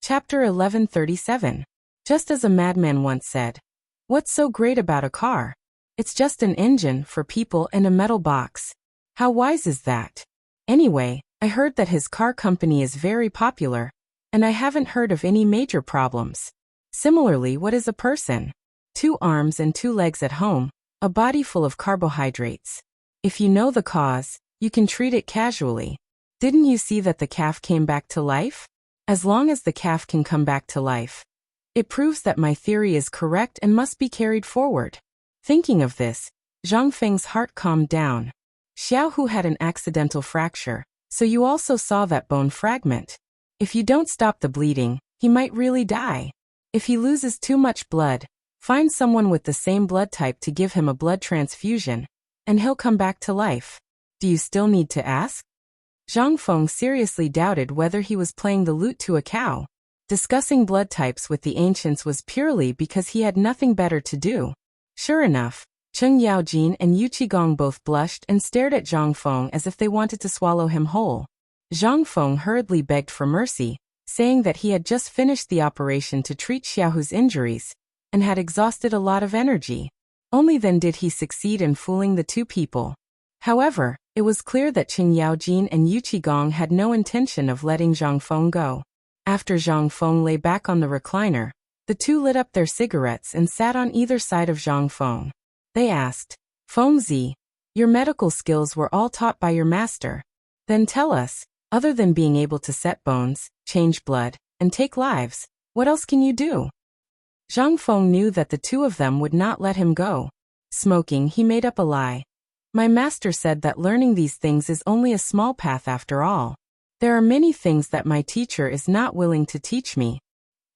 Chapter 1137. Just as a madman once said, "What's so great about a car? It's just an engine for people and a metal box." How wise is that? Anyway, I heard that his car company is very popular, and I haven't heard of any major problems. Similarly, what is a person? 2 arms and 2 legs at home, a body full of carbohydrates. If you know the cause, you can treat it casually. Didn't you see that the calf came back to life? As long as the calf can come back to life, it proves that my theory is correct and must be carried forward. Thinking of this, Zhang Feng's heart calmed down. Xiao Hu had an accidental fracture, so you also saw that bone fragment. If you don't stop the bleeding, he might really die. If he loses too much blood, find someone with the same blood type to give him a blood transfusion, and he'll come back to life. Do you still need to ask? Zhang Feng seriously doubted whether he was playing the lute to a cow. Discussing blood types with the ancients was purely because he had nothing better to do. Sure enough, Cheng Yaojin and Yu Qigong both blushed and stared at Zhang Feng as if they wanted to swallow him whole. Zhang Feng hurriedly begged for mercy, saying that he had just finished the operation to treat Xiaohu's injuries, and had exhausted a lot of energy. Only then did he succeed in fooling the 2 people. However, it was clear that Cheng Yaojin and Yu Qigong had no intention of letting Zhang Feng go. After Zhang Feng lay back on the recliner, the 2 lit up their cigarettes and sat on either side of Zhang Feng. They asked, "Fengzi, your medical skills were all taught by your master. Then tell us, other than being able to set bones, change blood, and take lives, what else can you do?" Zhang Feng knew that the 2 of them would not let him go. Smoking, he made up a lie. "My master said that learning these things is only a small path after all. There are many things that my teacher is not willing to teach me.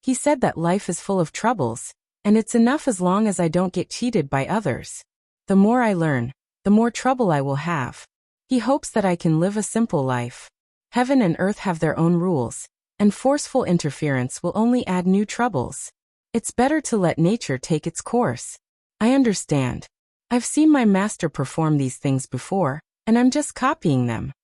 He said that life is full of troubles, and it's enough as long as I don't get cheated by others. The more I learn, the more trouble I will have. He hopes that I can live a simple life. Heaven and earth have their own rules, and forceful interference will only add new troubles. It's better to let nature take its course. I understand. I've seen my master perform these things before, and I'm just copying them."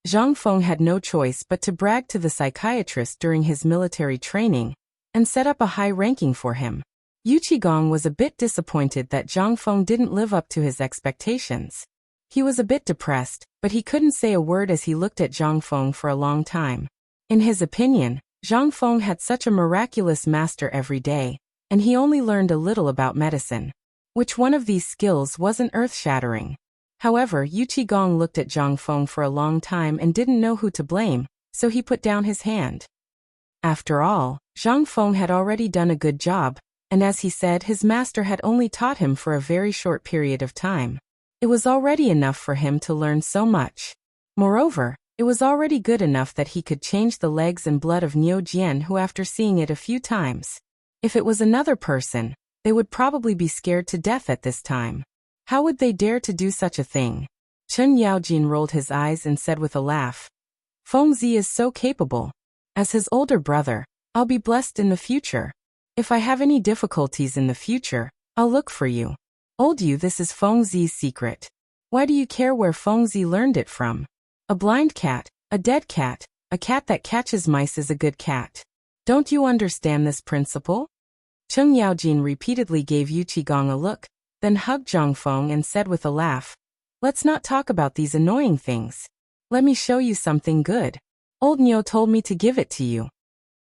Zhang Feng had no choice but to brag to the psychiatrist during his military training, and set up a high ranking for him. Yu Qigong was a bit disappointed that Zhang Feng didn't live up to his expectations. He was a bit depressed, but he couldn't say a word as he looked at Zhang Feng for a long time. In his opinion, Zhang Feng had such a miraculous master every day, and he only learned a little about medicine. Which one of these skills wasn't earth-shattering? However, Yu Qigong looked at Zhang Feng for a long time and didn't know who to blame, so he put down his hand. After all, Zhang Feng had already done a good job, and as he said, his master had only taught him for a very short period of time. It was already enough for him to learn so much. Moreover, it was already good enough that he could change the legs and blood of Niu Jian, who after seeing it a few times. If it was another person, they would probably be scared to death at this time. How would they dare to do such a thing? Chen Yaojin rolled his eyes and said with a laugh, "Fengzi is so capable. As his older brother, I'll be blessed in the future. If I have any difficulties in the future, I'll look for you. Old you, this is Fengzi's secret. Why do you care where Fengzi learned it from? A blind cat, a dead cat, a cat that catches mice is a good cat. Don't you understand this principle?" Cheng Yaojin repeatedly gave Yu Qigong a look, then hugged Zhang Feng and said with a laugh, "Let's not talk about these annoying things. Let me show you something good. Old Niu told me to give it to you."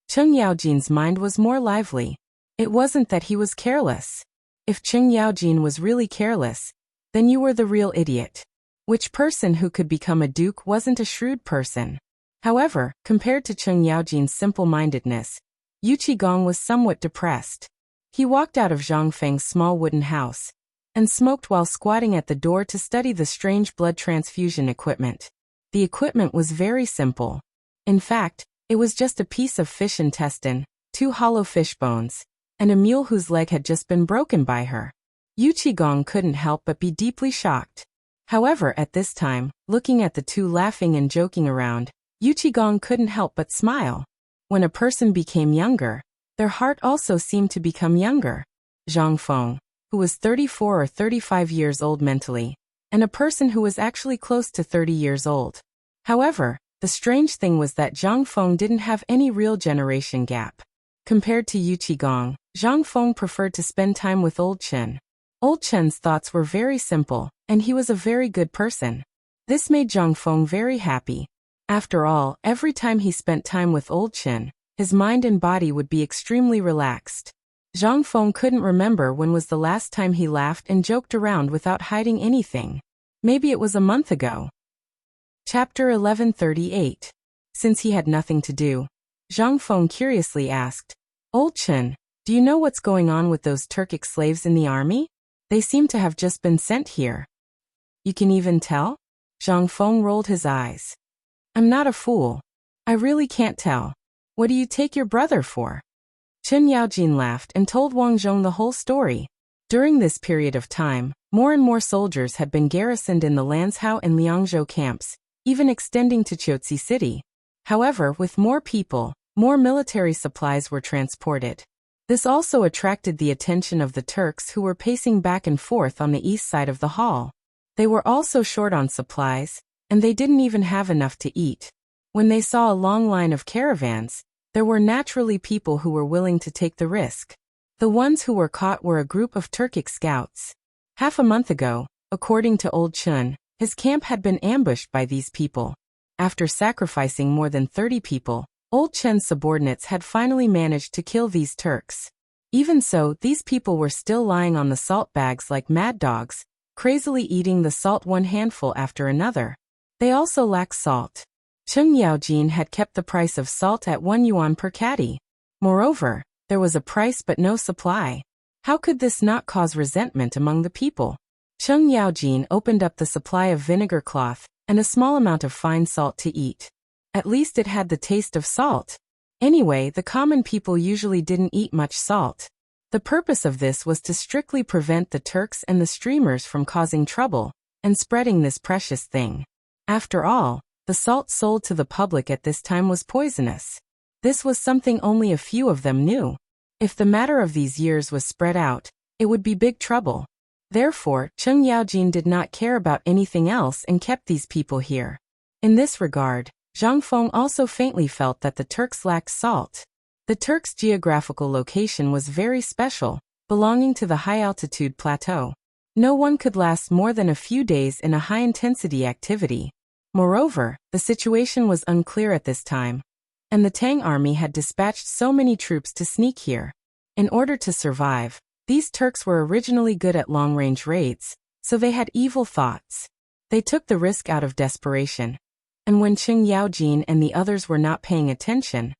Cheng Yaojin's mind was more lively. It wasn't that he was careless. If Cheng Yaojin was really careless, then you were the real idiot. Which person who could become a duke wasn't a shrewd person? However, compared to Cheng Yaojin's simple-mindedness, Yu Qigong was somewhat depressed. He walked out of Zhang Feng's small wooden house, and smoked while squatting at the door to study the strange blood transfusion equipment. The equipment was very simple. In fact, it was just a piece of fish intestine, 2 hollow fish bones, and a mule whose leg had just been broken by her. Yu Qigong couldn't help but be deeply shocked. However, at this time, looking at the 2 laughing and joking around, Yu Qigong couldn't help but smile. When a person became younger, their heart also seemed to become younger. Zhang Feng, who was 34 or 35 years old mentally, and a person who was actually close to 30 years old. However, the strange thing was that Zhang Feng didn't have any real generation gap. Compared to Yu Qigong, Zhang Feng preferred to spend time with Old Chen. Old Chen's thoughts were very simple, and he was a very good person. This made Zhang Feng very happy. After all, every time he spent time with Old Chen, his mind and body would be extremely relaxed. Zhang Feng couldn't remember when was the last time he laughed and joked around without hiding anything. Maybe it was a month ago. Chapter 1138. Since he had nothing to do, Zhang Feng curiously asked, Old Chen, do you know what's going on with those Turkic slaves in the army? They seem to have just been sent here. You can even tell? Zhang Feng rolled his eyes. I'm not a fool. I really can't tell. What do you take your brother for? Chen Yaojin laughed and told Wang Zhong the whole story. During this period of time, more and more soldiers had been garrisoned in the Lanzhou and Liangzhou camps, even extending to Chiaotzi City. However, with more people, more military supplies were transported. This also attracted the attention of the Turks who were pacing back and forth on the east side of the hall. They were also short on supplies, and they didn't even have enough to eat. When they saw a long line of caravans, there were naturally people who were willing to take the risk. The ones who were caught were a group of Turkic scouts. Half a month ago, according to Old Chun, his camp had been ambushed by these people. After sacrificing more than 30 people, Old Chen's subordinates had finally managed to kill these Turks. Even so, these people were still lying on the salt bags like mad dogs, crazily eating the salt one handful after another. They also lacked salt. Chen Yaojin had kept the price of salt at 1 yuan per caddy. Moreover, there was a price but no supply. How could this not cause resentment among the people? Chen Yaojin opened up the supply of vinegar cloth and a small amount of fine salt to eat. At least it had the taste of salt. Anyway, the common people usually didn't eat much salt. The purpose of this was to strictly prevent the Turks and the streamers from causing trouble and spreading this precious thing. After all, the salt sold to the public at this time was poisonous. This was something only a few of them knew. If the matter of these years was spread out, it would be big trouble. Therefore, Chen Yaojin did not care about anything else and kept these people here. In this regard, Zhang Feng also faintly felt that the Turks lacked salt. The Turks' geographical location was very special, belonging to the high-altitude plateau. No one could last more than a few days in a high-intensity activity. Moreover, the situation was unclear at this time, and the Tang army had dispatched so many troops to sneak here. In order to survive, these Turks were originally good at long-range raids, so they had evil thoughts. They took the risk out of desperation, and when Chen Yaojin and the others were not paying attention,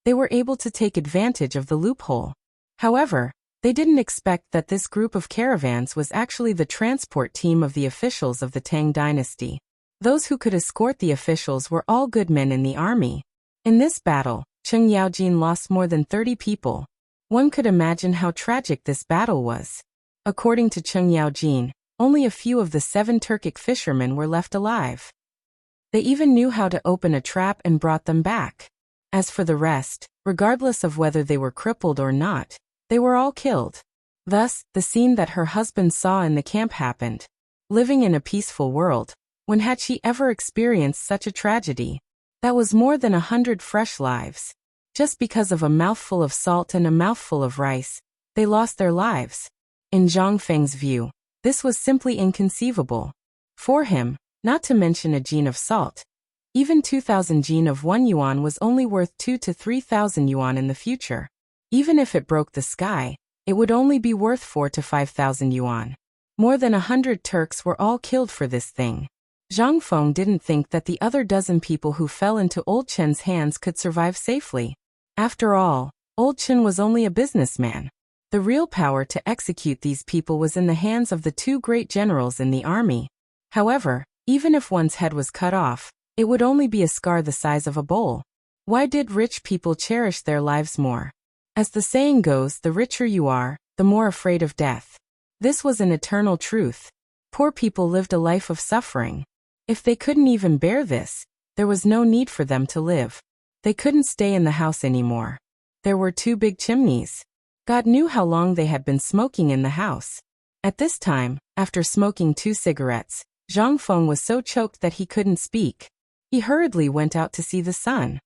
they were able to take advantage of the loophole. However, they didn't expect that this group of caravans was actually the transport team of the officials of the Tang dynasty. Those who could escort the officials were all good men in the army. In this battle, Chen Yaojin lost more than 30 people. One could imagine how tragic this battle was. According to Chen Yaojin, only a few of the 7 Turkic fishermen were left alive. They even knew how to open a trap and brought them back. As for the rest, regardless of whether they were crippled or not, they were all killed. Thus, the scene that her husband saw in the camp happened. Living in a peaceful world, when had she ever experienced such a tragedy? That was more than 100 fresh lives. Just because of a mouthful of salt and a mouthful of rice, they lost their lives. In Zhang Feng's view, this was simply inconceivable. For him, not to mention a jin of salt, even 2,000 jin of 1 yuan was only worth 2 to 3,000 yuan in the future. Even if it broke the sky, it would only be worth 4 to 5,000 yuan. More than 100 Turks were all killed for this thing. Zhang Feng didn't think that the other dozen people who fell into Old Chen's hands could survive safely. After all, Old Chen was only a businessman. The real power to execute these people was in the hands of the 2 great generals in the army. However, even if one's head was cut off, it would only be a scar the size of a bowl. Why did rich people cherish their lives more? As the saying goes, the richer you are, the more afraid of death. This was an eternal truth. Poor people lived a life of suffering. If they couldn't even bear this, there was no need for them to live. They couldn't stay in the house anymore. There were 2 big chimneys. God knew how long they had been smoking in the house. At this time, after smoking 2 cigarettes, Zhang Feng was so choked that he couldn't speak. He hurriedly went out to see the sun.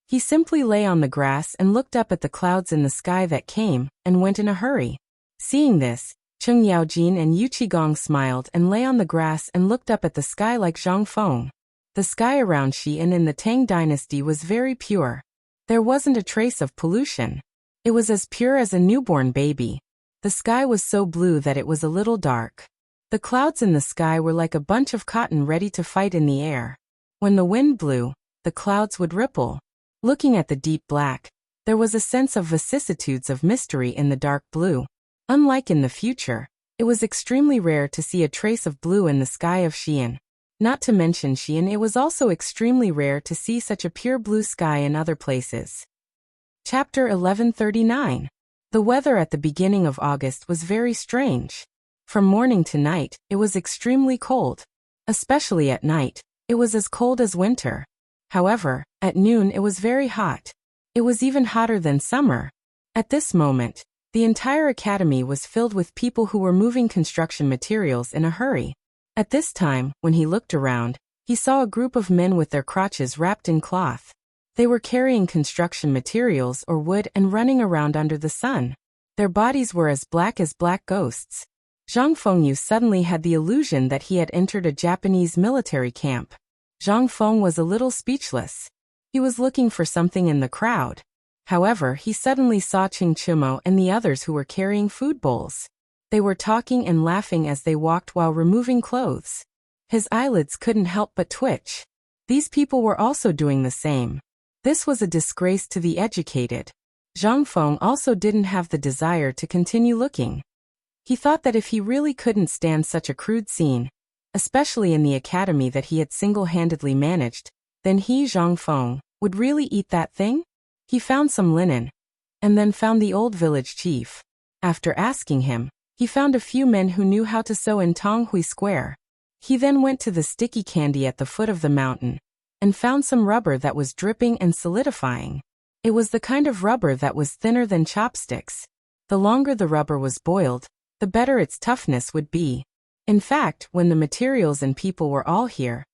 He simply lay on the grass and looked up at the clouds in the sky that came and went in a hurry. Seeing this, Cheng Yaojin and Yu Qigong smiled and lay on the grass and looked up at the sky like Zhang Feng. The sky around Xi'an in the Tang dynasty was very pure. There wasn't a trace of pollution. It was as pure as a newborn baby. The sky was so blue that it was a little dark. The clouds in the sky were like a bunch of cotton ready to fight in the air. When the wind blew, the clouds would ripple. Looking at the deep black, there was a sense of vicissitudes of mystery in the dark blue. Unlike in the future, it was extremely rare to see a trace of blue in the sky of Xi'an. Not to mention Xi'an, it was also extremely rare to see such a pure blue sky in other places. Chapter 1139. The weather at the beginning of August was very strange. From morning to night, it was extremely cold. Especially at night, it was as cold as winter. However, at noon it was very hot. It was even hotter than summer. At this moment, the entire academy was filled with people who were moving construction materials in a hurry. At this time, when he looked around, he saw a group of men with their crotches wrapped in cloth. They were carrying construction materials or wood and running around under the sun. Their bodies were as black ghosts. Zhang Fengyu suddenly had the illusion that he had entered a Japanese military camp. Zhang Feng was a little speechless. He was looking for something in the crowd. However, he suddenly saw Qing Chimo and the others who were carrying food bowls. They were talking and laughing as they walked while removing clothes. His eyelids couldn't help but twitch. These people were also doing the same. This was a disgrace to the educated. Zhang Feng also didn't have the desire to continue looking. He thought that if he really couldn't stand such a crude scene, especially in the academy that he had single-handedly managed, then he, Zhang Feng, would really eat that thing? He found some linen, and then found the old village chief. After asking him, he found a few men who knew how to sew in Tonghui Square. He then went to the sticky candy at the foot of the mountain, and found some rubber that was dripping and solidifying. It was the kind of rubber that was thinner than chopsticks. The longer the rubber was boiled, the better its toughness would be. In fact, when the materials and people were all here,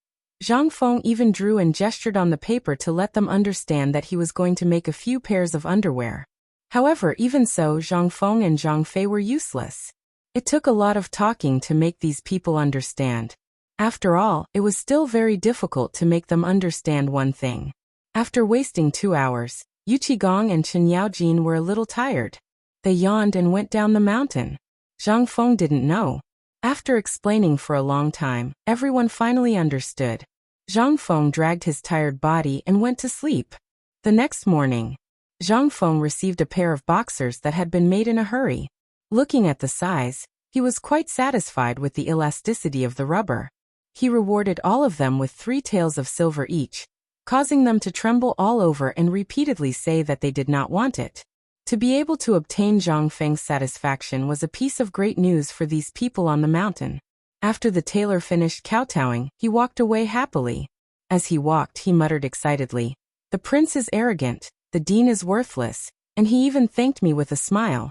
Zhang Feng even drew and gestured on the paper to let them understand that he was going to make a few pairs of underwear. However, even so, Zhang Feng and Zhang Fei were useless. It took a lot of talking to make these people understand. After all, it was still very difficult to make them understand one thing. After wasting 2 hours, Yu Qigong and Chen Yaojin were a little tired. They yawned and went down the mountain. Zhang Feng didn't know. After explaining for a long time, everyone finally understood. Zhang Feng dragged his tired body and went to sleep. The next morning, Zhang Feng received a pair of boxers that had been made in a hurry. Looking at the size, he was quite satisfied with the elasticity of the rubber. He rewarded all of them with 3 taels of silver each, causing them to tremble all over and repeatedly say that they did not want it. To be able to obtain Zhang Feng's satisfaction was a piece of great news for these people on the mountain. After the tailor finished kowtowing, he walked away happily. As he walked, he muttered excitedly, "The prince is arrogant, the dean is worthless, and he even thanked me with a smile.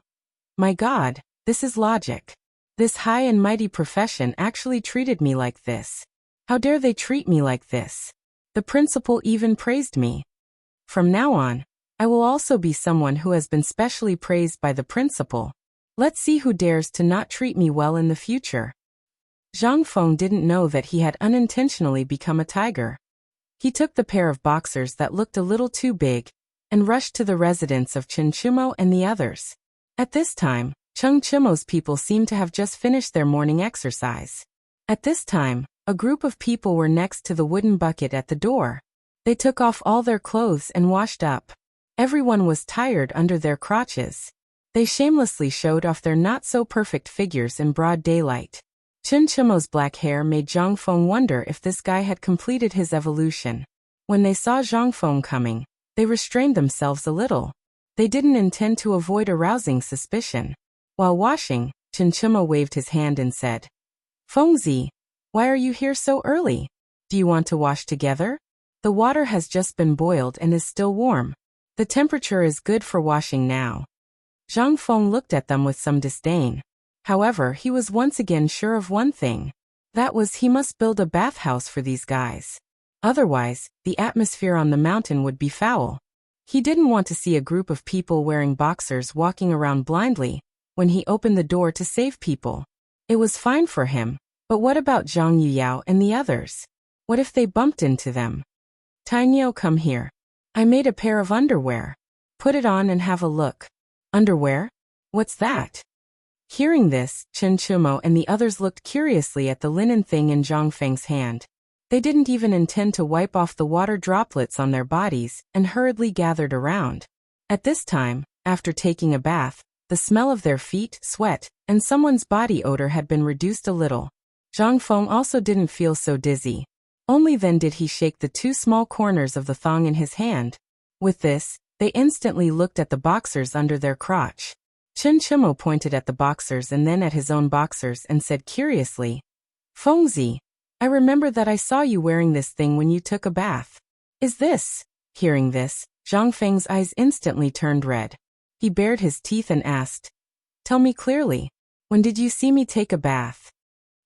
My God, this is logic. This high and mighty profession actually treated me like this. How dare they treat me like this? The principal even praised me. From now on, I will also be someone who has been specially praised by the principal. Let's see who dares to not treat me well in the future." Zhang Feng didn't know that he had unintentionally become a tiger. He took the pair of boxers that looked a little too big, and rushed to the residence of Chen Chimo and the others. At this time, Chen Chimo's people seemed to have just finished their morning exercise. At this time, a group of people were next to the wooden bucket at the door. They took off all their clothes and washed up. Everyone was tired under their crotches. They shamelessly showed off their not-so-perfect figures in broad daylight. Chen Chimo's black hair made Zhang Feng wonder if this guy had completed his evolution. When they saw Zhang Feng coming, they restrained themselves a little. They didn't intend to avoid arousing suspicion. While washing, Chen Chimo waved his hand and said, "Fengzi, why are you here so early? Do you want to wash together? The water has just been boiled and is still warm. The temperature is good for washing now." Zhang Feng looked at them with some disdain. However, he was once again sure of one thing. That was, he must build a bathhouse for these guys. Otherwise, the atmosphere on the mountain would be foul. He didn't want to see a group of people wearing boxers walking around blindly when he opened the door to save people. It was fine for him, but what about Zhang Yuyao and the others? What if they bumped into them? Tainyo, come here. I made a pair of underwear. Put it on and have a look. Underwear? What's that? Hearing this, Chen Chumo and the others looked curiously at the linen thing in Zhang Feng's hand. They didn't even intend to wipe off the water droplets on their bodies and hurriedly gathered around. At this time, after taking a bath, the smell of their feet, sweat, and someone's body odor had been reduced a little. Zhang Feng also didn't feel so dizzy. Only then did he shake the two small corners of the thong in his hand. With this, they instantly looked at the boxers under their crotch. Chen Chumo pointed at the boxers and then at his own boxers and said curiously, Fengzi, I remember that I saw you wearing this thing when you took a bath. Is this? Hearing this, Zhang Feng's eyes instantly turned red. He bared his teeth and asked, Tell me clearly, when did you see me take a bath?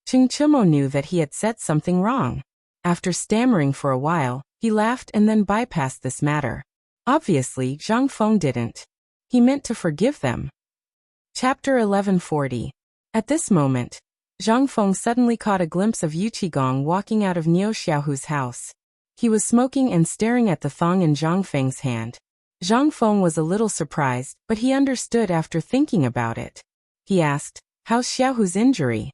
Chen Chumo knew that he had said something wrong. After stammering for a while, he laughed and then bypassed this matter. Obviously, Zhang Feng didn't. He meant to forgive them. Chapter 1140. At this moment, Zhang Feng suddenly caught a glimpse of Yu Qigong walking out of Niu Xiaohu's house. He was smoking and staring at the thong in Zhang Feng's hand. Zhang Feng was a little surprised, but he understood after thinking about it. He asked, How's Xiaohu's injury?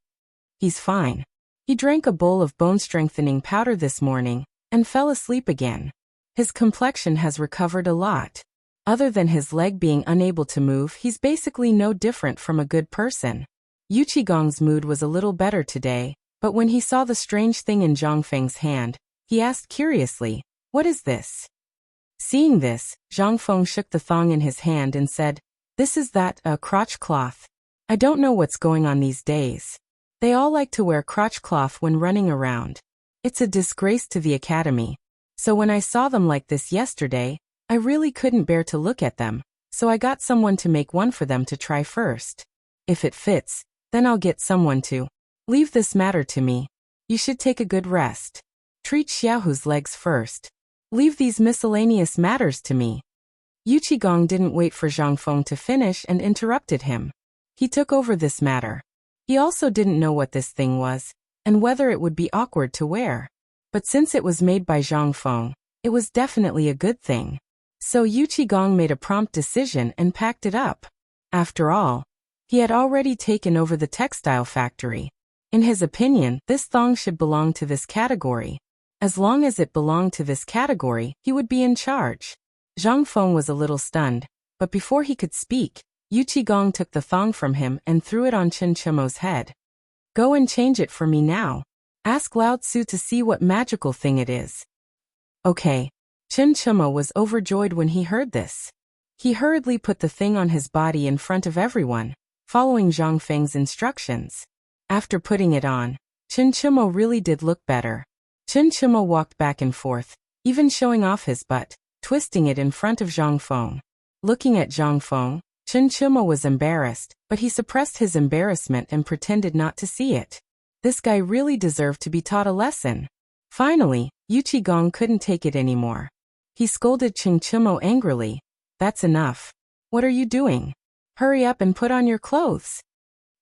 He's fine. He drank a bowl of bone-strengthening powder this morning and fell asleep again. His complexion has recovered a lot. Other than his leg being unable to move, he's basically no different from a good person. Yu Qigong's mood was a little better today, but when he saw the strange thing in Zhang Feng's hand, he asked curiously, What is this? Seeing this, Zhang Feng shook the thong in his hand and said, This is a crotch cloth. I don't know what's going on these days. They all like to wear crotch cloth when running around. It's a disgrace to the academy. So when I saw them like this yesterday, I really couldn't bear to look at them, so I got someone to make one for them to try first. If it fits, then I'll get someone to. Leave this matter to me. You should take a good rest. Treat Xiaohu's legs first. Leave these miscellaneous matters to me. Yu Qigong didn't wait for Zhang Feng to finish and interrupted him. He took over this matter. He also didn't know what this thing was, and whether it would be awkward to wear. But since it was made by Zhang Feng, it was definitely a good thing. So Yu Qigong made a prompt decision and packed it up. After all, he had already taken over the textile factory. In his opinion, this thong should belong to this category. As long as it belonged to this category, he would be in charge. Zhang Feng was a little stunned, but before he could speak, Yu Qigong took the thong from him and threw it on Chen Chumo's head. Go and change it for me now. Ask Lao Tzu to see what magical thing it is. Okay. Chen Chumo was overjoyed when he heard this. He hurriedly put the thing on his body in front of everyone, following Zhang Feng's instructions. After putting it on, Chen Chumo really did look better. Chen Chumo walked back and forth, even showing off his butt, twisting it in front of Zhang Feng. Looking at Zhang Feng, Chen Chumo was embarrassed, but he suppressed his embarrassment and pretended not to see it. This guy really deserved to be taught a lesson. Finally, Yu Qigong couldn't take it anymore. He scolded Chen Chumo angrily. That's enough. What are you doing? Hurry up and put on your clothes.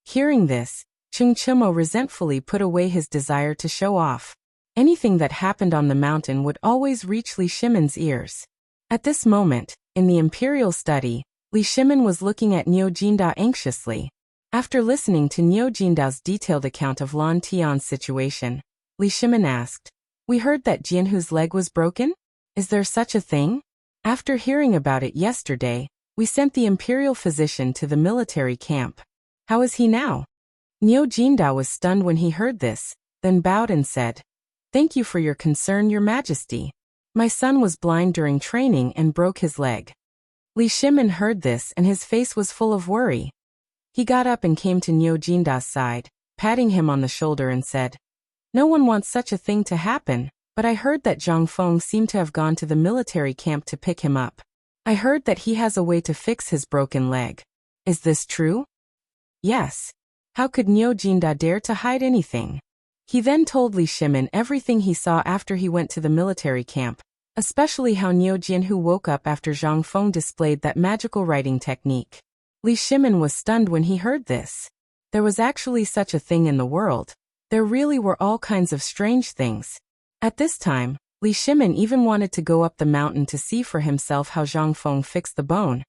Hearing this, Chen Chumo resentfully put away his desire to show off. Anything that happened on the mountain would always reach Li Shimin's ears. At this moment, in the imperial study, Li Shimin was looking at Niu Jinda anxiously. After listening to Niu Jinda's detailed account of Lan Tian's situation, Li Shimin asked, We heard that Jianhu's leg was broken? Is there such a thing? After hearing about it yesterday, we sent the imperial physician to the military camp. How is he now? Niu Jinda was stunned when he heard this, then bowed and said, Thank you for your concern, Your Majesty. My son was blind during training and broke his leg. Li Shimin heard this and his face was full of worry. He got up and came to Niu Jinda's side, patting him on the shoulder and said, No one wants such a thing to happen, but I heard that Zhang Feng seemed to have gone to the military camp to pick him up. I heard that he has a way to fix his broken leg. Is this true? Yes. How could Niu Jinda dare to hide anything? He then told Li Shimin everything he saw after he went to the military camp, especially how Niu Jianhu woke up after Zhang Feng displayed that magical writing technique. Li Shimin was stunned when he heard this. There was actually such a thing in the world. There really were all kinds of strange things. At this time, Li Shimin even wanted to go up the mountain to see for himself how Zhang Feng fixed the bone,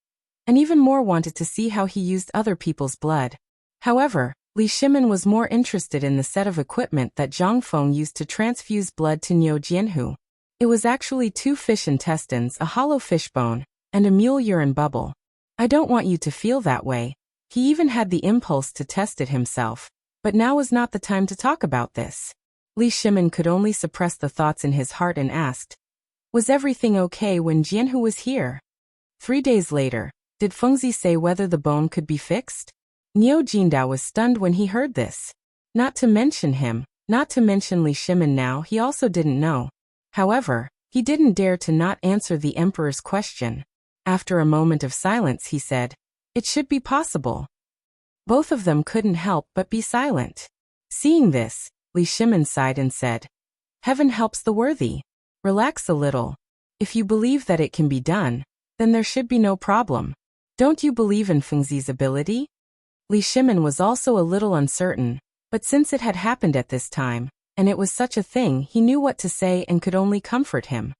and even more wanted to see how he used other people's blood. However, Li Shimin was more interested in the set of equipment that Zhang Feng used to transfuse blood to Niu Jianhu. It was actually 2 fish intestines, a hollow fish bone, and a mule urine bubble. I don't want you to feel that way. He even had the impulse to test it himself, but now was not the time to talk about this. Li Shimin could only suppress the thoughts in his heart and asked, "Was everything okay when Jianhu was here?" 3 days later, did Fengzi say whether the bone could be fixed? Niu Jindao was stunned when he heard this. Not to mention Li Shimin now, he also didn't know. However, he didn't dare to not answer the emperor's question. After a moment of silence he said, "It should be possible." Both of them couldn't help but be silent. Seeing this, Li Shimin sighed and said, "Heaven helps the worthy. Relax a little. If you believe that it can be done, then there should be no problem. Don't you believe in Fengzi's ability?" Li Shimin was also a little uncertain, but since it had happened at this time, and it was such a thing, he knew what to say and could only comfort him.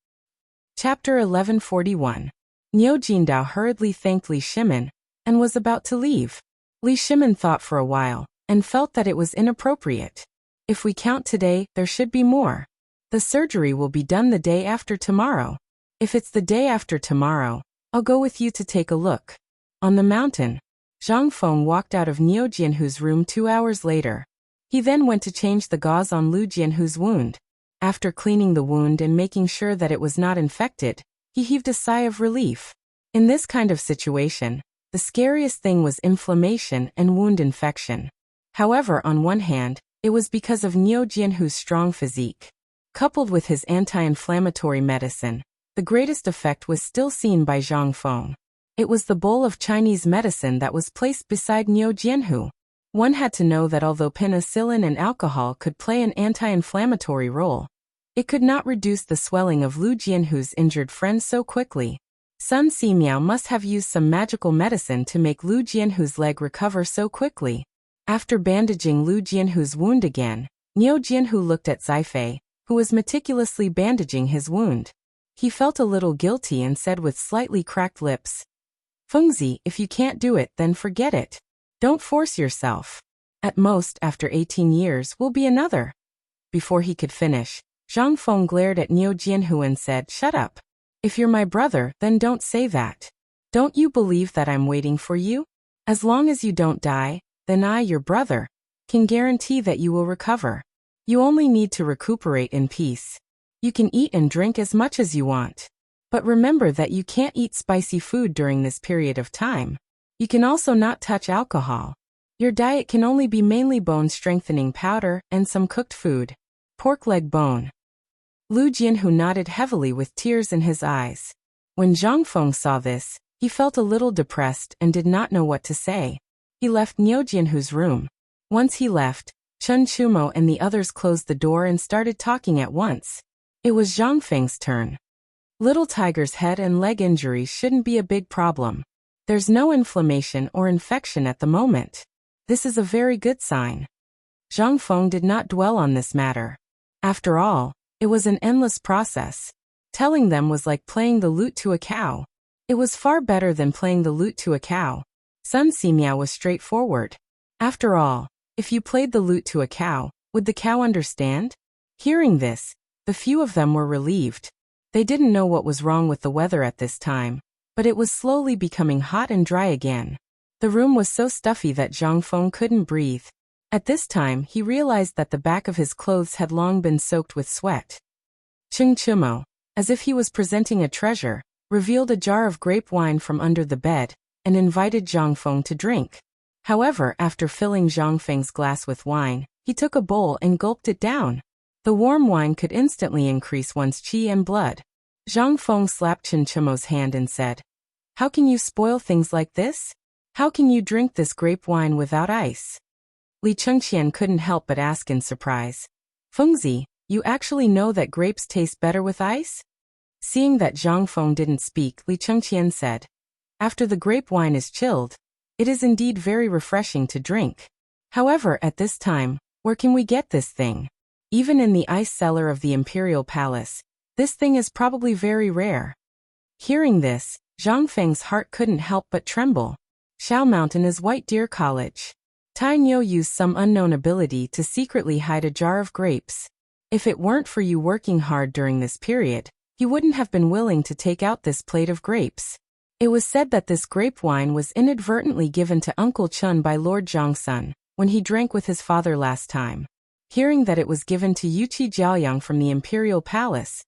Chapter 1141. Niu Jindao hurriedly thanked Li Shimin, and was about to leave. Li Shimin thought for a while, and felt that it was inappropriate. If we count today, there should be more. The surgery will be done the day after tomorrow. If it's the day after tomorrow, I'll go with you to take a look. On the mountain, Zhang Feng walked out of Niu Jianhu's room 2 hours later. He then went to change the gauze on Lu Jianhu's wound. After cleaning the wound and making sure that it was not infected, he heaved a sigh of relief. In this kind of situation, the scariest thing was inflammation and wound infection. However, on one hand, it was because of Niu Jianhu's strong physique. Coupled with his anti-inflammatory medicine, the greatest effect was still seen by Zhang Feng. It was the bowl of Chinese medicine that was placed beside Niu Jianhu. One had to know that although penicillin and alcohol could play an anti-inflammatory role, it could not reduce the swelling of Lu Jianhu's injured friend so quickly. Sun Simiao must have used some magical medicine to make Lu Jianhu's leg recover so quickly. After bandaging Lu Jianhu's wound again, Niu Jianhu looked at Zifei, who was meticulously bandaging his wound. He felt a little guilty and said with slightly cracked lips, "Fengzi, if you can't do it, then forget it. Don't force yourself. At most, after 18 years, will be another." Before he could finish, Zhang Feng glared at Niu Jianhu and said, "Shut up. If you're my brother, then don't say that. Don't you believe that I'm waiting for you? As long as you don't die, then I, your brother, can guarantee that you will recover. You only need to recuperate in peace. You can eat and drink as much as you want. But remember that you can't eat spicy food during this period of time. You can also not touch alcohol. Your diet can only be mainly bone-strengthening powder and some cooked food. Pork leg bone." Lu Jianhu nodded heavily with tears in his eyes. When Zhang Feng saw this, he felt a little depressed and did not know what to say. He left Niu Jianhu's room. Once he left, Chen Chumo and the others closed the door and started talking at once. It was Zhang Feng's turn. Little Tiger's head and leg injuries shouldn't be a big problem. There's no inflammation or infection at the moment. This is a very good sign. Zhang Feng did not dwell on this matter. After all, it was an endless process. Telling them was like playing the lute to a cow. It was far better than playing the lute to a cow. Sun Simiao was straightforward. After all, if you played the lute to a cow, would the cow understand? Hearing this, the few of them were relieved. They didn't know what was wrong with the weather at this time, but it was slowly becoming hot and dry again. The room was so stuffy that Zhang Feng couldn't breathe. At this time, he realized that the back of his clothes had long been soaked with sweat. Cheng Chumo, as if he was presenting a treasure, revealed a jar of grape wine from under the bed, and invited Zhang Feng to drink. However, after filling Zhang Feng's glass with wine, he took a bowl and gulped it down. The warm wine could instantly increase one's qi and blood. Zhang Feng slapped Chen Chumo's hand and said, "How can you spoil things like this? How can you drink this grape wine without ice?" Li Chengqian couldn't help but ask in surprise, "Fengzi, you actually know that grapes taste better with ice?" Seeing that Zhang Feng didn't speak, Li Chengqian said, "After the grape wine is chilled, it is indeed very refreshing to drink. However, at this time, where can we get this thing? Even in the ice cellar of the Imperial Palace, this thing is probably very rare." Hearing this, Zhang Feng's heart couldn't help but tremble. Shao Mountain is White Deer College. Tai Niu used some unknown ability to secretly hide a jar of grapes. If it weren't for you working hard during this period, he wouldn't have been willing to take out this plate of grapes. It was said that this grape wine was inadvertently given to Uncle Chun by Lord Zhongsun, when he drank with his father last time. Hearing that it was given to Yuqi Jiaoyang from the Imperial Palace,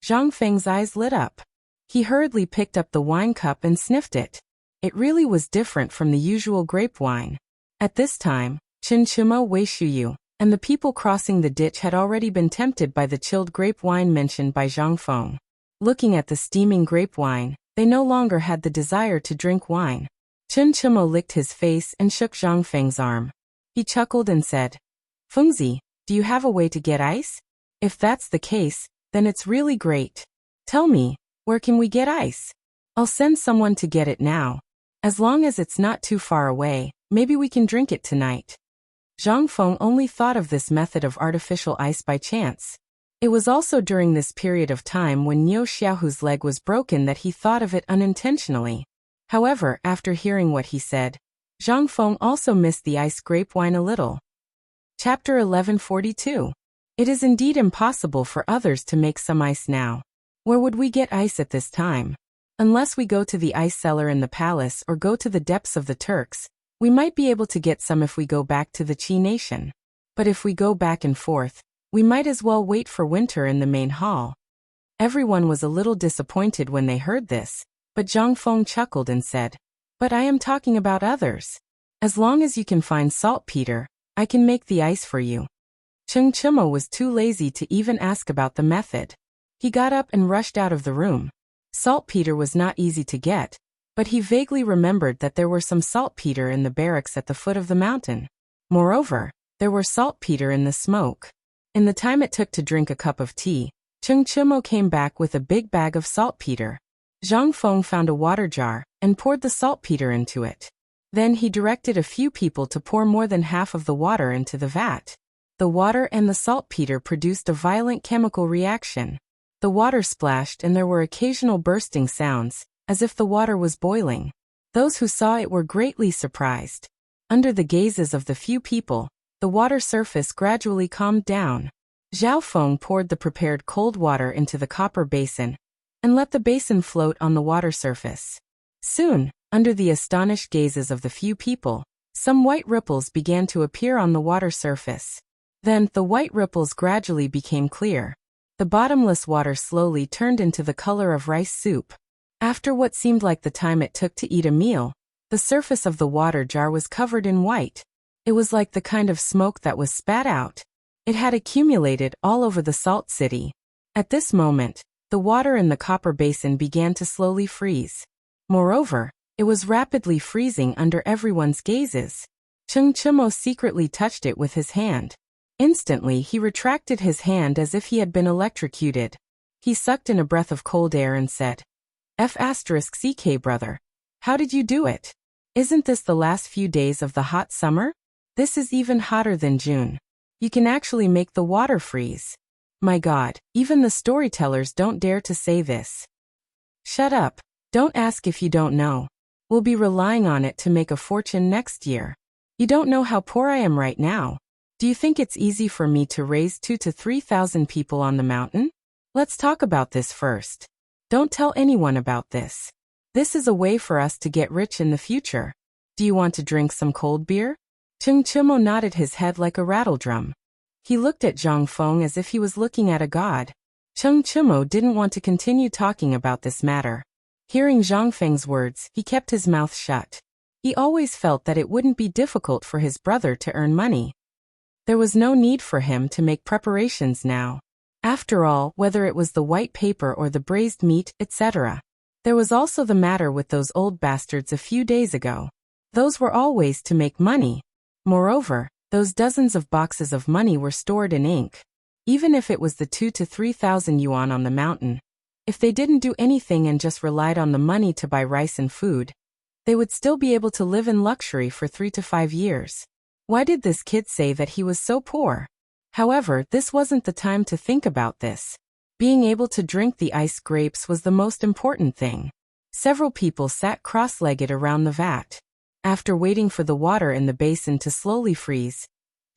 Zhang Feng's eyes lit up. He hurriedly picked up the wine cup and sniffed it. It really was different from the usual grape wine. At this time, Chen Chimo Wei Shuyu and the people crossing the ditch had already been tempted by the chilled grape wine mentioned by Zhang Feng. Looking at the steaming grape wine, they no longer had the desire to drink wine. Chen Chimo licked his face and shook Zhang Feng's arm. He chuckled and said, "Fengzi, do you have a way to get ice? If that's the case, then it's really great. Tell me, where can we get ice? I'll send someone to get it now. As long as it's not too far away, maybe we can drink it tonight." Zhang Feng only thought of this method of artificial ice by chance. It was also during this period of time when Niu Xiaohu's leg was broken that he thought of it unintentionally. However, after hearing what he said, Zhang Feng also missed the ice grape wine a little. Chapter 1142. It is indeed impossible for others to make some ice now. Where would we get ice at this time? Unless we go to the ice cellar in the palace or go to the depths of the Turks, we might be able to get some if we go back to the Qi nation. But if we go back and forth, we might as well wait for winter in the main hall. Everyone was a little disappointed when they heard this, but Zhang Feng chuckled and said, "But I am talking about others. As long as you can find saltpeter, I can make the ice for you." Cheng Chimo was too lazy to even ask about the method. He got up and rushed out of the room. Saltpeter was not easy to get, but he vaguely remembered that there were some saltpeter in the barracks at the foot of the mountain. Moreover, there were saltpeter in the smoke. In the time it took to drink a cup of tea, Cheng Chimo came back with a big bag of saltpeter. Zhang Feng found a water jar and poured the saltpeter into it. Then he directed a few people to pour more than half of the water into the vat. The water and the saltpeter produced a violent chemical reaction. The water splashed and there were occasional bursting sounds, as if the water was boiling. Those who saw it were greatly surprised. Under the gazes of the few people, the water surface gradually calmed down. Zhao Feng poured the prepared cold water into the copper basin and let the basin float on the water surface. Soon, under the astonished gazes of the few people, some white ripples began to appear on the water surface. Then, the white ripples gradually became clear. The bottomless water slowly turned into the color of rice soup. After what seemed like the time it took to eat a meal, the surface of the water jar was covered in white. It was like the kind of smoke that was spat out. It had accumulated all over the salt city. At this moment, the water in the copper basin began to slowly freeze. Moreover, it was rapidly freezing under everyone's gazes. Cheng Chimo secretly touched it with his hand. Instantly, he retracted his hand as if he had been electrocuted. He sucked in a breath of cold air and said, "F***CK brother. How did you do it? Isn't this the last few days of the hot summer? This is even hotter than June. You can actually make the water freeze. My God, even the storytellers don't dare to say this." "Shut up. Don't ask if you don't know. We'll be relying on it to make a fortune next year. You don't know how poor I am right now. Do you think it's easy for me to raise 2,000 to 3,000 people on the mountain? Let's talk about this first. Don't tell anyone about this. This is a way for us to get rich in the future. Do you want to drink some cold beer?" Cheng Chimo nodded his head like a rattledrum. He looked at Zhang Feng as if he was looking at a god. Cheng Chimo didn't want to continue talking about this matter. Hearing Zhang Feng's words, he kept his mouth shut. He always felt that it wouldn't be difficult for his brother to earn money. There was no need for him to make preparations now. After all, whether it was the white paper or the braised meat, etc. There was also the matter with those old bastards a few days ago. Those were all ways to make money. Moreover, those dozens of boxes of money were stored in ink. Even if it was the 2,000 to 3,000 yuan on the mountain, If they didn't do anything and just relied on the money to buy rice and food, they would still be able to live in luxury for 3 to 5 years. Why did this kid say that he was so poor? However, this wasn't the time to think about this. Being able to drink the ice grapes was the most important thing. Several people sat cross-legged around the vat. After waiting for the water in the basin to slowly freeze,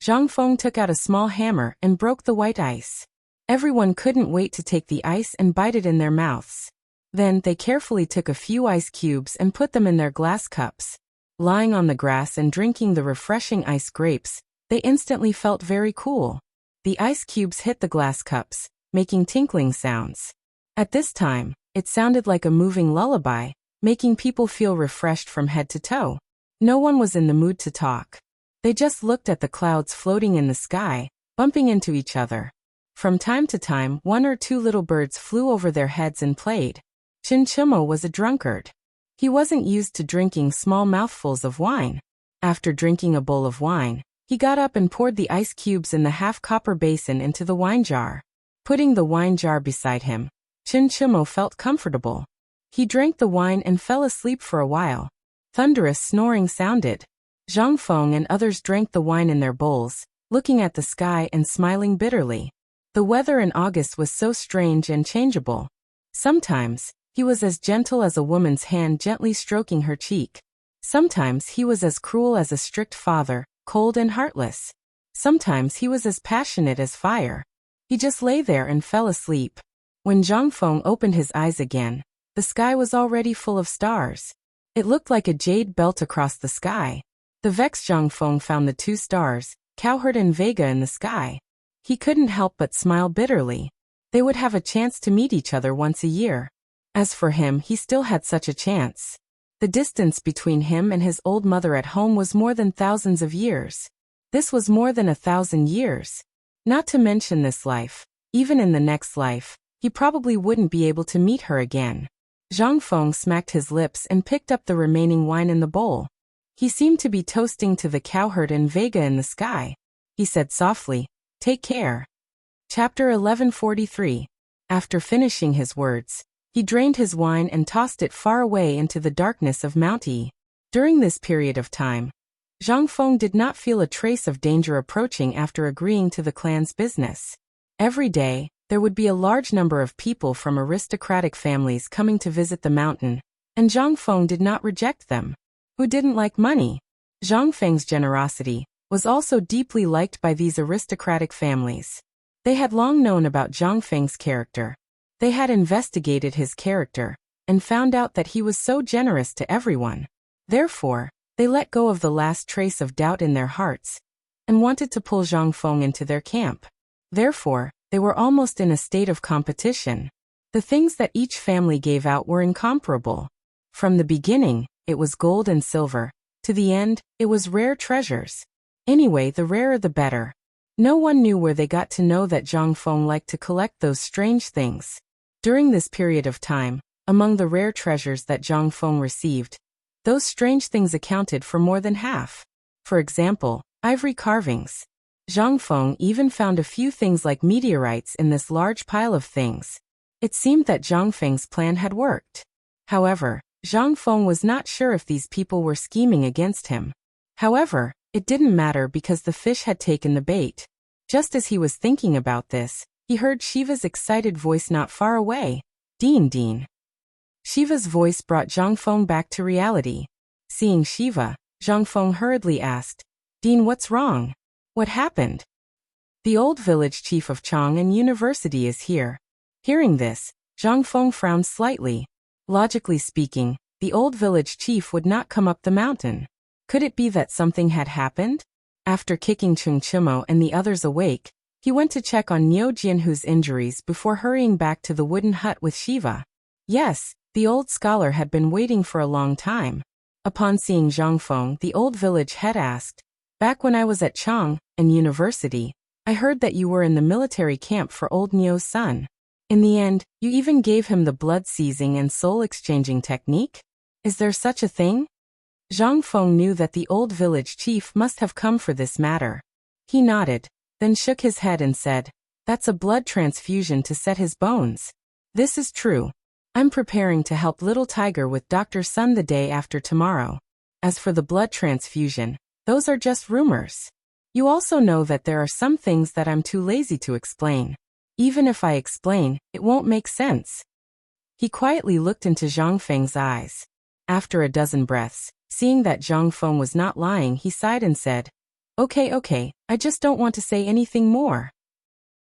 Zhang Feng took out a small hammer and broke the white ice. Everyone couldn't wait to take the ice and bite it in their mouths. Then they carefully took a few ice cubes and put them in their glass cups. Lying on the grass and drinking the refreshing ice grapes, they instantly felt very cool. The ice cubes hit the glass cups, making tinkling sounds. At this time, it sounded like a moving lullaby, making people feel refreshed from head to toe. No one was in the mood to talk. They just looked at the clouds floating in the sky, bumping into each other. From time to time, 1 or 2 little birds flew over their heads and played. Chin Chimo was a drunkard. He wasn't used to drinking small mouthfuls of wine. After drinking a bowl of wine, he got up and poured the ice cubes in the half-copper basin into the wine jar. Putting the wine jar beside him, Chin Chimo felt comfortable. He drank the wine and fell asleep for a while. Thunderous snoring sounded. Zhang Feng and others drank the wine in their bowls, looking at the sky and smiling bitterly. The weather in August was so strange and changeable. Sometimes, he was as gentle as a woman's hand gently stroking her cheek. Sometimes he was as cruel as a strict father, cold and heartless. Sometimes he was as passionate as fire. He just lay there and fell asleep. When Zhang Feng opened his eyes again, the sky was already full of stars. It looked like a jade belt across the sky. The vexed Zhang Feng found the 2 stars, Cowherd and Vega, in the sky. He couldn't help but smile bitterly. They would have a chance to meet each other once a year. As for him, he still had such a chance. The distance between him and his old mother at home was more than thousands of years. This was more than 1,000 years. Not to mention this life. Even in the next life, he probably wouldn't be able to meet her again. Zhang Feng smacked his lips and picked up the remaining wine in the bowl. He seemed to be toasting to the Cowherd and Vega in the sky. He said softly, "Take care." Chapter 1143. After finishing his words, he drained his wine and tossed it far away into the darkness of Mount E. During this period of time, Zhang Feng did not feel a trace of danger approaching after agreeing to the clan's business. Every day, there would be a large number of people from aristocratic families coming to visit the mountain, and Zhang Feng did not reject them. Who didn't like money? Zhang Feng's generosity was also deeply liked by these aristocratic families. They had long known about Zhang Feng's character. They had investigated his character and found out that he was so generous to everyone. Therefore, they let go of the last trace of doubt in their hearts and wanted to pull Zhang Feng into their camp. Therefore, they were almost in a state of competition. The things that each family gave out were incomparable. From the beginning, it was gold and silver. To the end, it was rare treasures. Anyway, the rarer the better. No one knew where they got to know that Zhang Feng liked to collect those strange things. During this period of time, among the rare treasures that Zhang Feng received, those strange things accounted for more than half. For example, ivory carvings. Zhang Feng even found a few things like meteorites in this large pile of things. It seemed that Zhang Feng's plan had worked. However, Zhang Feng was not sure if these people were scheming against him. However, it didn't matter because the fish had taken the bait. Just as he was thinking about this, he heard Shiva's excited voice not far away. "Dean, Dean." Shiva's voice brought Zhang Feng back to reality. Seeing Shiva, Zhang Feng hurriedly asked, "Dean, what's wrong? What happened?" "The old village chief of Chang and University is here." Hearing this, Zhang Feng frowned slightly. Logically speaking, the old village chief would not come up the mountain. Could it be that something had happened? After kicking Chung Chimo and the others awake, he went to check on Niu Jianhu's injuries before hurrying back to the wooden hut with Shiva. Yes, the old scholar had been waiting for a long time. Upon seeing Zhang Feng, the old village head asked, "Back when I was at Chang and University, I heard that you were in the military camp for old Niu's son. In the end, you even gave him the blood-seizing and soul-exchanging technique? Is there such a thing?" Zhang Feng knew that the old village chief must have come for this matter. He nodded, then shook his head and said, "That's a blood transfusion to set his bones." "This is true. I'm preparing to help little Tiger with Dr. Sun the day after tomorrow. As for the blood transfusion, those are just rumors. You also know that there are some things that I'm too lazy to explain. Even if I explain, it won't make sense." He quietly looked into Zhang Feng's eyes. After a dozen breaths, seeing that Zhang Feng was not lying, he sighed and said, Okay, I just don't want to say anything more.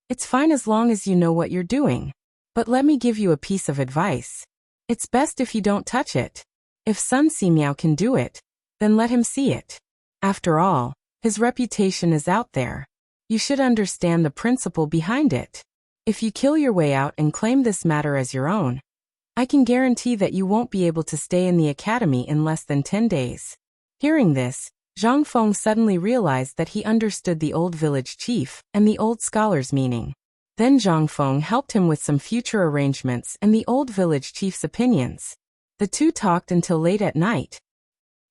It's fine as long as you know what you're doing. But let me give you a piece of advice. It's best if you don't touch it. If Sun Simiao can do it, then let him see it. After all, his reputation is out there. You should understand the principle behind it. If you kill your way out and claim this matter as your own, I can guarantee that you won't be able to stay in the academy in less than 10 days. Hearing this, Zhang Feng suddenly realized that he understood the old village chief and the old scholar's meaning. Then Zhang Feng helped him with some future arrangements and the old village chief's opinions. The two talked until late at night.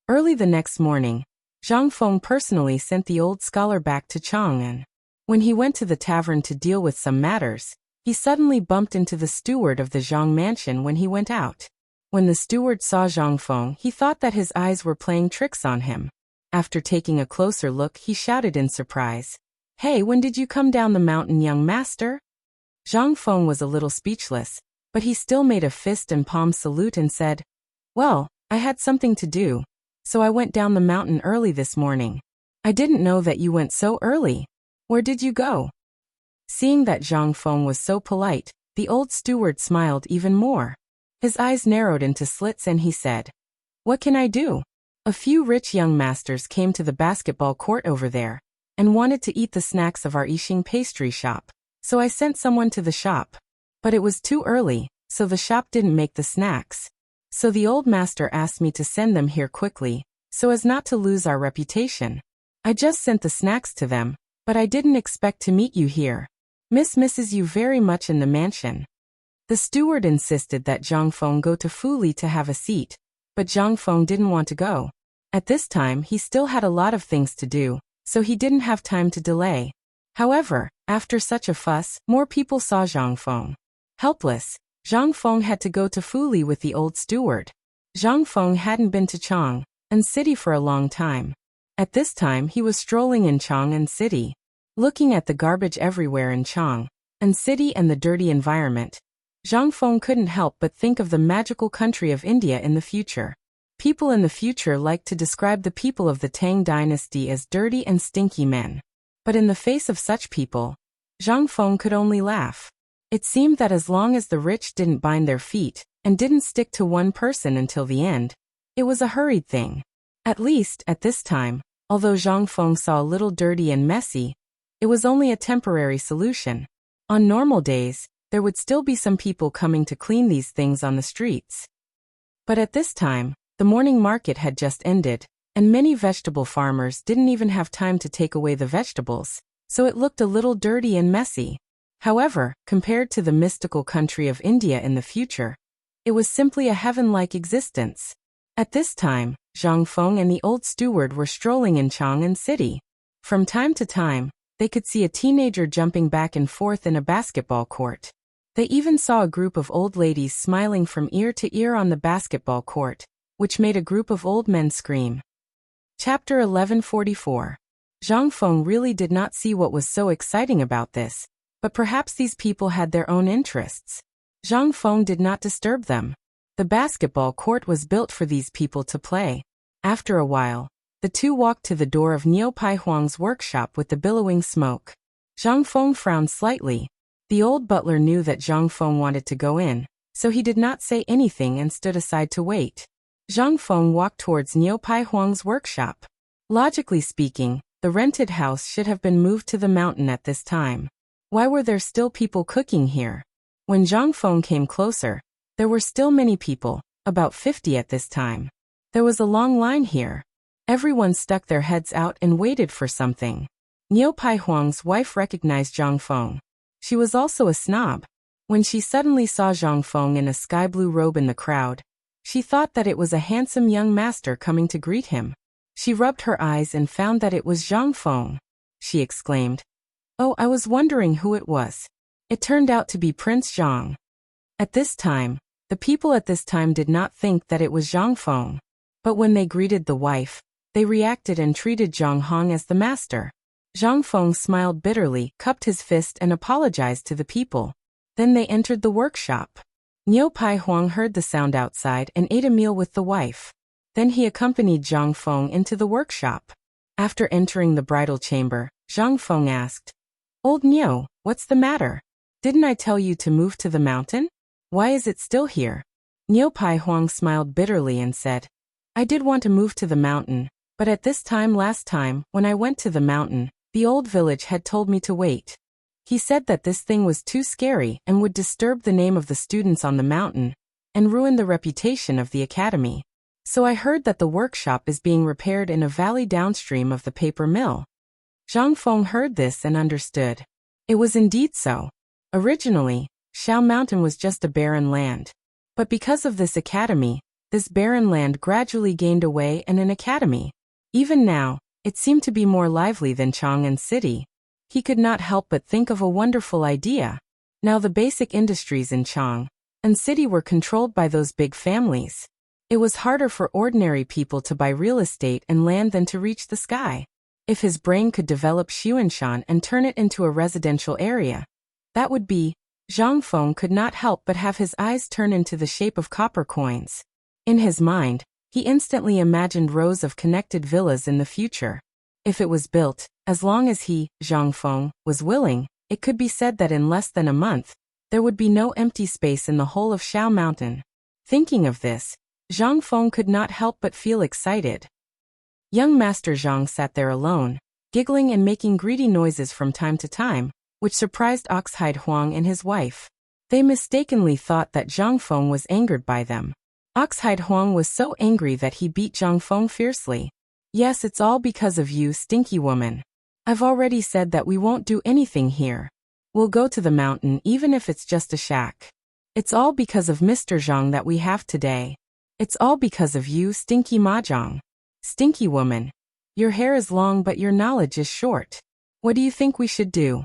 Early the next morning, Zhang Feng personally sent the old scholar back to Chang'an. When he went to the tavern to deal with some matters, he suddenly bumped into the steward of the Zhang mansion when he went out. When the steward saw Zhang Feng, he thought that his eyes were playing tricks on him. After taking a closer look, he shouted in surprise, "Hey, when did you come down the mountain, young master?" Zhang Feng was a little speechless, but he still made a fist and palm salute and said, "Well, I had something to do, so I went down the mountain early this morning." "I didn't know that you went so early. Where did you go?" Seeing that Zhang Feng was so polite, the old steward smiled even more. His eyes narrowed into slits and he said, "What can I do? A few rich young masters came to the basketball court over there and wanted to eat the snacks of our Yixing pastry shop, so I sent someone to the shop. But it was too early, so the shop didn't make the snacks. So the old master asked me to send them here quickly, so as not to lose our reputation. I just sent the snacks to them, but I didn't expect to meet you here. Miss misses you very much in the mansion." The steward insisted that Zhang Feng go to Fuli to have a seat, but Zhang Feng didn't want to go. At this time he still had a lot of things to do, so he didn't have time to delay. However, after such a fuss, more people saw Zhang Feng. Helpless, Zhang Feng had to go to Fuli with the old steward. Zhang Feng hadn't been to Chang'an City for a long time. At this time he was strolling in Chang'an City. Looking at the garbage everywhere in Chang'an City and the dirty environment, Zhang Feng couldn't help but think of the magical country of India in the future. People in the future like to describe the people of the Tang dynasty as dirty and stinky men. But in the face of such people, Zhang Feng could only laugh. It seemed that as long as the rich didn't bind their feet and didn't stick to one person until the end, it was a hurried thing. At least, at this time, although Zhang Feng saw a little dirty and messy, it was only a temporary solution. On normal days, there would still be some people coming to clean these things on the streets. But at this time, the morning market had just ended, and many vegetable farmers didn't even have time to take away the vegetables, so it looked a little dirty and messy. However, compared to the mystical country of India in the future, it was simply a heaven-like existence. At this time, Zhang Feng and the old steward were strolling in Chang'an City. From time to time, they could see a teenager jumping back and forth in a basketball court. They even saw a group of old ladies smiling from ear to ear on the basketball court, which made a group of old men scream. Chapter 1144. Zhang Feng really did not see what was so exciting about this, but perhaps these people had their own interests. Zhang Feng did not disturb them. The basketball court was built for these people to play. After a while, the two walked to the door of Niu Pai Huang's workshop with the billowing smoke. Zhang Feng frowned slightly. The old butler knew that Zhang Feng wanted to go in, so he did not say anything and stood aside to wait. Zhang Feng walked towards Niu Pai Huang's workshop. Logically speaking, the rented house should have been moved to the mountain at this time. Why were there still people cooking here? When Zhang Feng came closer, there were still many people, about 50 at this time. There was a long line here. Everyone stuck their heads out and waited for something. Niu Pai Huang's wife recognized Zhang Feng. She was also a snob. When she suddenly saw Zhang Feng in a sky-blue robe in the crowd, she thought that it was a handsome young master coming to greet him. She rubbed her eyes and found that it was Zhang Feng. She exclaimed, "Oh, I was wondering who it was. It turned out to be Prince Zhang." At this time, The people at this time did not think that it was Zhang Feng. But when they greeted the wife, they reacted and treated Zhang Hong as the master. Zhang Feng smiled bitterly, cupped his fist and apologized to the people. Then they entered the workshop. Niu Pai Huang heard the sound outside and ate a meal with the wife. Then he accompanied Zhang Feng into the workshop. After entering the bridal chamber, Zhang Feng asked, "Old Niu, what's the matter? Didn't I tell you to move to the mountain? Why is it still here?" Niu Pai Huang smiled bitterly and said, "I did want to move to the mountain, but at this time last time, when I went to the mountain, the old village had told me to wait. He said that this thing was too scary and would disturb the name of the students on the mountain and ruin the reputation of the academy. So I heard that the workshop is being repaired in a valley downstream of the paper mill." Zhang Feng heard this and understood. It was indeed so. Originally, Shao Mountain was just a barren land. But because of this academy, this barren land gradually gained away and an academy. Even now, it seemed to be more lively than Chang'an City. He could not help but think of a wonderful idea. Now the basic industries in Chang'an City were controlled by those big families. It was harder for ordinary people to buy real estate and land than to reach the sky. If his brain could develop Xuanshan and turn it into a residential area, that would be. Zhang Feng could not help but have his eyes turn into the shape of copper coins. In his mind, he instantly imagined rows of connected villas in the future. If it was built, as long as he, Zhang Feng, was willing, it could be said that in less than a month, there would be no empty space in the whole of Shao Mountain. Thinking of this, Zhang Feng could not help but feel excited. Young Master Zhang sat there alone, giggling and making greedy noises from time to time, which surprised Oxhide Huang and his wife. They mistakenly thought that Zhang Feng was angered by them. Oxhide Huang was so angry that he beat Zhang Feng fiercely. "Yes, it's all because of you, stinky woman. I've already said that we won't do anything here. We'll go to the mountain even if it's just a shack. It's all because of Mr. Zhang that we have today. It's all because of you, stinky mahjong. Stinky woman. Your hair is long but your knowledge is short. What do you think we should do?"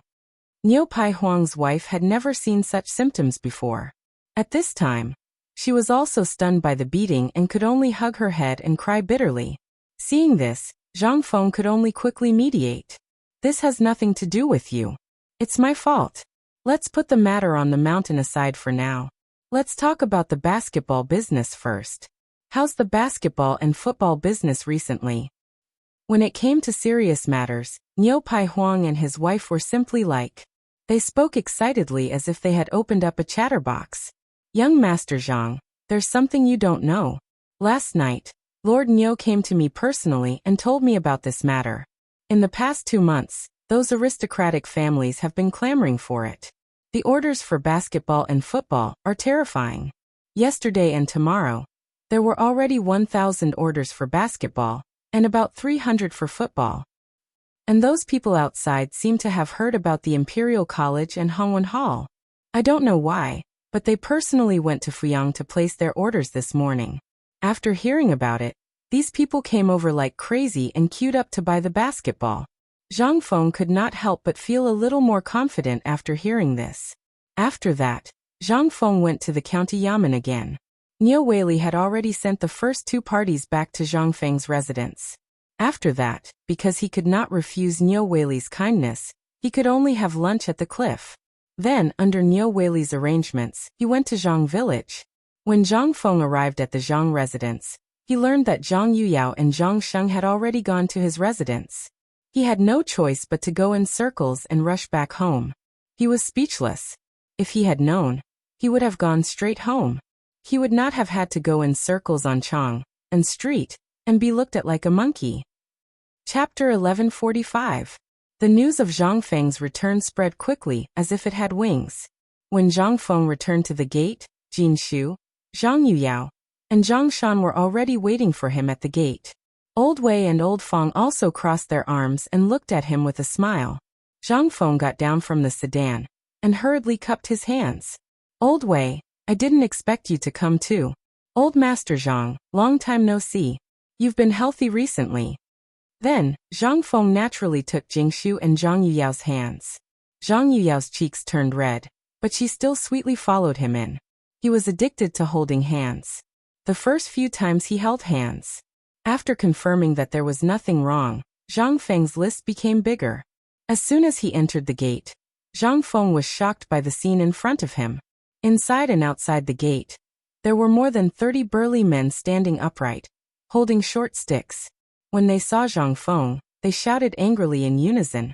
Niu Pai Huang's wife had never seen such symptoms before. At this time, she was also stunned by the beating and could only hug her head and cry bitterly. Seeing this, Zhang Feng could only quickly mediate. "This has nothing to do with you. It's my fault. Let's put the matter on the mountain aside for now. Let's talk about the basketball business first. How's the basketball and football business recently?" When it came to serious matters, Niu Pai Huang and his wife were simply like. They spoke excitedly as if they had opened up a chatterbox. "Young Master Zhang, there's something you don't know. Last night, Lord Niu came to me personally and told me about this matter. In the past 2 months, those aristocratic families have been clamoring for it. The orders for basketball and football are terrifying. Yesterday and tomorrow, there were already 1,000 orders for basketball, and about 300 for football. And those people outside seem to have heard about the Imperial College and Hongwen Hall. I don't know why, but they personally went to Fuyang to place their orders this morning. After hearing about it, these people came over like crazy and queued up to buy the basketball." Zhang Feng could not help but feel a little more confident after hearing this. After that, Zhang Feng went to the county yamen again. Niu Weili had already sent the first 2 parties back to Zhang Feng's residence. After that, because he could not refuse Niu Weili's kindness, he could only have lunch at the cliff. Then, under Niu Weili's arrangements, he went to Zhang village. When Zhang Feng arrived at the Zhang residence, he learned that Zhang Yuyao and Zhang Sheng had already gone to his residence. He had no choice but to go in circles and rush back home. He was speechless. If he had known, he would have gone straight home. He would not have had to go in circles on Chang'an Street and be looked at like a monkey. Chapter 1145. The news of Zhang Feng's return spread quickly as if it had wings. When Zhang Feng returned to the gate, Jin Shu, Zhang Yuyao, and Zhang Shan were already waiting for him at the gate. Old Wei and Old Feng also crossed their arms and looked at him with a smile. Zhang Feng got down from the sedan and hurriedly cupped his hands. "Old Wei, I didn't expect you to come too. Old Master Zhang, long time no see. You've been healthy recently." Then, Zhang Feng naturally took Jingshu and Zhang Yuyao's hands. Zhang Yuyao's cheeks turned red, but she still sweetly followed him in. He was addicted to holding hands. The first few times he held hands. After confirming that there was nothing wrong, Zhang Feng's list became bigger. As soon as he entered the gate, Zhang Feng was shocked by the scene in front of him. Inside and outside the gate, there were more than 30 burly men standing upright, holding short sticks. When they saw Zhang Feng, they shouted angrily in unison,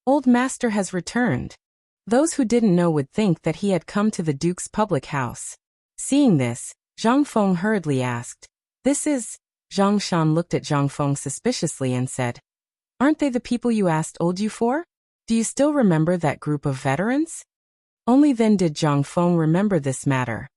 "Old Master has returned." Those who didn't know would think that he had come to the Duke's public house. Seeing this, Zhang Feng hurriedly asked, "This is..." Zhang Shan looked at Zhang Feng suspiciously and said, "Aren't they the people you asked old you for? Do you still remember that group of veterans?" Only then did Zhang Feng remember this matter.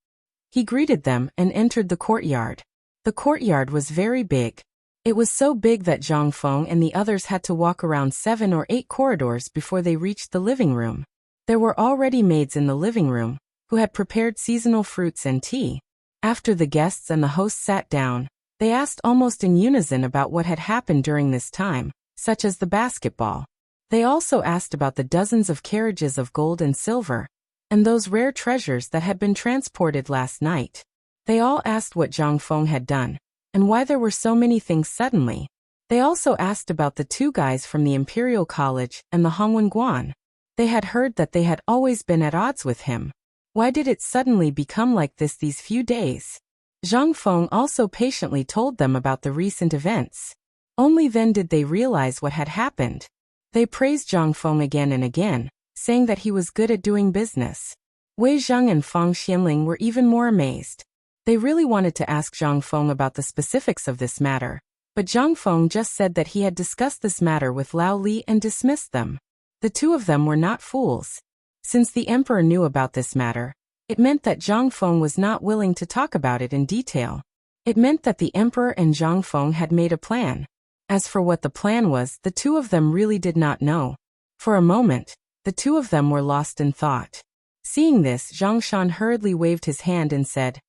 He greeted them and entered the courtyard. The courtyard was very big. It was so big that Zhang Feng and the others had to walk around 7 or 8 corridors before they reached the living room. There were already maids in the living room, who had prepared seasonal fruits and tea. After the guests and the host sat down, they asked almost in unison about what had happened during this time, such as the basketball. They also asked about the dozens of carriages of gold and silver, and those rare treasures that had been transported last night. They all asked what Zhang Feng had done, and why there were so many things suddenly. They also asked about the 2 guys from the Imperial College and the Hongwen Guan. They had heard that they had always been at odds with him. Why did it suddenly become like this these few days? Zhang Feng also patiently told them about the recent events. Only then did they realize what had happened. They praised Zhang Feng again and again, saying that he was good at doing business. Wei Zheng and Fang Xianling were even more amazed. They really wanted to ask Zhang Feng about the specifics of this matter, but Zhang Feng just said that he had discussed this matter with Lao Li and dismissed them. The 2 of them were not fools. Since the emperor knew about this matter, it meant that Zhang Feng was not willing to talk about it in detail. It meant that the emperor and Zhang Feng had made a plan. As for what the plan was, the 2 of them really did not know. For a moment, the 2 of them were lost in thought. Seeing this, Zhang Shan hurriedly waved his hand and said,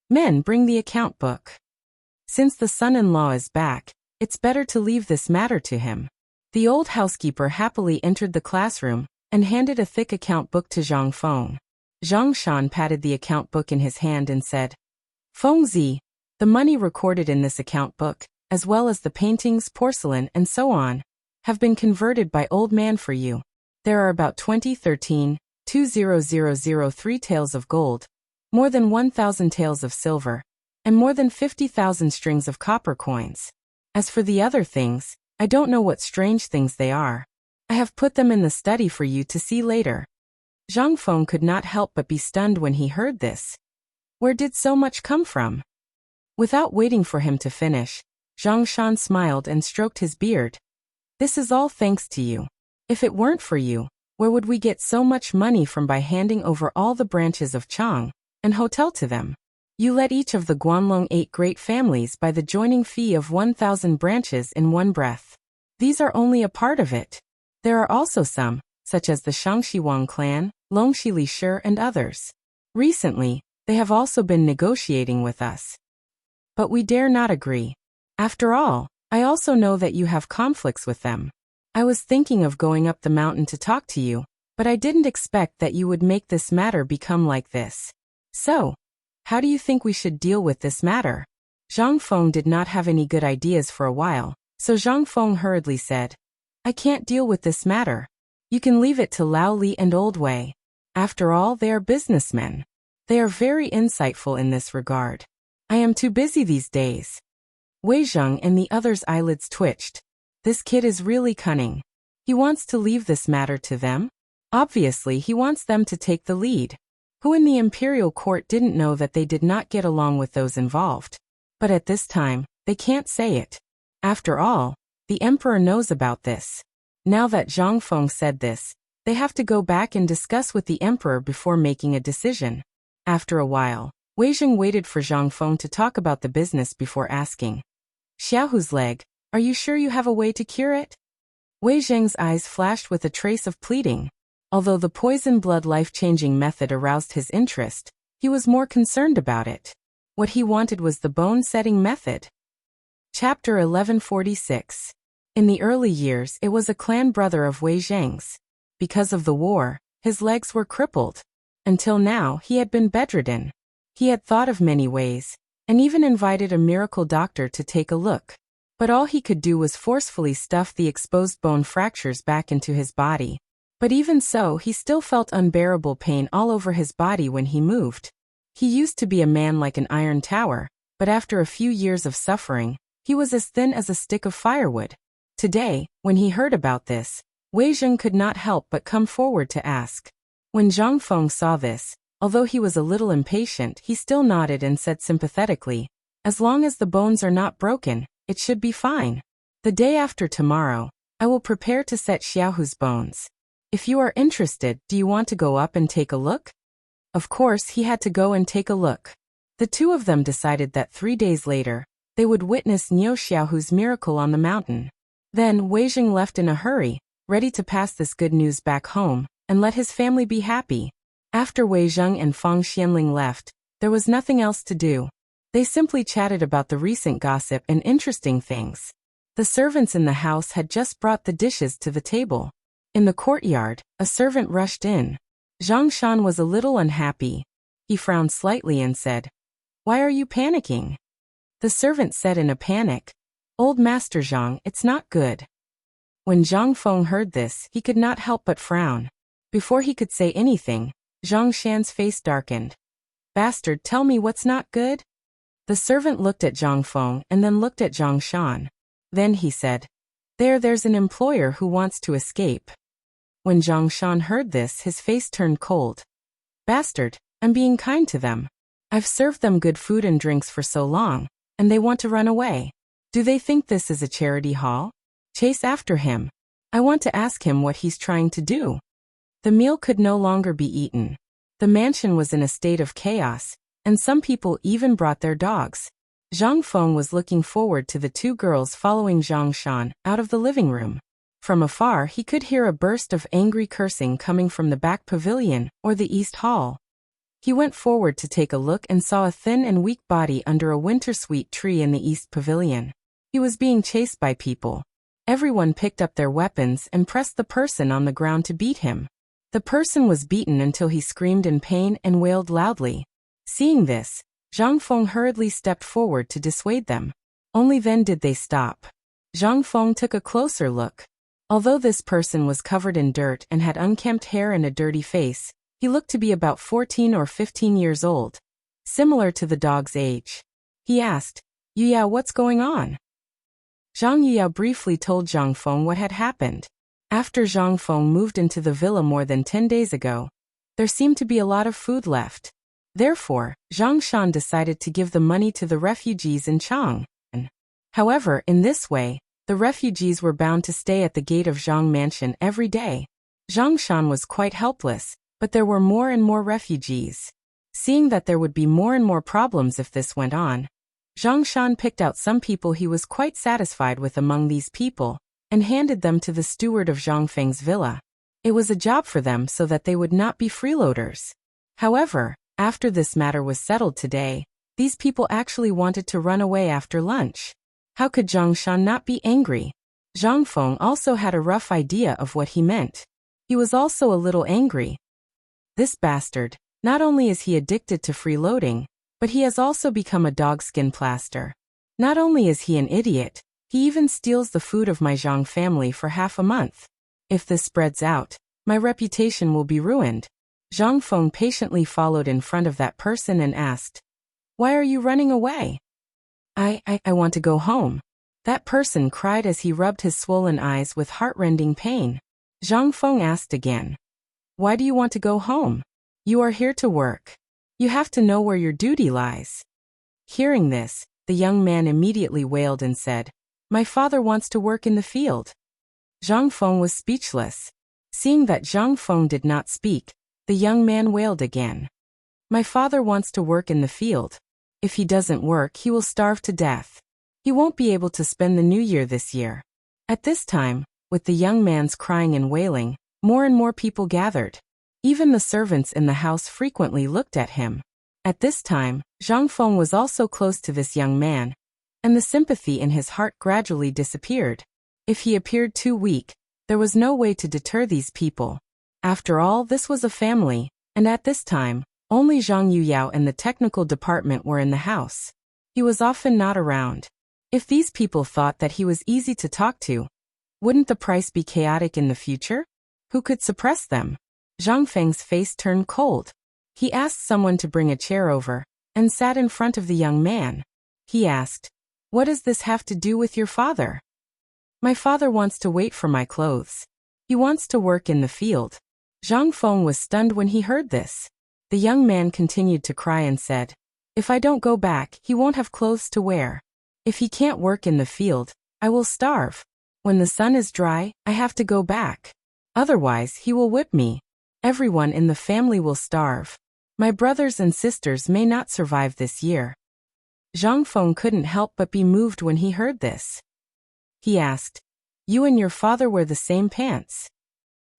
"Men, bring the account book. Since the son-in-law is back, it's better to leave this matter to him." The old housekeeper happily entered the classroom and handed a thick account book to Zhang Feng. Zhang Shan patted the account book in his hand and said, "Feng Zi, the money recorded in this account book, as well as the paintings, porcelain, and so on, have been converted by old man for you. There are about 20,13,20,003 taels of gold, more than 1,000 taels of silver, and more than 50,000 strings of copper coins. As for the other things, I don't know what strange things they are. I have put them in the study for you to see later." Zhang Feng could not help but be stunned when he heard this. Where did so much come from? Without waiting for him to finish, Zhang Shan smiled and stroked his beard. "This is all thanks to you. If it weren't for you, where would we get so much money from by handing over all the branches of Chang and hotel to them? You led each of the Guanlong 8 great families by the joining fee of 1,000 branches in one breath. These are only a part of it. There are also some, such as the Shangxi Wang clan, Longxi Li Shi, and others. Recently, they have also been negotiating with us. But we dare not agree. After all, I also know that you have conflicts with them. I was thinking of going up the mountain to talk to you, but I didn't expect that you would make this matter become like this. So, how do you think we should deal with this matter?" Zhang Feng did not have any good ideas for a while, so Zhang Feng hurriedly said, "I can't deal with this matter. You can leave it to Lao Li and Old Wei. After all, they are businessmen. They are very insightful in this regard. I am too busy these days." Wei Zheng and the others' eyelids twitched. This kid is really cunning. He wants to leave this matter to them? Obviously, he wants them to take the lead. Who in the imperial court didn't know that they did not get along with those involved? But at this time, they can't say it. After all, the emperor knows about this. Now that Zhang Feng said this, they have to go back and discuss with the emperor before making a decision. After a while, Wei Zheng waited for Zhang Feng to talk about the business before asking, "Xiaohu's leg, are you sure you have a way to cure it?" Wei Zheng's eyes flashed with a trace of pleading. Although the poison blood life-changing method aroused his interest, he was more concerned about it. What he wanted was the bone-setting method. Chapter 1146. In the early years, it was a clan brother of Wei Zheng's. Because of the war, his legs were crippled. Until now, he had been bedridden. He had thought of many ways, and even invited a miracle doctor to take a look. But all he could do was forcefully stuff the exposed bone fractures back into his body. But even so, he still felt unbearable pain all over his body when he moved. He used to be a man like an iron tower, but after a few years of suffering, he was as thin as a stick of firewood. Today, when he heard about this, Wei Zheng could not help but come forward to ask. When Zhang Feng saw this, although he was a little impatient, he still nodded and said sympathetically, "As long as the bones are not broken, it should be fine. The day after tomorrow, I will prepare to set Xiaohu's bones. If you are interested, do you want to go up and take a look?" Of course, he had to go and take a look. The two of them decided that 3 days later, they would witness Niu Xiaohu's miracle on the mountain. Then Wei Zheng left in a hurry, ready to pass this good news back home, and let his family be happy. After Wei Zheng and Fang Xianling left, there was nothing else to do. They simply chatted about the recent gossip and interesting things. The servants in the house had just brought the dishes to the table. In the courtyard, a servant rushed in. Zhang Shan was a little unhappy. He frowned slightly and said, "Why are you panicking?" The servant said in a panic, "Old Master Zhang, it's not good." When Zhang Feng heard this, he could not help but frown. Before he could say anything, Zhang Shan's face darkened. "Bastard, tell me what's not good?" The servant looked at Zhang Feng and then looked at Zhang Shan. Then he said, There's an employer who wants to escape." When Zhang Shan heard this, his face turned cold. "Bastard, I'm being kind to them. I've served them good food and drinks for so long, and they want to run away. Do they think this is a charity hall? Chase after him. I want to ask him what he's trying to do." The meal could no longer be eaten. The mansion was in a state of chaos, and some people even brought their dogs. Zhang Feng was looking forward to the two girls following Zhang Shan out of the living room. From afar, he could hear a burst of angry cursing coming from the back pavilion or the east hall. He went forward to take a look and saw a thin and weak body under a wintersweet tree in the east pavilion. He was being chased by people. Everyone picked up their weapons and pressed the person on the ground to beat him. The person was beaten until he screamed in pain and wailed loudly. Seeing this, Zhang Feng hurriedly stepped forward to dissuade them. Only then did they stop. Zhang Feng took a closer look. Although this person was covered in dirt and had unkempt hair and a dirty face, he looked to be about 14 or 15 years old, similar to the dog's age. He asked, "Yuyao, what's going on?" Zhang Yuyao briefly told Zhang Feng what had happened. After Zhang Feng moved into the villa more than 10 days ago, there seemed to be a lot of food left. Therefore, Zhang Shan decided to give the money to the refugees in Chang. However, in this way, the refugees were bound to stay at the gate of Zhang Mansion every day. Zhang Shan was quite helpless, but there were more and more refugees. Seeing that there would be more and more problems if this went on, Zhang Shan picked out some people he was quite satisfied with among these people, and handed them to the steward of Zhang Feng's villa. It was a job for them so that they would not be freeloaders. However, after this matter was settled today, these people actually wanted to run away after lunch. How could Zhang Shan not be angry? Zhang Feng also had a rough idea of what he meant. He was also a little angry. This bastard, not only is he addicted to freeloading, but he has also become a dogskin plaster. Not only is he an idiot, he even steals the food of my Zhang family for half a month. If this spreads out, my reputation will be ruined. Zhang Feng patiently followed in front of that person and asked, "Why are you running away?" I want to go home." That person cried as he rubbed his swollen eyes with heart-rending pain. Zhang Feng asked again, "Why do you want to go home? You are here to work. You have to know where your duty lies." Hearing this, the young man immediately wailed and said, "My father wants to work in the field." Zhang Feng was speechless. Seeing that Zhang Feng did not speak, the young man wailed again. "My father wants to work in the field. If he doesn't work, he will starve to death. He won't be able to spend the new year this year." At this time, with the young man's crying and wailing, more and more people gathered. Even the servants in the house frequently looked at him. At this time, Zhang Feng was also close to this young man, and the sympathy in his heart gradually disappeared. If he appeared too weak, there was no way to deter these people. After all, this was a family, and at this time, Only Zhang Yuyao and the technical department were in the house. He was often not around. If these people thought that he was easy to talk to, wouldn't the price be chaotic in the future? Who could suppress them? Zhang Feng's face turned cold. He asked someone to bring a chair over, and sat in front of the young man. He asked, "What does this have to do with your father?" "My father wants to wait for my clothes. He wants to work in the field." Zhang Feng was stunned when he heard this. The young man continued to cry and said, "If I don't go back, he won't have clothes to wear. If he can't work in the field, I will starve. When the sun is dry, I have to go back. Otherwise, he will whip me. Everyone in the family will starve. My brothers and sisters may not survive this year." Zhang Feng couldn't help but be moved when he heard this. He asked, "You and your father wear the same pants?"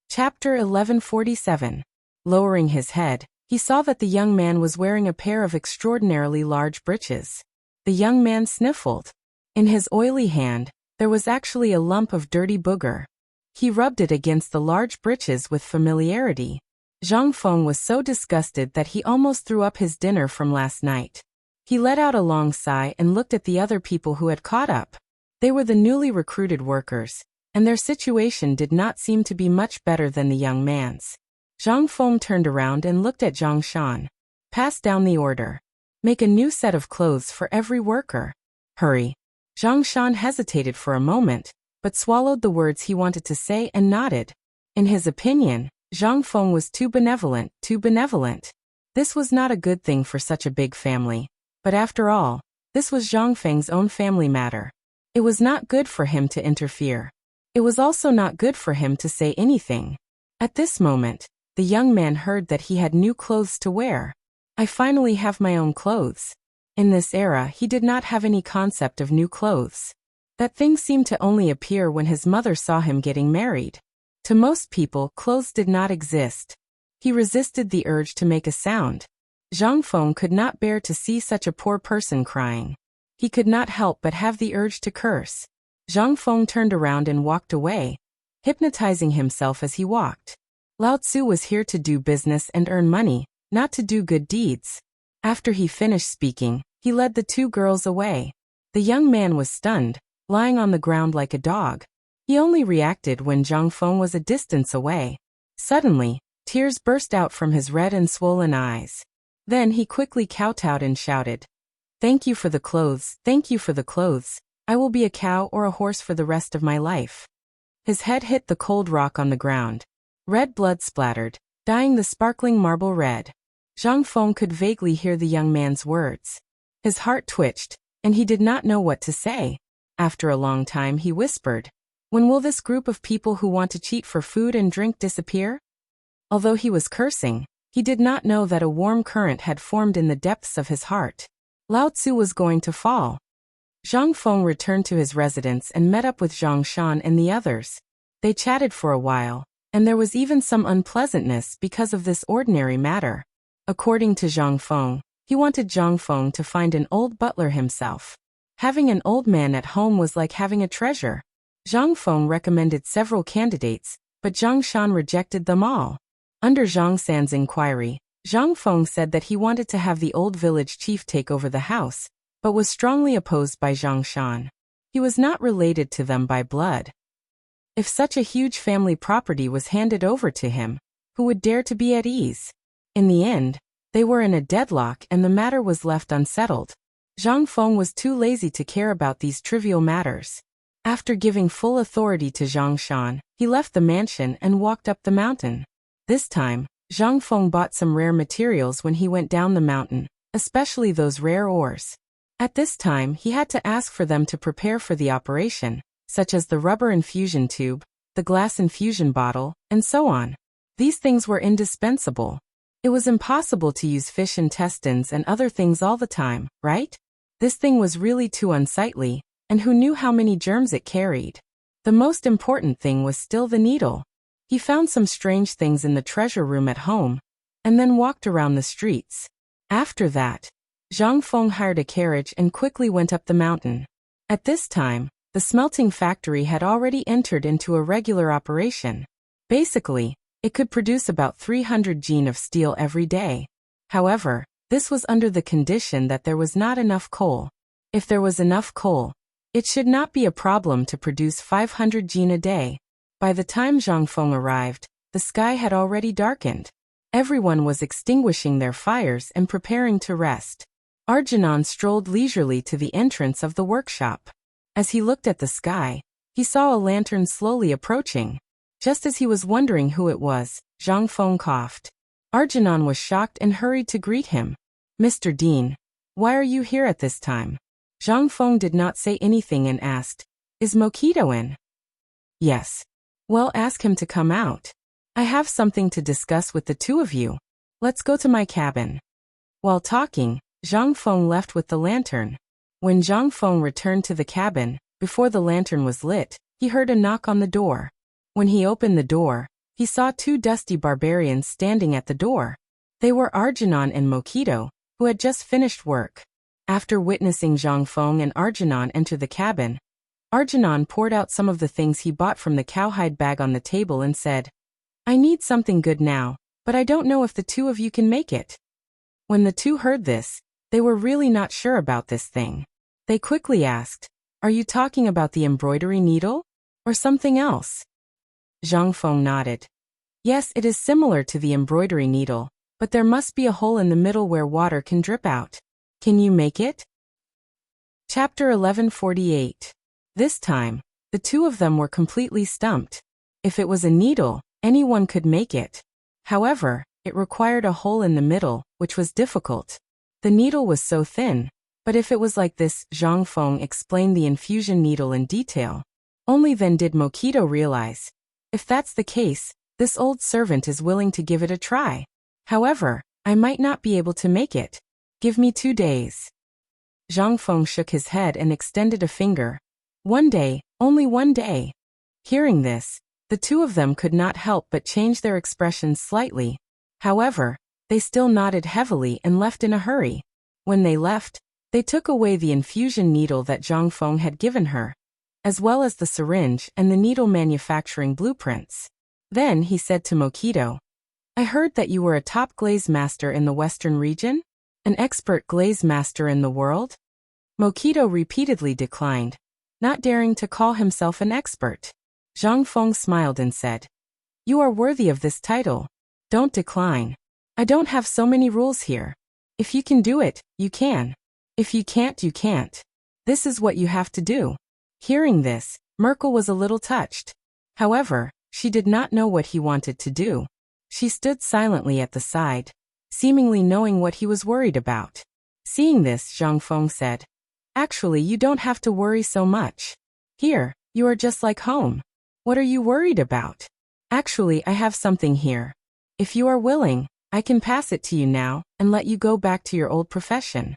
Chapter 1147. Lowering his head, he saw that the young man was wearing a pair of extraordinarily large breeches. The young man sniffled. In his oily hand, there was actually a lump of dirty booger. He rubbed it against the large breeches with familiarity. Zhang Feng was so disgusted that he almost threw up his dinner from last night. He let out a long sigh and looked at the other people who had caught up. They were the newly recruited workers, and their situation did not seem to be much better than the young man's. Zhang Feng turned around and looked at Zhang Shan. "Pass down the order. Make a new set of clothes for every worker. Hurry." Zhang Shan hesitated for a moment, but swallowed the words he wanted to say and nodded. In his opinion, Zhang Feng was too benevolent, too benevolent. This was not a good thing for such a big family. But after all, this was Zhang Feng's own family matter. It was not good for him to interfere. It was also not good for him to say anything. At this moment, the young man heard that he had new clothes to wear. "I finally have my own clothes." In this era, he did not have any concept of new clothes. That thing seemed to only appear when his mother saw him getting married. To most people, clothes did not exist. He resisted the urge to make a sound. Zhang Feng could not bear to see such a poor person crying. He could not help but have the urge to curse. Zhang Feng turned around and walked away, hypnotizing himself as he walked. Lao Tzu was here to do business and earn money, not to do good deeds. After he finished speaking, he led the two girls away. The young man was stunned, lying on the ground like a dog. He only reacted when Zhang Feng was a distance away. Suddenly, tears burst out from his red and swollen eyes. Then he quickly kowtowed and shouted, "Thank you for the clothes, thank you for the clothes. I will be a cow or a horse for the rest of my life." His head hit the cold rock on the ground. Red blood splattered, dyeing the sparkling marble red. Zhang Feng could vaguely hear the young man's words. His heart twitched, and he did not know what to say. After a long time he whispered, "When will this group of people who want to cheat for food and drink disappear?" Although he was cursing, he did not know that a warm current had formed in the depths of his heart. Lao Tzu was going to fall. Zhang Feng returned to his residence and met up with Zhang Shan and the others. They chatted for a while, and there was even some unpleasantness because of this ordinary matter. According to Zhang Feng, he wanted Zhang Feng to find an old butler himself. Having an old man at home was like having a treasure. Zhang Feng recommended several candidates, but Zhang Shan rejected them all. Under Zhang San's inquiry, Zhang Feng said that he wanted to have the old village chief take over the house, but was strongly opposed by Zhang Shan. He was not related to them by blood. If such a huge family property was handed over to him, who would dare to be at ease? In the end, they were in a deadlock and the matter was left unsettled. Zhang Feng was too lazy to care about these trivial matters. After giving full authority to Zhang Shan, he left the mansion and walked up the mountain. This time, Zhang Feng bought some rare materials when he went down the mountain, especially those rare ores. At this time, he had to ask for them to prepare for the operation, such as the rubber infusion tube, the glass infusion bottle, and so on. These things were indispensable. It was impossible to use fish intestines and other things all the time, right? This thing was really too unsightly, and who knew how many germs it carried? The most important thing was still the needle. He found some strange things in the treasure room at home, and then walked around the streets. After that, Zhang Feng hired a carriage and quickly went up the mountain. At this time, the smelting factory had already entered into a regular operation. Basically, it could produce about 300 jin of steel every day. However, this was under the condition that there was not enough coal. If there was enough coal, it should not be a problem to produce 500 jin a day. By the time Zhang Feng arrived, the sky had already darkened. Everyone was extinguishing their fires and preparing to rest. Arjunan strolled leisurely to the entrance of the workshop. As he looked at the sky, he saw a lantern slowly approaching. Just as he was wondering who it was, Zhang Feng coughed. Arjunan was shocked and hurried to greet him. "Mr. Dean, why are you here at this time?" Zhang Feng did not say anything and asked, "Is Mokito in?" "Yes." "Well, ask him to come out. I have something to discuss with the two of you. Let's go to my cabin." While talking, Zhang Feng left with the lantern. When Zhang Feng returned to the cabin, before the lantern was lit, he heard a knock on the door. When he opened the door, he saw two dusty barbarians standing at the door. They were Arjunan and Mokito, who had just finished work. After witnessing Zhang Feng and Arjunan enter the cabin, Arjunan poured out some of the things he bought from the cowhide bag on the table and said, "I need something good now, but I don't know if the two of you can make it." When the two heard this, they were really not sure about this thing. They quickly asked, "Are you talking about the embroidery needle? Or something else?" Zhang Feng nodded. "Yes, it is similar to the embroidery needle, but there must be a hole in the middle where water can drip out. Can you make it?" Chapter 1148. This time, the two of them were completely stumped. If it was a needle, anyone could make it. However, it required a hole in the middle, which was difficult. The needle was so thin, but if it was like this, Zhang Feng explained the infusion needle in detail. Only then did Mokito realize, if that's the case, this old servant is willing to give it a try. However, I might not be able to make it. Give me 2 days. Zhang Feng shook his head and extended a finger. 1 day, only 1 day. Hearing this, the two of them could not help but change their expressions slightly. However, they still nodded heavily and left in a hurry. When they left, they took away the infusion needle that Zhang Feng had given her, as well as the syringe and the needle manufacturing blueprints. Then he said to Mokito, "I heard that you were a top glaze master in the Western region? An expert glaze master in the world?" Mokito repeatedly declined, not daring to call himself an expert. Zhang Feng smiled and said, "You are worthy of this title. Don't decline. I don't have so many rules here. If you can do it, you can. If you can't, you can't. This is what you have to do." Hearing this, Merkel was a little touched. However, she did not know what he wanted to do. She stood silently at the side, seemingly knowing what he was worried about. Seeing this, Zhang Feng said, "Actually, you don't have to worry so much. Here, you are just like home. What are you worried about? Actually, I have something here. If you are willing, I can pass it to you now and let you go back to your old profession."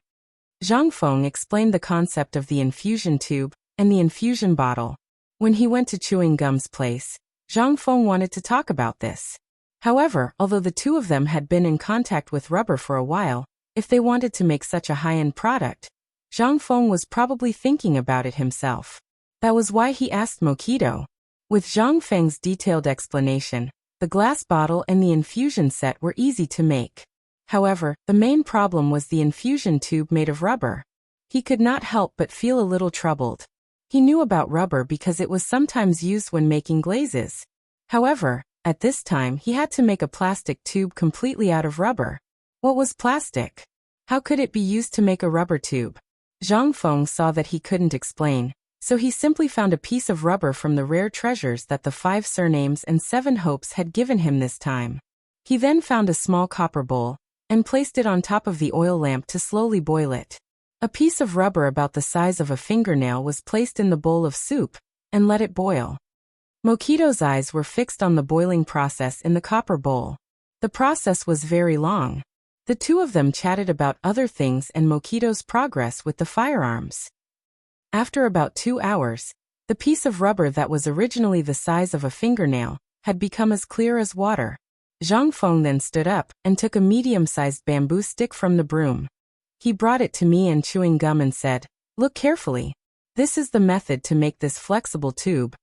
Zhang Feng explained the concept of the infusion tube and the infusion bottle. When he went to Chewing Gum's place, Zhang Feng wanted to talk about this. However, although the two of them had been in contact with rubber for a while, if they wanted to make such a high-end product, Zhang Feng was probably thinking about it himself. That was why he asked Mokito. With Zhang Feng's detailed explanation, the glass bottle and the infusion set were easy to make. However, the main problem was the infusion tube made of rubber. He could not help but feel a little troubled. He knew about rubber because it was sometimes used when making glazes. However, at this time he had to make a plastic tube completely out of rubber. What was plastic? How could it be used to make a rubber tube? Zhang Feng saw that he couldn't explain, so he simply found a piece of rubber from the rare treasures that the 5 surnames and 7 hopes had given him this time. He then found a small copper bowl and placed it on top of the oil lamp to slowly boil it. A piece of rubber about the size of a fingernail was placed in the bowl of soup and let it boil. Mokito's eyes were fixed on the boiling process in the copper bowl. The process was very long. The two of them chatted about other things and Mokito's progress with the firearms. After about 2 hours, the piece of rubber that was originally the size of a fingernail had become as clear as water. Zhang Feng then stood up and took a medium-sized bamboo stick from the broom. He brought it to me and Chewing Gum and said, "Look carefully. This is the method to make this flexible tube."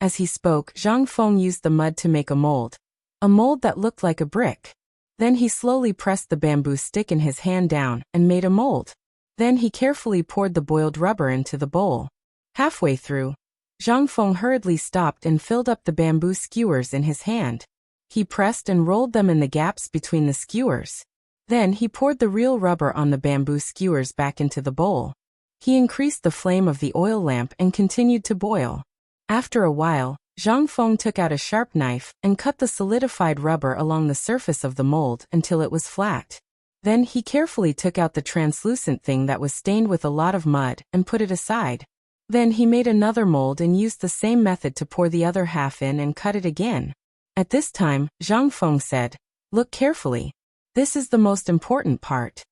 As he spoke, Zhang Feng used the mud to make a mold that looked like a brick. Then he slowly pressed the bamboo stick in his hand down and made a mold. Then he carefully poured the boiled rubber into the bowl. Halfway through, Zhang Feng hurriedly stopped and filled up the bamboo skewers in his hand. He pressed and rolled them in the gaps between the skewers. Then he poured the real rubber on the bamboo skewers back into the bowl. He increased the flame of the oil lamp and continued to boil. After a while, Zhang Feng took out a sharp knife and cut the solidified rubber along the surface of the mold until it was flat. Then he carefully took out the translucent thing that was stained with a lot of mud and put it aside. Then he made another mold and used the same method to pour the other half in and cut it again. At this time, Zhang Feng said, "Look carefully. This is the most important part."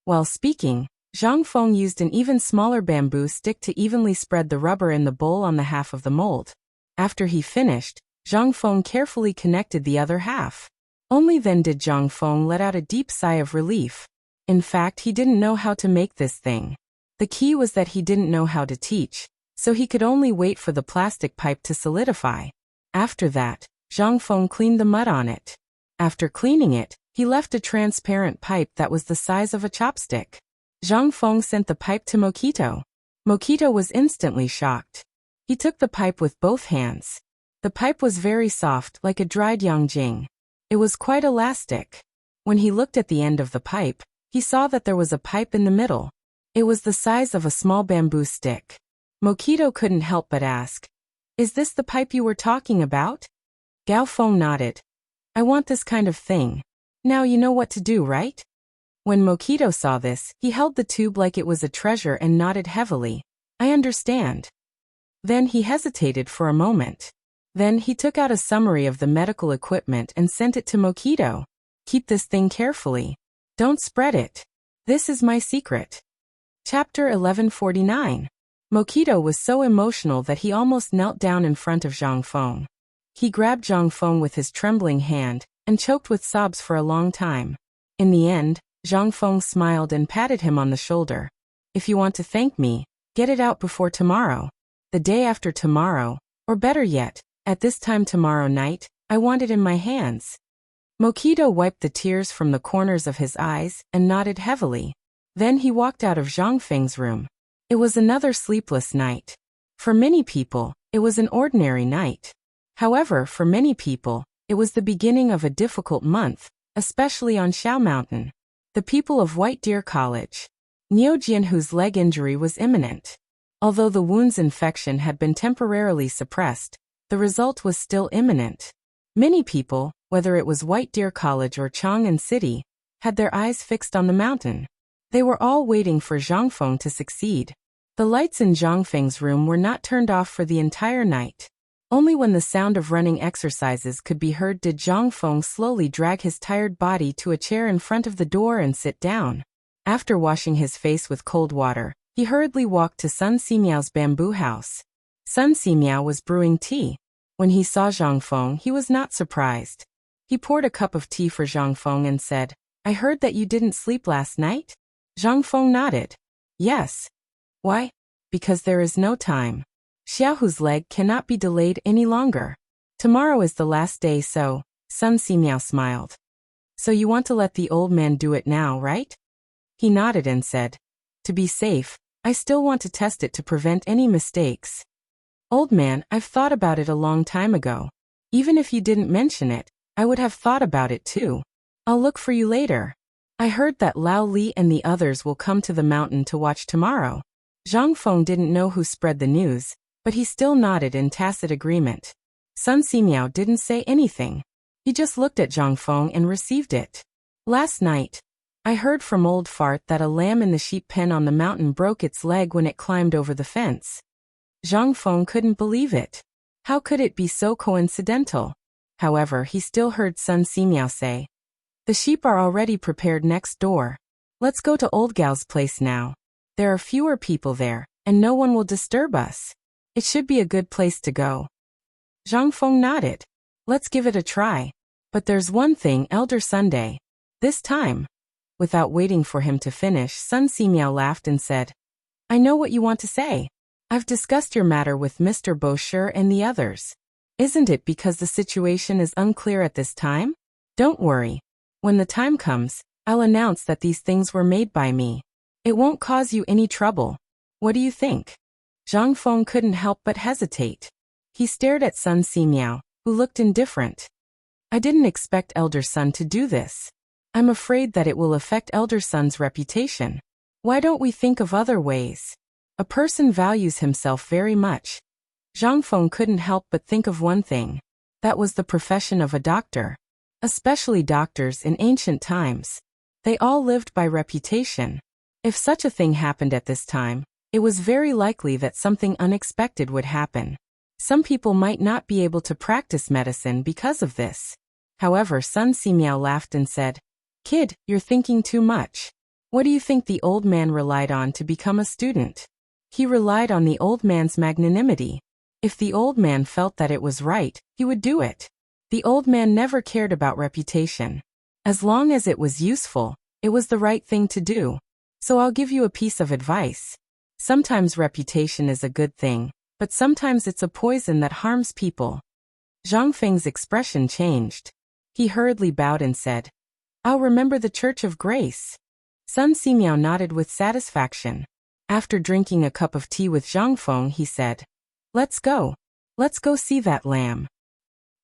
While speaking, Zhang Feng used an even smaller bamboo stick to evenly spread the rubber in the bowl on the half of the mold. After he finished, Zhang Feng carefully connected the other half. Only then did Zhang Feng let out a deep sigh of relief. In fact, he didn't know how to make this thing. The key was that he didn't know how to teach, so he could only wait for the plastic pipe to solidify. After that, Zhang Feng cleaned the mud on it. After cleaning it, he left a transparent pipe that was the size of a chopstick. Zhang Feng sent the pipe to Mokito. Mokito was instantly shocked. He took the pipe with both hands. The pipe was very soft, like a dried yangjing. It was quite elastic. When he looked at the end of the pipe, he saw that there was a pipe in the middle. It was the size of a small bamboo stick. Mokito couldn't help but ask, "Is this the pipe you were talking about?" Gao Feng nodded. "I want this kind of thing. Now you know what to do, right?" When Mokito saw this, he held the tube like it was a treasure and nodded heavily. "I understand." Then he hesitated for a moment. Then he took out a summary of the medical equipment and sent it to Mokito. "Keep this thing carefully. Don't spread it. This is my secret." Chapter 1149. Mokito was so emotional that he almost knelt down in front of Zhang Feng. He grabbed Zhang Feng with his trembling hand and choked with sobs for a long time. In the end, Zhang Feng smiled and patted him on the shoulder. "If you want to thank me, get it out before tomorrow. The day after tomorrow, or better yet, at this time tomorrow night, I want it in my hands." Mokito wiped the tears from the corners of his eyes and nodded heavily. Then he walked out of Zhang Feng's room. It was another sleepless night. For many people, it was an ordinary night. However, for many people, it was the beginning of a difficult month, especially on Xiao Mountain. The people of White Deer College. Niu Jian, whose leg injury was imminent. Although the wound's infection had been temporarily suppressed, the result was still imminent. Many people, whether it was White Deer College or Chang'an City, had their eyes fixed on the mountain. They were all waiting for Zhang Feng to succeed. The lights in Zhang Feng's room were not turned off for the entire night. Only when the sound of running exercises could be heard did Zhang Feng slowly drag his tired body to a chair in front of the door and sit down. After washing his face with cold water, he hurriedly walked to Sun Simiao's bamboo house. Sun Simiao was brewing tea. When he saw Zhang Feng, he was not surprised. He poured a cup of tea for Zhang Feng and said, "I heard that you didn't sleep last night?" Zhang Feng nodded. "Yes." "Why?" "Because there is no time. Xiaohu's leg cannot be delayed any longer. Tomorrow is the last day, so..." Sun Simiao smiled. "So you want to let the old man do it now, right?" He nodded and said, "To be safe, I still want to test it to prevent any mistakes." "Old man, I've thought about it a long time ago. Even if you didn't mention it, I would have thought about it too. I'll look for you later. I heard that Lao Li and the others will come to the mountain to watch tomorrow." Zhang Feng didn't know who spread the news, but he still nodded in tacit agreement. Sun Simiao didn't say anything. He just looked at Zhang Feng and received it. "Last night, I heard from Old Fart that a lamb in the sheep pen on the mountain broke its leg when it climbed over the fence." Zhang Feng couldn't believe it. How could it be so coincidental? However, he still heard Sun Simiao say, "The sheep are already prepared next door. Let's go to Old Gao's place now. There are fewer people there, and no one will disturb us. It should be a good place to go." Zhang Feng nodded. "Let's give it a try. But there's one thing, Elder Sunday. This time..." Without waiting for him to finish, Sun Simiao laughed and said, "I know what you want to say. I've discussed your matter with Mr. Bosher and the others. Isn't it because the situation is unclear at this time? Don't worry. When the time comes, I'll announce that these things were made by me. It won't cause you any trouble. What do you think? Zhang Feng couldn't help but hesitate. He stared at Sun Simiao, who looked indifferent. I didn't expect Elder Sun to do this. I'm afraid that it will affect Elder Sun's reputation. Why don't we think of other ways? A person values himself very much. Zhang Feng couldn't help but think of one thing. That was the profession of a doctor. Especially doctors in ancient times. They all lived by reputation. If such a thing happened at this time, it was very likely that something unexpected would happen. Some people might not be able to practice medicine because of this. However, Sun Simiao laughed and said, Kid, you're thinking too much. What do you think the old man relied on to become a student? He relied on the old man's magnanimity. If the old man felt that it was right, he would do it. The old man never cared about reputation. As long as it was useful, it was the right thing to do. So I'll give you a piece of advice. Sometimes reputation is a good thing, but sometimes it's a poison that harms people. Zhang Feng's expression changed. He hurriedly bowed and said, I'll remember the Church of Grace. Sun Simiao nodded with satisfaction. After drinking a cup of tea with Zhang Feng, he said, Let's go. Let's go see that lamb.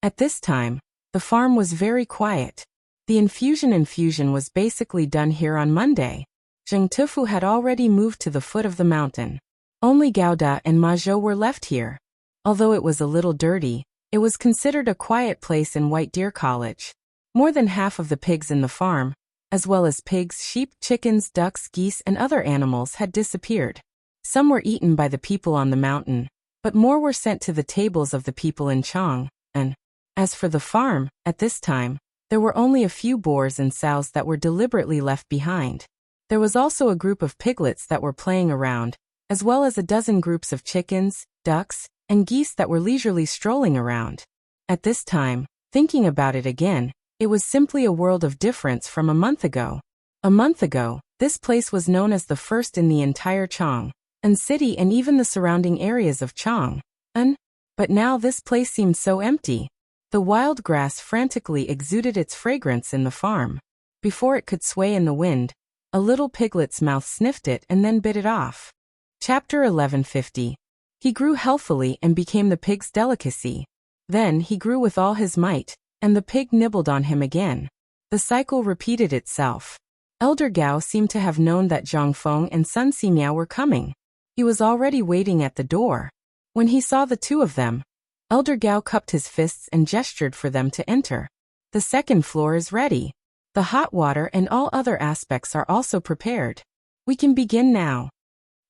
At this time, the farm was very quiet. The infusion was basically done here on Monday. Zheng Tufu had already moved to the foot of the mountain. Only Gao and Ma Zhou were left here. Although it was a little dirty, it was considered a quiet place in White Deer College. More than half of the pigs in the farm, as well as pigs, sheep, chickens, ducks, geese, and other animals had disappeared. Some were eaten by the people on the mountain, but more were sent to the tables of the people in Chang. And as for the farm, at this time, there were only a few boars and sows that were deliberately left behind. There was also a group of piglets that were playing around, as well as a dozen groups of chickens, ducks, and geese that were leisurely strolling around. At this time, thinking about it again, it was simply a world of difference from a month ago. A month ago, this place was known as the first in the entire Chang'an city and even the surrounding areas of Chang'an. But now this place seemed so empty. The wild grass frantically exuded its fragrance in the farm. Before it could sway in the wind, a little piglet's mouth sniffed it and then bit it off. Chapter 1150. He grew healthily and became the pig's delicacy. Then he grew with all his might, and the pig nibbled on him again. The cycle repeated itself. Elder Gao seemed to have known that Zhang Feng and Sun Simiao were coming. He was already waiting at the door. When he saw the two of them, Elder Gao cupped his fists and gestured for them to enter. The second floor is ready. The hot water and all other aspects are also prepared. We can begin now.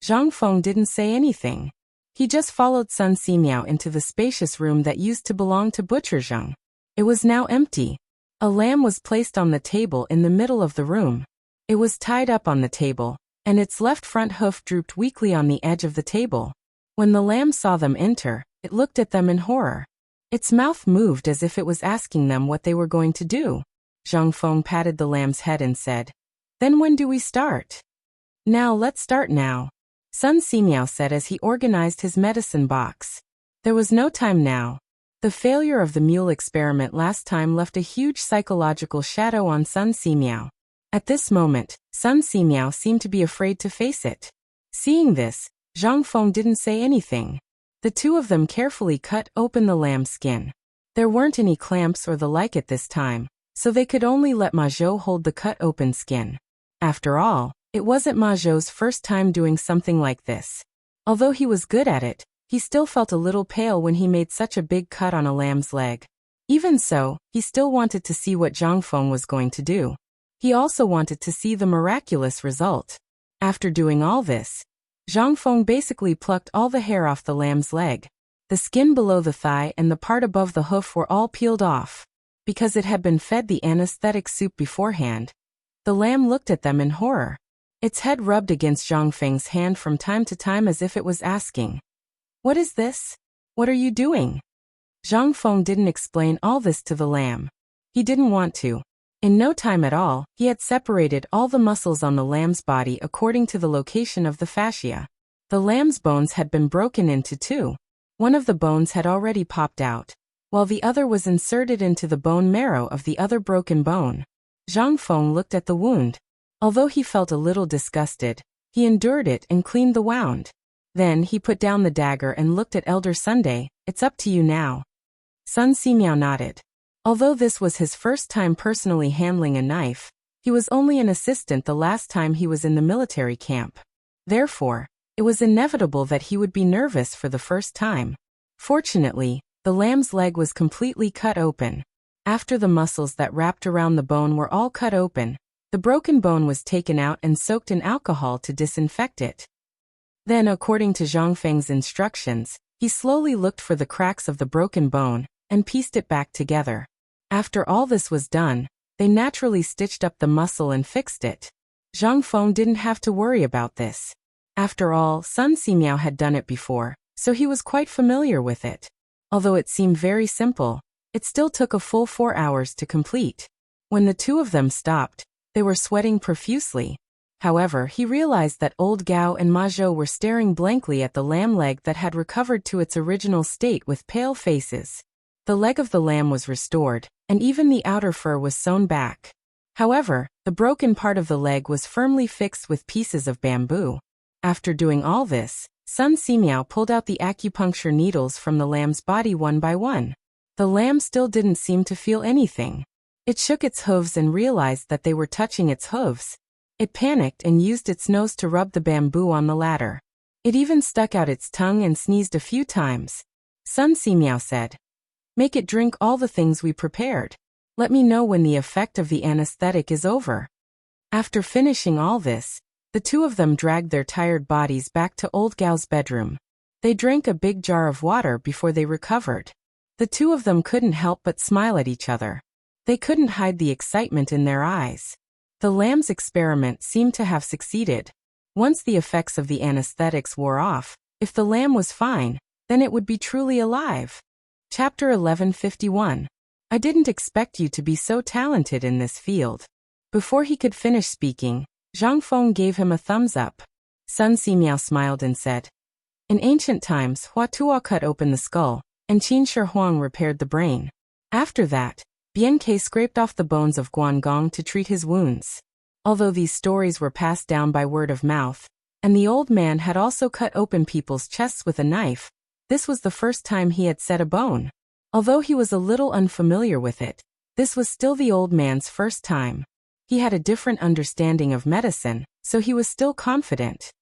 Zhang Feng didn't say anything. He just followed Sun Simiao into the spacious room that used to belong to Butcher Zheng. It was now empty. A lamb was placed on the table in the middle of the room. It was tied up on the table, and its left front hoof drooped weakly on the edge of the table. When the lamb saw them enter, it looked at them in horror. Its mouth moved as if it was asking them what they were going to do. Zhang Feng patted the lamb's head and said, Then when do we start? Now let's start now. Sun Simiao said as he organized his medicine box. There was no time now. The failure of the mule experiment last time left a huge psychological shadow on Sun Simiao. At this moment, Sun Simiao seemed to be afraid to face it. Seeing this, Zhang Feng didn't say anything. The two of them carefully cut open the lamb's skin. There weren't any clamps or the like at this time, so they could only let Ma Zhou hold the cut-open skin. After all, it wasn't Ma Zhou's first time doing something like this. Although he was good at it, he still felt a little pale when he made such a big cut on a lamb's leg. Even so, he still wanted to see what Zhang Feng was going to do. He also wanted to see the miraculous result. After doing all this, Zhang Feng basically plucked all the hair off the lamb's leg. The skin below the thigh and the part above the hoof were all peeled off. Because it had been fed the anesthetic soup beforehand, the lamb looked at them in horror. Its head rubbed against Zhang Feng's hand from time to time as if it was asking, What is this? What are you doing? Zhang Feng didn't explain all this to the lamb. He didn't want to. In no time at all, he had separated all the muscles on the lamb's body according to the location of the fascia. The lamb's bones had been broken into two. One of the bones had already popped out, while the other was inserted into the bone marrow of the other broken bone. Zhang Feng looked at the wound. Although he felt a little disgusted, he endured it and cleaned the wound. Then he put down the dagger and looked at Elder Sunday. It's up to you now. Sun Simiao nodded. Although this was his first time personally handling a knife, he was only an assistant the last time he was in the military camp. Therefore, it was inevitable that he would be nervous for the first time. Fortunately, the lamb's leg was completely cut open. After the muscles that wrapped around the bone were all cut open, the broken bone was taken out and soaked in alcohol to disinfect it. Then, according to Zhang Feng's instructions, he slowly looked for the cracks of the broken bone and pieced it back together. After all this was done, they naturally stitched up the muscle and fixed it. Zhang Feng didn't have to worry about this. After all, Sun Simiao had done it before, so he was quite familiar with it. Although it seemed very simple, it still took a full 4 hours to complete. When the two of them stopped, they were sweating profusely. However, he realized that old Gao and Ma Zhou were staring blankly at the lamb leg that had recovered to its original state with pale faces. The leg of the lamb was restored, and even the outer fur was sewn back. However, the broken part of the leg was firmly fixed with pieces of bamboo. After doing all this, Sun Simiao pulled out the acupuncture needles from the lamb's body one by one. The lamb still didn't seem to feel anything. It shook its hooves and realized that they were touching its hooves. It panicked and used its nose to rub the bamboo on the latter. It even stuck out its tongue and sneezed a few times. Sun Simiao said, "Make it drink all the things we prepared. Let me know when the effect of the anesthetic is over." After finishing all this, the two of them dragged their tired bodies back to old Gao's bedroom. They drank a big jar of water before they recovered. The two of them couldn't help but smile at each other. They couldn't hide the excitement in their eyes. The lamb's experiment seemed to have succeeded. Once the effects of the anesthetics wore off, if the lamb was fine, then it would be truly alive. Chapter 1151. I didn't expect you to be so talented in this field. Before he could finish speaking, Zhang Feng gave him a thumbs up. Sun Simiao smiled and said, "In ancient times, Hua Tuo cut open the skull, and Qin Shi Huang repaired the brain. After that, Bian Ke scraped off the bones of Guangong to treat his wounds." Although these stories were passed down by word of mouth, and the old man had also cut open people's chests with a knife, this was the first time he had set a bone. Although he was a little unfamiliar with it, this was still the old man's first time. He had a different understanding of medicine, so he was still confident.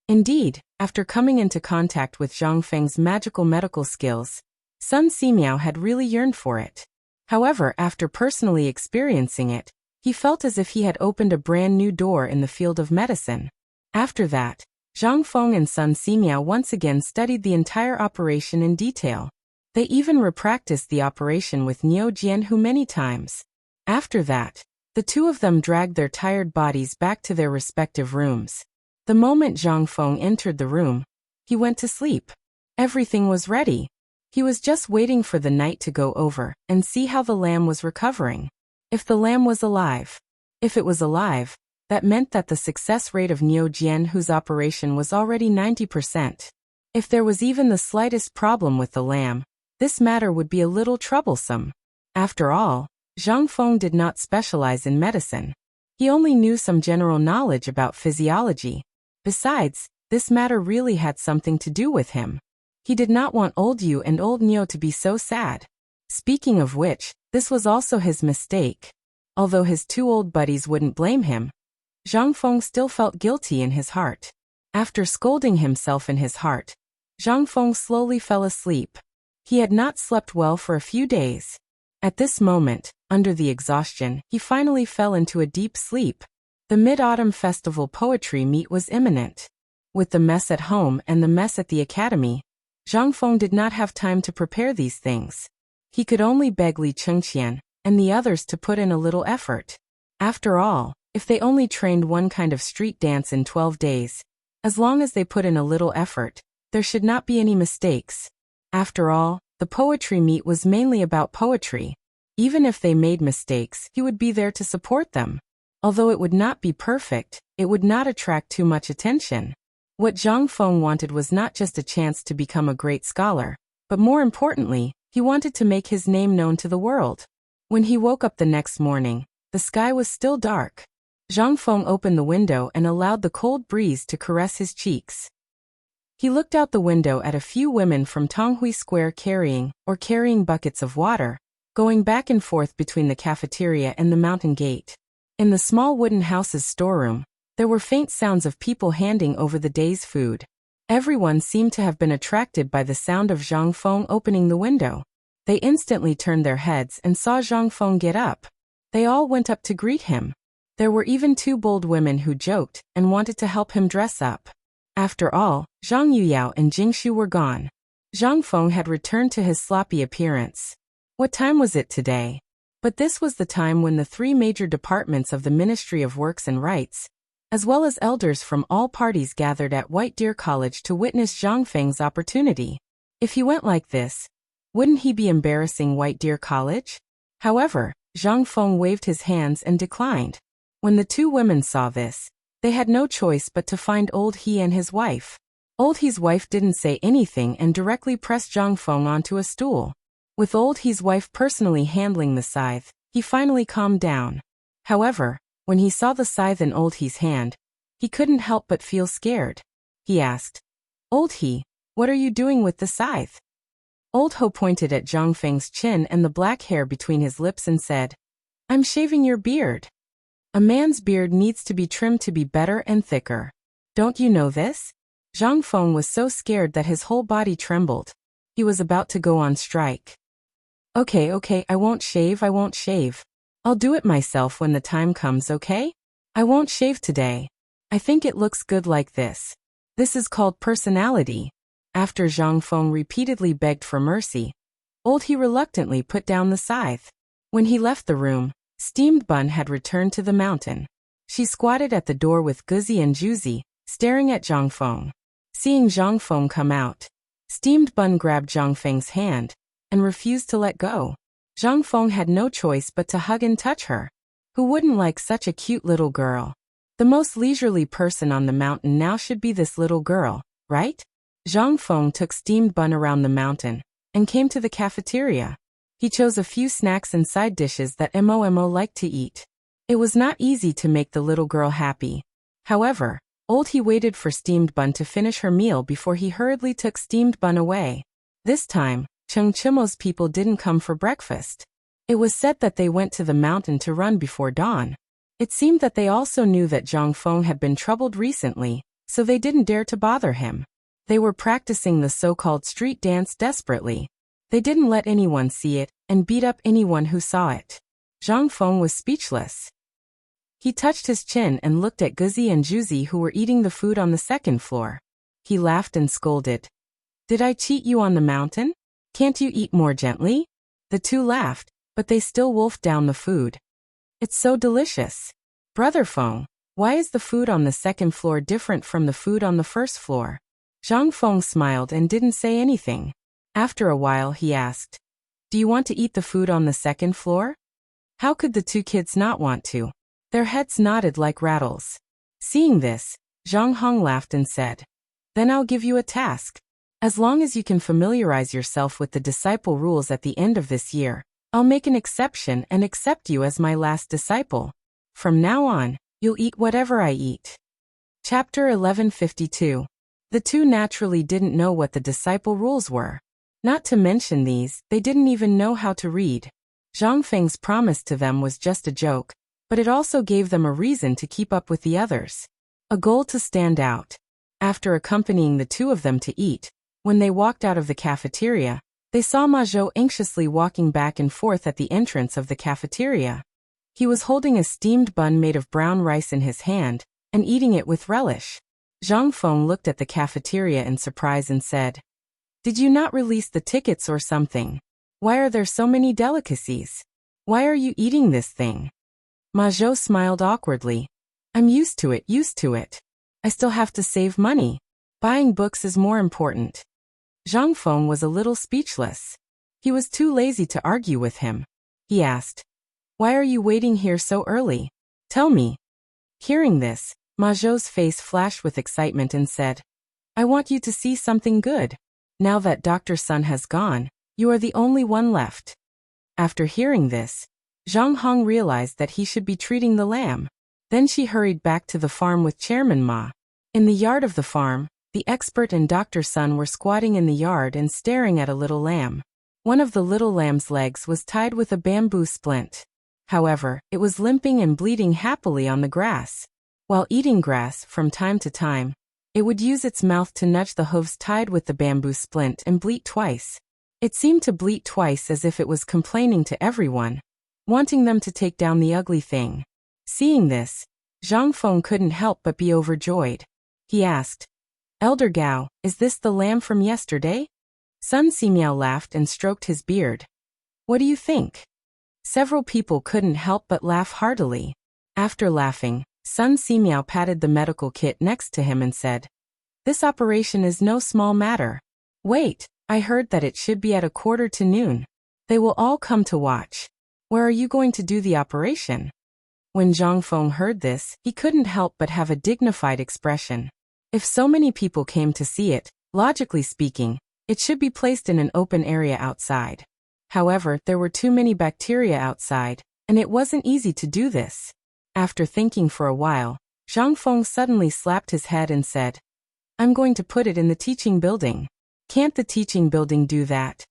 Indeed, after coming into contact with Zhang Feng's magical medical skills, Sun Simiao had really yearned for it. However, after personally experiencing it, he felt as if he had opened a brand new door in the field of medicine. After that, Zhang Feng and Sun Simiao once again studied the entire operation in detail. They even repracticed the operation with Niu Jianhu many times. After that, the two of them dragged their tired bodies back to their respective rooms. The moment Zhang Feng entered the room, he went to sleep. Everything was ready. He was just waiting for the night to go over and see how the lamb was recovering. If the lamb was alive. If it was alive, that meant that the success rate of Niu Jianhu's operation was already 90%. If there was even the slightest problem with the lamb, this matter would be a little troublesome. After all, Zhang Feng did not specialize in medicine. He only knew some general knowledge about physiology. Besides, this matter really had something to do with him. He did not want old Yu and old Niu to be so sad. Speaking of which, this was also his mistake. Although his two old buddies wouldn't blame him, Zhang Feng still felt guilty in his heart. After scolding himself in his heart, Zhang Feng slowly fell asleep. He had not slept well for a few days. At this moment, under the exhaustion, he finally fell into a deep sleep. The Mid-Autumn Festival poetry meet was imminent. With the mess at home and the mess at the academy, Zhang Feng did not have time to prepare these things. He could only beg Li Chengqian and the others to put in a little effort. After all, if they only trained one kind of street dance in 12 days, as long as they put in a little effort, there should not be any mistakes. After all, the poetry meet was mainly about poetry. Even if they made mistakes, he would be there to support them. Although it would not be perfect, it would not attract too much attention. What Zhang Feng wanted was not just a chance to become a great scholar, but more importantly, he wanted to make his name known to the world. When he woke up the next morning, The sky was still dark. Zhang Feng opened the window and allowed the cold breeze to caress his cheeks. He looked out the window at a few women from Tonghui Square carrying buckets of water, going back and forth between the cafeteria and the mountain gate. In the small wooden house's storeroom, there were faint sounds of people handing over the day's food. Everyone seemed to have been attracted by the sound of Zhang Feng opening the window. They instantly turned their heads and saw Zhang Feng get up. They all went up to greet him. There were even two bold women who joked and wanted to help him dress up. After all, Zhang Yuyao and Jingshu were gone. Zhang Feng had returned to his sloppy appearance. What time was it today? But this was the time when the three major departments of the Ministry of Works and Rights, as well as elders from all parties, gathered at White Deer College to witness Zhang Feng's opportunity. If he went like this, wouldn't he be embarrassing White Deer College? However, Zhang Feng waved his hands and declined. When the two women saw this, they had no choice but to find Old He and his wife. Old He's wife didn't say anything and directly pressed Zhang Feng onto a stool. With Old He's wife personally handling the scythe, he finally calmed down. However, when he saw the scythe in Old He's hand, he couldn't help but feel scared. He asked, "Old He, what are you doing with the scythe?" Old Ho pointed at Zhang Feng's chin and the black hair between his lips and said, "I'm shaving your beard. A man's beard needs to be trimmed to be better and thicker. Don't you know this?" Zhang Feng was so scared that his whole body trembled. He was about to go on strike. Okay, I won't shave. I'll do it myself when the time comes, okay? I won't shave today. I think it looks good like this. This is called personality. After Zhang Feng repeatedly begged for mercy, Old He reluctantly put down the scythe. When he left the room, Steamed Bun had returned to the mountain. She squatted at the door with Guzi and Juzi, staring at Zhang Feng. Seeing Zhang Feng come out, Steamed Bun grabbed Zhang Feng's hand and refused to let go. Zhang Feng had no choice but to hug and touch her. Who wouldn't like such a cute little girl? The most leisurely person on the mountain now should be this little girl, right? Zhang Feng took Steamed Bun around the mountain and came to the cafeteria. He chose a few snacks and side dishes that Mo liked to eat. It was not easy to make the little girl happy. However, Old He waited for Steamed Bun to finish her meal before he hurriedly took Steamed Bun away. This time, Cheng Chimo's people didn't come for breakfast. It was said that they went to the mountain to run before dawn. It seemed that they also knew that Zhang Feng had been troubled recently, so they didn't dare to bother him. They were practicing the so-called street dance desperately. They didn't let anyone see it and beat up anyone who saw it. Zhang Feng was speechless. He touched his chin and looked at Guzi and Juzi, who were eating the food on the second floor. He laughed and scolded. "Did I cheat you on the mountain? Can't you eat more gently?" The two laughed, but they still wolfed down the food. "It's so delicious. Brother Feng, why is the food on the second floor different from the food on the first floor?" Zhang Feng smiled and didn't say anything. After a while he asked, "Do you want to eat the food on the second floor?" How could the two kids not want to? Their heads nodded like rattles. Seeing this, Zhang Hong laughed and said, "Then I'll give you a task. As long as you can familiarize yourself with the disciple rules at the end of this year, I'll make an exception and accept you as my last disciple. From now on, you'll eat whatever I eat." Chapter 1152. The two naturally didn't know what the disciple rules were. Not to mention these, they didn't even know how to read. Zhang Feng's promise to them was just a joke, but it also gave them a reason to keep up with the others. A goal to stand out. After accompanying the two of them to eat, when they walked out of the cafeteria, they saw Ma Zhou anxiously walking back and forth at the entrance of the cafeteria. He was holding a steamed bun made of brown rice in his hand and eating it with relish. Zhang Feng looked at the cafeteria in surprise and said, "Did you not release the tickets or something? Why are there so many delicacies? Why are you eating this thing?" Ma Zhou smiled awkwardly. "I'm used to it. I still have to save money. Buying books is more important." Zhang Feng was a little speechless. He was too lazy to argue with him. He asked, "Why are you waiting here so early? Tell me." Hearing this, Ma Zhou's face flashed with excitement and said, "I want you to see something good. Now that Dr. Sun has gone, you are the only one left." After hearing this, Zhang Hong realized that he should be treating the lamb. Then she hurried back to the farm with Chairman Ma. In the yard of the farm, the expert and Dr. Sun were squatting in the yard and staring at a little lamb. One of the little lamb's legs was tied with a bamboo splint. However, it was limping and bleeding happily on the grass. While eating grass, from time to time, it would use its mouth to nudge the hooves tied with the bamboo splint and bleat twice. It seemed to bleat twice as if it was complaining to everyone, wanting them to take down the ugly thing. Seeing this, Zhang Feng couldn't help but be overjoyed. He asked, "Elder Gao, is this the lamb from yesterday?" Sun Simiao laughed and stroked his beard. "What do you think?" Several people couldn't help but laugh heartily. After laughing, Sun Simiao patted the medical kit next to him and said, "This operation is no small matter. Wait, I heard that it should be at 12:45. They will all come to watch. Where are you going to do the operation?" When Zhang Feng heard this, he couldn't help but have a dignified expression. If so many people came to see it, logically speaking, it should be placed in an open area outside. However, there were too many bacteria outside, and it wasn't easy to do this. After thinking for a while, Zhang Feng suddenly slapped his head and said, "I'm going to put it in the teaching building." "Can't the teaching building do that?"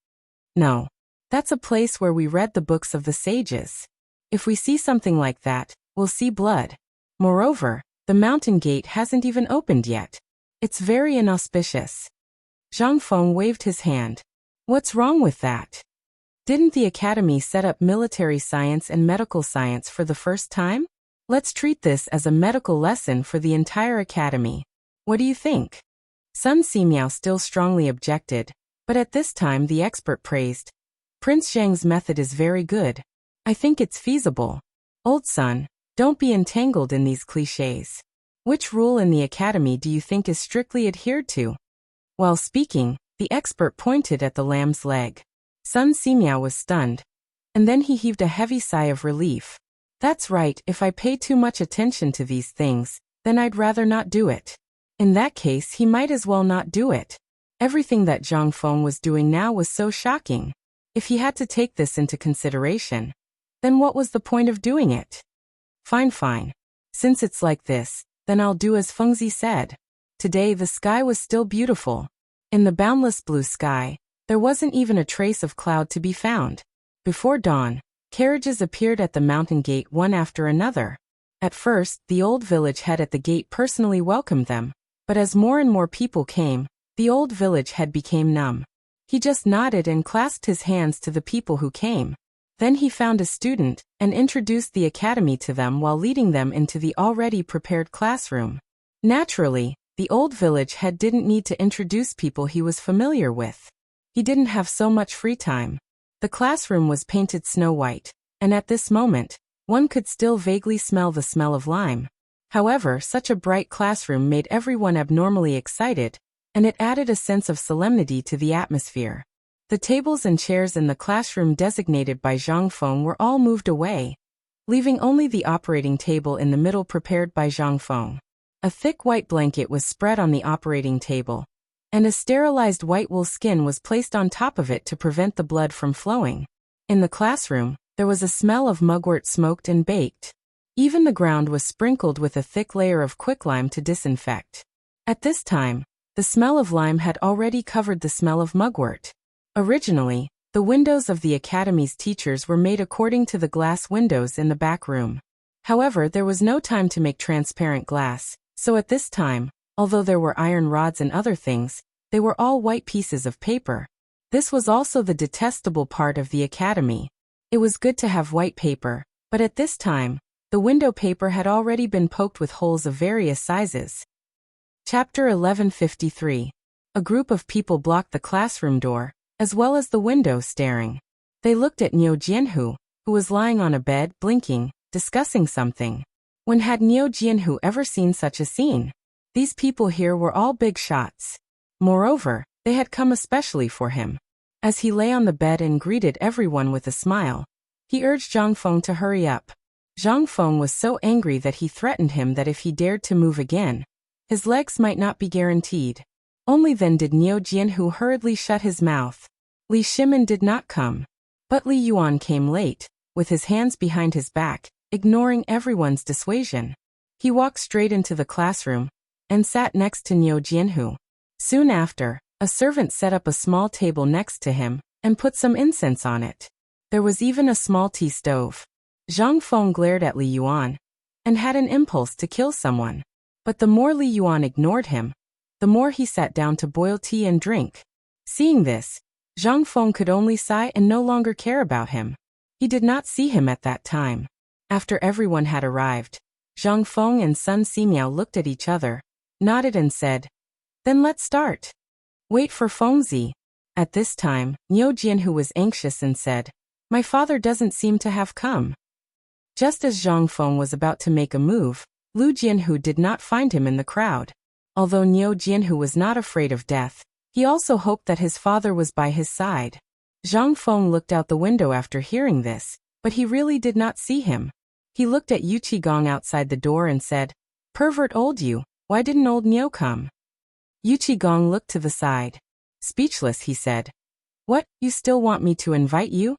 "No. That's a place where we read the books of the sages. If we see something like that, we'll see blood. Moreover, the mountain gate hasn't even opened yet. It's very inauspicious." Zhang Feng waved his hand. "What's wrong with that? Didn't the academy set up military science and medical science for the first time? Let's treat this as a medical lesson for the entire academy. What do you think?" Sun Simiao still strongly objected, but at this time the expert praised. "Prince Zhang's method is very good. I think it's feasible. Old Sun, don't be entangled in these clichés. Which rule in the academy do you think is strictly adhered to?" While speaking, the expert pointed at the lamb's leg. Sun Simiao was stunned, and then he heaved a heavy sigh of relief. "That's right, if I pay too much attention to these things, then I'd rather not do it." In that case, he might as well not do it. Everything that Zhang Feng was doing now was so shocking. If he had to take this into consideration, then what was the point of doing it? Fine. Since it's like this, then I'll do as Fengzi said. Today the sky was still beautiful. In the boundless blue sky, there wasn't even a trace of cloud to be found. Before dawn, carriages appeared at the mountain gate one after another. At first, the old village head at the gate personally welcomed them, but as more and more people came, the old village head became numb. He just nodded and clasped his hands to the people who came. Then he found a student and introduced the academy to them while leading them into the already prepared classroom. Naturally, the old village head didn't need to introduce people he was familiar with. He didn't have so much free time. The classroom was painted snow white, and at this moment, one could still vaguely smell the smell of lime. However, such a bright classroom made everyone abnormally excited, and it added a sense of solemnity to the atmosphere. The tables and chairs in the classroom designated by Zhang Feng were all moved away, leaving only the operating table in the middle prepared by Zhang Feng. A thick white blanket was spread on the operating table, and a sterilized white wool skin was placed on top of it to prevent the blood from flowing. In the classroom, there was a smell of mugwort smoked and baked. Even the ground was sprinkled with a thick layer of quicklime to disinfect. At this time, the smell of lime had already covered the smell of mugwort. Originally, the windows of the academy's teachers were made according to the glass windows in the back room. However, there was no time to make transparent glass, so at this time, although there were iron rods and other things, they were all white pieces of paper. This was also the detestable part of the academy. It was good to have white paper, but at this time, the window paper had already been poked with holes of various sizes. Chapter 1153. A group of people blocked the classroom door, as well as the window, staring. They looked at Niu Jianhu, who was lying on a bed, blinking, discussing something. When had Niu Jianhu ever seen such a scene? These people here were all big shots. Moreover, they had come especially for him. As he lay on the bed and greeted everyone with a smile, he urged Zhang Feng to hurry up. Zhang Feng was so angry that he threatened him that if he dared to move again, his legs might not be guaranteed. Only then did Niu Jianhu hurriedly shut his mouth. Li Shimin did not come. But Li Yuan came late, with his hands behind his back, ignoring everyone's dissuasion. He walked straight into the classroom and sat next to Niu Jianhu. Soon after, a servant set up a small table next to him and put some incense on it. There was even a small tea stove. Zhang Feng glared at Li Yuan and had an impulse to kill someone. But the more Li Yuan ignored him, the more he sat down to boil tea and drink. Seeing this, Zhang Feng could only sigh and no longer care about him. He did not see him at that time. After everyone had arrived, Zhang Feng and Sun Simiao looked at each other, nodded and said, "Then let's start." "Wait for Fengzi." At this time, Niu Jianhu was anxious and said, "My father doesn't seem to have come." Just as Zhang Feng was about to make a move, Lu Jianhu did not find him in the crowd. Although Niu Jianhu was not afraid of death, he also hoped that his father was by his side. Zhang Feng looked out the window after hearing this, but he really did not see him. He looked at Yu Qigong outside the door and said, "Pervert old you, why didn't old Niu come?" Yu Qigong looked to the side. Speechless, he said, "What, you still want me to invite you?"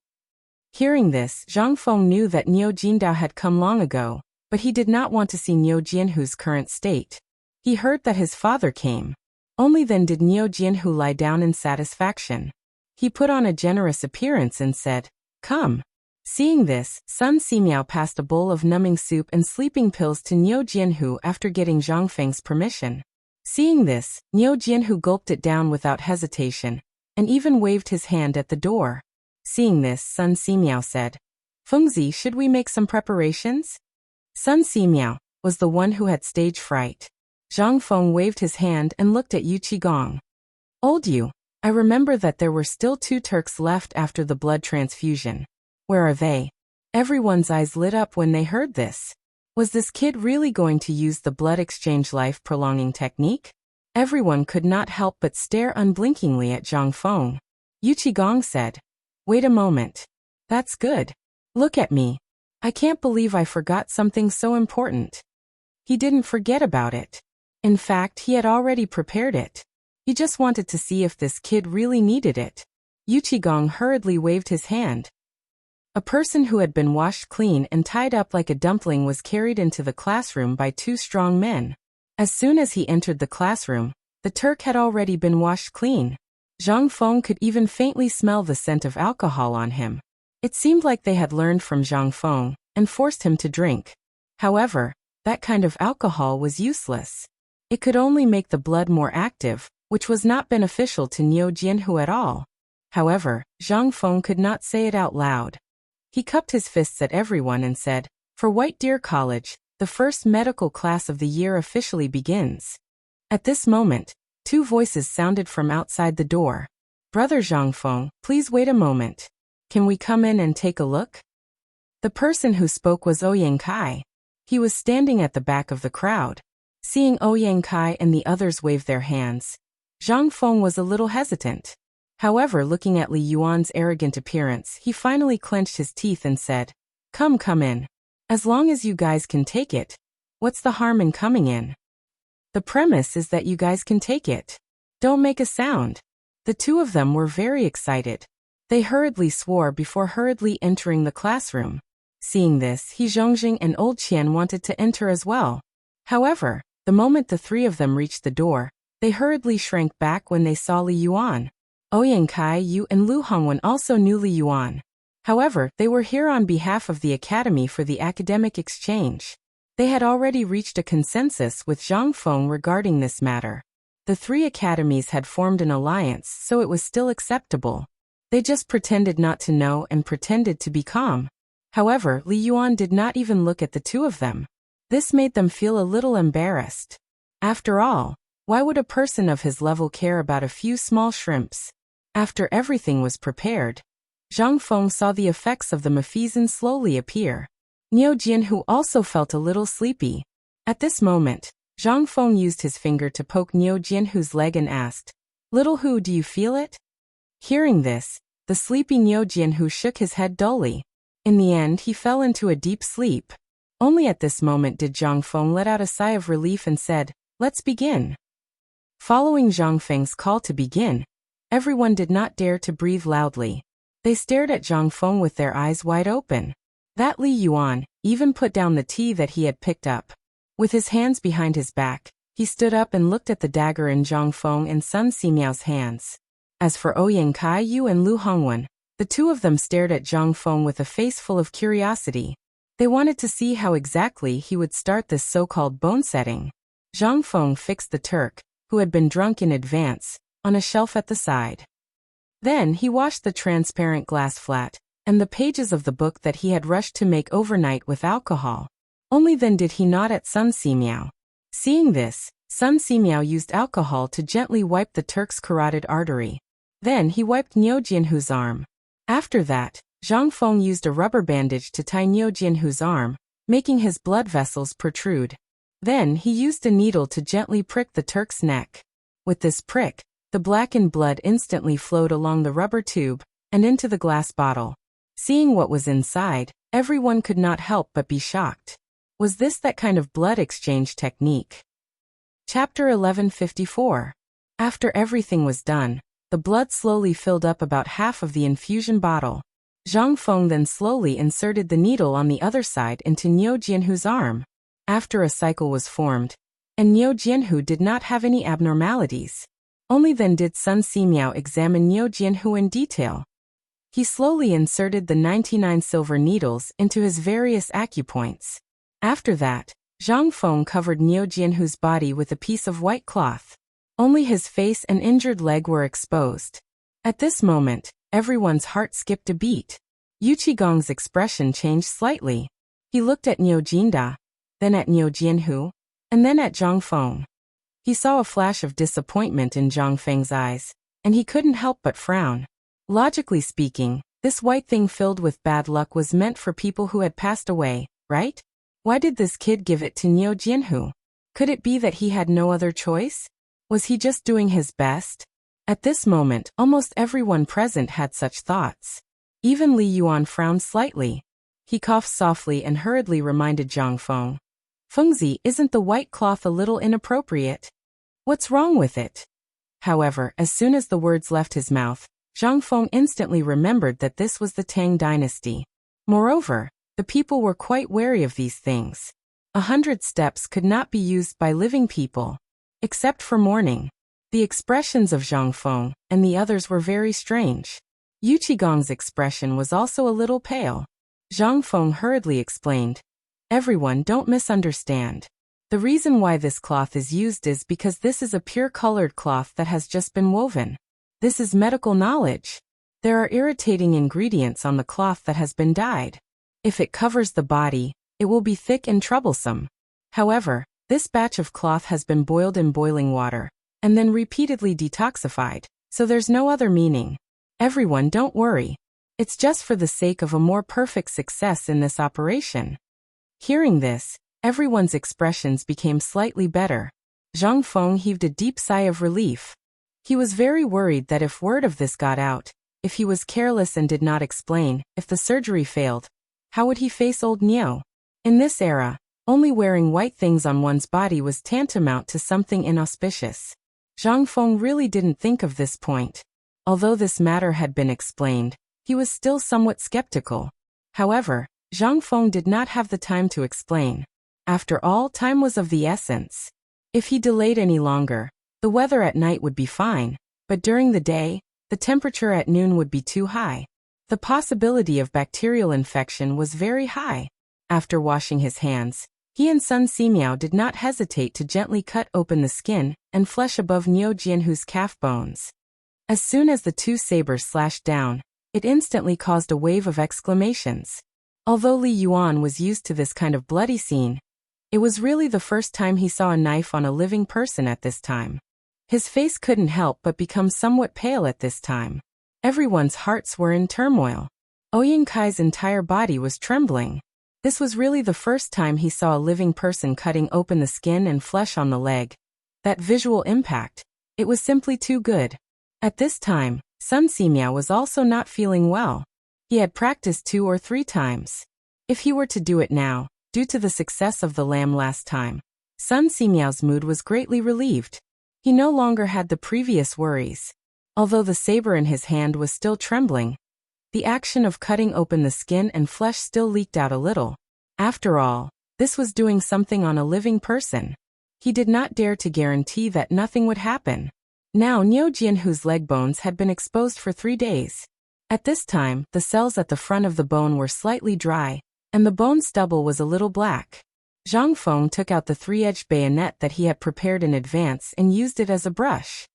Hearing this, Zhang Feng knew that Niu Jindao had come long ago, but he did not want to see Niu Jianhu's current state. He heard that his father came. Only then did Niu Jianhu lie down in satisfaction. He put on a generous appearance and said, "Come." Seeing this, Sun Simiao passed a bowl of numbing soup and sleeping pills to Niu Jianhu after getting Zhang Feng's permission. Seeing this, Niu Jianhu gulped it down without hesitation, and even waved his hand at the door. Seeing this, Sun Simiao said, "Fengzi, should we make some preparations?" Sun Simiao was the one who had stage fright. Zhang Feng waved his hand and looked at Yu Qigong. "Old you, I remember that there were still 2 Turks left after the blood transfusion. Where are they?" Everyone's eyes lit up when they heard this. Was this kid really going to use the blood exchange life-prolonging technique? Everyone could not help but stare unblinkingly at Zhang Feng. Yu Qigong said, "Wait a moment. That's good. Look at me. I can't believe I forgot something so important." He didn't forget about it. In fact, he had already prepared it. He just wanted to see if this kid really needed it. Yu Qigong hurriedly waved his hand. A person who had been washed clean and tied up like a dumpling was carried into the classroom by 2 strong men. As soon as he entered the classroom, the Turk had already been washed clean. Zhang Feng could even faintly smell the scent of alcohol on him. It seemed like they had learned from Zhang Feng and forced him to drink. However, that kind of alcohol was useless. It could only make the blood more active, which was not beneficial to Niu Jianhu at all. However, Zhang Feng could not say it out loud. He cupped his fists at everyone and said, "For White Deer College, the first medical class of the year officially begins." At this moment, 2 voices sounded from outside the door. "Brother Zhang Feng, please wait a moment. Can we come in and take a look?" The person who spoke was Ouyang Kai. He was standing at the back of the crowd. Seeing Ouyang Kai and the others wave their hands, Zhang Feng was a little hesitant. However, looking at Li Yuan's arrogant appearance, he finally clenched his teeth and said, Come in. As long as you guys can take it. What's the harm in coming in? The premise is that you guys can take it. Don't make a sound." The 2 of them were very excited. They hurriedly swore before hurriedly entering the classroom. Seeing this, He Zhongjing and Old Qian wanted to enter as well. However, the moment the 3 of them reached the door, they hurriedly shrank back when they saw Li Yuan. Ouyang Kai, Yu, and Lu Hongwen also knew Li Yuan. However, they were here on behalf of the Academy for the academic exchange. They had already reached a consensus with Zhang Feng regarding this matter. The 3 academies had formed an alliance, so it was still acceptable. They just pretended not to know and pretended to be calm. However, Li Yuan did not even look at the 2 of them. This made them feel a little embarrassed. After all, why would a person of his level care about a few small shrimps? After everything was prepared, Zhang Feng saw the effects of the Mephizen slowly appear. Niu Jianhu also felt a little sleepy. At this moment, Zhang Feng used his finger to poke Niu Jianhu's leg and asked, "Little Hu, do you feel it?" Hearing this, the sleepy Niu Jianhu shook his head dully. In the end, he fell into a deep sleep. Only at this moment did Zhang Feng let out a sigh of relief and said, "Let's begin." Following Zhang Feng's call to begin, everyone did not dare to breathe loudly. They stared at Zhang Feng with their eyes wide open. That Li Yuan even put down the tea that he had picked up. With his hands behind his back, he stood up and looked at the dagger in Zhang Feng and Sun Simiao's hands. As for Ouyang Kaiyu and Lu Hongwen, the two of them stared at Zhang Feng with a face full of curiosity. They wanted to see how exactly he would start this so-called bone setting. Zhang Feng fixed the Turk, who had been drunk in advance, on a shelf at the side. Then he washed the transparent glass flat, and the pages of the book that he had rushed to make overnight with alcohol. Only then did he nod at Sun Simiao. Seeing this, Sun Simiao used alcohol to gently wipe the Turk's carotid artery. Then he wiped Niu Jianhu's arm. After that, Zhang Feng used a rubber bandage to tie Niu Jianhu's arm, making his blood vessels protrude. Then he used a needle to gently prick the Turk's neck. With this prick, the blackened blood instantly flowed along the rubber tube and into the glass bottle. Seeing what was inside, everyone could not help but be shocked. Was this that kind of blood exchange technique? Chapter 1154. After everything was done, the blood slowly filled up about half of the infusion bottle. Zhang Feng then slowly inserted the needle on the other side into Niu Jianhu's arm. After a cycle was formed, and Niu Jianhu did not have any abnormalities. Only then did Sun Simiao examine Niu Jianhu in detail. He slowly inserted the 99 silver needles into his various acupoints. After that, Zhang Feng covered Niu Jianhu's body with a piece of white cloth. Only his face and injured leg were exposed. At this moment, everyone's heart skipped a beat. Yu Qigong's expression changed slightly. He looked at Niu Jinda, then at Niu Jianhu, and then at Zhang Feng. He saw a flash of disappointment in Zhang Feng's eyes, and he couldn't help but frown. Logically speaking, this white thing filled with bad luck was meant for people who had passed away, right? Why did this kid give it to Niu Jianhu? Could it be that he had no other choice? Was he just doing his best? At this moment, almost everyone present had such thoughts. Even Li Yuan frowned slightly. He coughed softly and hurriedly reminded Zhang Feng. Fengzi, isn't the white cloth a little inappropriate? What's wrong with it? However, as soon as the words left his mouth, Zhang Feng instantly remembered that this was the Tang dynasty. Moreover, the people were quite wary of these things. 100 steps could not be used by living people. Except for mourning. The expressions of Zhang Feng and the others were very strange. Yu Qigong's expression was also a little pale. Zhang Feng hurriedly explained. Everyone, don't misunderstand. The reason why this cloth is used is because this is a pure colored cloth that has just been woven. This is medical knowledge. There are irritating ingredients on the cloth that has been dyed. If it covers the body, it will be thick and troublesome. However, this batch of cloth has been boiled in boiling water, and then repeatedly detoxified, so there's no other meaning. Everyone, don't worry. It's just for the sake of a more perfect success in this operation. Hearing this, everyone's expressions became slightly better. Zhang Feng heaved a deep sigh of relief. He was very worried that if word of this got out, if he was careless and did not explain, if the surgery failed, how would he face old Niu? In this era, only wearing white things on one's body was tantamount to something inauspicious. Zhang Feng really didn't think of this point. Although this matter had been explained, he was still somewhat skeptical. However, Zhang Feng did not have the time to explain. After all, time was of the essence. If he delayed any longer, the weather at night would be fine, but during the day, the temperature at noon would be too high. The possibility of bacterial infection was very high. After washing his hands, he and Sun Simiao did not hesitate to gently cut open the skin and flesh above Niu Jianhu's calf bones. As soon as the two sabers slashed down, it instantly caused a wave of exclamations. Although Li Yuan was used to this kind of bloody scene, it was really the first time he saw a knife on a living person at this time. His face couldn't help but become somewhat pale at this time. Everyone's hearts were in turmoil. Ouyang Kai's entire body was trembling. This was really the first time he saw a living person cutting open the skin and flesh on the leg. That visual impact, it was simply too good. At this time, Sun Simiao was also not feeling well. He had practiced 2 or 3 times. If he were to do it now, due to the success of the lamb last time, Sun Simiao's mood was greatly relieved. He no longer had the previous worries. Although the saber in his hand was still trembling, The action of cutting open the skin and flesh still leaked out a little. After all, this was doing something on a living person. He did not dare to guarantee that nothing would happen. Now Niu Jianhu's leg bones had been exposed for 3 days. At this time, the cells at the front of the bone were slightly dry, and the bone stubble was a little black. Zhang Feng took out the 3-edged bayonet that he had prepared in advance and used it as a brush.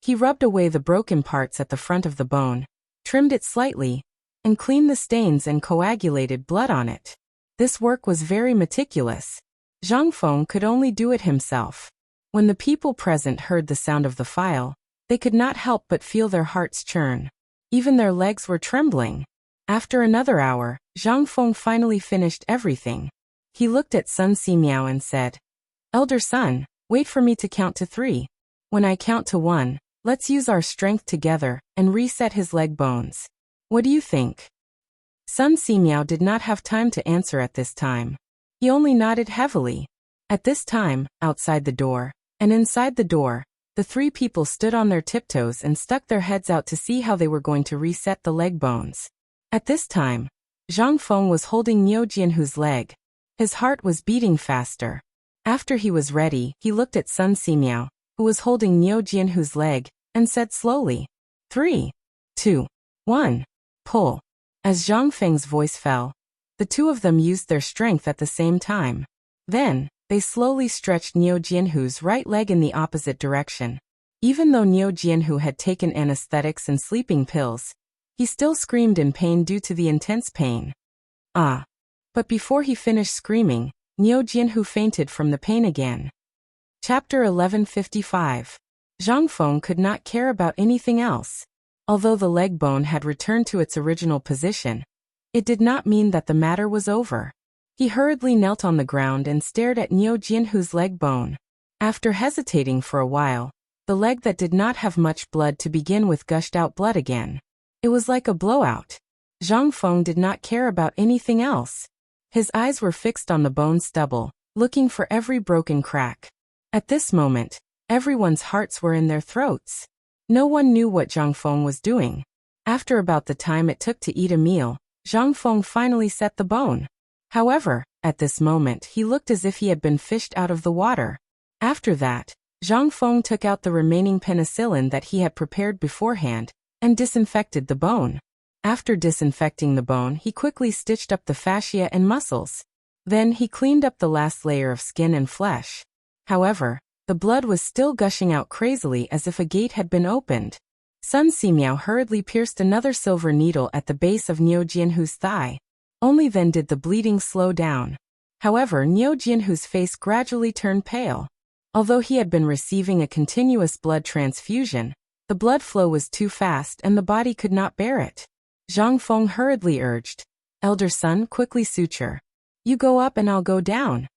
He rubbed away the broken parts at the front of the bone, trimmed it slightly, and cleaned the stains and coagulated blood on it. This work was very meticulous. Zhang Feng could only do it himself. When the people present heard the sound of the file, they could not help but feel their hearts churn. Even their legs were trembling. After another hour, Zhang Feng finally finished everything. He looked at Sun Simiao and said, "Elder son, wait for me to count to 3. When I count to 1, let's use our strength together and reset his leg bones. What do you think?" Sun Simiao did not have time to answer at this time. He only nodded heavily. At this time, outside the door, and inside the door, the 3 people stood on their tiptoes and stuck their heads out to see how they were going to reset the leg bones. At this time, Zhang Feng was holding Niu Jianhu's leg. His heart was beating faster. After he was ready, he looked at Sun Simiao, who was holding Niu Jianhu's leg, and said slowly, 3, 2, 1, pull. As Zhang Feng's voice fell, the 2 of them used their strength at the same time. Then, they slowly stretched Niu Jianhu's right leg in the opposite direction. Even though Niu Jianhu had taken anesthetics and sleeping pills, he still screamed in pain due to the intense pain. Ah! But before he finished screaming, Niu Jianhu fainted from the pain again. Chapter 1155. Zhang Feng could not care about anything else. Although the leg bone had returned to its original position, it did not mean that the matter was over. He hurriedly knelt on the ground and stared at Niu Jianhu's leg bone. After hesitating for a while, the leg that did not have much blood to begin with gushed out blood again. It was like a blowout. Zhang Feng did not care about anything else. His eyes were fixed on the bone stubble, looking for every broken crack. At this moment, everyone's hearts were in their throats. No one knew what Zhang Feng was doing. After about the time it took to eat a meal, Zhang Feng finally set the bone. However, at this moment he looked as if he had been fished out of the water. After that, Zhang Feng took out the remaining penicillin that he had prepared beforehand, and disinfected the bone. After disinfecting the bone, he quickly stitched up the fascia and muscles. Then he cleaned up the last layer of skin and flesh. However, the blood was still gushing out crazily as if a gate had been opened. Sun Simiao hurriedly pierced another silver needle at the base of Niu Jianhu's thigh. Only then did the bleeding slow down. However, Niu Jianhu's face gradually turned pale. Although he had been receiving a continuous blood transfusion, the blood flow was too fast and the body could not bear it. Zhang Feng hurriedly urged, "Elder son, quickly suture. You go up and I'll go down."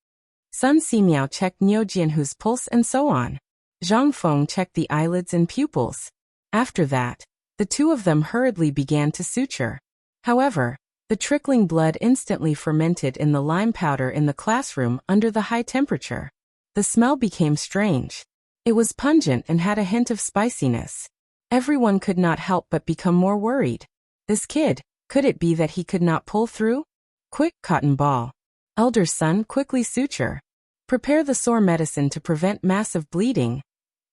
Sun Simiao checked Niu Jianhu's pulse and so on. Zhang Feng checked the eyelids and pupils. After that, the 2 of them hurriedly began to suture. However, the trickling blood instantly fermented in the lime powder in the classroom under the high temperature. The smell became strange. It was pungent and had a hint of spiciness. Everyone could not help but become more worried. This kid, could it be that he could not pull through? Quick, cotton ball. Elder son, quickly suture. Prepare the sore medicine to prevent massive bleeding.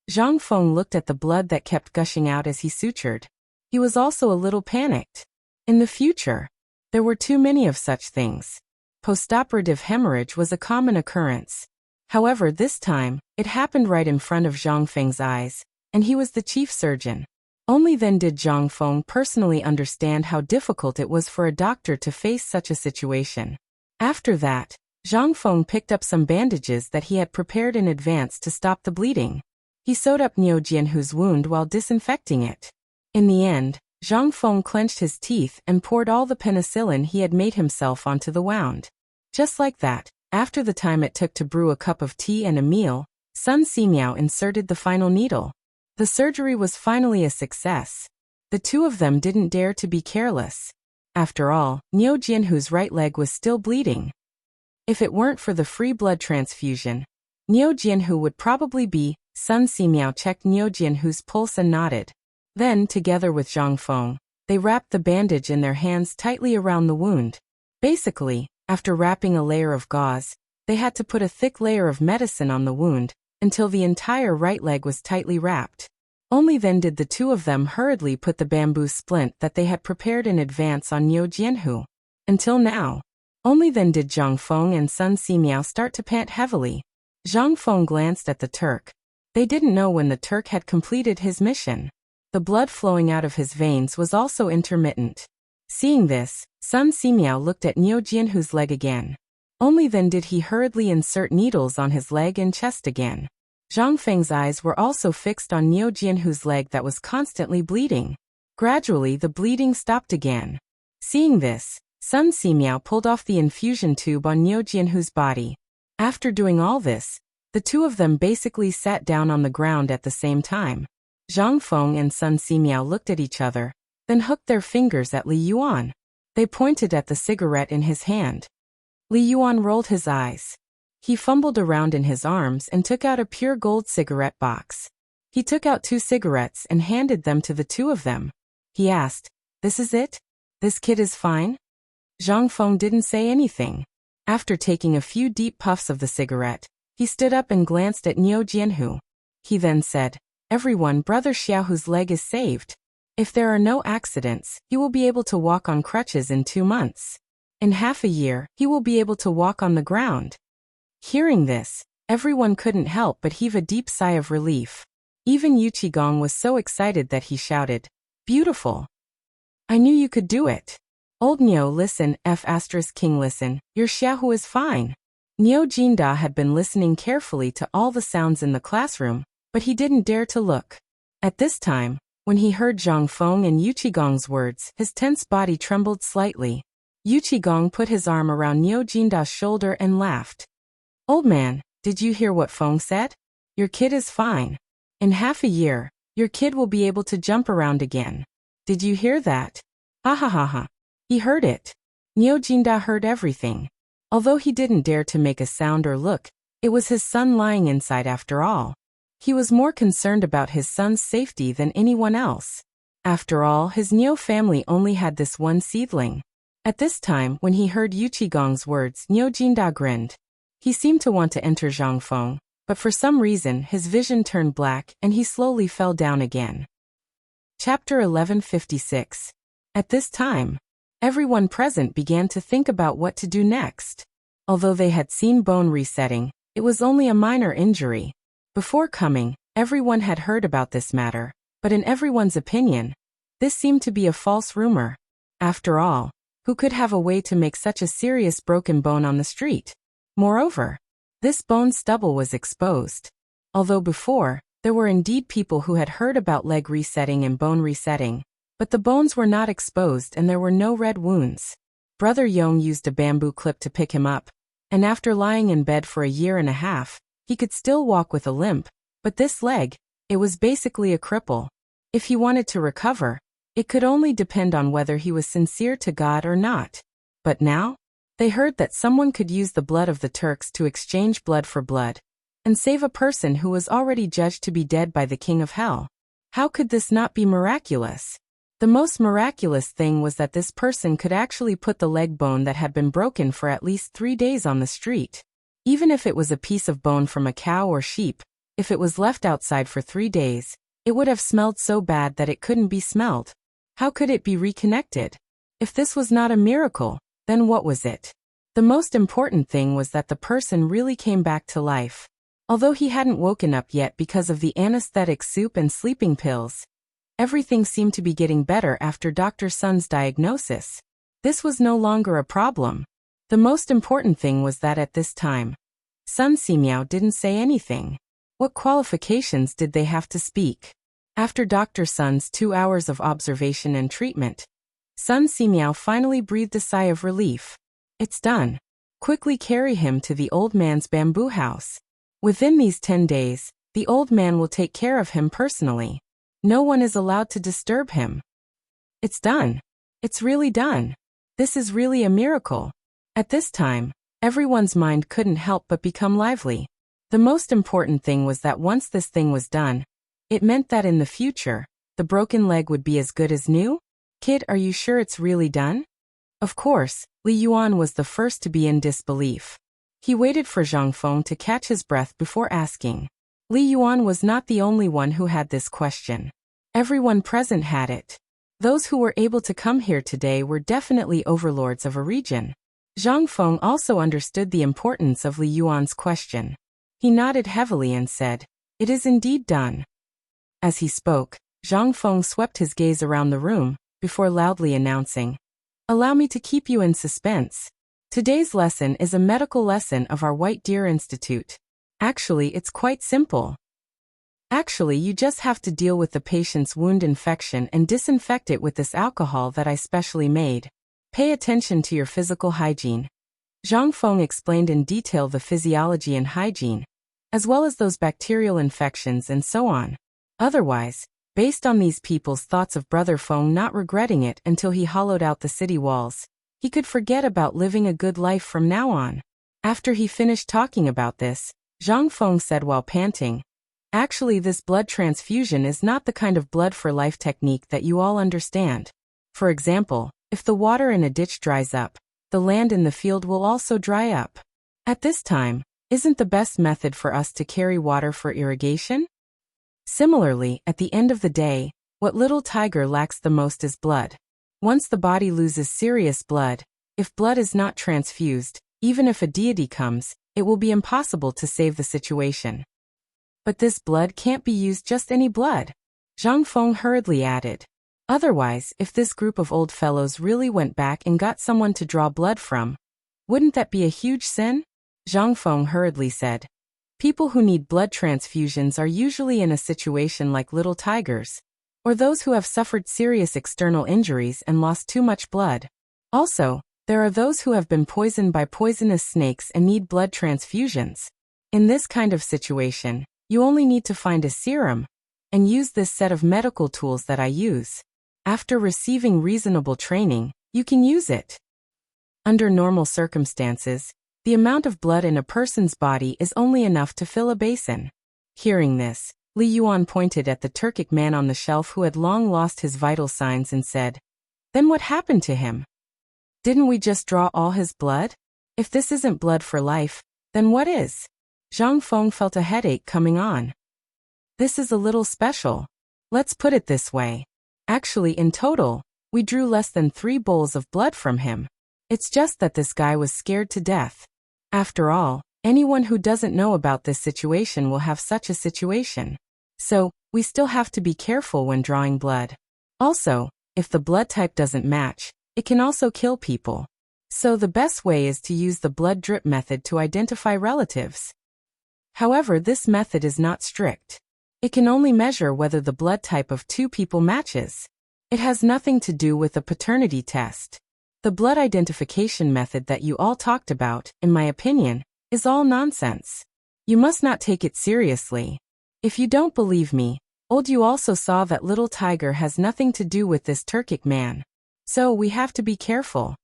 Zhang Feng looked at the blood that kept gushing out as he sutured. He was also a little panicked. In the future, there were too many of such things. Postoperative hemorrhage was a common occurrence. However, this time, it happened right in front of Zhang Feng's eyes, and he was the chief surgeon. Only then did Zhang Feng personally understand how difficult it was for a doctor to face such a situation. After that, Zhang Feng picked up some bandages that he had prepared in advance to stop the bleeding. He sewed up Niu Jianhu's wound while disinfecting it. In the end, Zhang Feng clenched his teeth and poured all the penicillin he had made himself onto the wound. Just like that, after the time it took to brew a cup of tea and a meal, Sun Simiao inserted the final needle. The surgery was finally a success. The 2 of them didn't dare to be careless. After all, Niu Jianhu's right leg was still bleeding. If it weren't for the free blood transfusion, Niu Jianhu would probably be. Sun Simiao checked Niu Jianhu's pulse and nodded. Then, together with Zhang Feng, They wrapped the bandage in their hands tightly around the wound. Basically, after wrapping a layer of gauze, they had to put a thick layer of medicine on the wound, until the entire right leg was tightly wrapped. Only then did the two of them hurriedly put the bamboo splint that they had prepared in advance on Niu Jianhu. Until now. Only then did Zhang Feng and Sun Simiao start to pant heavily. Zhang Feng glanced at the Turk. They didn't know when the Turk had completed his mission. The blood flowing out of his veins was also intermittent. Seeing this, Sun Simiao looked at Niu Jianhu's leg again. Only then did he hurriedly insert needles on his leg and chest again. Zhang Feng's eyes were also fixed on Niu Jianhu's leg that was constantly bleeding. Gradually the bleeding stopped again. Seeing this, Sun Simiao pulled off the infusion tube on Niu Jianhu's body. After doing all this, the two of them basically sat down on the ground at the same time. Zhang Feng and Sun Simiao looked at each other, then hooked their fingers at Li Yuan. They pointed at the cigarette in his hand. Li Yuan rolled his eyes. He fumbled around in his arms and took out a pure gold cigarette box. He took out 2 cigarettes and handed them to the two of them. He asked, "This is it? This kid is fine?" Zhang Feng didn't say anything. After taking a few deep puffs of the cigarette, he stood up and glanced at Niu Jianhu. He then said, "Everyone, Brother Xiaohu's leg is saved. If there are no accidents, he will be able to walk on crutches in 2 months. In half a year, he will be able to walk on the ground." Hearing this, everyone couldn't help but heave a deep sigh of relief. Even Yu Qigong was so excited that he shouted, "Beautiful! I knew you could do it. Old Niu, listen, King, listen, your Xiaohu is fine." Niu Jinda had been listening carefully to all the sounds in the classroom, but he didn't dare to look. At this time, when he heard Zhang Feng and Yu Qigong's words, his tense body trembled slightly. Yu Qigong put his arm around Niu Jinda's shoulder and laughed. "Old man, did you hear what Feng said? Your kid is fine. In half a year, your kid will be able to jump around again. Did you hear that?" Ha ha ha ha. He heard it. Niu Jinda heard everything. Although he didn't dare to make a sound or look, it was his son lying inside after all. He was more concerned about his son's safety than anyone else. After all, his Niu family only had this one seedling. At this time, when he heard Yu Qigong's words, Niu Jinda grinned. He seemed to want to enter Zhang Feng, but for some reason his vision turned black and he slowly fell down again. Chapter 1156. At this time, everyone present began to think about what to do next. Although they had seen bone resetting, it was only a minor injury. Before coming, everyone had heard about this matter, but in everyone's opinion, this seemed to be a false rumor. After all, who could have a way to make such a serious broken bone on the street? Moreover, this bone stubble was exposed. Although before, there were indeed people who had heard about leg resetting and bone resetting, but the bones were not exposed and there were no red wounds. Brother Yong used a bamboo clip to pick him up, and after lying in bed for a year and a half, he could still walk with a limp, but this leg, it was basically a cripple. If he wanted to recover, it could only depend on whether he was sincere to God or not. But now, they heard that someone could use the blood of the Turks to exchange blood for blood, and save a person who was already judged to be dead by the King of Hell. How could this not be miraculous? The most miraculous thing was that this person could actually put the leg bone that had been broken for at least 3 days on the street. Even if it was a piece of bone from a cow or sheep, if it was left outside for 3 days, it would have smelled so bad that it couldn't be smelled. How could it be reconnected? If this was not a miracle, then what was it? The most important thing was that the person really came back to life. Although he hadn't woken up yet because of the anesthetic soup and sleeping pills, everything seemed to be getting better after Dr. Sun's diagnosis. This was no longer a problem. The most important thing was that at this time, Sun Simiao didn't say anything. What qualifications did they have to speak? After Dr. Sun's 2 hours of observation and treatment, Sun Simiao finally breathed a sigh of relief. It's done. Quickly carry him to the old man's bamboo house. Within these 10 days, the old man will take care of him personally. No one is allowed to disturb him. It's done. It's really done. This is really a miracle. At this time, everyone's mind couldn't help but become lively. The most important thing was that once this thing was done, it meant that in the future, the broken leg would be as good as new. Kid, are you sure it's really done? Of course, Li Yuan was the first to be in disbelief. He waited for Zhang Feng to catch his breath before asking. Li Yuan was not the only one who had this question. Everyone present had it. Those who were able to come here today were definitely overlords of a region. Zhang Feng also understood the importance of Li Yuan's question. He nodded heavily and said, "It is indeed done." As he spoke, Zhang Feng swept his gaze around the room, before loudly announcing, "Allow me to keep you in suspense. Today's lesson is a medical lesson of our White Deer Institute. Actually, it's quite simple. Actually, you just have to deal with the patient's wound infection and disinfect it with this alcohol that I specially made. Pay attention to your physical hygiene." Zhang Feng explained in detail the physiology and hygiene, as well as those bacterial infections and so on. Otherwise, based on these people's thoughts of Brother Feng not regretting it until he hollowed out the city walls, he could forget about living a good life from now on. After he finished talking about this, Zhang Feng said while panting, "Actually, this blood transfusion is not the kind of blood for life technique that you all understand. For example, if the water in a ditch dries up, the land in the field will also dry up. At this time, isn't the best method for us to carry water for irrigation? Similarly, at the end of the day, what little tiger lacks the most is blood. Once the body loses serious blood, if blood is not transfused, even if a deity comes, it will be impossible to save the situation." "But this blood can't be used just any blood," Zhang Feng hurriedly added. "Otherwise, if this group of old fellows really went back and got someone to draw blood from, wouldn't that be a huge sin?" Zhang Feng hurriedly said. "People who need blood transfusions are usually in a situation like little tigers, or those who have suffered serious external injuries and lost too much blood. Also, there are those who have been poisoned by poisonous snakes and need blood transfusions. In this kind of situation, you only need to find a serum and use this set of medical tools that I use. After receiving reasonable training, you can use it. Under normal circumstances, the amount of blood in a person's body is only enough to fill a basin." Hearing this, Li Yuan pointed at the Turkic man on the shelf who had long lost his vital signs and said, "Then what happened to him? Didn't we just draw all his blood? If this isn't blood for life, then what is?" Zhang Feng felt a headache coming on. "This is a little special. Let's put it this way. Actually, in total, we drew less than 3 bowls of blood from him. It's just that this guy was scared to death. After all, anyone who doesn't know about this situation will have such a situation. So, we still have to be careful when drawing blood. Also, if the blood type doesn't match, it can also kill people. So the best way is to use the blood drip method to identify relatives. However, this method is not strict. It can only measure whether the blood type of 2 people matches. It has nothing to do with a paternity test. The blood identification method that you all talked about, in my opinion, is all nonsense. You must not take it seriously. If you don't believe me, you also saw that little tiger has nothing to do with this Turkic man. So we have to be careful."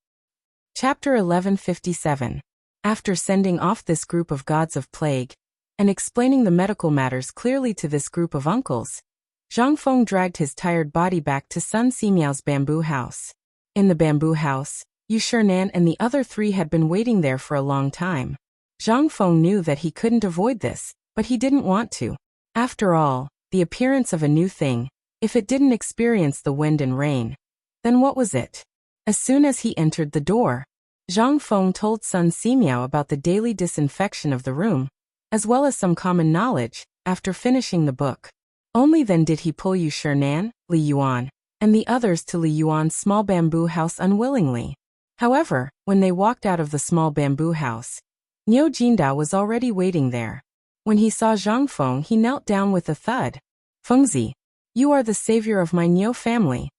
Chapter 1157. After sending off this group of gods of plague, and explaining the medical matters clearly to this group of uncles, Zhang Feng dragged his tired body back to Sun Simiao's bamboo house. In the bamboo house, Yu Shinan and the other 3 had been waiting there for a long time. Zhang Feng knew that he couldn't avoid this, but he didn't want to. After all, the appearance of a new thing, if it didn't experience the wind and rain, then what was it? As soon as he entered the door, Zhang Feng told Sun Simiao about the daily disinfection of the room, as well as some common knowledge, after finishing the book. Only then did he pull Yu Shinan, Li Yuan, and the others to Li Yuan's small bamboo house unwillingly. However, when they walked out of the small bamboo house, Niu Jinda was already waiting there. When he saw Zhang Feng, he knelt down with a thud. "Fengzi, you are the savior of my Niu family."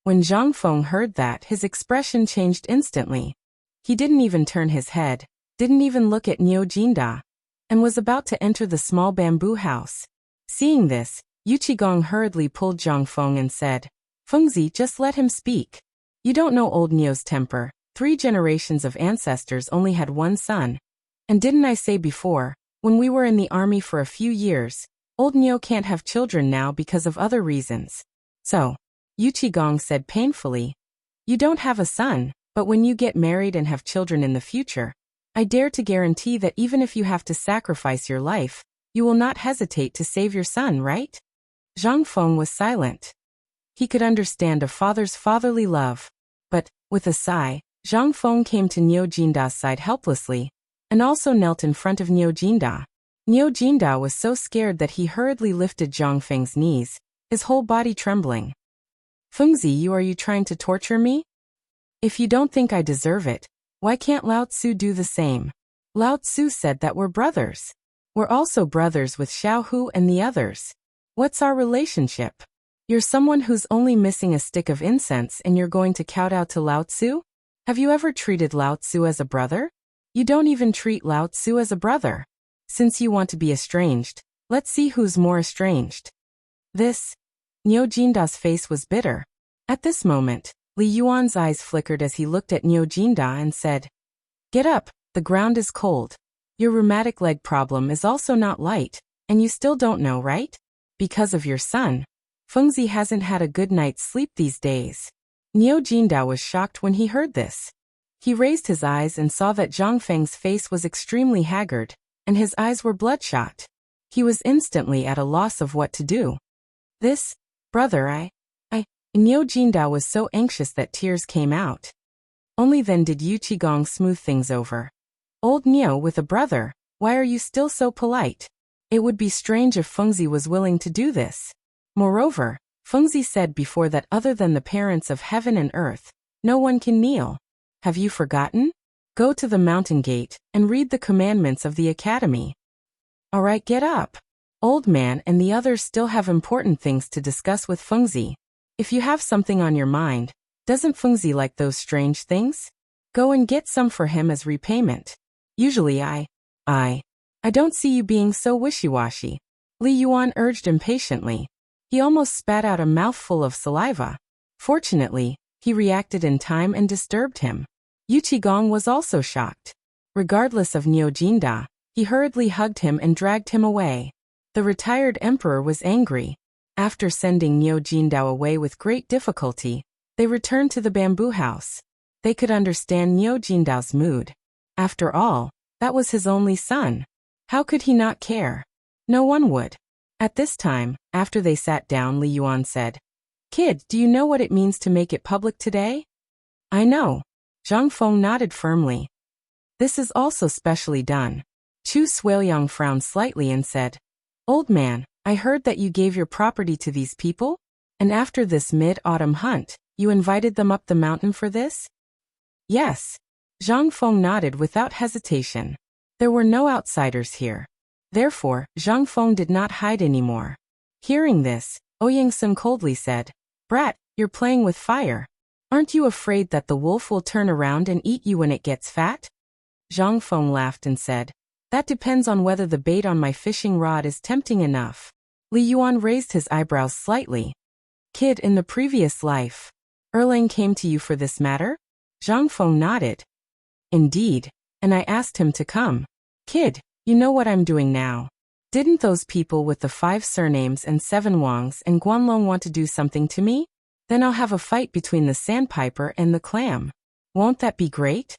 When Zhang Feng heard that, his expression changed instantly. He didn't even turn his head, didn't even look at Niu Jinda, and was about to enter the small bamboo house. Seeing this, Yu Qigong hurriedly pulled Zhang Feng and said, "Fengzi, just let him speak. You don't know old Niu's temper. 3 generations of ancestors only had 1 son. And didn't I say before, when we were in the army for a few years, old Niu can't have children now because of other reasons. So, Yu Qigong said painfully. You don't have a son, but when you get married and have children in the future, I dare to guarantee that even if you have to sacrifice your life, you will not hesitate to save your son, right? Zhang Feng was silent. He could understand a father's fatherly love. But, with a sigh, Zhang Feng came to Niu Jinda's side helplessly, and also knelt in front of Niu Jinda. Niu Jinda was so scared that he hurriedly lifted Zhang Feng's knees, his whole body trembling. Fengzi, are you trying to torture me? If you don't think I deserve it, why can't Lao Tzu do the same? Lao Tzu said that we're brothers. We're also brothers with Xiao Hu and the others. What's our relationship? You're someone who's only missing a stick of incense and you're going to kowtow to Lao Tzu? Have you ever treated Lao Tzu as a brother? You don't even treat Lao Tzu as a brother. Since you want to be estranged, let's see who's more estranged. Niu Jinda's face was bitter. At this moment, Li Yuan's eyes flickered as he looked at Niu Jinda and said, Get up, the ground is cold. Your rheumatic leg problem is also not light, and you still don't know, right? Because of your son. Fengzi hasn't had a good night's sleep these days. Niu Jinda was shocked when he heard this. He raised his eyes and saw that Zhang Feng's face was extremely haggard, and his eyes were bloodshot. He was instantly at a loss of what to do. Brother, Niu Jinda was so anxious that tears came out. Only then did Yu Qigong smooth things over. Old Niu with a brother, why are you still so polite? It would be strange if Fengzi was willing to do this. Moreover, Fengzi said before that other than the parents of heaven and earth, no one can kneel. Have you forgotten? Go to the mountain gate and read the commandments of the academy. All right, get up. Old man and the others still have important things to discuss with Fengzi. If you have something on your mind, doesn't Fengzi like those strange things? Go and get some for him as repayment. Usually I don't see you being so wishy-washy. Li Yuan urged impatiently. He almost spat out a mouthful of saliva. Fortunately, he reacted in time and disturbed him. Yu Qigong was also shocked. Regardless of Niu Jinda, he hurriedly hugged him and dragged him away. The retired emperor was angry. After sending Niu Jinda away with great difficulty, they returned to the bamboo house. They could understand Niu Jinda's mood. After all, that was his only son. How could he not care? No one would. At this time, after they sat down, Li Yuan said, Kid, do you know what it means to make it public today? I know. Zhang Feng nodded firmly. This is also specially done. Chu Suiliang frowned slightly and said, Old man, I heard that you gave your property to these people? And after this mid-autumn hunt, you invited them up the mountain for this? Yes. Zhang Feng nodded without hesitation. There were no outsiders here. Therefore, Zhang Feng did not hide anymore. Hearing this, Ouyang Sun coldly said, Brat, you're playing with fire. Aren't you afraid that the wolf will turn around and eat you when it gets fat? Zhang Feng laughed and said, That depends on whether the bait on my fishing rod is tempting enough. Li Yuan raised his eyebrows slightly. Kid, in the previous life, Erlang came to you for this matter? Zhang Feng nodded. Indeed, and I asked him to come. Kid, you know what I'm doing now. Didn't those people with the 5 surnames and 7 Wangs and Guanlong want to do something to me? Then I'll have a fight between the sandpiper and the clam. Won't that be great?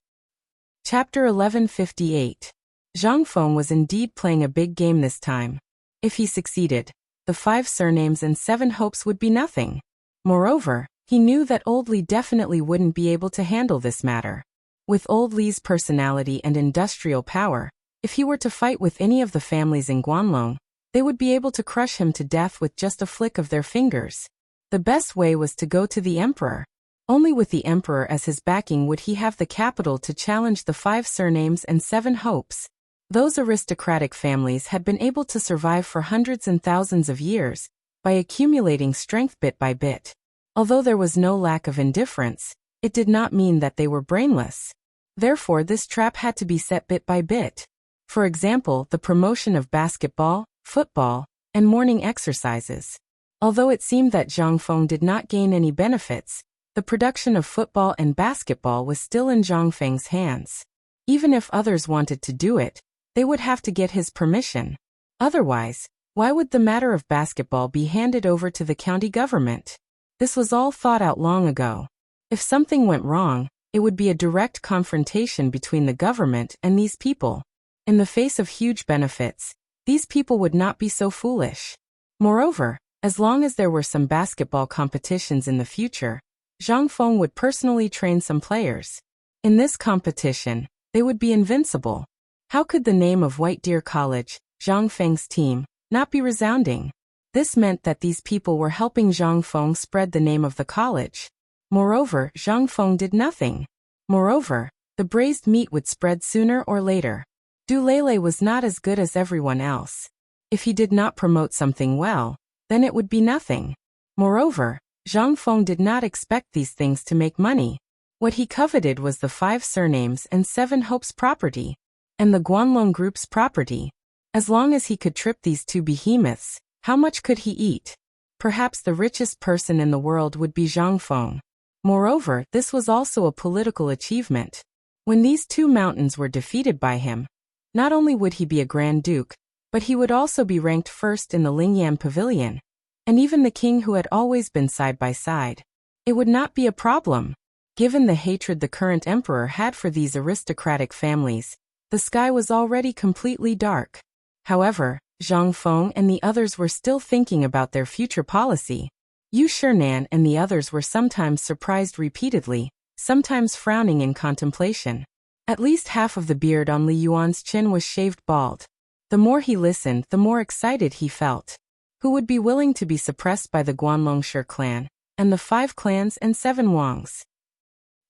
Chapter 1158. Zhang Feng was indeed playing a big game this time. If he succeeded, the 5 surnames and 7 hopes would be nothing. Moreover, he knew that Old Li definitely wouldn't be able to handle this matter. With Old Li's personality and industrial power, if he were to fight with any of the families in Guanlong, they would be able to crush him to death with just a flick of their fingers. The best way was to go to the emperor. Only with the emperor as his backing would he have the capital to challenge the 5 surnames and 7 hopes. Those aristocratic families had been able to survive for hundreds and thousands of years by accumulating strength bit by bit. Although there was no lack of indifference, it did not mean that they were brainless. Therefore, this trap had to be set bit by bit. For example, the promotion of basketball, football, and morning exercises. Although it seemed that Zhang Feng did not gain any benefits, the production of football and basketball was still in Zhang Feng's hands. Even if others wanted to do it, they would have to get his permission. Otherwise, why would the matter of basketball be handed over to the county government? This was all thought out long ago. If something went wrong, it would be a direct confrontation between the government and these people. In the face of huge benefits, these people would not be so foolish. Moreover, as long as there were some basketball competitions in the future, Zhang Feng would personally train some players. In this competition, they would be invincible. How could the name of White Deer College, Zhang Feng's team, not be resounding? This meant that these people were helping Zhang Feng spread the name of the college. Moreover, Zhang Feng did nothing. Moreover, the braised meat would spread sooner or later. Du Lele was not as good as everyone else. If he did not promote something well, then it would be nothing. Moreover, Zhang Feng did not expect these things to make money. What he coveted was the 5 surnames and 7 hopes property, and the Guanlong Group's property. As long as he could trip these 2 behemoths, how much could he eat? Perhaps the richest person in the world would be Zhang Feng. Moreover, this was also a political achievement. When these 2 mountains were defeated by him, not only would he be a Grand Duke, but he would also be ranked first in the Lingyan Pavilion, and even the king who had always been side by side. It would not be a problem. Given the hatred the current emperor had for these aristocratic families, the sky was already completely dark. However, Zhang Feng and the others were still thinking about their future policy. Yu Shinan and the others were sometimes surprised repeatedly, sometimes frowning in contemplation. At least half of the beard on Li Yuan's chin was shaved bald. The more he listened, the more excited he felt. Who would be willing to be suppressed by the Guanlongshi clan, and the 5 clans and 7 Wangs?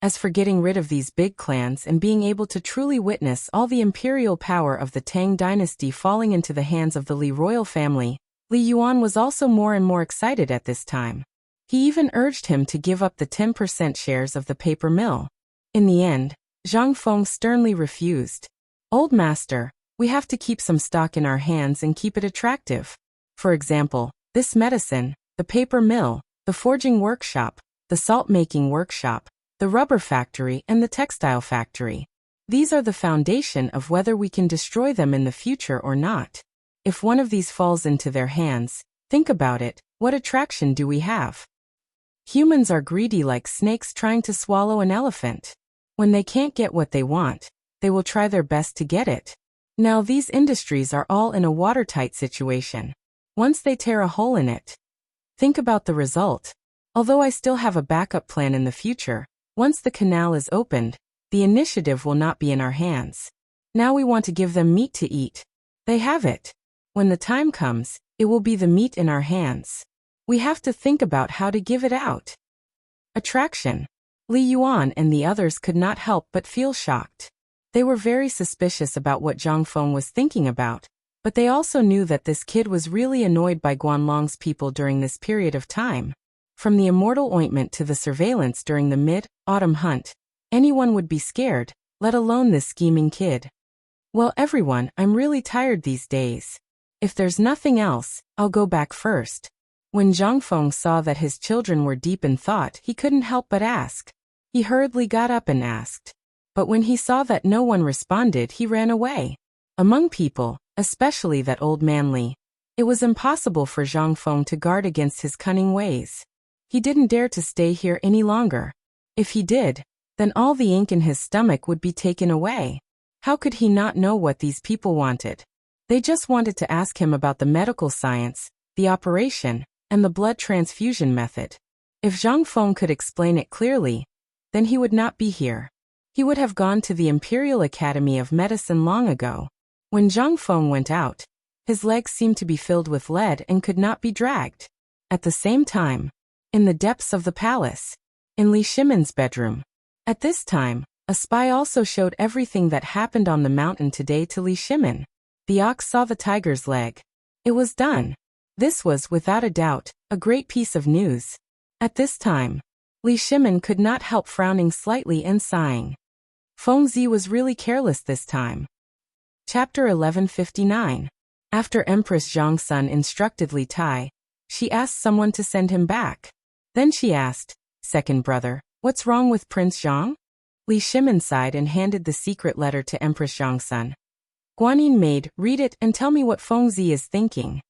As for getting rid of these big clans and being able to truly witness all the imperial power of the Tang dynasty falling into the hands of the Li royal family, Li Yuan was also more and more excited at this time. He even urged him to give up the 10% shares of the paper mill. In the end, Zhang Feng sternly refused. Old master, we have to keep some stock in our hands and keep it attractive. For example, this medicine, the paper mill, the forging workshop, the salt-making workshop, the rubber factory and the textile factory. These are the foundation of whether we can destroy them in the future or not. If one of these falls into their hands, think about it, what attraction do we have? Humans are greedy like snakes trying to swallow an elephant. When they can't get what they want, they will try their best to get it. Now these industries are all in a watertight situation. Once they tear a hole in it, think about the result. Although I still have a backup plan in the future, once the canal is opened, the initiative will not be in our hands. Now we want to give them meat to eat. They have it. When the time comes, it will be the meat in our hands. We have to think about how to give it out. Attraction. Li Yuan and the others could not help but feel shocked. They were very suspicious about what Zhang Feng was thinking about, but they also knew that this kid was really annoyed by Guanlong's people during this period of time. From the immortal ointment to the surveillance during the mid-autumn hunt, anyone would be scared, let alone this scheming kid. Well everyone, I'm really tired these days. If there's nothing else, I'll go back first. When Zhang Feng saw that his children were deep in thought, he couldn't help but ask. He hurriedly got up and asked. But when he saw that no one responded, he ran away. Among people, especially that old man Li, it was impossible for Zhang Feng to guard against his cunning ways. He didn't dare to stay here any longer. If he did, then all the ink in his stomach would be taken away. How could he not know what these people wanted? They just wanted to ask him about the medical science, the operation, and the blood transfusion method. If Zhang Feng could explain it clearly, then he would not be here. He would have gone to the Imperial Academy of Medicine long ago. When Zhang Feng went out, his legs seemed to be filled with lead and could not be dragged. At the same time, in the depths of the palace, in Li Shimin's bedroom. At this time, a spy also showed everything that happened on the mountain today to Li Shimin. The ox saw the tiger's leg. It was done. This was, without a doubt, a great piece of news. At this time, Li Shimin could not help frowning slightly and sighing. Feng Zi was really careless this time. Chapter 1159. After Empress Zhang's son instructed Li Tai, she asked someone to send him back. Then she asked, "Second brother, what's wrong with Prince Zhang?" Li Shimin sighed and handed the secret letter to Empress Zhang's son. "Guanyin maid, read it and tell me what Feng Zi is thinking."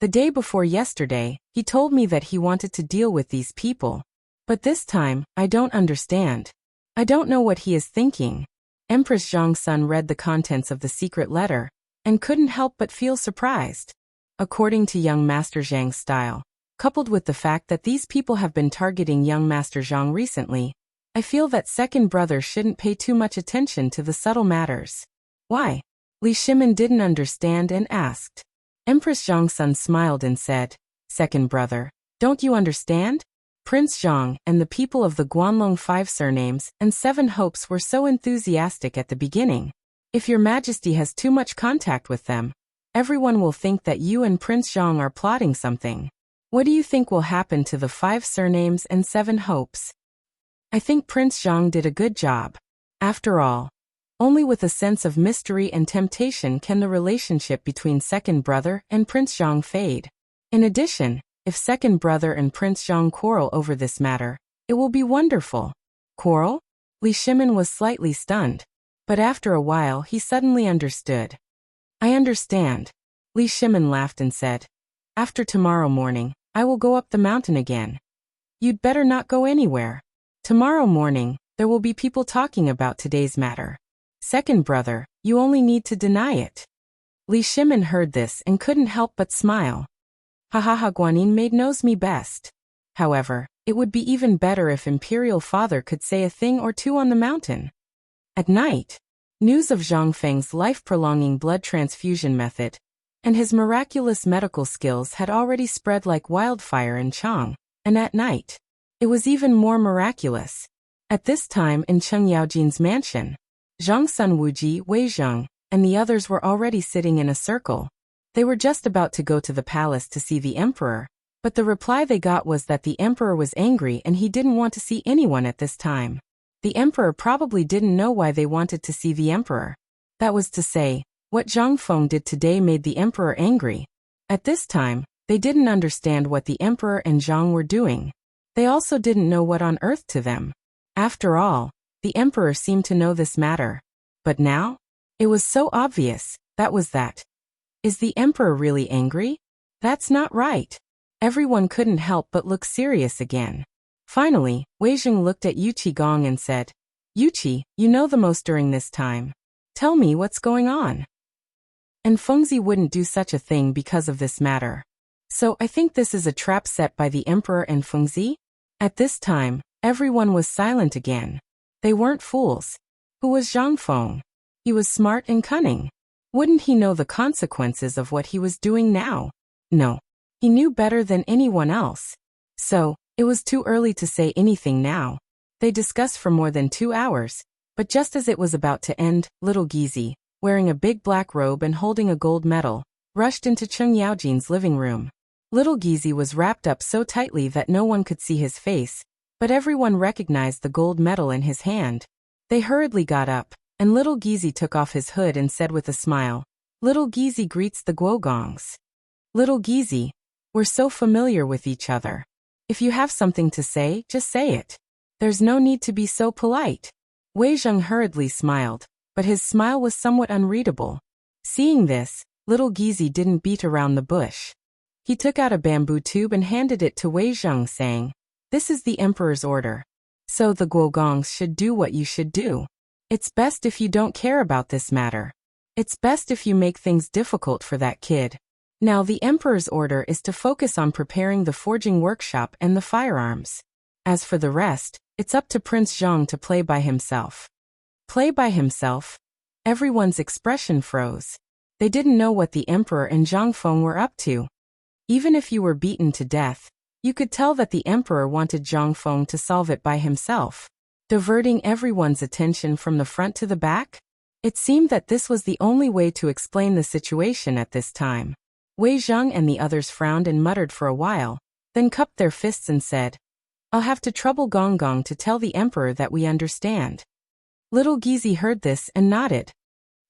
The day before yesterday, he told me that he wanted to deal with these people. But this time, I don't understand. I don't know what he is thinking. Empress Zhang's son read the contents of the secret letter and couldn't help but feel surprised. According to young Master Zhang's style, coupled with the fact that these people have been targeting young Master Zhang recently, I feel that second brother shouldn't pay too much attention to the subtle matters. Why? Li Shimin didn't understand and asked. Empress Zhang's son smiled and said, "Second brother, don't you understand? Prince Zhang and the people of the Guanlong 5 surnames and 7 hopes were so enthusiastic at the beginning. If your majesty has too much contact with them, everyone will think that you and Prince Zhang are plotting something. What do you think will happen to the 5 surnames and 7 hopes? I think Prince Zhang did a good job. After all, only with a sense of mystery and temptation can the relationship between second brother and Prince Zhang fade. In addition, if second brother and Prince Zhang quarrel over this matter, it will be wonderful." Quarrel? Li Shimin was slightly stunned, but after a while he suddenly understood. "I understand." Li Shimin laughed and said, "After tomorrow morning, I will go up the mountain again. You'd better not go anywhere. Tomorrow morning, there will be people talking about today's matter. Second brother, you only need to deny it." Li Shimin heard this and couldn't help but smile. Ha, Guanyin maid knows me best. However, it would be even better if Imperial Father could say a thing or two on the mountain. At night, news of Zhang Feng's life-prolonging blood transfusion method and his miraculous medical skills had already spread like wildfire in Chang, and at night, it was even more miraculous. At this time in Cheng Yaojin's mansion, Zhang's son Wuji, Wei Zheng, and the others were already sitting in a circle. They were just about to go to the palace to see the emperor, but the reply they got was that the emperor was angry and he didn't want to see anyone at this time. The emperor probably didn't know why they wanted to see the emperor. That was to say, what Zhang Feng did today made the emperor angry. At this time, they didn't understand what the emperor and Zhang were doing. They also didn't know what on earth to them. After all, the emperor seemed to know this matter. But now? It was so obvious, that was that. Is the emperor really angry? That's not right. Everyone couldn't help but look serious again. Finally, Wei Zheng looked at Yu Qigong and said, "Yuqi, you know the most during this time. Tell me what's going on." And Fengzi wouldn't do such a thing because of this matter. So I think this is a trap set by the emperor and Fengzi? At this time, everyone was silent again. They weren't fools. Who was Zhang Feng? He was smart and cunning. Wouldn't he know the consequences of what he was doing now? No. He knew better than anyone else. So, it was too early to say anything now. They discussed for more than 2 hours, but just as it was about to end, little Gizi, wearing a big black robe and holding a gold medal, rushed into Cheng Yaojin's living room. Little Gizi was wrapped up so tightly that no one could see his face, but everyone recognized the gold medal in his hand. They hurriedly got up, and little Gizi took off his hood and said with a smile, "Little Gizi greets the Guogongs." "Little Gizi, we're so familiar with each other. If you have something to say, just say it. There's no need to be so polite." Wei Zheng hurriedly smiled, but his smile was somewhat unreadable. Seeing this, little Gizi didn't beat around the bush. He took out a bamboo tube and handed it to Wei Zheng, saying, "This is the emperor's order. So the Guogongs should do what you should do. It's best if you don't care about this matter. It's best if you make things difficult for that kid. Now the emperor's order is to focus on preparing the forging workshop and the firearms. As for the rest, it's up to Prince Zhang to play by himself." Play by himself? Everyone's expression froze. They didn't know what the emperor and Zhang Feng were up to. Even if you were beaten to death, you could tell that the emperor wanted Zhang Feng to solve it by himself, diverting everyone's attention from the front to the back. It seemed that this was the only way to explain the situation at this time. Wei Zheng and the others frowned and muttered for a while, then cupped their fists and said, "I'll have to trouble Gong Gong to tell the emperor that we understand." Little Gizi heard this and nodded.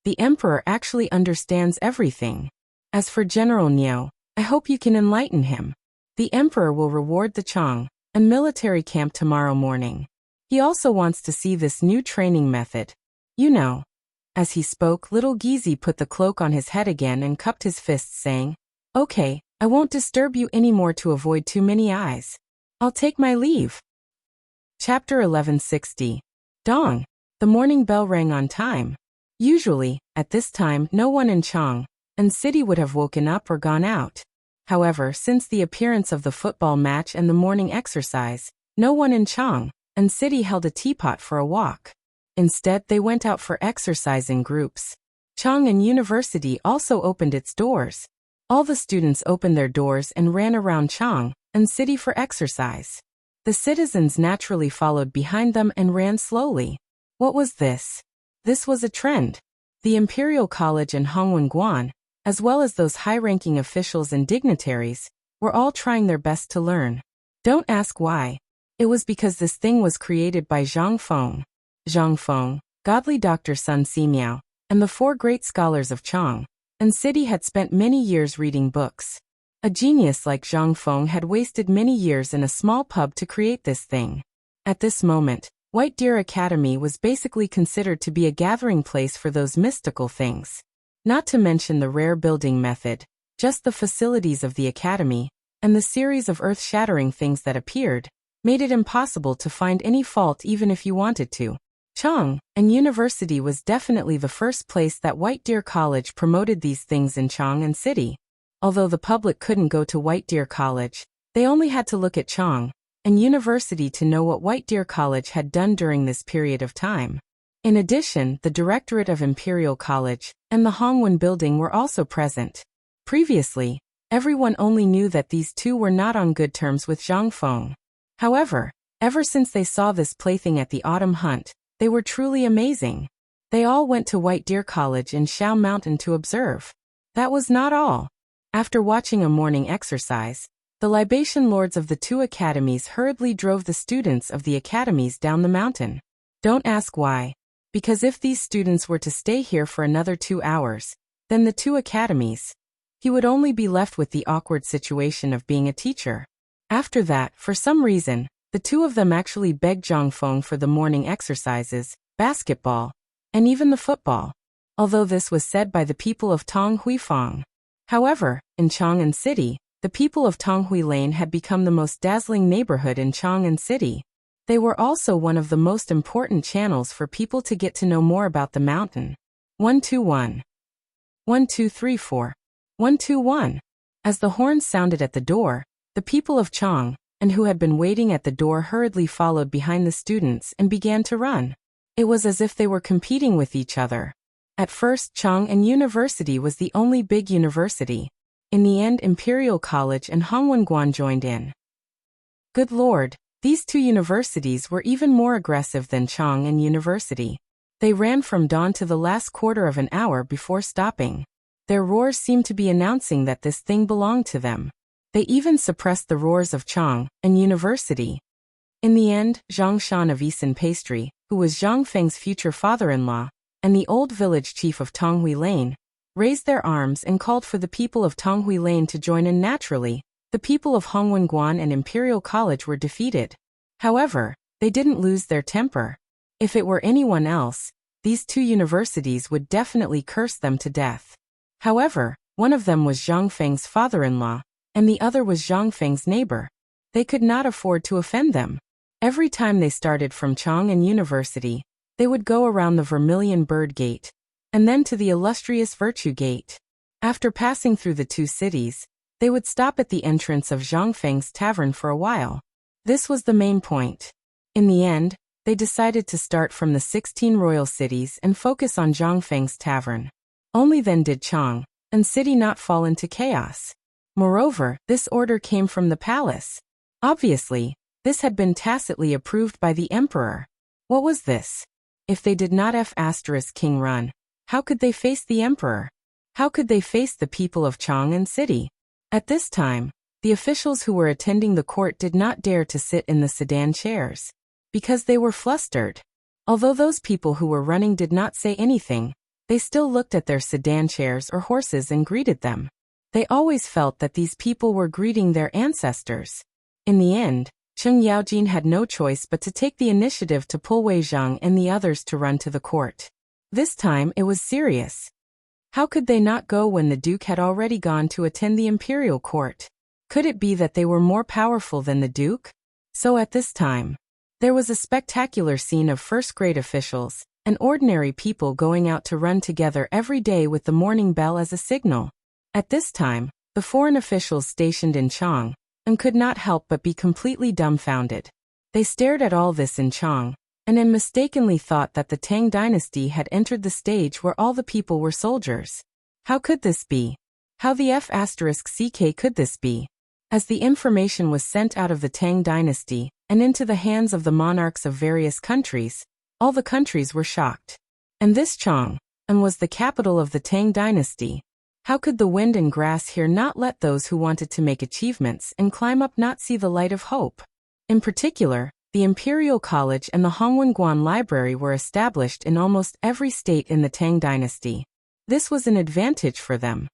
The emperor actually understands everything. As for General Niu, I hope you can enlighten him. The emperor will reward the Chang and military camp tomorrow morning. He also wants to see this new training method. You know. As he spoke, little Gizi put the cloak on his head again and cupped his fists, saying, Okay, I won't disturb you anymore to avoid too many eyes. I'll take my leave. Chapter 1160. Dong. The morning bell rang on time. Usually, at this time no one in Chang and city would have woken up or gone out. However, since the appearance of the football match and the morning exercise, no one in Chang and city held a teapot for a walk. Instead, they went out for exercise in groups. Chang University also opened its doors. All the students opened their doors and ran around Chang and city for exercise. The citizens naturally followed behind them and ran slowly. What was this? This was a trend. The Imperial College and Hongwen-guan, as well as those high-ranking officials and dignitaries, were all trying their best to learn. Don't ask why. It was because this thing was created by Zhang Feng. Zhang Feng, godly Dr. Sun Simiao, and the four great scholars of Chang and city had spent many years reading books. A genius like Zhang Feng had wasted many years in a small pub to create this thing. At this moment, White Deer Academy was basically considered to be a gathering place for those mystical things. Not to mention the rare building method, just the facilities of the academy, and the series of earth-shattering things that appeared, made it impossible to find any fault even if you wanted to. Chang and University was definitely the first place that White Deer College promoted these things in Chang and city. Although the public couldn't go to White Deer College, they only had to look at Chang and University to know what White Deer College had done during this period of time. In addition, the Directorate of Imperial College and the Hongwen Building were also present. Previously, everyone only knew that these two were not on good terms with Zhang Feng. However, ever since they saw this plaything at the autumn hunt, they were truly amazing. They all went to White Deer College in Shao Mountain to observe. That was not all. After watching a morning exercise, the libation lords of the two academies hurriedly drove the students of the academies down the mountain. Don't ask why. Because if these students were to stay here for another 2 hours, then the two academies, he would only be left with the awkward situation of being a teacher. After that, for some reason, the two of them actually begged Zhang Feng for the morning exercises, basketball, and even the football, although this was said by the people of Tang Huifang. However, in Chang'an City, the people of Tonghui Lane had become the most dazzling neighborhood in Chang'an City. They were also one of the most important channels for people to get to know more about the mountain. 121. 1234. 121. As the horns sounded at the door, the people of Chang, and who had been waiting at the door hurriedly followed behind the students and began to run. It was as if they were competing with each other. At first, Chang and University was the only big university. In the end, Imperial College and Hongwen-guan joined in. Good Lord, these two universities were even more aggressive than Chang and University. They ran from dawn to the last quarter of an hour before stopping. Their roars seemed to be announcing that this thing belonged to them. They even suppressed the roars of Chang and University. In the end, Zhang Shan of Eason Pastry, who was Zhang Feng's future father-in-law, and the old village chief of Tonghui Lane, raised their arms and called for the people of Tonghui Lane to join in. Naturally, the people of Hongwen-guan and Imperial College were defeated. However, they didn't lose their temper. If it were anyone else, these two universities would definitely curse them to death. However, one of them was Zhang Feng's father-in-law, and the other was Zhang Feng's neighbor. They could not afford to offend them. Every time they started from Chang and University, they would go around the Vermilion Bird Gate, and then to the illustrious Virtue Gate. After passing through the two cities, they would stop at the entrance of Zhang Feng's tavern for a while. This was the main point. In the end, they decided to start from the 16 royal cities and focus on Zhang Feng's tavern. Only then did Chang and city not fall into chaos. Moreover, this order came from the palace. Obviously, this had been tacitly approved by the emperor. What was this? If they did not King run, how could they face the emperor? How could they face the people of Chang and city? At this time, the officials who were attending the court did not dare to sit in the sedan chairs, because they were flustered. Although those people who were running did not say anything, they still looked at their sedan chairs or horses and greeted them. They always felt that these people were greeting their ancestors. In the end, Cheng Yaojin had no choice but to take the initiative to pull Wei Zhang and the others to run to the court. This time it was serious. How could they not go when the Duke had already gone to attend the imperial court? Could it be that they were more powerful than the Duke? So at this time, there was a spectacular scene of first-grade officials and ordinary people going out to run together every day with the morning bell as a signal. At this time, the foreign officials stationed in Chang could not help but be completely dumbfounded. They stared at all this in Chang, and mistakenly thought that the Tang dynasty had entered the stage where all the people were soldiers. How could this be? How the F***ck could this be? As the information was sent out of the Tang dynasty and into the hands of the monarchs of various countries, all the countries were shocked. And this Chang was the capital of the Tang dynasty. How could the wind and grass here not let those who wanted to make achievements and climb up not see the light of hope? In particular, the Imperial College and the Hongwenguan Library were established in almost every state in the Tang dynasty. This was an advantage for them.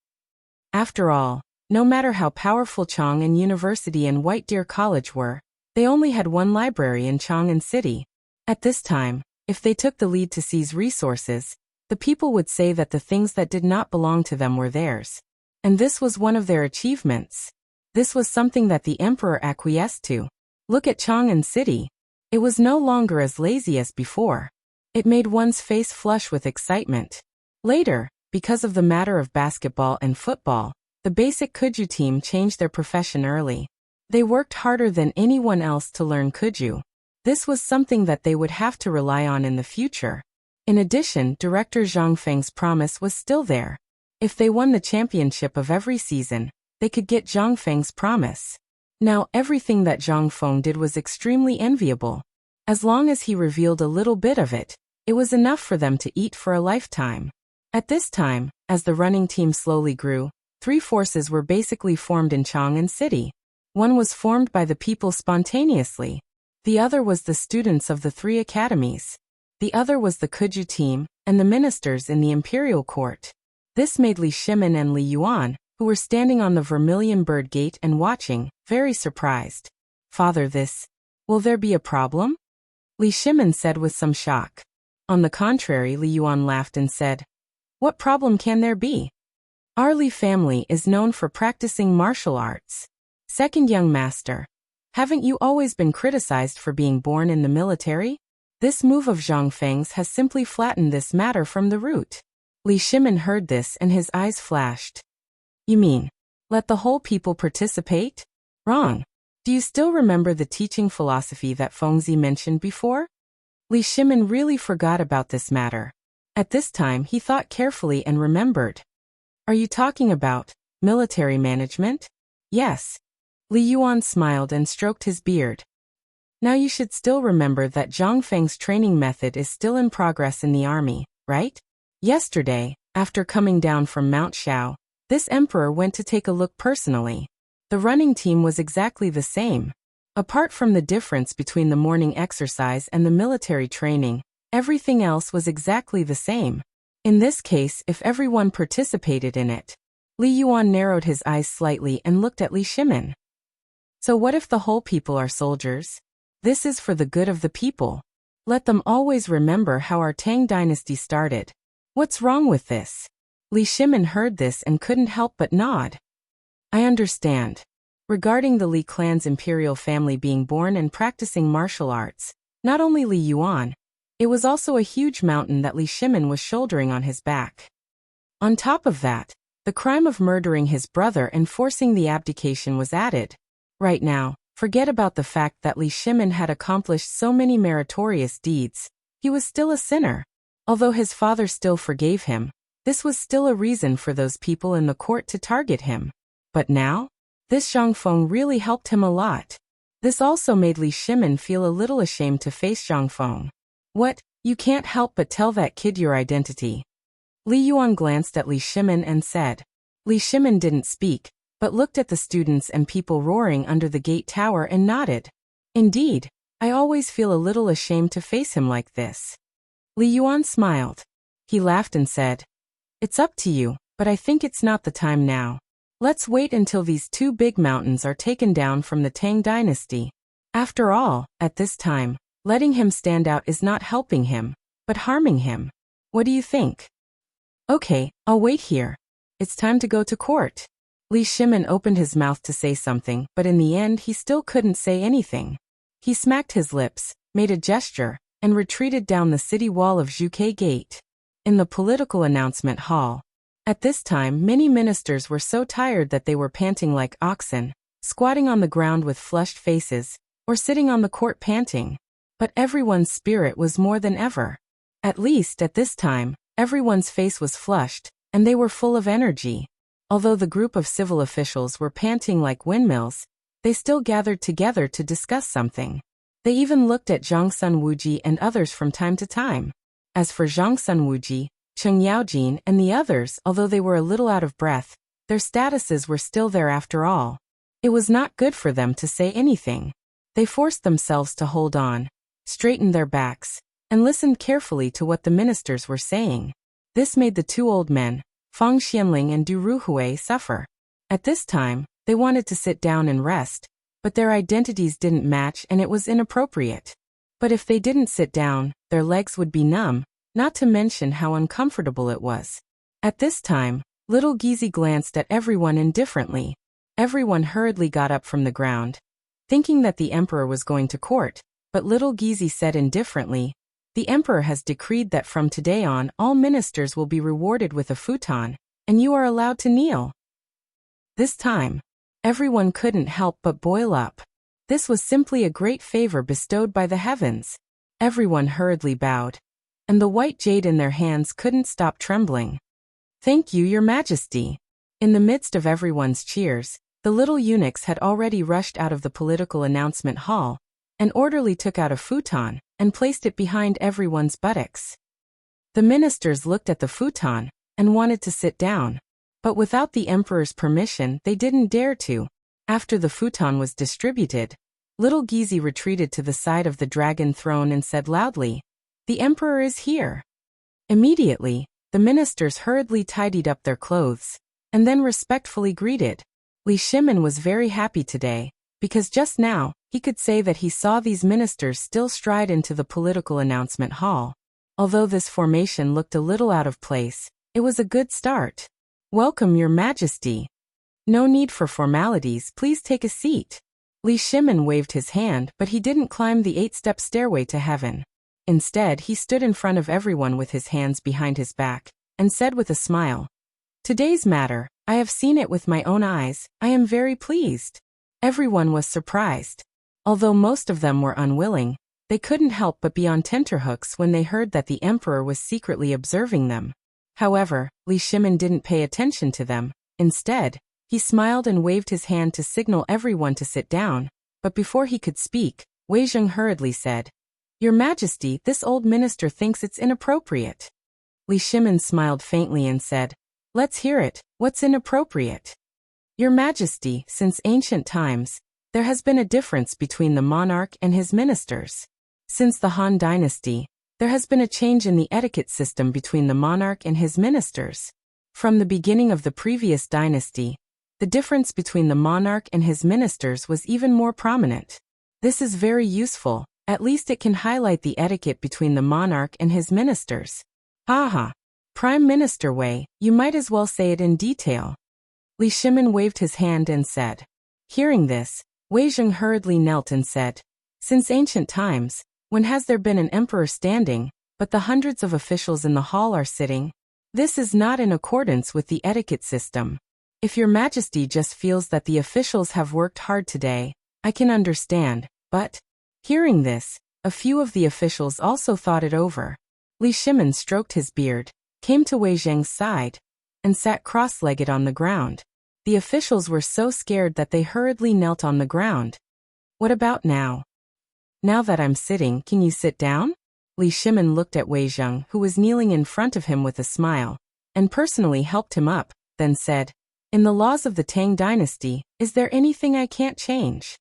After all, no matter how powerful Chang'an University and White Deer College were, they only had one library in Chang'an City. At this time, if they took the lead to seize resources, the people would say that the things that did not belong to them were theirs. And this was one of their achievements. This was something that the emperor acquiesced to. Look at Chang'an City. It was no longer as lazy as before. It made one's face flush with excitement. Later, because of the matter of basketball and football, the basic Kuju team changed their profession early. They worked harder than anyone else to learn Kuju. This was something that they would have to rely on in the future. In addition, Director Zhang Feng's promise was still there. If they won the championship of every season, they could get Zhang Feng's promise. Now, everything that Zhang Feng did was extremely enviable. As long as he revealed a little bit of it, it was enough for them to eat for a lifetime. At this time, as the running team slowly grew, three forces were basically formed in Chang'an City. One was formed by the people spontaneously. The other was the students of the three academies. The other was the Kuju team and the ministers in the imperial court. This made Li Shimin and Li Yuan, who were standing on the Vermilion Bird Gate and watching, very surprised. Father, will there be a problem? Li Shimin said with some shock. On the contrary, Li Yuan laughed and said, what problem can there be? Our Li family is known for practicing martial arts. Second young master, haven't you always been criticized for being born in the military? This move of Zhang Feng's has simply flattened this matter from the root. Li Shimin heard this and his eyes flashed. You mean, let the whole people participate? Wrong. Do you still remember the teaching philosophy that Fengzi mentioned before? Li Shimin really forgot about this matter. At this time he thought carefully and remembered. Are you talking about military management? Yes. Li Yuan smiled and stroked his beard. Now you should still remember that Zhang Feng's training method is still in progress in the army, right? Yesterday, after coming down from Mount Shao, this emperor went to take a look personally. The running team was exactly the same. Apart from the difference between the morning exercise and the military training, everything else was exactly the same. In this case, if everyone participated in it. Li Yuan narrowed his eyes slightly and looked at Li Shimin. So what if the whole people are soldiers? This is for the good of the people. Let them always remember how our Tang dynasty started. What's wrong with this? Li Shimin heard this and couldn't help but nod. I understand. Regarding the Li clan's imperial family being born and practicing martial arts, not only Li Yuan, it was also a huge mountain that Li Shimin was shouldering on his back. On top of that, the crime of murdering his brother and forcing the abdication was added. Right now, forget about the fact that Li Shimin had accomplished so many meritorious deeds. He was still a sinner. Although his father still forgave him, this was still a reason for those people in the court to target him. But now, this Zhang Feng really helped him a lot. This also made Li Shimin feel a little ashamed to face Zhang Feng. What? You can't help but tell that kid your identity. Li Yuan glanced at Li Shimin and said. Li Shimin didn't speak, but looked at the students and people roaring under the gate tower and nodded. Indeed, I always feel a little ashamed to face him like this. Li Yuan smiled. He laughed and said, it's up to you, but I think it's not the time now. Let's wait until these two big mountains are taken down from the Tang dynasty. After all, at this time, letting him stand out is not helping him, but harming him. What do you think? Okay, I'll wait here. It's time to go to court. Li Shimin opened his mouth to say something, but in the end he still couldn't say anything. He smacked his lips, made a gesture, and retreated down the city wall of Zhuke Gate. In the political announcement hall. At this time many ministers were so tired that they were panting like oxen, squatting on the ground with flushed faces, or sitting on the court panting. But everyone's spirit was more than ever. At least at this time, everyone's face was flushed, and they were full of energy. Although the group of civil officials were panting like windmills, they still gathered together to discuss something. They even looked at Zhang Sunwuji and others from time to time. As for Zhang Sunwuji, Cheng Yaojin and the others, although they were a little out of breath, their statuses were still there after all. It was not good for them to say anything. They forced themselves to hold on, straightened their backs, and listened carefully to what the ministers were saying. This made the two old men, Fang Xianling and Du Ruhui, suffer. At this time, they wanted to sit down and rest, but their identities didn't match and it was inappropriate. But if they didn't sit down, their legs would be numb, not to mention how uncomfortable it was. At this time, little Gizi glanced at everyone indifferently. Everyone hurriedly got up from the ground, thinking that the emperor was going to court, but little Gizi said indifferently, "The emperor has decreed that from today on all ministers will be rewarded with a futon, and you are allowed to kneel." This time, everyone couldn't help but boil up. This was simply a great favor bestowed by the heavens. Everyone hurriedly bowed, and the white jade in their hands couldn't stop trembling. "Thank you, Your Majesty." In the midst of everyone's cheers, the little eunuchs had already rushed out of the political announcement hall. An orderly took out a futon and placed it behind everyone's buttocks. The ministers looked at the futon and wanted to sit down, but without the emperor's permission they didn't dare to. After the futon was distributed, little Gizi retreated to the side of the dragon throne and said loudly, "The emperor is here." Immediately, the ministers hurriedly tidied up their clothes, and then respectfully greeted. Li Shimin was very happy today, because just now, he could say that he saw these ministers still stride into the political announcement hall. Although this formation looked a little out of place, it was a good start. "Welcome, Your Majesty." "No need for formalities, please take a seat." Li Shimin waved his hand, but he didn't climb the 8-step stairway to heaven. Instead, he stood in front of everyone with his hands behind his back, and said with a smile, "Today's matter, I have seen it with my own eyes, I am very pleased." Everyone was surprised. Although most of them were unwilling, they couldn't help but be on tenterhooks when they heard that the emperor was secretly observing them. However, Li Shimin didn't pay attention to them. Instead, he smiled and waved his hand to signal everyone to sit down, but before he could speak, Wei Zheng hurriedly said, "Your Majesty, this old minister thinks it's inappropriate." Li Shimin smiled faintly and said, "Let's hear it, what's inappropriate?" "Your Majesty, since ancient times, there has been a difference between the monarch and his ministers. Since the Han Dynasty, there has been a change in the etiquette system between the monarch and his ministers. From the beginning of the previous dynasty, the difference between the monarch and his ministers was even more prominent. This is very useful, at least it can highlight the etiquette between the monarch and his ministers." "Haha. Prime Minister Wei, you might as well say it in detail." Li Shimin waved his hand and said. Hearing this, Wei Zheng hurriedly knelt and said, "Since ancient times, when has there been an emperor standing, but the hundreds of officials in the hall are sitting? This is not in accordance with the etiquette system. If Your Majesty just feels that the officials have worked hard today, I can understand, but..." Hearing this, a few of the officials also thought it over. Li Shimin stroked his beard, came to Wei Zheng's side, and sat cross-legged on the ground. The officials were so scared that they hurriedly knelt on the ground. "What about now? Now that I'm sitting, can you sit down?" Li Shimin looked at Wei Zheng, who was kneeling in front of him with a smile, and personally helped him up, then said, "In the laws of the Tang dynasty, is there anything I can't change?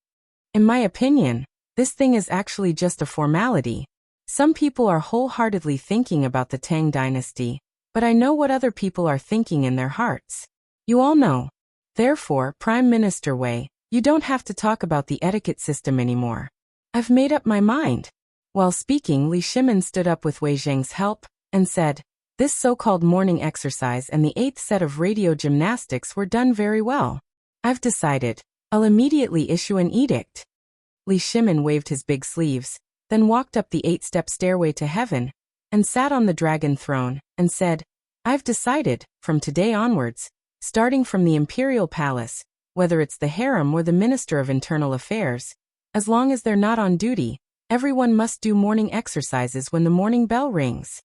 In my opinion, this thing is actually just a formality. Some people are wholeheartedly thinking about the Tang dynasty, but I know what other people are thinking in their hearts. You all know. Therefore, Prime Minister Wei, you don't have to talk about the etiquette system anymore. I've made up my mind." While speaking, Li Shimin stood up with Wei Zheng's help, and said, This so-called morning exercise and the 8th set of radio gymnastics were done very well. I've decided. I'll immediately issue an edict. Li Shimin waved his big sleeves, then walked up the 8-step stairway to heaven, and sat on the dragon throne, and said, I've decided, from today onwards, starting from the imperial palace, whether it's the harem or the Minister of Internal Affairs, as long as they're not on duty, everyone must do morning exercises when the morning bell rings.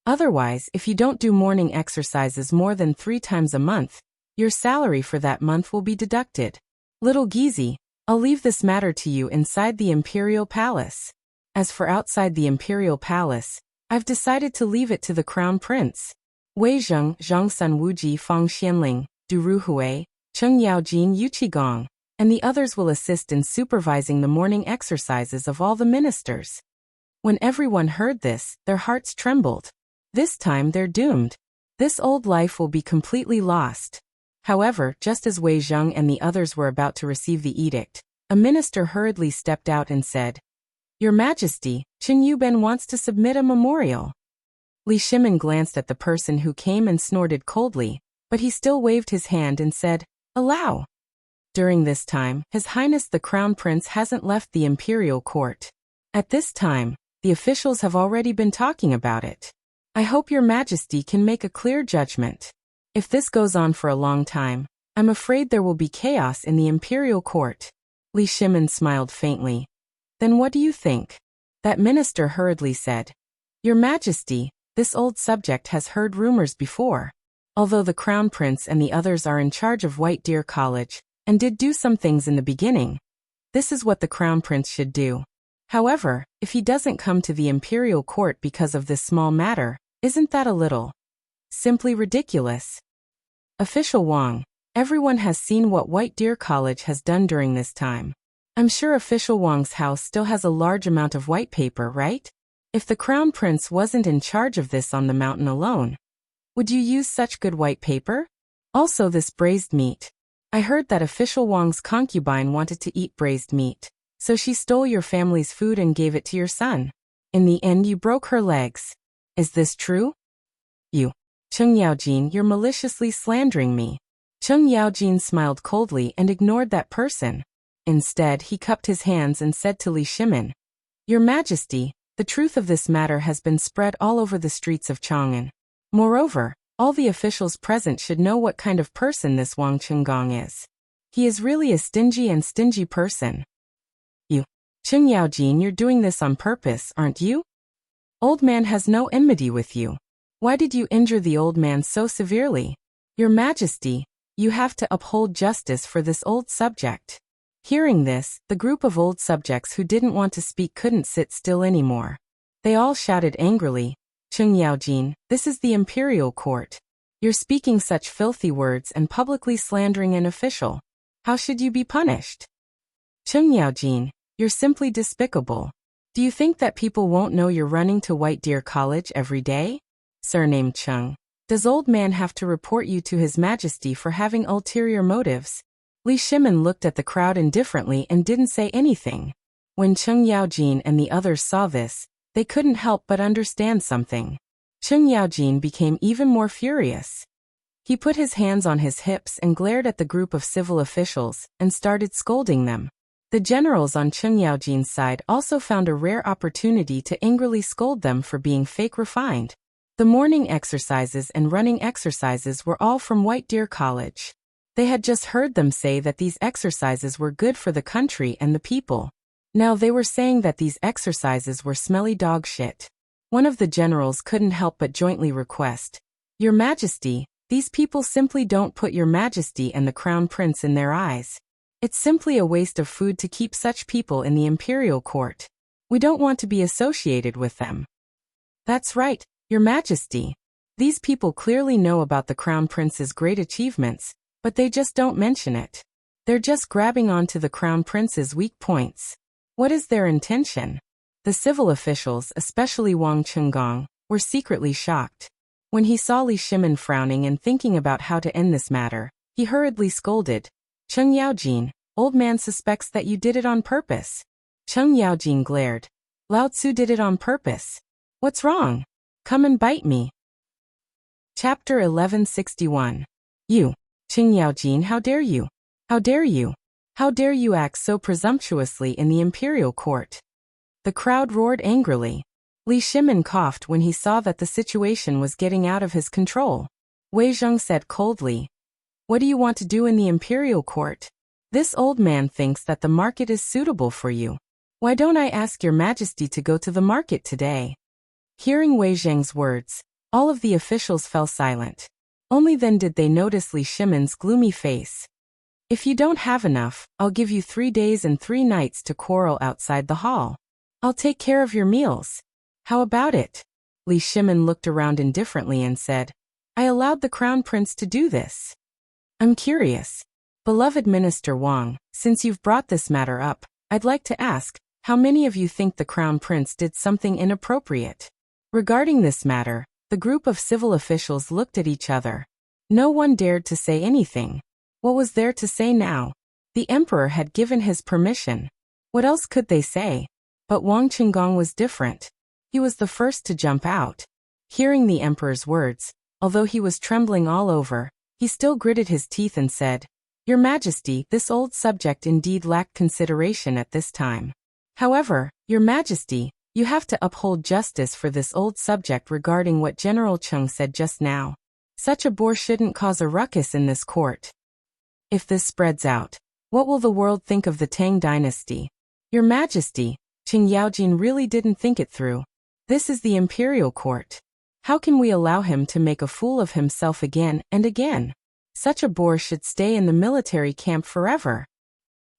Otherwise, if you don't do morning exercises more than 3 times a month, your salary for that month will be deducted. Little Gizi, I'll leave this matter to you inside the imperial palace. As for outside the imperial palace, I've decided to leave it to the crown prince. Wei Zheng, Zhang Sun Wuji Fang Xianling, Du Ruhui, Cheng Yaojin Yuqigong, and the others will assist in supervising the morning exercises of all the ministers. When everyone heard this, their hearts trembled. This time they're doomed. This old life will be completely lost. However, just as Wei Zheng and the others were about to receive the edict, a minister hurriedly stepped out and said, Your Majesty, Qin Yuben wants to submit a memorial. Li Shimin glanced at the person who came and snorted coldly, but he still waved his hand and said, Allow. During this time, His Highness the Crown Prince hasn't left the imperial court. At this time, the officials have already been talking about it. I hope Your Majesty can make a clear judgment. If this goes on for a long time, I'm afraid there will be chaos in the imperial court. Li Shimin smiled faintly. Then what do you think? That minister hurriedly said, Your Majesty, this old subject has heard rumors before. Although the Crown Prince and the others are in charge of White Deer College, and did do some things in the beginning, this is what the Crown Prince should do. However, if he doesn't come to the imperial court because of this small matter, isn't that a little simply ridiculous? Official Wang, everyone has seen what White Deer College has done during this time. I'm sure Official Wang's house still has a large amount of white paper, right? If the Crown Prince wasn't in charge of this on the mountain alone, would you use such good white paper? Also this braised meat. I heard that Official Wang's concubine wanted to eat braised meat, so she stole your family's food and gave it to your son. In the end you broke her legs. Is this true? You, Cheng Yaojin, you're maliciously slandering me. Cheng Yaojin smiled coldly and ignored that person. Instead, he cupped his hands and said to Li Shimin, Your Majesty, the truth of this matter has been spread all over the streets of Chang'an. Moreover, all the officials present should know what kind of person this Wang Qinggong is. He is really a stingy person. You, Cheng Yaojin, you're doing this on purpose, aren't you? Old man has no enmity with you. Why did you injure the old man so severely? Your Majesty, you have to uphold justice for this old subject. Hearing this, the group of old subjects who didn't want to speak couldn't sit still anymore. They all shouted angrily, Cheng Yaojin, this is the imperial court. You're speaking such filthy words and publicly slandering an official. How should you be punished? Cheng Yaojin, you're simply despicable. Do you think that people won't know you're running to White Deer College every day? Surnamed Cheng. Does old man have to report you to His Majesty for having ulterior motives? Li Shimin looked at the crowd indifferently and didn't say anything. When Cheng Yaojin and the others saw this, they couldn't help but understand something. Cheng Yaojin became even more furious. He put his hands on his hips and glared at the group of civil officials and started scolding them. The generals on Cheng Yaojin's side also found a rare opportunity to angrily scold them for being fake refined. The morning exercises and running exercises were all from White Deer College. They had just heard them say that these exercises were good for the country and the people. Now they were saying that these exercises were smelly dog shit. One of the generals couldn't help but jointly request, Your Majesty, these people simply don't put Your Majesty and the Crown Prince in their eyes. It's simply a waste of food to keep such people in the imperial court. We don't want to be associated with them. That's right, Your Majesty. These people clearly know about the Crown Prince's great achievements, but they just don't mention it. They're just grabbing onto the Crown Prince's weak points. What is their intention? The civil officials, especially Wang Qinggong, were secretly shocked. When he saw Li Shimin frowning and thinking about how to end this matter, he hurriedly scolded, Cheng Yaojin, old man suspects that you did it on purpose. Cheng Yaojin glared. Lao Tzu did it on purpose. What's wrong? Come and bite me. Chapter 1161. You, Qing Yaojin, how dare you? How dare you? How dare you act so presumptuously in the imperial court? The crowd roared angrily. Li Shimin coughed when he saw that the situation was getting out of his control. Wei Zheng said coldly, "What do you want to do in the imperial court? This old man thinks that the market is suitable for you. Why don't I ask your majesty to go to the market today?" Hearing Wei Zheng's words, all of the officials fell silent. Only then did they notice Li Shimin's gloomy face. "If you don't have enough, I'll give you 3 days and 3 nights to quarrel outside the hall. I'll take care of your meals. How about it?" Li Shimin looked around indifferently and said, "I allowed the crown prince to do this. I'm curious. Beloved Minister Wang, since you've brought this matter up, I'd like to ask, how many of you think the crown prince did something inappropriate?" Regarding this matter, the group of civil officials looked at each other. No one dared to say anything. What was there to say now? The emperor had given his permission. What else could they say? But Wang Qinggong was different. He was the first to jump out. Hearing the emperor's words, although he was trembling all over, he still gritted his teeth and said, "Your Majesty, this old subject indeed lacked consideration at this time. However, Your Majesty, you have to uphold justice for this old subject regarding what General Cheng said just now. Such a bore shouldn't cause a ruckus in this court. If this spreads out, what will the world think of the Tang dynasty? Your Majesty, Qing Yaojin really didn't think it through. This is the imperial court. How can we allow him to make a fool of himself again and again? Such a bore should stay in the military camp forever."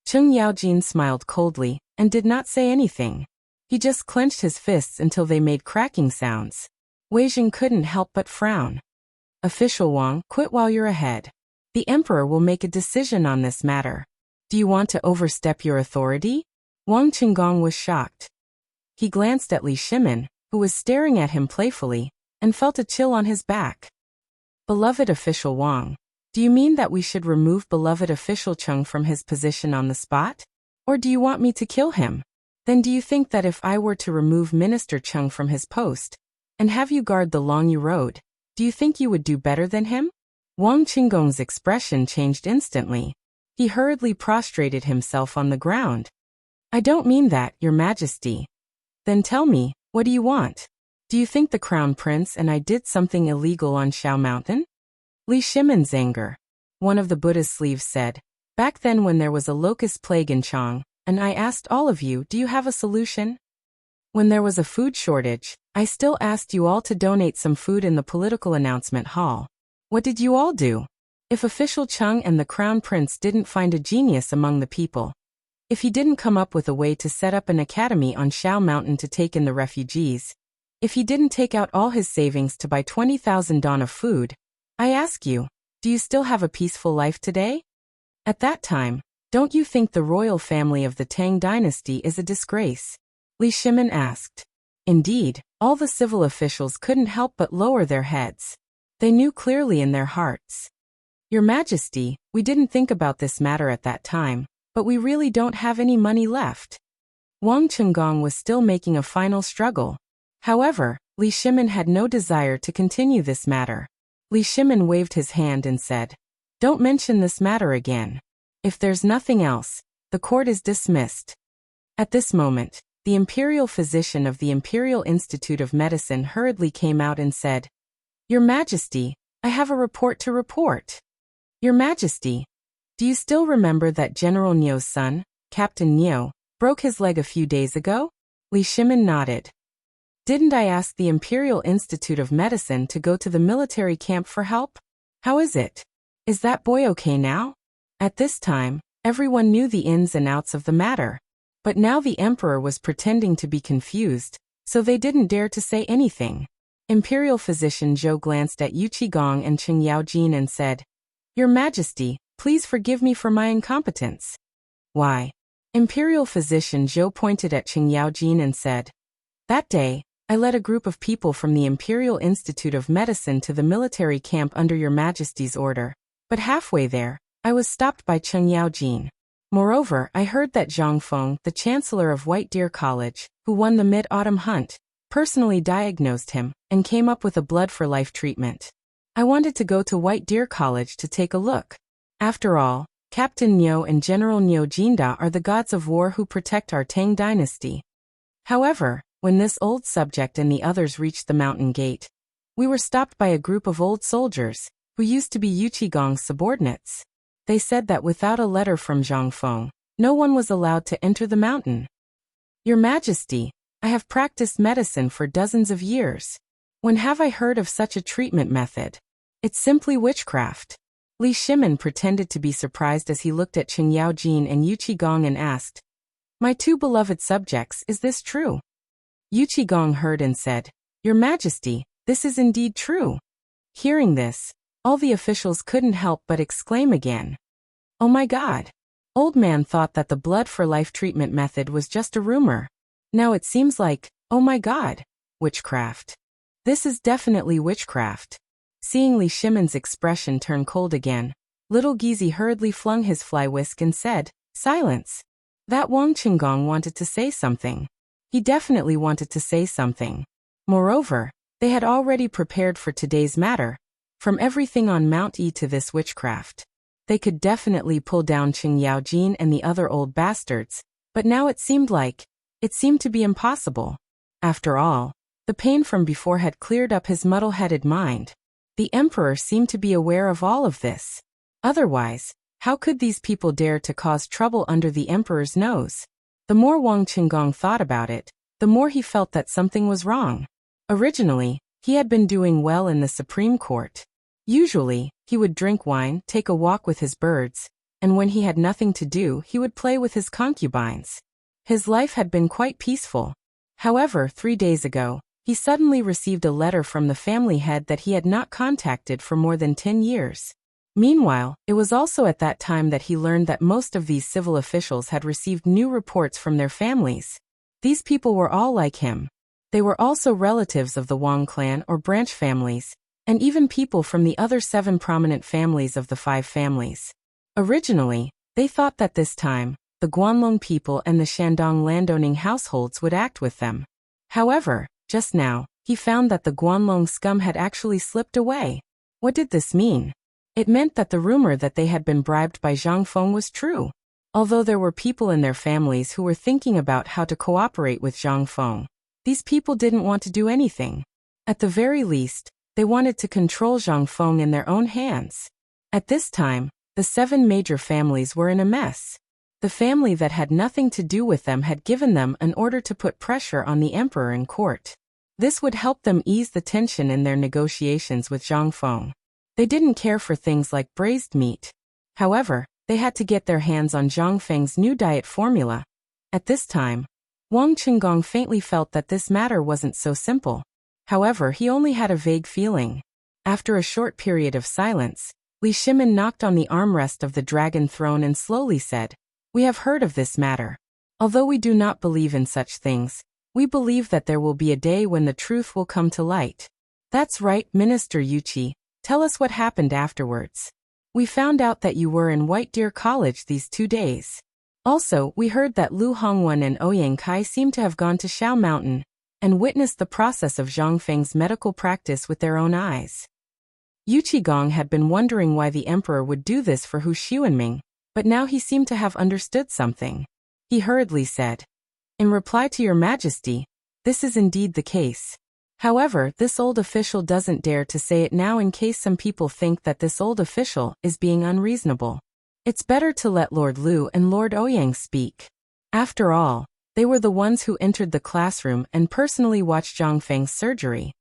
Qing Yaojin smiled coldly and did not say anything. He just clenched his fists until they made cracking sounds. Wei Zheng couldn't help but frown. "Official Wang, quit while you're ahead. The emperor will make a decision on this matter. Do you want to overstep your authority?" Wang Qinggong was shocked. He glanced at Li Shimin, who was staring at him playfully, and felt a chill on his back. "Beloved official Wang, do you mean that we should remove beloved official Cheng from his position on the spot? Or do you want me to kill him? Then do you think that if I were to remove Minister Cheng from his post, and have you guard the Longyu Road, do you think you would do better than him?" Wang Qinggong's expression changed instantly. He hurriedly prostrated himself on the ground. "I don't mean that, Your Majesty." "Then tell me, what do you want? Do you think the crown prince and I did something illegal on Shao Mountain?" Li Shimin's anger. One of the Buddha's sleeves said, "Back then when there was a locust plague in Chang, and I asked all of you, do you have a solution? When there was a food shortage, I still asked you all to donate some food in the political announcement hall. What did you all do? If official Cheng and the crown prince didn't find a genius among the people, if he didn't come up with a way to set up an academy on Shao Mountain to take in the refugees, if he didn't take out all his savings to buy 20,000 don of food, I ask you, do you still have a peaceful life today? At that time, don't you think the royal family of the Tang dynasty is a disgrace?" Li Shimin asked. Indeed, all the civil officials couldn't help but lower their heads. They knew clearly in their hearts. "Your Majesty, we didn't think about this matter at that time, but we really don't have any money left." Wang Qinggong was still making a final struggle. However, Li Shimin had no desire to continue this matter. Li Shimin waved his hand and said, "Don't mention this matter again. If there's nothing else, the court is dismissed." At this moment, the imperial physician of the Imperial Institute of Medicine hurriedly came out and said, "Your Majesty, I have a report to report." "Your Majesty, do you still remember that General Niu's son, Captain Niu, broke his leg a few days ago?" Li Shimin nodded. "Didn't I ask the Imperial Institute of Medicine to go to the military camp for help? How is it? Is that boy okay now?" At this time, everyone knew the ins and outs of the matter. But now the emperor was pretending to be confused, so they didn't dare to say anything. Imperial physician Zhou glanced at Yu Qigong and Qing Yaojin and said, "Your Majesty, please forgive me for my incompetence." "Why?" Imperial physician Zhou pointed at Qing Yaojin and said, "That day, I led a group of people from the Imperial Institute of Medicine to the military camp under Your Majesty's order, but halfway there, I was stopped by Qing Yaojin. Moreover, I heard that Zhang Feng, the Chancellor of White Deer College, who won the Mid-Autumn Hunt, personally diagnosed him and came up with a blood-for-life treatment. I wanted to go to White Deer College to take a look. After all, Captain Nyo and General Nyo Jinda are the gods of war who protect our Tang dynasty. However, when this old subject and the others reached the mountain gate, we were stopped by a group of old soldiers, who used to be Yuqigong's subordinates. They said that without a letter from Zhangfeng, no one was allowed to enter the mountain. Your Majesty, I have practiced medicine for dozens of years. When have I heard of such a treatment method? It's simply witchcraft. Li Shimin pretended to be surprised as he looked at Qing Yaojin and Yuqigong and asked, My two beloved subjects, is this true? Yuqigong heard and said, Your Majesty, this is indeed true. Hearing this, all the officials couldn't help but exclaim again. Oh my God! Old man thought that the blood for life treatment method was just a rumor. Now it seems like, oh my God, witchcraft. This is definitely witchcraft. Seeing Li Shimin's expression turn cold again, little Gizi hurriedly flung his fly whisk and said, Silence! That Wang Qinggong wanted to say something. He definitely wanted to say something. Moreover, they had already prepared for today's matter. From everything on Mount E to this witchcraft. They could definitely pull down Qing Yaojin and the other old bastards, but now it seemed to be impossible. After all, the pain from before had cleared up his muddle-headed mind. The emperor seemed to be aware of all of this. Otherwise, how could these people dare to cause trouble under the emperor's nose? The more Wang Qinggong thought about it, the more he felt that something was wrong. Originally, he had been doing well in the Supreme Court. Usually, he would drink wine, take a walk with his birds, and when he had nothing to do, he would play with his concubines. His life had been quite peaceful. However, 3 days ago, he suddenly received a letter from the family head that he had not contacted for more than 10 years. Meanwhile, it was also at that time that he learned that most of these civil officials had received new reports from their families. These people were all like him. They were also relatives of the Wang clan or branch families, and even people from the other 7 prominent families of the 5 families. Originally, they thought that this time, the Guanlong people and the Shandong landowning households would act with them. However, just now, he found that the Guanlong scum had actually slipped away. What did this mean? It meant that the rumor that they had been bribed by Zhangfeng was true. Although there were people in their families who were thinking about how to cooperate with Zhangfeng, these people didn't want to do anything. At the very least, they wanted to control Zhangfeng in their own hands. At this time, the 7 major families were in a mess. The family that had nothing to do with them had given them an order to put pressure on the emperor in court. This would help them ease the tension in their negotiations with Zhangfeng. They didn't care for things like braised meat. However, they had to get their hands on Zhangfeng's new diet formula. At this time, Wang Qinggong faintly felt that this matter wasn't so simple. However, he only had a vague feeling. After a short period of silence, Li Shimin knocked on the armrest of the dragon throne and slowly said, We have heard of this matter. Although we do not believe in such things, we believe that there will be a day when the truth will come to light. That's right, Minister Yuqi. Tell us what happened afterwards. We found out that you were in White Deer College these 2 days. Also, we heard that Lu Hongwen and Ouyang Kai seem to have gone to Shao Mountain and witnessed the process of Zhangfeng's medical practice with their own eyes. Yuqigong had been wondering why the emperor would do this for Hu Xuanming, but now he seemed to have understood something. He hurriedly said, In reply to your Majesty, this is indeed the case. However, this old official doesn't dare to say it now in case some people think that this old official is being unreasonable. It's better to let Lord Lu and Lord Ouyang speak. After all, they were the ones who entered the classroom and personally watched Zhangfeng's surgery.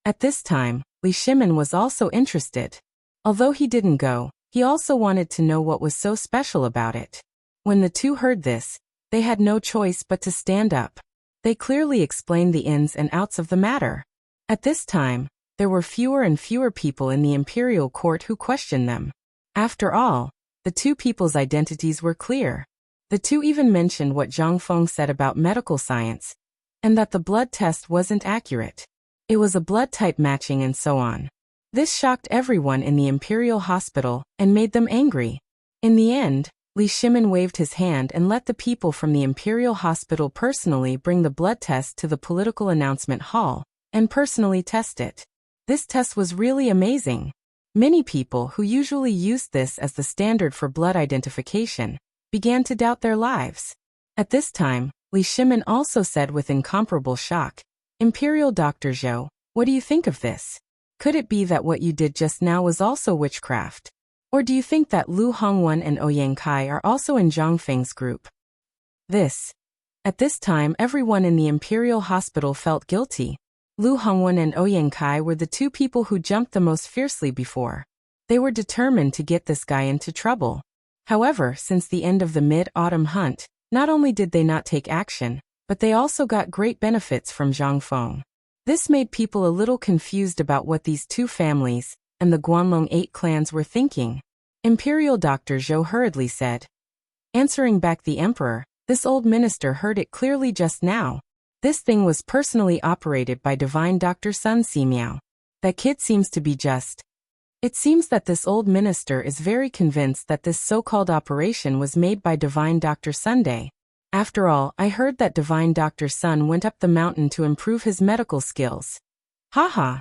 At this time, Li Shimin was also interested. Although he didn't go, he also wanted to know what was so special about it. When the two heard this, they had no choice but to stand up. They clearly explained the ins and outs of the matter. At this time, there were fewer and fewer people in the imperial court who questioned them. After all, the two people's identities were clear. The two even mentioned what Zhangfeng said about medical science, and that the blood test wasn't accurate. It was a blood type matching and so on. This shocked everyone in the imperial hospital and made them angry. In the end, Li Shimin waved his hand and let the people from the imperial hospital personally bring the blood test to the political announcement hall and personally test it. This test was really amazing. Many people who usually used this as the standard for blood identification began to doubt their lives. At this time, Li Shimin also said with incomparable shock, "Imperial Dr. Zhou, what do you think of this? Could it be that what you did just now was also witchcraft? Or do you think that Lu Hongwen and Ouyang Kai are also in Zhang Feng's group?" At this time everyone in the Imperial Hospital felt guilty. Lu Hongwen and Ouyang Kai were the two people who jumped the most fiercely before. They were determined to get this guy into trouble. However, since the end of the mid-autumn hunt, not only did they not take action, but they also got great benefits from Zhang Feng. This made people a little confused about what these two families and the Guanlong 8 clans were thinking. Imperial Dr. Zhou hurriedly said. Answering back the emperor, "This old minister heard it clearly just now. This thing was personally operated by divine Dr. Sun Simiao. That kid seems to be just. It seems that this old minister is very convinced that this so-called operation was made by divine Dr. Sunday. After all, I heard that divine Dr. Sun went up the mountain to improve his medical skills." Haha.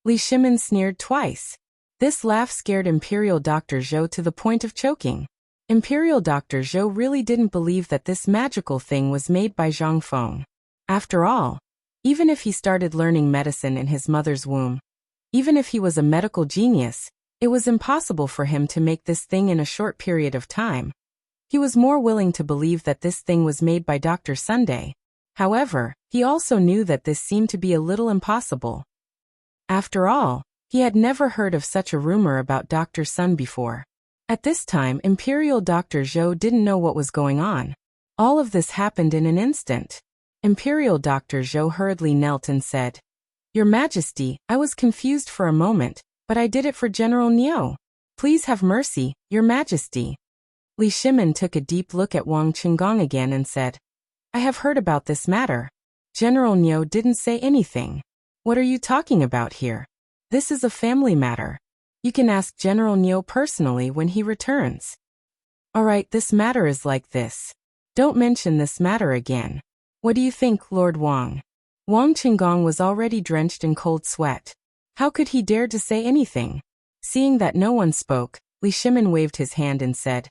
Li Shimin sneered twice. This laugh scared Imperial Dr. Zhou to the point of choking. Imperial Dr. Zhou really didn't believe that this magical thing was made by Zhang Feng. After all, even if he started learning medicine in his mother's womb, even if he was a medical genius, it was impossible for him to make this thing in a short period of time. He was more willing to believe that this thing was made by Dr. Sunday. However, he also knew that this seemed to be a little impossible. After all, he had never heard of such a rumor about Dr. Sun before. At this time, Imperial Dr. Zhou didn't know what was going on. All of this happened in an instant. Imperial Dr. Zhou hurriedly knelt and said, "Your Majesty, I was confused for a moment, but I did it for General Niu. Please have mercy, Your Majesty." Li Shimin took a deep look at Wang Qinggong again and said, "I have heard about this matter. General Niu didn't say anything. What are you talking about here? This is a family matter. You can ask General Niu personally when he returns." "Alright, this matter is like this. Don't mention this matter again. What do you think, Lord Wang?" Wang Qinggong was already drenched in cold sweat. How could he dare to say anything? Seeing that no one spoke, Li Shimin waved his hand and said,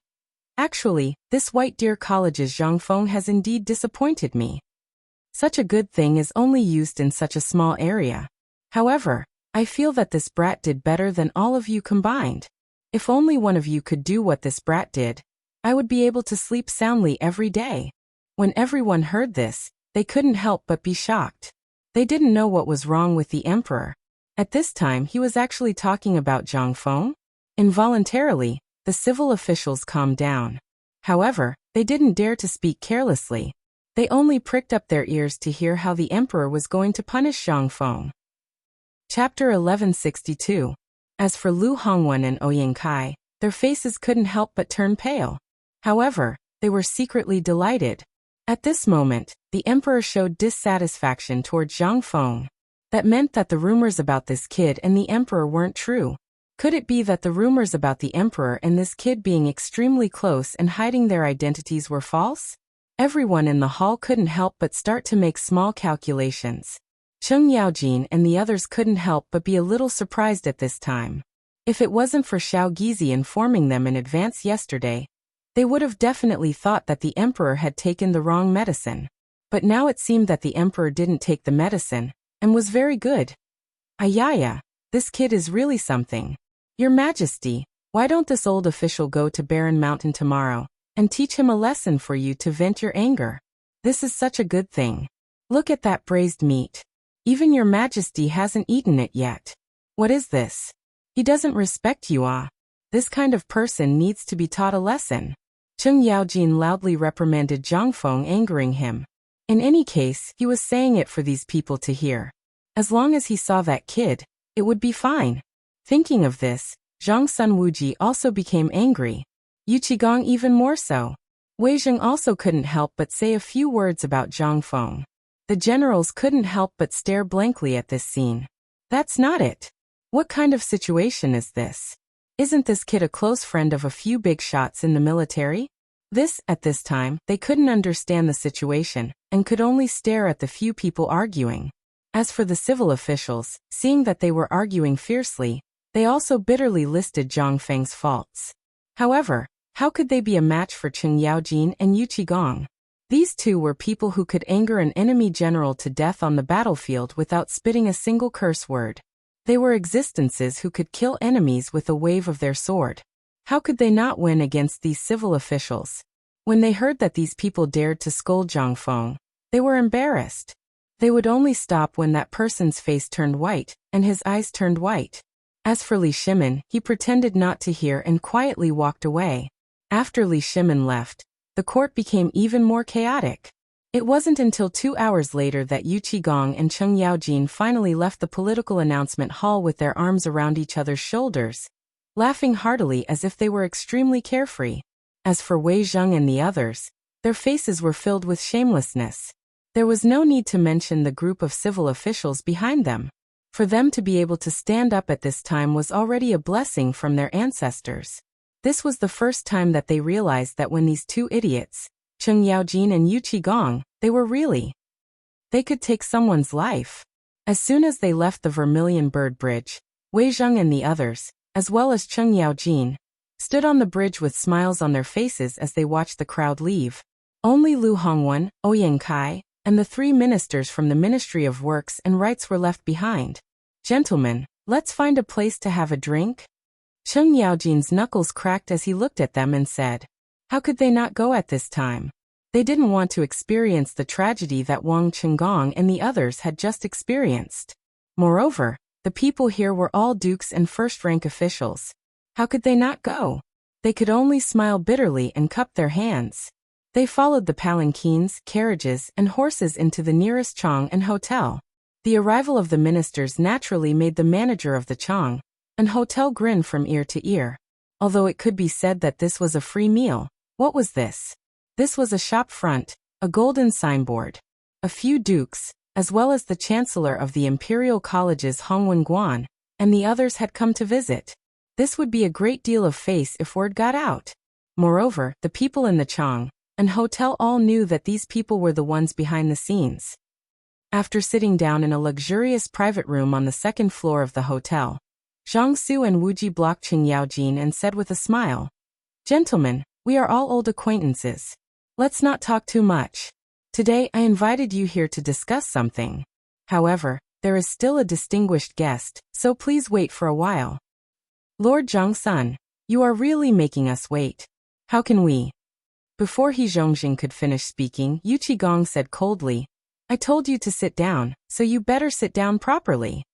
"Actually, this White Deer College's Zhang Feng has indeed disappointed me. Such a good thing is only used in such a small area. However, I feel that this brat did better than all of you combined. If only one of you could do what this brat did, I would be able to sleep soundly every day." When everyone heard this, they couldn't help but be shocked. They didn't know what was wrong with the emperor. At this time he was actually talking about Zhang Feng. Involuntarily, the civil officials calmed down. However, they didn't dare to speak carelessly. They only pricked up their ears to hear how the emperor was going to punish Zhang Feng. Chapter 1162. As for Lu Hongwen and Ouyang Kai, their faces couldn't help but turn pale. However, they were secretly delighted. At this moment, the emperor showed dissatisfaction toward Zhang Feng. That meant that the rumors about this kid and the emperor weren't true. Could it be that the rumors about the emperor and this kid being extremely close and hiding their identities were false? Everyone in the hall couldn't help but start to make small calculations. Cheng Yaojin and the others couldn't help but be a little surprised at this time. If it wasn't for Xiao Gizi informing them in advance yesterday, they would have definitely thought that the emperor had taken the wrong medicine. But now it seemed that the emperor didn't take the medicine, and was very good. Ayaya, this kid is really something. Your Majesty, why don't this old official go to Barren Mountain tomorrow, and teach him a lesson for you to vent your anger? This is such a good thing. Look at that braised meat. Even your Majesty hasn't eaten it yet. What is this? He doesn't respect you, ah. This kind of person needs to be taught a lesson. Cheng Yaojin loudly reprimanded Zhang Feng, angering him. In any case, he was saying it for these people to hear. As long as he saw that kid, it would be fine. Thinking of this, Zhang Sun Wuji also became angry. Yu Qigong even more so. Wei Zheng also couldn't help but say a few words about Zhang Feng. The generals couldn't help but stare blankly at this scene. That's not it. What kind of situation is this? Isn't this kid a close friend of a few big shots in the military? At this time, they couldn't understand the situation, and could only stare at the few people arguing. As for the civil officials, seeing that they were arguing fiercely, They also bitterly listed Zhang Feng's faults. However, how could they be a match for Chen Yaojin and Yu Qigong? These two were people who could anger an enemy general to death on the battlefield without spitting a single curse word. They were existences who could kill enemies with a wave of their sword. How could they not win against these civil officials? When they heard that these people dared to scold Zhang Feng, they were embarrassed. They would only stop when that person's face turned white, and his eyes turned white. As for Li Shimin, he pretended not to hear and quietly walked away. After Li Shimin left, the court became even more chaotic. It wasn't until 2 hours later that Yu Qigong and Cheng Yaojin finally left the political announcement hall with their arms around each other's shoulders, laughing heartily as if they were extremely carefree. As for Wei Zheng and the others, their faces were filled with shamelessness. There was no need to mention the group of civil officials behind them. For them to be able to stand up at this time was already a blessing from their ancestors. This was the first time that they realized that when these two idiots, Cheng Yaojin and Yu Qigong, they could take someone's life. As soon as they left the Vermilion Bird Bridge, Wei Zheng and the others, as well as Cheng Yaojin, stood on the bridge with smiles on their faces as they watched the crowd leave. Only Lu Hongwen, Ouyang Kai, and the 3 ministers from the Ministry of Works and Rights were left behind. Gentlemen, let's find a place to have a drink. Cheng Yaojin's knuckles cracked as he looked at them and said, how could they not go at this time? They didn't want to experience the tragedy that Wang Qinggong and the others had just experienced. Moreover, the people here were all dukes and first-rank officials. How could they not go? They could only smile bitterly and cup their hands. They followed the palanquins, carriages, and horses into the nearest Chang and hotel. The arrival of the ministers naturally made the manager of the Chang and hotel grin from ear to ear. Although it could be said that this was a free meal, what was this? This was a shop front, a golden signboard. A few dukes, as well as the chancellor of the Imperial Colleges Hongwen Guan, and the others had come to visit. This would be a great deal of face if word got out. Moreover, the people in the Chang and hotel all knew that these people were the ones behind the scenes. After sitting down in a luxurious private room on the 2nd floor of the hotel, Zhang Su and Wuji blocked Cheng Yaojin and said with a smile, gentlemen, we are all old acquaintances. Let's not talk too much. Today I invited you here to discuss something. However, there is still a distinguished guest, so please wait for a while. Lord Zhang-sun, you are really making us wait. How can we? Before He Zhongjing could finish speaking, Yu Qigong said coldly, I told you to sit down, so you better sit down properly.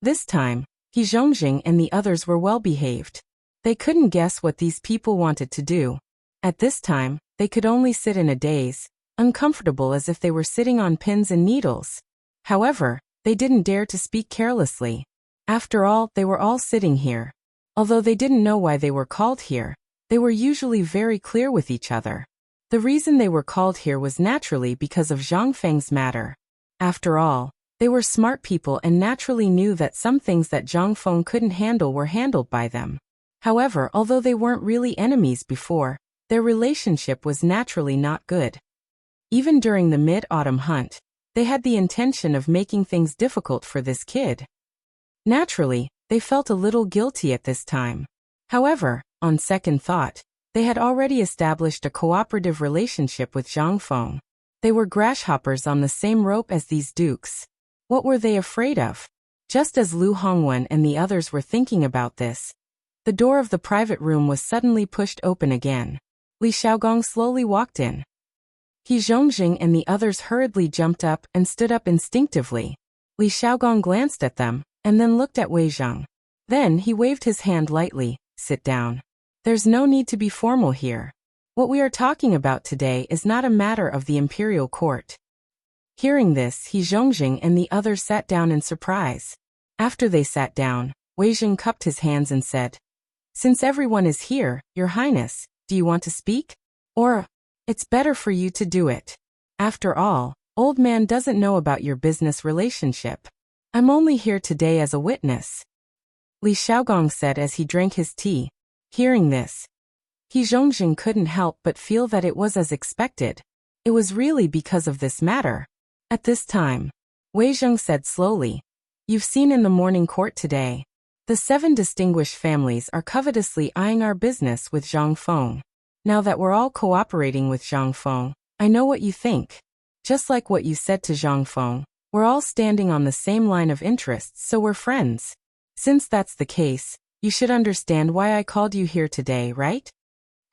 This time, He Zhongjing and the others were well behaved. They couldn't guess what these people wanted to do. At this time, they could only sit in a daze, uncomfortable as if they were sitting on pins and needles. However, they didn't dare to speak carelessly. After all, they were all sitting here. Although they didn't know why they were called here, they were usually very clear with each other. The reason they were called here was naturally because of Zhang Feng's matter. After all, they were smart people and naturally knew that some things that Zhang Feng couldn't handle were handled by them. However, although they weren't really enemies before, their relationship was naturally not good. Even during the mid-autumn hunt, they had the intention of making things difficult for this kid. Naturally, they felt a little guilty at this time. However, on second thought, they had already established a cooperative relationship with Zhang Feng. They were grasshoppers on the same rope as these dukes. What were they afraid of? Just as Lu Hongwen and the others were thinking about this, the door of the private room was suddenly pushed open again. Li Xiaogong slowly walked in. He Zhongjing and the others hurriedly jumped up and stood up instinctively. Li Xiaogong glanced at them, and then looked at Wei Zheng. Then he waved his hand lightly, sit down. There's no need to be formal here. What we are talking about today is not a matter of the imperial court. Hearing this, He Zhongjing and the others sat down in surprise. After they sat down, Wei Zheng cupped his hands and said, since everyone is here, Your Highness, do you want to speak? Or, it's better for you to do it. After all, old man doesn't know about your business relationship. I'm only here today as a witness. Li Xiaogong said as he drank his tea. Hearing this, He Zhongjing couldn't help but feel that it was as expected. It was really because of this matter. At this time, Wei Zheng said slowly, you've seen in the morning court today. The 7 distinguished families are covetously eyeing our business with Zhang Feng. Now that we're all cooperating with Zhang Feng, I know what you think. Just like what you said to Zhang Feng, we're all standing on the same line of interests, so we're friends. Since that's the case, you should understand why I called you here today, right?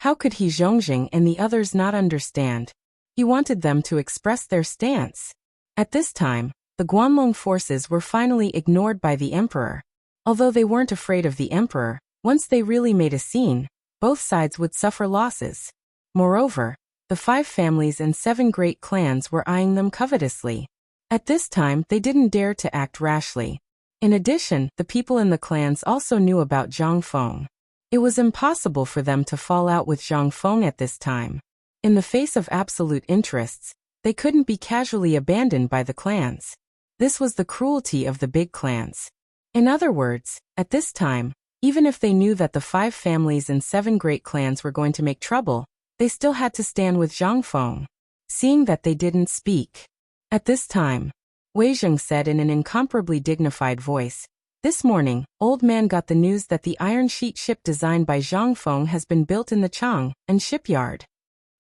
How could he Zhongjing and the others not understand? He wanted them to express their stance. At this time, the Guanlong forces were finally ignored by the emperor. Although they weren't afraid of the emperor, once they really made a scene, both sides would suffer losses. Moreover, the 5 families and 7 great clans were eyeing them covetously. At this time, they didn't dare to act rashly. In addition, the people in the clans also knew about Zhang Feng. It was impossible for them to fall out with Zhang Feng at this time. In the face of absolute interests, they couldn't be casually abandoned by the clans. This was the cruelty of the big clans. In other words, at this time, even if they knew that the 5 families and 7 great clans were going to make trouble, they still had to stand with Zhang Feng. Seeing that they didn't speak. At this time, Wei Zheng said in an incomparably dignified voice, "This morning, old man got the news that the iron sheet ship designed by Zhang Feng has been built in the Chang and shipyard."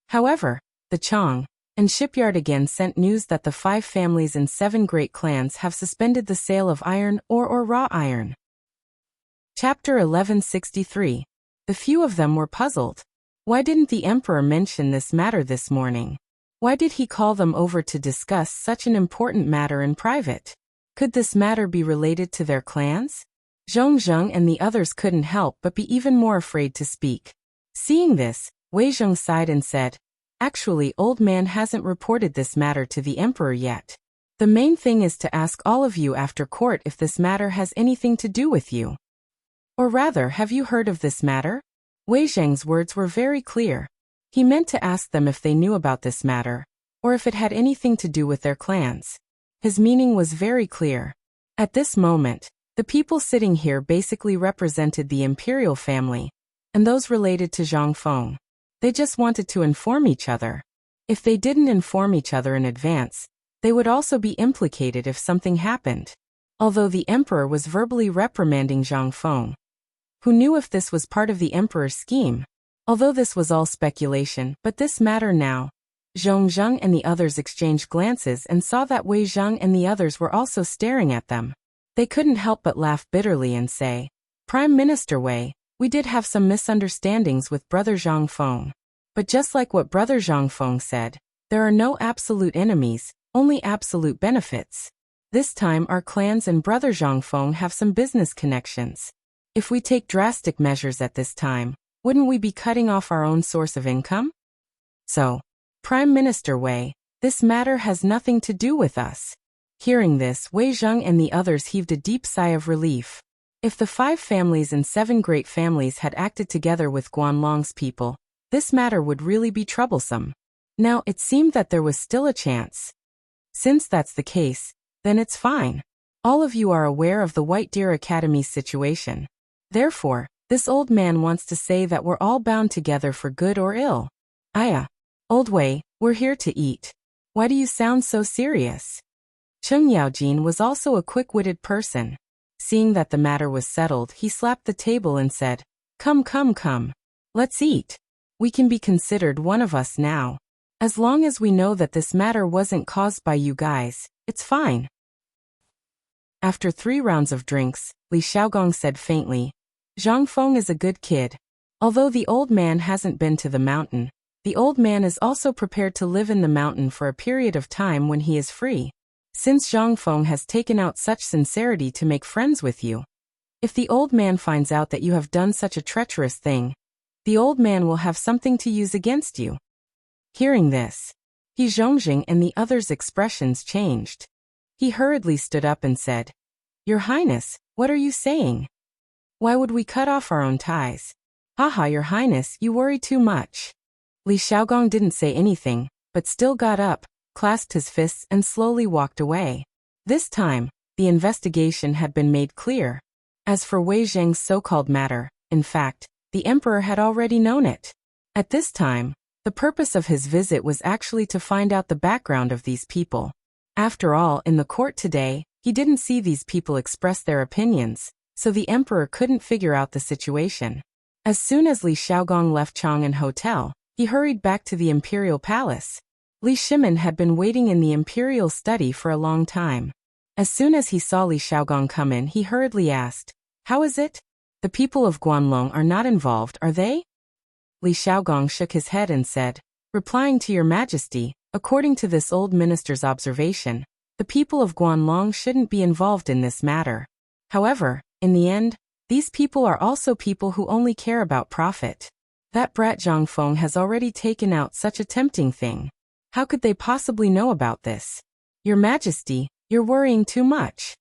However, the Chang and shipyard again sent news that the 5 families and 7 great clans have suspended the sale of iron or raw iron. Chapter 1163. The few of them were puzzled. Why didn't the emperor mention this matter this morning? Why did he call them over to discuss such an important matter in private? Could this matter be related to their clans? Zhong and the others couldn't help but be even more afraid to speak. Seeing this, Wei Zheng sighed and said, "Actually, old man hasn't reported this matter to the emperor yet. The main thing is to ask all of you after court if this matter has anything to do with you. Or rather, have you heard of this matter?" Wei Zheng's words were very clear. He meant to ask them if they knew about this matter, or if it had anything to do with their clans. His meaning was very clear. At this moment, the people sitting here basically represented the imperial family, and those related to Zhang Feng. They just wanted to inform each other. If they didn't inform each other in advance, they would also be implicated if something happened. Although the emperor was verbally reprimanding Zhang Feng, who knew if this was part of the emperor's scheme? Although this was all speculation, but this matter now. Zhong and the others exchanged glances and saw that Wei Zheng and the others were also staring at them. They couldn't help but laugh bitterly and say, "Prime Minister Wei, we did have some misunderstandings with Brother Zhang Feng. But just like what Brother Zhang Feng said, there are no absolute enemies, only absolute benefits. This time our clans and Brother Zhang Feng have some business connections. If we take drastic measures at this time, wouldn't we be cutting off our own source of income? So, Prime Minister Wei, this matter has nothing to do with us." Hearing this, Wei Zheng and the others heaved a deep sigh of relief. If the 5 families and 7 great families had acted together with Guanlong's people, this matter would really be troublesome. Now it seemed that there was still a chance. Since that's the case, then it's fine. All of you are aware of the White Deer Academy's situation. Therefore, this old man wants to say that we're all bound together for good or ill. Aya, old Wei, we're here to eat. Why do you sound so serious? Cheng Yaojin was also a quick-witted person. Seeing that the matter was settled, he slapped the table and said, Come. Let's eat. We can be considered one of us now. As long as we know that this matter wasn't caused by you guys, it's fine." After 3 rounds of drinks, Li Xiaogong said faintly, "Zhang Feng is a good kid. Although the old man hasn't been to the mountain, the old man is also prepared to live in the mountain for a period of time when he is free. Since Zhang Feng has taken out such sincerity to make friends with you, if the old man finds out that you have done such a treacherous thing, the old man will have something to use against you." Hearing this, He Zhongjing and the others' expressions changed. He hurriedly stood up and said, "Your Highness, what are you saying? Why would we cut off our own ties? Haha, Your Highness, you worry too much." Li Xiaogong didn't say anything, but still got up, clasped his fists and slowly walked away. This time, the investigation had been made clear. As for Wei Zheng's so-called matter, in fact, the emperor had already known it. At this time, the purpose of his visit was actually to find out the background of these people. After all, in the court today, he didn't see these people express their opinions, so the emperor couldn't figure out the situation. As soon as Li Xiaogong left Chang'an Hotel, he hurried back to the imperial palace. Li Shimin had been waiting in the imperial study for a long time. As soon as he saw Li Xiaogong come in, he hurriedly asked, "How is it? The people of Guanlong are not involved, are they?" Li Xiaogong shook his head and said, "Replying to your majesty, according to this old minister's observation, the people of Guanlong shouldn't be involved in this matter. However, in the end, these people are also people who only care about profit. That brat Zhang Feng has already taken out such a tempting thing. How could they possibly know about this? Your majesty, you're worrying too much."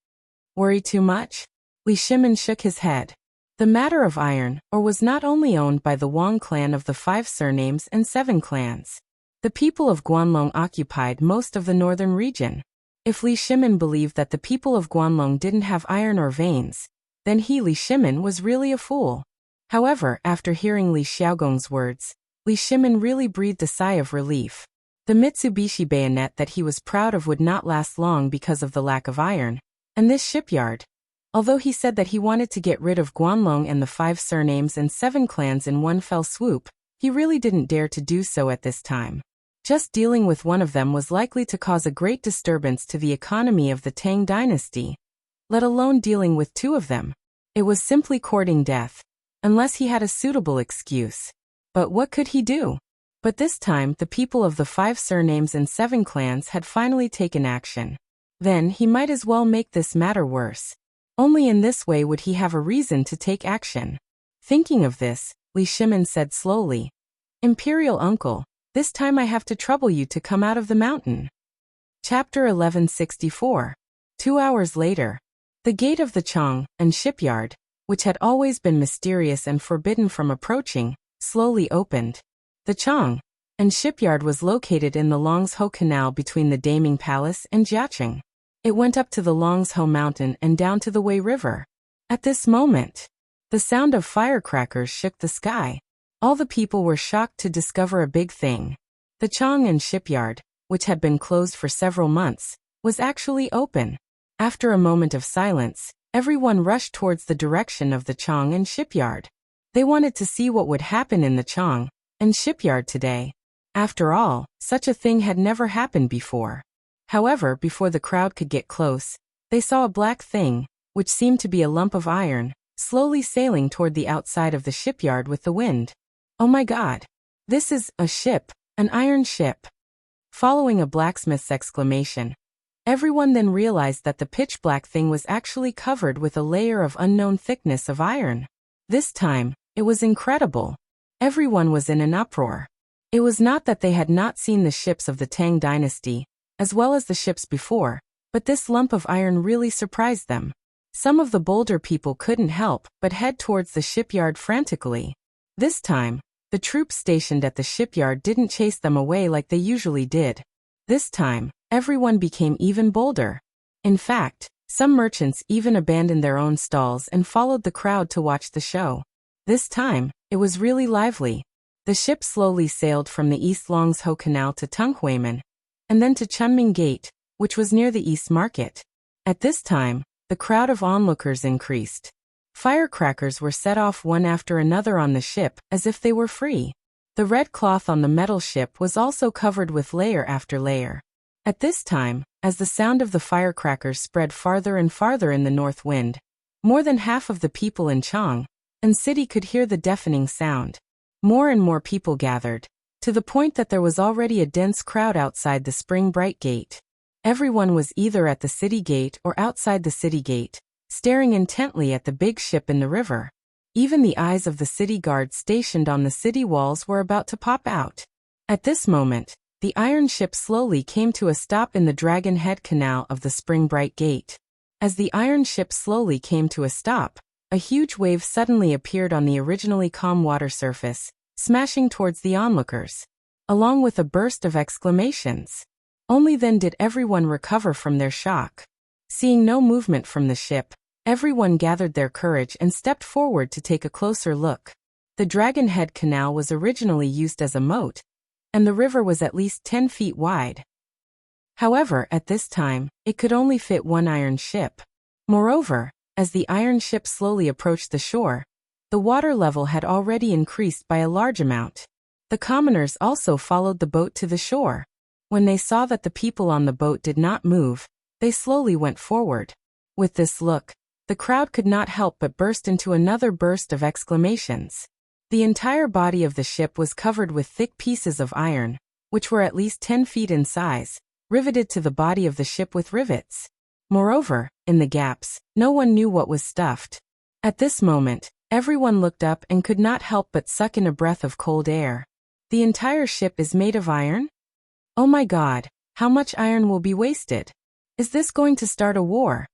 "Worry too much?" Li Shimin shook his head. The matter of iron ore was not only owned by the Wang clan of the 5 surnames and 7 clans. The people of Guanlong occupied most of the northern region. If Li Shimin believed that the people of Guanlong didn't have iron ore veins, then he, Li Shimin, was really a fool. However, after hearing Li Xiaogong's words, Li Shimin really breathed a sigh of relief. The Mitsubishi bayonet that he was proud of would not last long because of the lack of iron, and this shipyard. Although he said that he wanted to get rid of Guanlong and the 5 surnames and 7 clans in one fell swoop, he really didn't dare to do so at this time. Just dealing with one of them was likely to cause a great disturbance to the economy of the Tang dynasty, let alone dealing with 2 of them. It was simply courting death, unless he had a suitable excuse. But what could he do? But this time, the people of the 5 surnames and 7 clans had finally taken action. Then he might as well make this matter worse. Only in this way would he have a reason to take action. Thinking of this, Li Shimin said slowly, "Imperial uncle, this time I have to trouble you to come out of the mountain." Chapter 1164. 2 hours later. The gate of the Chang and shipyard, which had always been mysterious and forbidden from approaching, slowly opened. The Chang and shipyard was located in the Longsho Canal between the Daming Palace and Jiacheng. It went up to the Longsho Mountain and down to the Wei River. At this moment, the sound of firecrackers shook the sky. All the people were shocked to discover a big thing. The Chang'an shipyard, which had been closed for several months, was actually open. After a moment of silence, everyone rushed towards the direction of the Chang'an shipyard. They wanted to see what would happen in the Chang'an shipyard today. After all, such a thing had never happened before. However, before the crowd could get close, they saw a black thing, which seemed to be a lump of iron, slowly sailing toward the outside of the shipyard with the wind. "Oh my God! This is a ship, an iron ship!" Following a blacksmith's exclamation, everyone then realized that the pitch-black thing was actually covered with a layer of unknown thickness of iron. This time, it was incredible. Everyone was in an uproar. It was not that they had not seen the ships of the Tang dynasty, as well as the ships before, but this lump of iron really surprised them. Some of the bolder people couldn't help but head towards the shipyard frantically. This time, the troops stationed at the shipyard didn't chase them away like they usually did. This time, everyone became even bolder. In fact, some merchants even abandoned their own stalls and followed the crowd to watch the show. This time, it was really lively. The ship slowly sailed from the East Longsho Canal to Tunghuimen, and then to Chunming Gate, which was near the East Market. At this time, the crowd of onlookers increased. Firecrackers were set off one after another on the ship as if they were free. The red cloth on the metal ship was also covered with layer after layer. At this time, as the sound of the firecrackers spread farther and farther in the north wind, more than half of the people in Chang'an city could hear the deafening sound. More and more people gathered, to the point that there was already a dense crowd outside the Spring Bright Gate. Everyone was either at the city gate or outside the city gate, staring intently at the big ship in the river. Even the eyes of the city guards stationed on the city walls were about to pop out. At this moment, the iron ship slowly came to a stop in the Dragon Head Canal of the Spring Bright Gate. As the iron ship slowly came to a stop, a huge wave suddenly appeared on the originally calm water surface, smashing towards the onlookers, along with a burst of exclamations. Only then did everyone recover from their shock. Seeing no movement from the ship, everyone gathered their courage and stepped forward to take a closer look. The Dragon Head Canal was originally used as a moat, and the river was at least 10 feet wide. However, at this time, it could only fit one iron ship. Moreover, As the iron ship slowly approached the shore, the water level had already increased by a large amount. The commoners also followed the boat to the shore. When they saw that the people on the boat did not move, they slowly went forward. With this look, the crowd could not help but burst into another burst of exclamations. The entire body of the ship was covered with thick pieces of iron, which were at least 10 feet in size, riveted to the body of the ship with rivets. Moreover, in the gaps, no one knew what was stuffed. At this moment, everyone looked up and could not help but suck in a breath of cold air. The entire ship is made of iron? Oh my God, how much iron will be wasted? Is this going to start a war?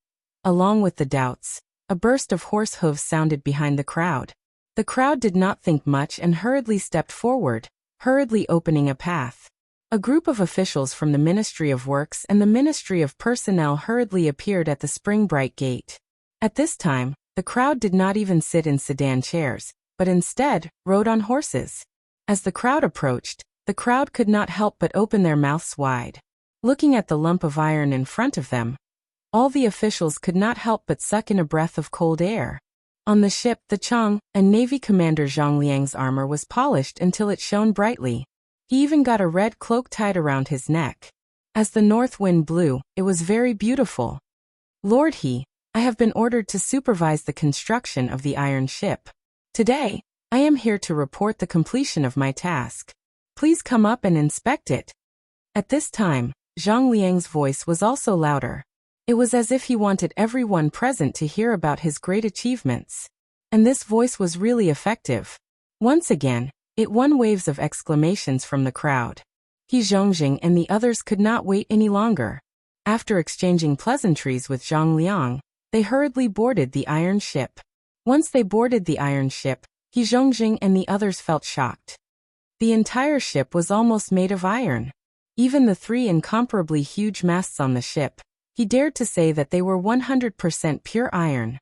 Along with the doubts, a burst of horse hooves sounded behind the crowd. The crowd did not think much and hurriedly stepped forward, hurriedly opening a path. A group of officials from the Ministry of Works and the Ministry of Personnel hurriedly appeared at the spring-bright gate. At this time, the crowd did not even sit in sedan chairs, but instead, rode on horses. As the crowd approached, the crowd could not help but open their mouths wide. Looking at the lump of iron in front of them, all the officials could not help but suck in a breath of cold air. On the ship, the Tang, and Navy Commander Zhang Liang's armor was polished until it shone brightly. He even got a red cloak tied around his neck. As the north wind blew, it was very beautiful. Lord He, I have been ordered to supervise the construction of the iron ship. Today, I am here to report the completion of my task. Please come up and inspect it. At this time, Zhang Liang's voice was also louder. It was as if he wanted everyone present to hear about his great achievements. And this voice was really effective. Once again, it won waves of exclamations from the crowd. He Zhongjing and the others could not wait any longer. After exchanging pleasantries with Zhang Liang, they hurriedly boarded the iron ship. Once they boarded the iron ship, He Zhongjing and the others felt shocked. The entire ship was almost made of iron. Even the 3 incomparably huge masts on the ship, he dared to say that they were 100% pure iron.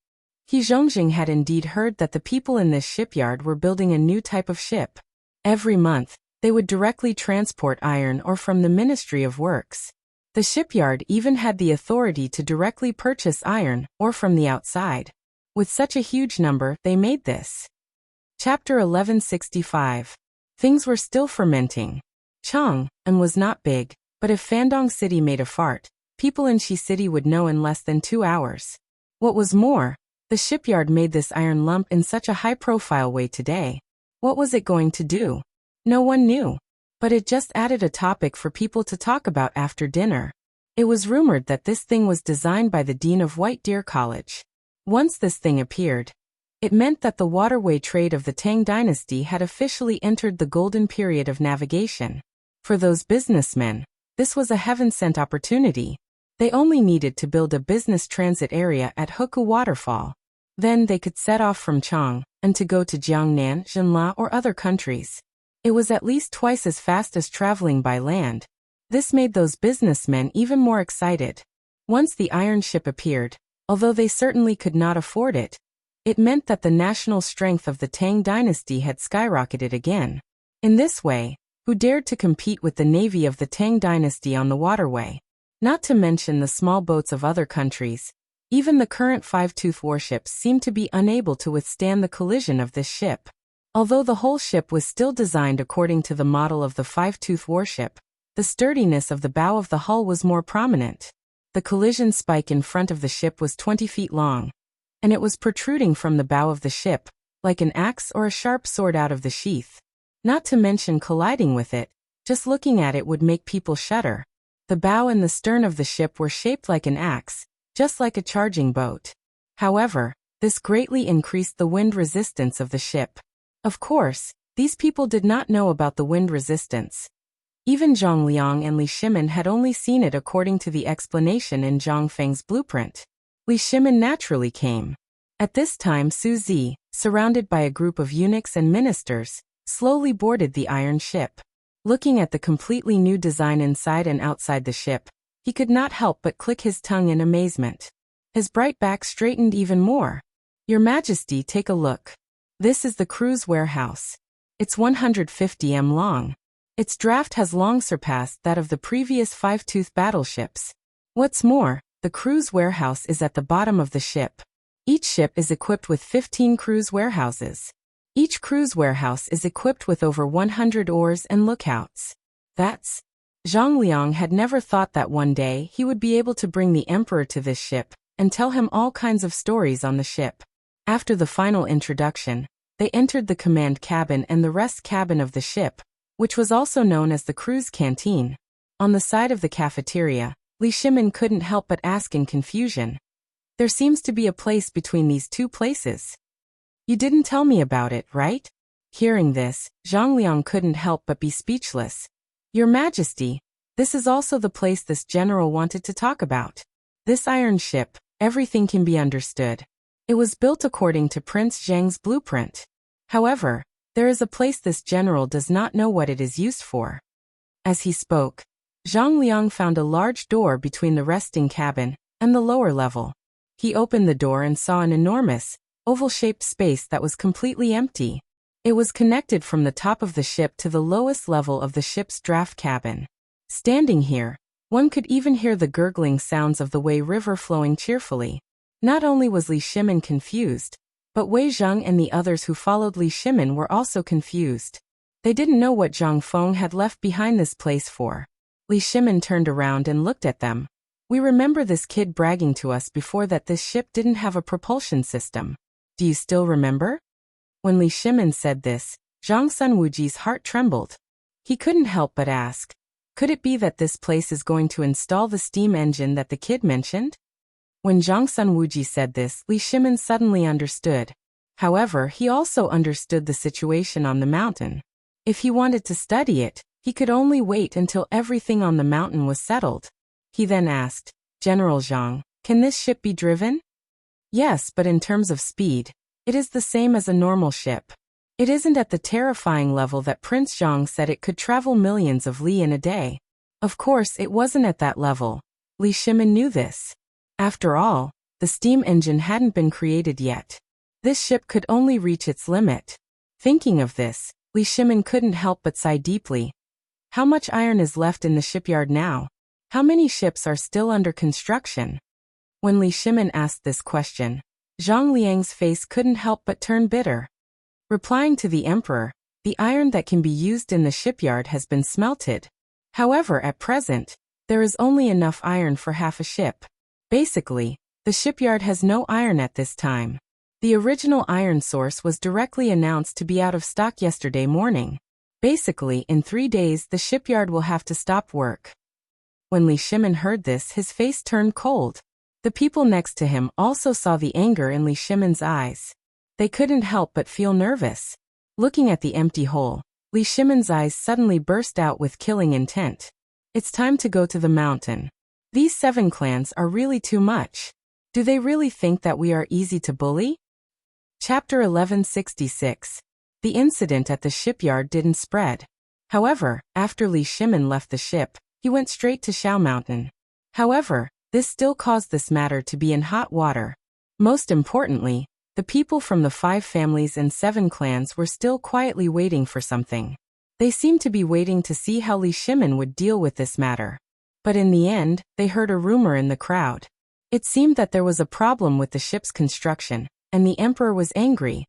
He Zhongjing had indeed heard that the people in this shipyard were building a new type of ship. Every month, they would directly transport iron ore from the Ministry of Works. The shipyard even had the authority to directly purchase iron ore from the outside. With such a huge number, they made this. Chapter 1165. Things were still fermenting. Chang'an was not big, but if Fandong City made a fart, people in Shi City would know in less than 2 hours. What was more, the shipyard made this iron lump in such a high-profile way today. What was it going to do? No one knew. But it just added a topic for people to talk about after dinner. It was rumored that this thing was designed by the dean of White Deer College. Once this thing appeared, it meant that the waterway trade of the Tang dynasty had officially entered the golden period of navigation. For those businessmen, this was a heaven-sent opportunity. They only needed to build a business transit area at Huku Waterfall. Then they could set off from Chang'an to go to Jiangnan, Zhenla, or other countries. It was at least twice as fast as traveling by land. This made those businessmen even more excited. Once the iron ship appeared, although they certainly could not afford it, it meant that the national strength of the Tang dynasty had skyrocketed again. In this way, who dared to compete with the navy of the Tang dynasty on the waterway? Not to mention the small boats of other countries. Even the current five-tooth warships seemed to be unable to withstand the collision of this ship. Although the whole ship was still designed according to the model of the five-tooth warship, the sturdiness of the bow of the hull was more prominent. The collision spike in front of the ship was 20 feet long, and it was protruding from the bow of the ship, like an axe or a sharp sword out of the sheath. Not to mention colliding with it, just looking at it would make people shudder. The bow and the stern of the ship were shaped like an axe, just like a charging boat. However, this greatly increased the wind resistance of the ship. Of course, these people did not know about the wind resistance. Even Zhang Liang and Li Shimin had only seen it according to the explanation in Zhang Feng's blueprint. Li Shimin naturally came. At this time Su Zi, surrounded by a group of eunuchs and ministers, slowly boarded the iron ship. Looking at the completely new design inside and outside the ship, he could not help but click his tongue in amazement. His bright back straightened even more. "Your Majesty, take a look. This is the cruise warehouse. It's 150 m long. Its draft has long surpassed that of the previous five-tooth battleships. What's more, the cruise warehouse is at the bottom of the ship. Each ship is equipped with 15 cruise warehouses. Each cruise warehouse is equipped with over 100 oars and lookouts. That's... Zhang Liang had never thought that one day he would be able to bring the emperor to this ship and tell him all kinds of stories on the ship. After the final introduction, they entered the command cabin and the rest cabin of the ship, which was also known as the cruise canteen. On the side of the cafeteria, Li Shimin couldn't help but ask in confusion. There seems to be a place between these two places. You didn't tell me about it, right? Hearing this, Zhang Liang couldn't help but be speechless. Your Majesty, this is also the place this general wanted to talk about. This iron ship, everything can be understood. It was built according to Prince Zhang's blueprint. However, there is a place this general does not know what it is used for. As he spoke, Zhang Liang found a large door between the resting cabin and the lower level. He opened the door and saw an enormous, oval-shaped space that was completely empty. It was connected from the top of the ship to the lowest level of the ship's draft cabin. Standing here, one could even hear the gurgling sounds of the Wei River flowing cheerfully. Not only was Li Shimin confused, but Wei Zheng and the others who followed Li Shimin were also confused. They didn't know what Zhang Feng had left behind this place for. Li Shimin turned around and looked at them. We remember this kid bragging to us before that this ship didn't have a propulsion system. Do you still remember? When Li Shimin said this, Zhang Sunwuji's heart trembled. He couldn't help but ask, could it be that this place is going to install the steam engine that the kid mentioned? When Zhang Sunwuji said this, Li Shimin suddenly understood. However, he also understood the situation on the mountain. If he wanted to study it, he could only wait until everything on the mountain was settled. He then asked, General Zhang, can this ship be driven? Yes, but in terms of speed, it is the same as a normal ship. It isn't at the terrifying level that Prince Zhang said it could travel millions of li in a day. Of course, it wasn't at that level. Li Shimin knew this. After all, the steam engine hadn't been created yet. This ship could only reach its limit. Thinking of this, Li Shimin couldn't help but sigh deeply. How much iron is left in the shipyard now? How many ships are still under construction? When Li Shimin asked this question, Zhang Liang's face couldn't help but turn bitter. Replying to the emperor, the iron that can be used in the shipyard has been smelted. However, at present, there is only enough iron for half a ship. Basically, the shipyard has no iron at this time. The original iron source was directly announced to be out of stock yesterday morning. Basically, in 3 days the shipyard will have to stop work. When Li Shimin heard this, his face turned cold. The people next to him also saw the anger in Li Shimin's eyes. They couldn't help but feel nervous. Looking at the empty hole, Li Shimin's eyes suddenly burst out with killing intent. It's time to go to the mountain. These 7 clans are really too much. Do they really think that we are easy to bully? Chapter 1166. The incident at the shipyard didn't spread. However, after Li Shimin left the ship, he went straight to Shao Mountain. However, this still caused this matter to be in hot water. Most importantly, the people from the 5 families and 7 clans were still quietly waiting for something. They seemed to be waiting to see how Li Shimin would deal with this matter. But in the end, they heard a rumor in the crowd. It seemed that there was a problem with the ship's construction, and the emperor was angry.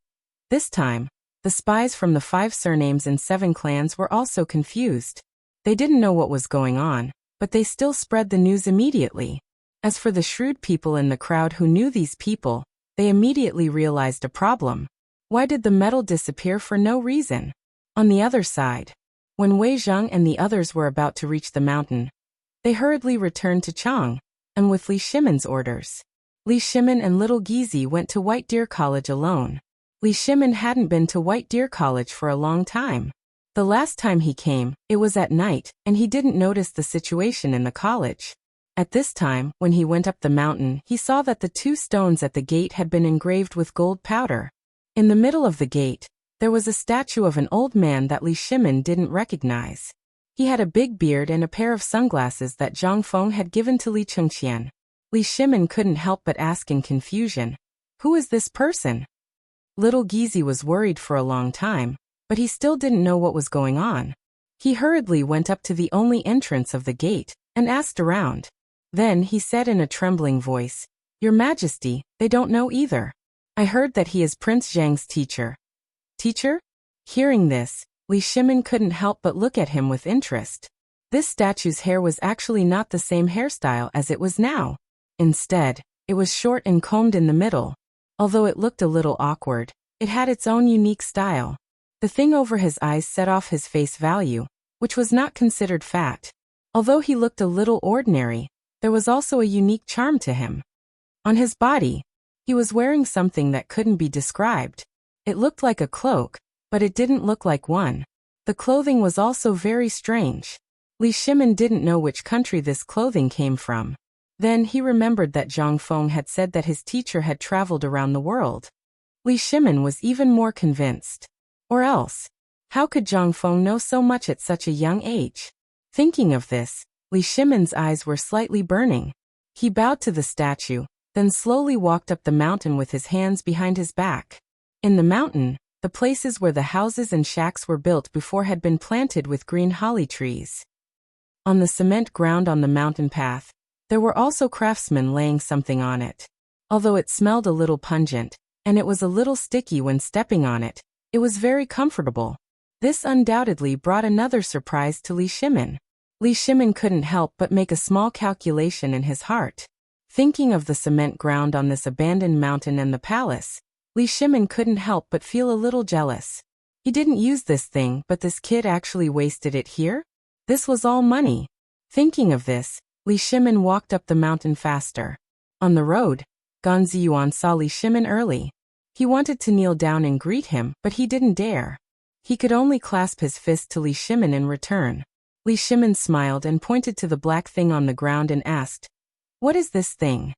This time, the spies from the 5 surnames and 7 clans were also confused. They didn't know what was going on, but they still spread the news immediately. As for the shrewd people in the crowd who knew these people, they immediately realized a problem. Why did the metal disappear for no reason? On the other side, when Wei Zheng and the others were about to reach the mountain, they hurriedly returned to Chang, and with Li Shimin's orders. Li Shimin and little Gizi went to White Deer College alone. Li Shimin hadn't been to White Deer College for a long time. The last time he came, it was at night, and he didn't notice the situation in the college. At this time, when he went up the mountain, he saw that the 2 stones at the gate had been engraved with gold powder. In the middle of the gate, there was a statue of an old man that Li Shimin didn't recognize. He had a big beard and a pair of sunglasses that Zhang Feng had given to Li Chengqian. Li Shimin couldn't help but ask in confusion, "Who is this person?" Little Gizi was worried for a long time, but he still didn't know what was going on. He hurriedly went up to the only entrance of the gate and asked around. Then he said in a trembling voice, Your Majesty, they don't know either. I heard that he is Prince Zhang's teacher. Teacher? Hearing this, Li Shimin couldn't help but look at him with interest. This statue's hair was actually not the same hairstyle as it was now. Instead, it was short and combed in the middle. Although it looked a little awkward, it had its own unique style. The thing over his eyes set off his face value, which was not considered fat. Although he looked a little ordinary, there was also a unique charm to him. On his body, he was wearing something that couldn't be described. It looked like a cloak, but it didn't look like one. The clothing was also very strange. Li Shimin didn't know which country this clothing came from. Then he remembered that Zhang Feng had said that his teacher had traveled around the world. Li Shimin was even more convinced. Or else, how could Zhang Feng know so much at such a young age? Thinking of this, Li Shimin's eyes were slightly burning. He bowed to the statue, then slowly walked up the mountain with his hands behind his back. In the mountain, the places where the houses and shacks were built before had been planted with green holly trees. On the cement ground on the mountain path, there were also craftsmen laying something on it. Although it smelled a little pungent, and it was a little sticky when stepping on it, it was very comfortable. This undoubtedly brought another surprise to Li Shimin. Li Shimin couldn't help but make a small calculation in his heart. Thinking of the cement ground on this abandoned mountain and the palace, Li Shimin couldn't help but feel a little jealous. He didn't use this thing, but this kid actually wasted it here? This was all money. Thinking of this, Li Shimin walked up the mountain faster. On the road, Gan Ziyuan saw Li Shimin early. He wanted to kneel down and greet him, but he didn't dare. He could only clasp his fist to Li Shimin in return. Li Shimin smiled and pointed to the black thing on the ground and asked, "What is this thing?"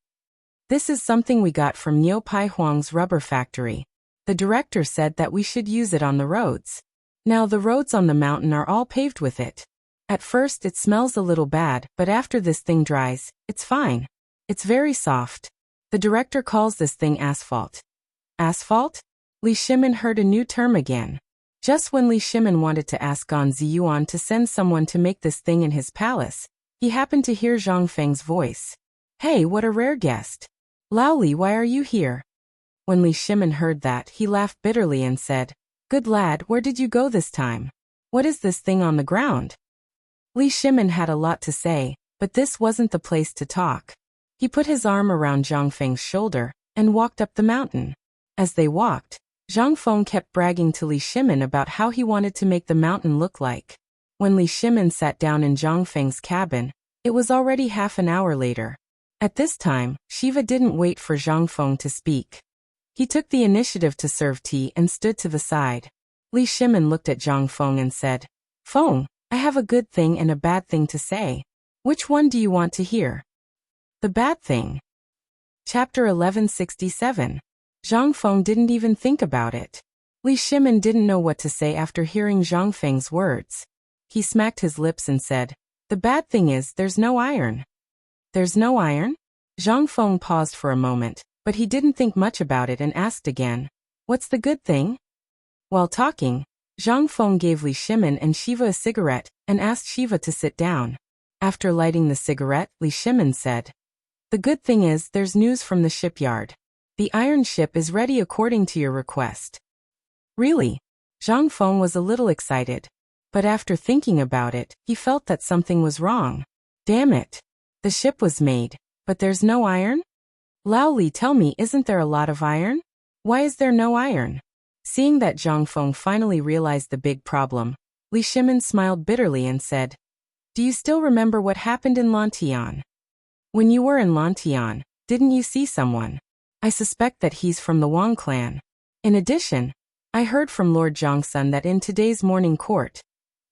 "This is something we got from Niu Pai Huang's rubber factory. The director said that we should use it on the roads. Now the roads on the mountain are all paved with it. At first it smells a little bad, but after this thing dries, it's fine. It's very soft. The director calls this thing asphalt." Asphalt? Li Shimin heard a new term again. Just when Li Shimin wanted to ask Gan Ziyuan to send someone to make this thing in his palace, he happened to hear Zhang Feng's voice. "Hey, what a rare guest. Lao Li, why are you here?" When Li Shimin heard that, he laughed bitterly and said, "Good lad, where did you go this time? What is this thing on the ground?" Li Shimin had a lot to say, but this wasn't the place to talk. He put his arm around Zhang Feng's shoulder and walked up the mountain. As they walked, Zhang Feng kept bragging to Li Shimin about how he wanted to make the mountain look like. When Li Shimin sat down in Zhang Feng's cabin, it was already half an hour later. At this time, Shiva didn't wait for Zhang Feng to speak. He took the initiative to serve tea and stood to the side. Li Shimin looked at Zhang Feng and said, "Feng, I have a good thing and a bad thing to say. Which one do you want to hear?" "The bad thing." Chapter 1167. Zhang Feng didn't even think about it. Li Shimin didn't know what to say after hearing Zhang Feng's words. He smacked his lips and said, "The bad thing is there's no iron." "There's no iron?" Zhang Feng paused for a moment, but he didn't think much about it and asked again, "What's the good thing?" While talking, Zhang Feng gave Li Shimin and Shiva a cigarette and asked Shiva to sit down. After lighting the cigarette, Li Shimin said, "The good thing is there's news from the shipyard. The iron ship is ready according to your request." Really? Zhang Feng was a little excited. But after thinking about it, he felt that something was wrong. Damn it. The ship was made, but there's no iron? Lao Li, tell me, isn't there a lot of iron? Why is there no iron? Seeing that Zhang Feng finally realized the big problem, Li Shimin smiled bitterly and said, "Do you still remember what happened in Lantian? When you were in Lantian, didn't you see someone? I suspect that he's from the Wang clan. In addition, I heard from Lord Zhongsun that in today's morning court,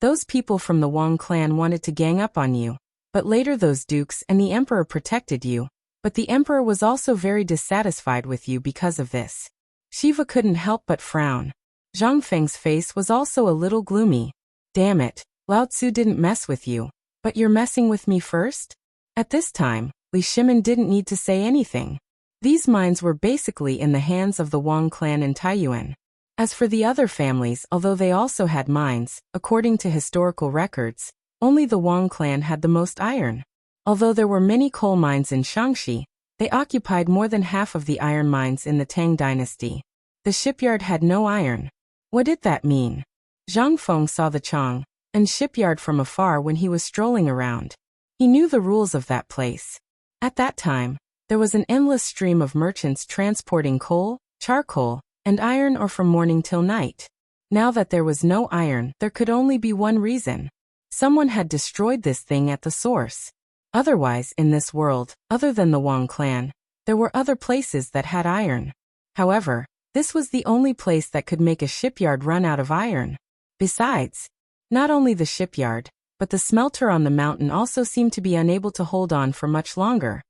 those people from the Wang clan wanted to gang up on you, but later those dukes and the emperor protected you, but the emperor was also very dissatisfied with you because of this." Shiva couldn't help but frown. Zhang Feng's face was also a little gloomy. "Damn it, Lao Tzu didn't mess with you, but you're messing with me first?" At this time, Li Shimin didn't need to say anything. These mines were basically in the hands of the Wang clan in Taiyuan. As for the other families, although they also had mines, according to historical records, only the Wang clan had the most iron. Although there were many coal mines in Shaanxi, They occupied more than half of the iron mines in the Tang dynasty. The shipyard had no iron. What did that mean? Zhang Feng saw the Chang and shipyard from afar when he was strolling around. He knew the rules of that place. At that time, there was an endless stream of merchants transporting coal, charcoal, and iron ore from morning till night. Now that there was no iron, there could only be one reason. Someone had destroyed this thing at the source. Otherwise, in this world, other than the Wang clan, there were other places that had iron. However, this was the only place that could make a shipyard run out of iron. Besides, not only the shipyard, but the smelter on the mountain also seemed to be unable to hold on for much longer.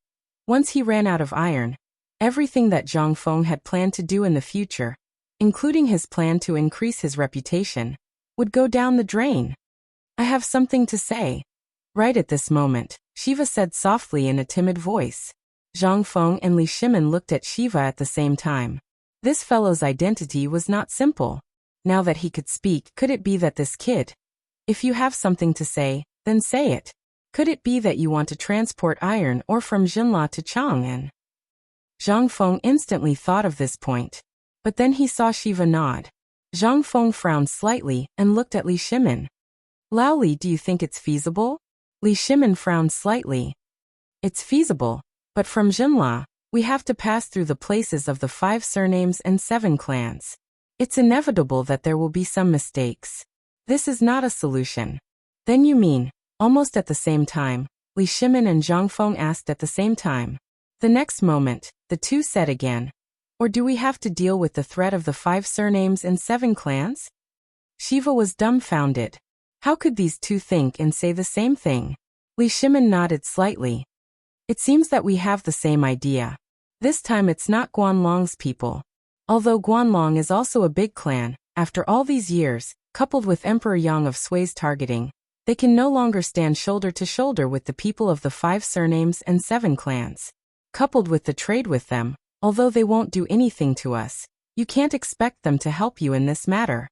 Once he ran out of iron, everything that Zhang Feng had planned to do in the future, including his plan to increase his reputation, would go down the drain. I have something to say. Right at this moment, Shiva said softly in a timid voice. Zhang Feng and Li Shimin looked at Shiva at the same time. This fellow's identity was not simple. Now that he could speak, could it be that this kid? If you have something to say, then say it. Could it be that you want to transport iron ore from Jinla to Chang'an? Zhang Feng instantly thought of this point. But then he saw Shiva nod. Zhang Feng frowned slightly and looked at Li Shimin. Lao Li, do you think it's feasible? Li Shimin frowned slightly. It's feasible, but from Jinla, we have to pass through the places of the 5 surnames and 7 clans. It's inevitable that there will be some mistakes. This is not a solution. Then you mean, almost at the same time, Li Shimin and Zhang Feng asked at the same time. The next moment, the two said again. Or do we have to deal with the threat of the 5 surnames and 7 clans? Shiva was dumbfounded. How could these two think and say the same thing? Li Shimin nodded slightly. It seems that we have the same idea. This time it's not Guanlong's people. Although Guanlong is also a big clan, after all these years, coupled with Emperor Yang of Sui's targeting, they can no longer stand shoulder to shoulder with the people of the 5 surnames and 7 clans. Coupled with the trade with them, although they won't do anything to us, you can't expect them to help you in this matter.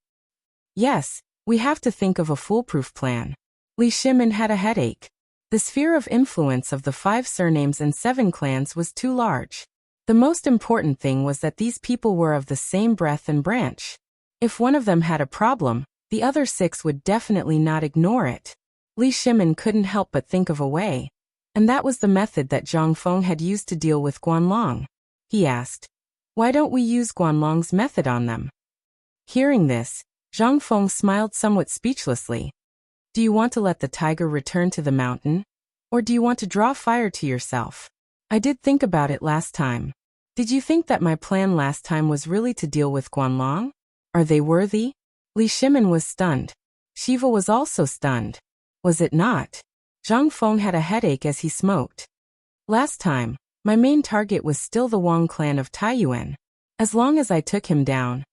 Yes, we have to think of a foolproof plan. Li Shimin had a headache. The sphere of influence of the 5 surnames and 7 clans was too large. The most important thing was that these people were of the same breadth and branch. If one of them had a problem, the other 6 would definitely not ignore it. Li Shimin couldn't help but think of a way. And that was the method that Zhang Feng had used to deal with Guanlong. He asked, why don't we use Guanlong's method on them? Hearing this, Zhang Feng smiled somewhat speechlessly. Do you want to let the tiger return to the mountain? Or do you want to draw fire to yourself? I did think about it last time. Did you think that my plan last time was really to deal with Guanlong? Are they worthy? Li Shimin was stunned. Shiva was also stunned. Was it not? Zhang Feng had a headache as he smoked. Last time, my main target was still the Wang clan of Taiyuan. As long as I took him down,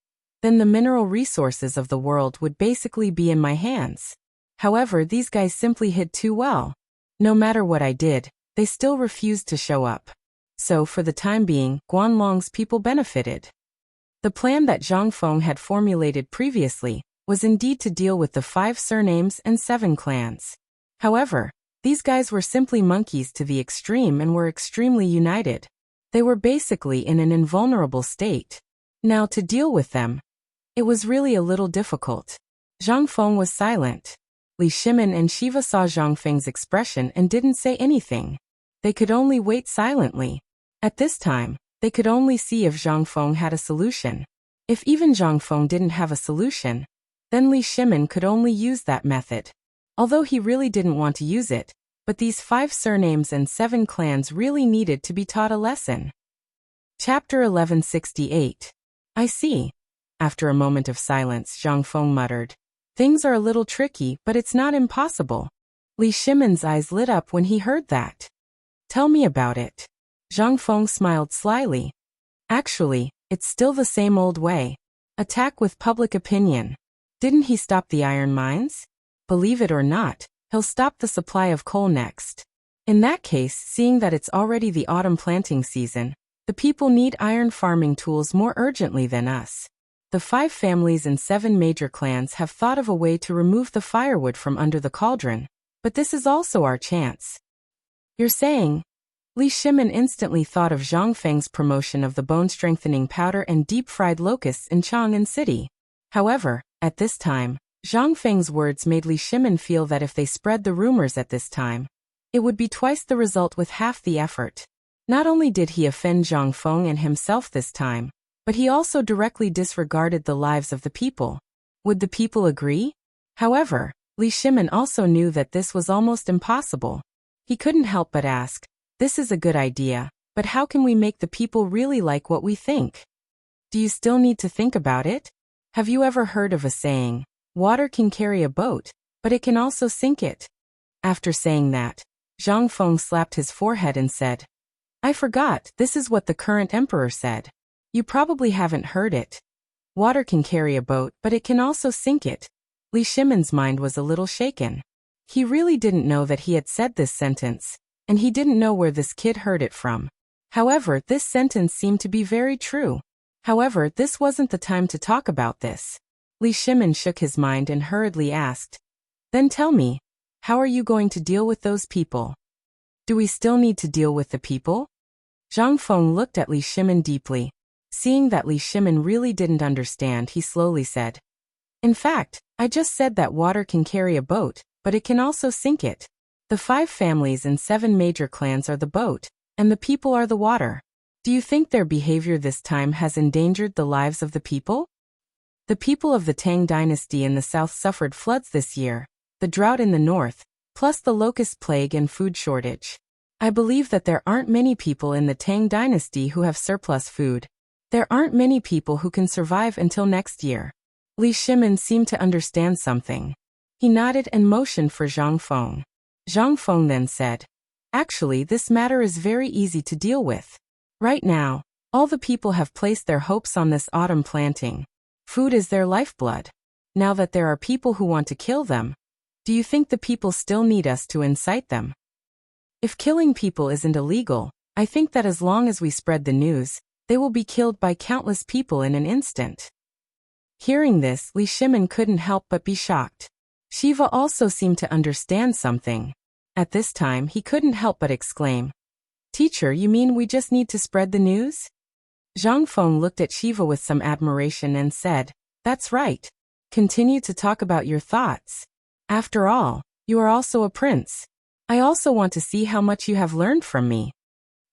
then the mineral resources of the world would basically be in my hands. However, these guys simply hid too well. No matter what I did, they still refused to show up. So for the time being, Guanlong's people benefited. The plan that Zhang Feng had formulated previously was indeed to deal with the 5 surnames and 7 clans. However, these guys were simply monkeys to the extreme and were extremely united. They were basically in an invulnerable state. Now to deal with them, it was really a little difficult. Zhang Feng was silent. Li Shimin and Shiva saw Zhang Feng's expression and didn't say anything. They could only wait silently. At this time, they could only see if Zhang Feng had a solution. If even Zhang Feng didn't have a solution, then Li Shimin could only use that method. Although he really didn't want to use it, but these 5 surnames and 7 clans really needed to be taught a lesson. Chapter 1168. I see. After a moment of silence, Zhang Feng muttered. Things are a little tricky, but it's not impossible. Li Shimin's eyes lit up when he heard that. Tell me about it. Zhang Feng smiled slyly. Actually, it's still the same old way. Attack with public opinion. Didn't he stop the iron mines? Believe it or not, he'll stop the supply of coal next. In that case, seeing that it's already the autumn planting season, the people need iron farming tools more urgently than us. The 5 families and 7 major clans have thought of a way to remove the firewood from under the cauldron, but this is also our chance. You're saying, Li Shimin instantly thought of Zhang Feng's promotion of the bone-strengthening powder and deep-fried locusts in Chang'an City. However, at this time, Zhang Feng's words made Li Shimin feel that if they spread the rumors at this time, it would be twice the result with half the effort. Not only did he offend Zhang Feng and himself this time, but he also directly disregarded the lives of the people. Would the people agree? However, Li Shimin also knew that this was almost impossible. He couldn't help but ask, "This is a good idea, but how can we make the people really like what we think?" Do you still need to think about it? Have you ever heard of a saying, "Water can carry a boat, but it can also sink it"? After saying that, Zhang Feng slapped his forehead and said, "I forgot, this is what the current emperor said. You probably haven't heard it. Water can carry a boat, but it can also sink it." Li Shimin's mind was a little shaken. He really didn't know that he had said this sentence, and he didn't know where this kid heard it from. However, this sentence seemed to be very true. However, this wasn't the time to talk about this. Li Shimin shook his mind and hurriedly asked, "Then tell me, how are you going to deal with those people? Do we still need to deal with the people?" Zhang Feng looked at Li Shimin deeply. Seeing that Li Shimin really didn't understand, he slowly said, "In fact, I just said that water can carry a boat, but it can also sink it. The 5 families and 7 major clans are the boat, and the people are the water. Do you think their behavior this time has endangered the lives of the people? The people of the Tang dynasty in the south suffered floods this year, the drought in the north, plus the locust plague and food shortage. I believe that there aren't many people in the Tang dynasty who have surplus food. There aren't many people who can survive until next year." Li Shimin seemed to understand something. He nodded and motioned for Zhang Feng. Zhang Feng then said, "Actually, this matter is very easy to deal with. Right now, all the people have placed their hopes on this autumn planting. Food is their lifeblood. Now that there are people who want to kill them, do you think the people still need us to incite them? If killing people isn't illegal, I think that as long as we spread the news, they will be killed by countless people in an instant." Hearing this, Li Shimin couldn't help but be shocked. Shiva also seemed to understand something. At this time, he couldn't help but exclaim, "Teacher, you mean we just need to spread the news?" Zhang Feng looked at Shiva with some admiration and said, "That's right. Continue to talk about your thoughts. After all, you are also a prince. I also want to see how much you have learned from me."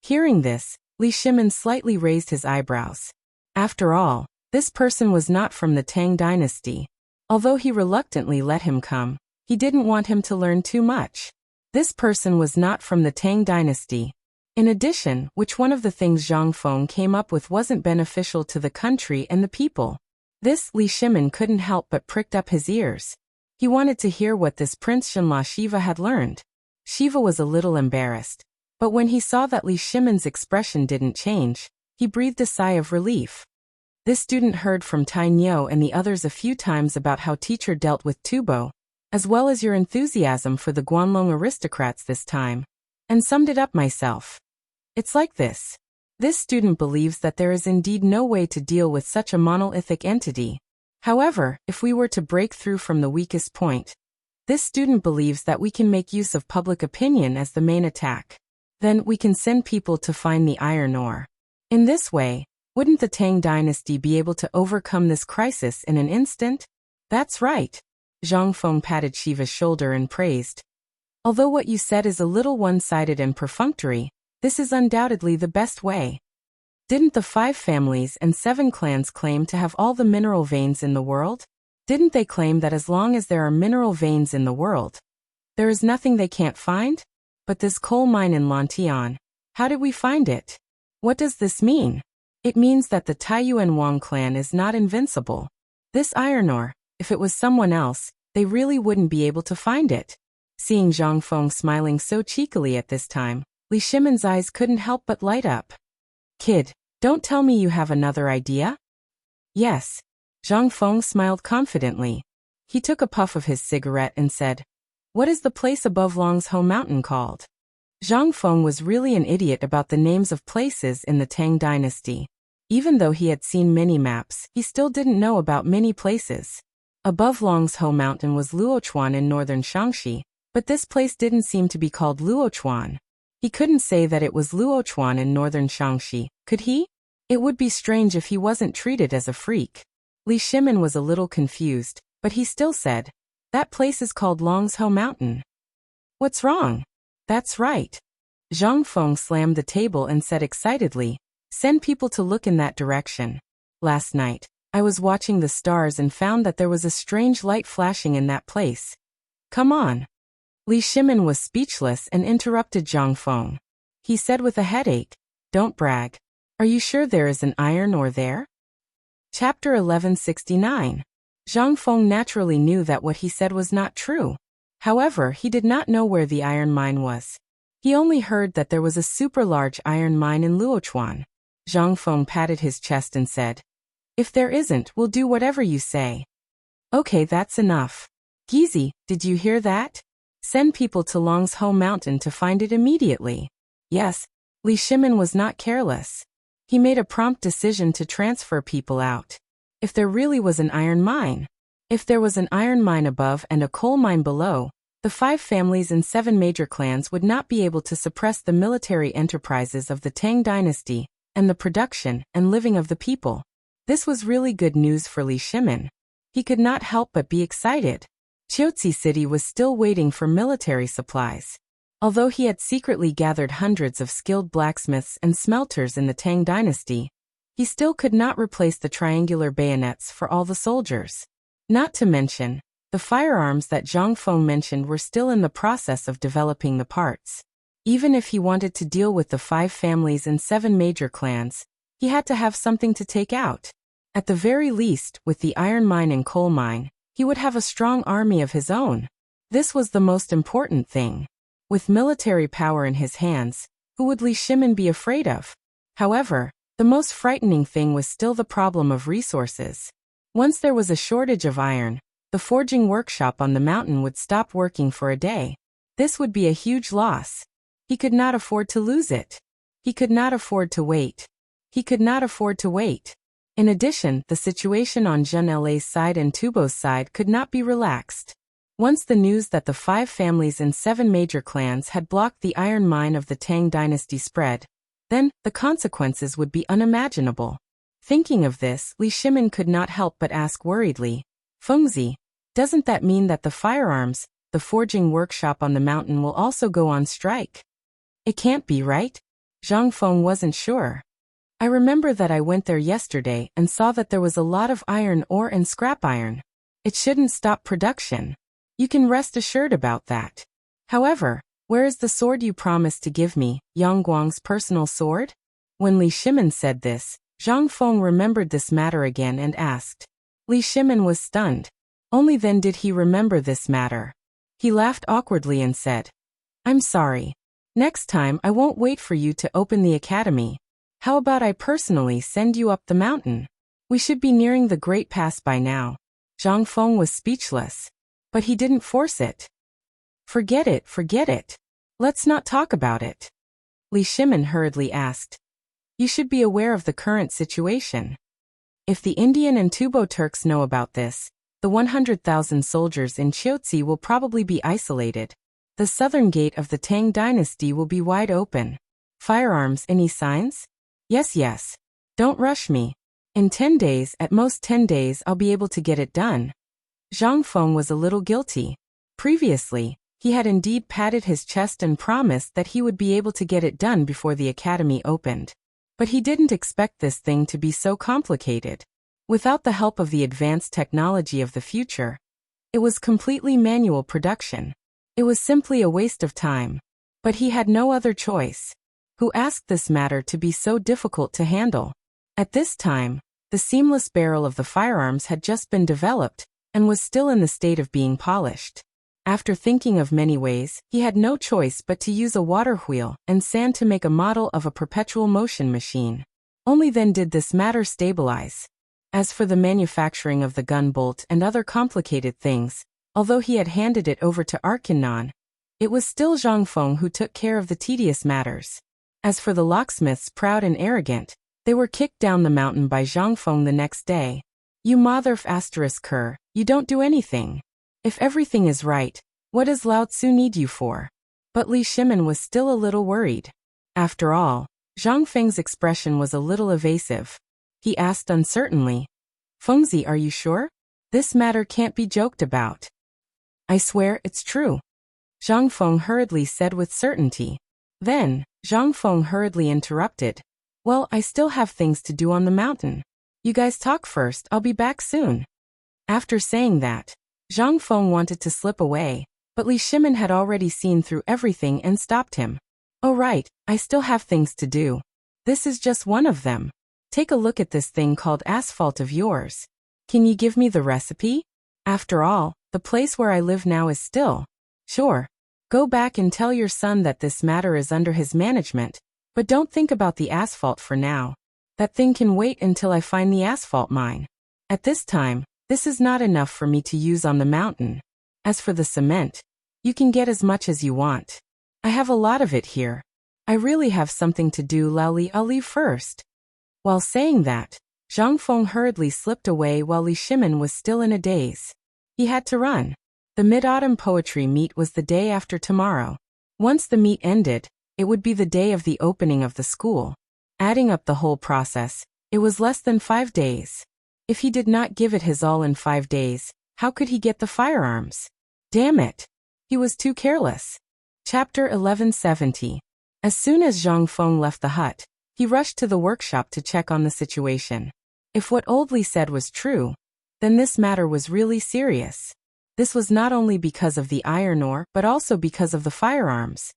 Hearing this, Li Shimin slightly raised his eyebrows. After all, this person was not from the Tang dynasty. Although he reluctantly let him come, he didn't want him to learn too much. This person was not from the Tang dynasty. In addition, which one of the things Zhang Feng came up with wasn't beneficial to the country and the people? This Li Shimin couldn't help but pricked up his ears. He wanted to hear what this Prince Shenla Shiva had learned. Shiva was a little embarrassed, but when he saw that Li Shimin's expression didn't change, he breathed a sigh of relief. This student heard from Tai Nyo and the others a few times about how teacher dealt with Tubo, as well as your enthusiasm for the Guanlong aristocrats this time, and summed it up myself. It's like this. This student believes that there is indeed no way to deal with such a monolithic entity. However, if we were to break through from the weakest point, this student believes that we can make use of public opinion as the main attack. Then we can send people to find the iron ore. In this way, wouldn't the Tang dynasty be able to overcome this crisis in an instant? That's right. Zhang Feng patted Shiva's shoulder and praised. Although what you said is a little one-sided and perfunctory, this is undoubtedly the best way. Didn't the 5 families and 7 clans claim to have all the mineral veins in the world? Didn't they claim that as long as there are mineral veins in the world, there is nothing they can't find? But this coal mine in Lantian, how did we find it? What does this mean? It means that the Taiyuan Wang clan is not invincible. This iron ore, if it was someone else, they really wouldn't be able to find it. Seeing Zhang Feng smiling so cheekily at this time, Li Shimin's eyes couldn't help but light up. Kid, don't tell me you have another idea? Yes. Zhang Feng smiled confidently. He took a puff of his cigarette and said, "What is the place above Long's-Ho Mountain called?" Zhang Feng was really an idiot about the names of places in the Tang dynasty. Even though he had seen many maps, he still didn't know about many places. Above Long's-Ho Mountain was Luochuan in northern Shaanxi, but this place didn't seem to be called Luochuan. He couldn't say that it was Luochuan in northern Shaanxi, could he? It would be strange if he wasn't treated as a freak. Li Shimin was a little confused, but he still said, "That place is called Longzhou Mountain." "What's wrong?" "That's right." Zhang Feng slammed the table and said excitedly, "Send people to look in that direction. Last night, I was watching the stars and found that there was a strange light flashing in that place. Come on." Li Shimin was speechless and interrupted Zhang Feng. He said with a headache, "Don't brag. Are you sure there is an iron ore there?" Chapter 1169. Zhang Feng naturally knew that what he said was not true. However, he did not know where the iron mine was. He only heard that there was a super large iron mine in Luochuan. Zhang Feng patted his chest and said, "If there isn't, we'll do whatever you say." "Okay, that's enough. Gizi, did you hear that? Send people to Longzhou Mountain to find it immediately." Yes, Li Shimin was not careless. He made a prompt decision to transfer people out. If there really was an iron mine, if there was an iron mine above and a coal mine below, the 5 families and 7 major clans would not be able to suppress the military enterprises of the Tang dynasty and the production and living of the people. This was really good news for Li Shimin. He could not help but be excited. Qiuzi City was still waiting for military supplies. Although he had secretly gathered hundreds of skilled blacksmiths and smelters in the Tang dynasty, he still could not replace the triangular bayonets for all the soldiers. Not to mention, the firearms that Zhang Feng mentioned were still in the process of developing the parts. Even if he wanted to deal with the 5 families and 7 major clans, he had to have something to take out. At the very least, with the iron mine and coal mine, he would have a strong army of his own. This was the most important thing. With military power in his hands, who would Li Shimin be afraid of? However, the most frightening thing was still the problem of resources. Once there was a shortage of iron, the forging workshop on the mountain would stop working for a day. This would be a huge loss. He could not afford to lose it. He could not afford to wait. He could not afford to wait. In addition, the situation on Zhenla's side and Tubo's side could not be relaxed. Once the news that the 5 families and 7 major clans had blocked the iron mine of the Tang dynasty spread, then the consequences would be unimaginable. Thinking of this, Li Shimin could not help but ask worriedly, "Fengzi, doesn't that mean that the firearms, the forging workshop on the mountain will also go on strike?" "It can't be, right?" Zhang Feng wasn't sure. "I remember that I went there yesterday and saw that there was a lot of iron ore and scrap iron. It shouldn't stop production. You can rest assured about that. However, where is the sword you promised to give me, Yang Guang's personal sword?" When Li Shimin said this, Zhang Feng remembered this matter again and asked. Li Shimin was stunned. Only then did he remember this matter. He laughed awkwardly and said, "I'm sorry. Next time I won't wait for you to open the academy. How about I personally send you up the mountain? We should be nearing the Great Pass by now." Zhang Feng was speechless. But he didn't force it. Forget it, forget it. Let's not talk about it." Li Shimin hurriedly asked. "You should be aware of the current situation. If the Indian and Tubo Turks know about this, the 100,000 soldiers in Qiuzi will probably be isolated. The southern gate of the Tang dynasty will be wide open. Firearms, any signs?" Yes, yes. Don't rush me. In 10 days, at most 10 days, I'll be able to get it done." Zhang Feng was a little guilty. Previously, he had indeed patted his chest and promised that he would be able to get it done before the academy opened. But he didn't expect this thing to be so complicated. Without the help of the advanced technology of the future, it was completely manual production. It was simply a waste of time. But he had no other choice. Who asked this matter to be so difficult to handle? At this time, the seamless barrel of the firearms had just been developed and was still in the state of being polished. After thinking of many ways, he had no choice but to use a water wheel and sand to make a model of a perpetual motion machine. Only then did this matter stabilize. As for the manufacturing of the gun bolt and other complicated things, although he had handed it over to Arkanon, it was still Zhang Feng who took care of the tedious matters. As for the locksmiths proud and arrogant, they were kicked down the mountain by Zhang Feng the next day. "You motherf ***, you don't do anything. If everything is right, what does Lao Tzu need you for?" But Li Shimin was still a little worried. After all, Zhang Feng's expression was a little evasive. He asked uncertainly, "Fengzi, are you sure? This matter can't be joked about." "I swear it's true," Zhang Feng hurriedly said with certainty. Then, Zhang Feng hurriedly interrupted. "Well, I still have things to do on the mountain. You guys talk first, I'll be back soon." After saying that, Zhang Feng wanted to slip away, but Li Shimin had already seen through everything and stopped him. "Oh right, I still have things to do. This is just one of them. Take a look at this thing called asphalt of yours. Can you give me the recipe? After all, the place where I live now is still." "Sure. Go back and tell your son that this matter is under his management, but don't think about the asphalt for now. That thing can wait until I find the asphalt mine. At this time, this is not enough for me to use on the mountain. As for the cement, you can get as much as you want. I have a lot of it here. I really have something to do, Laoli. I'll leave first." While saying that, Zhang Feng hurriedly slipped away while Li Shimin was still in a daze. He had to run. The Mid-Autumn Poetry Meet was the day after tomorrow. Once the meet ended, it would be the day of the opening of the school. Adding up the whole process, it was less than 5 days. If he did not give it his all in 5 days, how could he get the firearms? Damn it! He was too careless. Chapter 1170. As soon as Zhang Feng left the hut, he rushed to the workshop to check on the situation. If what Old Li said was true, then this matter was really serious. This was not only because of the iron ore but also because of the firearms.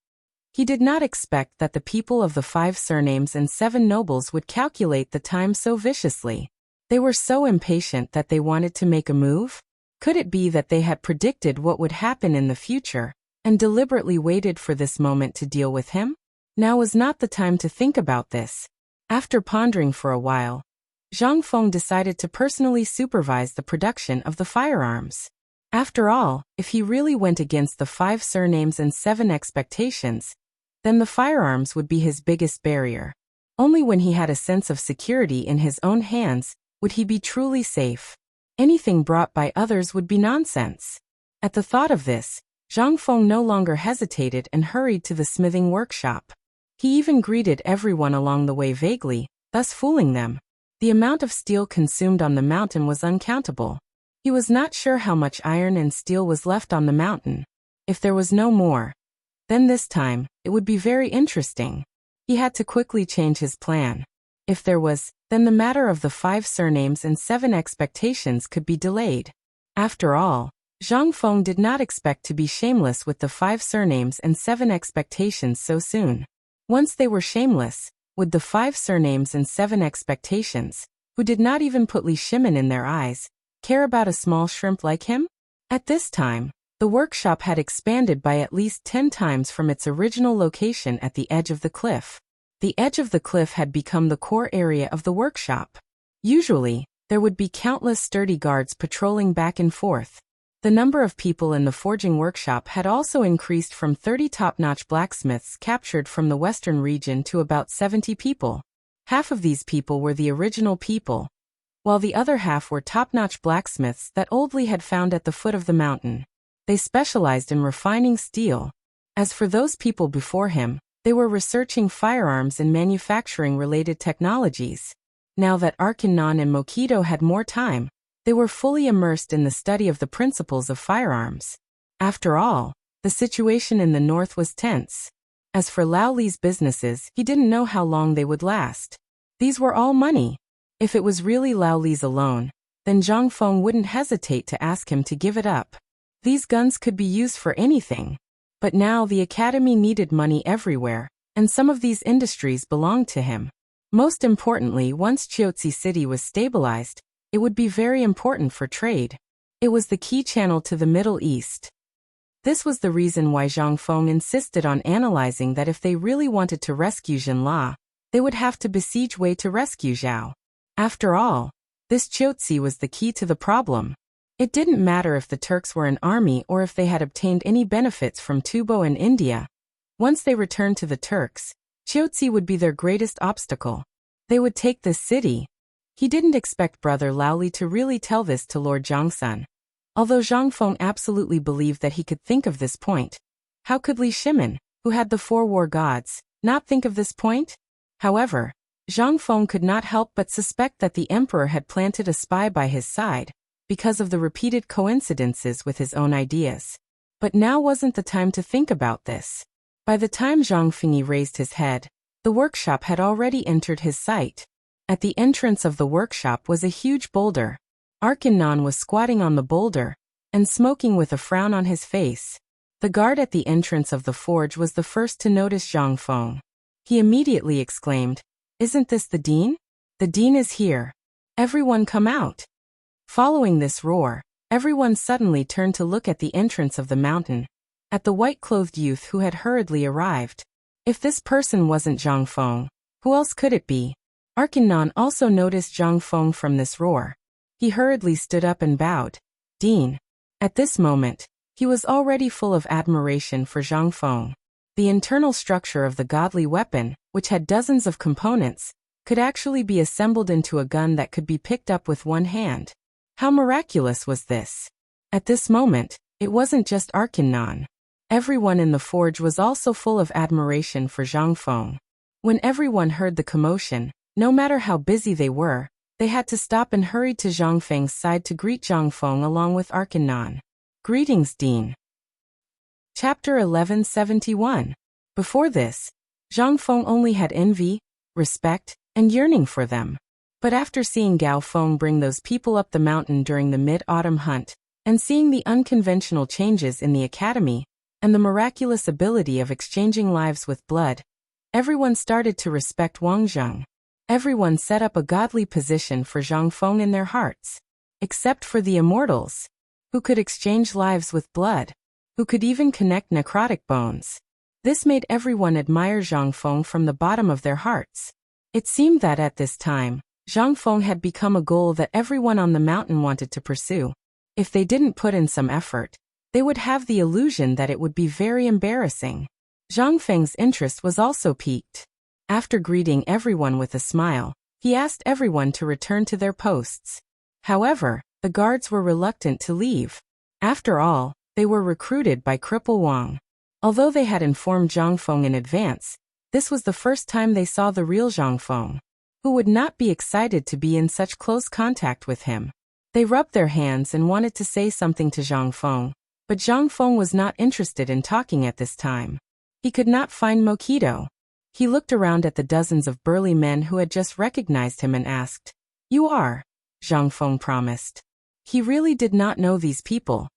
He did not expect that the people of the 5 surnames and 7 nobles would calculate the time so viciously. They were so impatient that they wanted to make a move? Could it be that they had predicted what would happen in the future, and deliberately waited for this moment to deal with him? Now was not the time to think about this. After pondering for a while, Zhang Feng decided to personally supervise the production of the firearms. After all, if he really went against the 5 surnames and 7 expectations, then the firearms would be his biggest barrier. Only when he had a sense of security in his own hands would he be truly safe. Anything brought by others would be nonsense. At the thought of this, Zhang Feng no longer hesitated and hurried to the smithing workshop. He even greeted everyone along the way vaguely, thus fooling them. The amount of steel consumed on the mountain was uncountable. He was not sure how much iron and steel was left on the mountain. If there was no more, then this time, it would be very interesting. He had to quickly change his plan. If there was, then the matter of the 5 surnames and 7 expectations could be delayed. After all, Zhang Feng did not expect to be shameless with the 5 surnames and 7 expectations so soon. Once they were shameless, would the 5 surnames and 7 expectations, who did not even put Li Shimin in their eyes, care about a small shrimp like him? At this time, the workshop had expanded by at least 10 times from its original location at the edge of the cliff. The edge of the cliff had become the core area of the workshop. Usually, there would be countless sturdy guards patrolling back and forth. The number of people in the forging workshop had also increased from 30 top-notch blacksmiths captured from the western region to about 70 people. Half of these people were the original people, while the other half were top-notch blacksmiths that Old Li had found at the foot of the mountain. They specialized in refining steel. As for those people before him, they were researching firearms and manufacturing-related technologies. Now that Arkanon and Mokido had more time, they were fully immersed in the study of the principles of firearms. After all, the situation in the north was tense. As for Lao Li's businesses, he didn't know how long they would last. These were all money. If it was really Lao Li's alone, then Zhang Feng wouldn't hesitate to ask him to give it up. These guns could be used for anything. But now the academy needed money everywhere, and some of these industries belonged to him. Most importantly, once Chiotzi City was stabilized, it would be very important for trade. It was the key channel to the Middle East. This was the reason why Zhang Feng insisted on analyzing that if they really wanted to rescue Jinla, they would have to besiege Wei to rescue Zhao. After all, this Chiotzi was the key to the problem. It didn't matter if the Turks were an army or if they had obtained any benefits from Tubo and India. Once they returned to the Turks, Chiotzi would be their greatest obstacle. They would take this city. He didn't expect Brother Laoli to really tell this to Lord Zhangsun. Although Zhang Feng absolutely believed that he could think of this point. How could Li Shimin, who had the four war gods, not think of this point? However, Zhang Feng could not help but suspect that the emperor had planted a spy by his side, because of the repeated coincidences with his own ideas. But now wasn't the time to think about this. By the time Zhang Fengyi raised his head, the workshop had already entered his sight. At the entrance of the workshop was a huge boulder. Arkanon was squatting on the boulder, and smoking with a frown on his face. The guard at the entrance of the forge was the first to notice Zhang Feng. He immediately exclaimed, "Isn't this the dean? The dean is here. Everyone come out." Following this roar, everyone suddenly turned to look at the entrance of the mountain, at the white-clothed youth who had hurriedly arrived. If this person wasn't Zhang Feng, who else could it be? Arkanon also noticed Zhang Feng from this roar. He hurriedly stood up and bowed. "Dean." At this moment, he was already full of admiration for Zhang Feng. The internal structure of the godly weapon, which had dozens of components, could actually be assembled into a gun that could be picked up with one hand. How miraculous was this? At this moment, it wasn't just Arkanon. Everyone in the forge was also full of admiration for Zhang Feng. When everyone heard the commotion, no matter how busy they were, they had to stop and hurry to Zhang Feng's side to greet Zhang Feng along with Arkanon. "Greetings, Dean." Chapter 1171. Before this, Zhang Feng only had envy, respect, and yearning for them. But after seeing Gao Feng bring those people up the mountain during the mid-autumn hunt, and seeing the unconventional changes in the academy, and the miraculous ability of exchanging lives with blood, everyone started to respect Wang Zheng. Everyone set up a godly position for Zhang Feng in their hearts. Except for the immortals, who could exchange lives with blood, who could even connect necrotic bones. This made everyone admire Zhang Feng from the bottom of their hearts. It seemed that at this time, Zhang Feng had become a goal that everyone on the mountain wanted to pursue. If they didn't put in some effort, they would have the illusion that it would be very embarrassing. Zhang Feng's interest was also piqued. After greeting everyone with a smile, he asked everyone to return to their posts. However, the guards were reluctant to leave. After all, they were recruited by Cripple Wang. Although they had informed Zhang Feng in advance, this was the first time they saw the real Zhang Feng. Who would not be excited to be in such close contact with him? They rubbed their hands and wanted to say something to Zhang Feng, but Zhang Feng was not interested in talking at this time. He could not find Mokido. He looked around at the dozens of burly men who had just recognized him and asked, "You are?" Zhang Feng promised. He really did not know these people.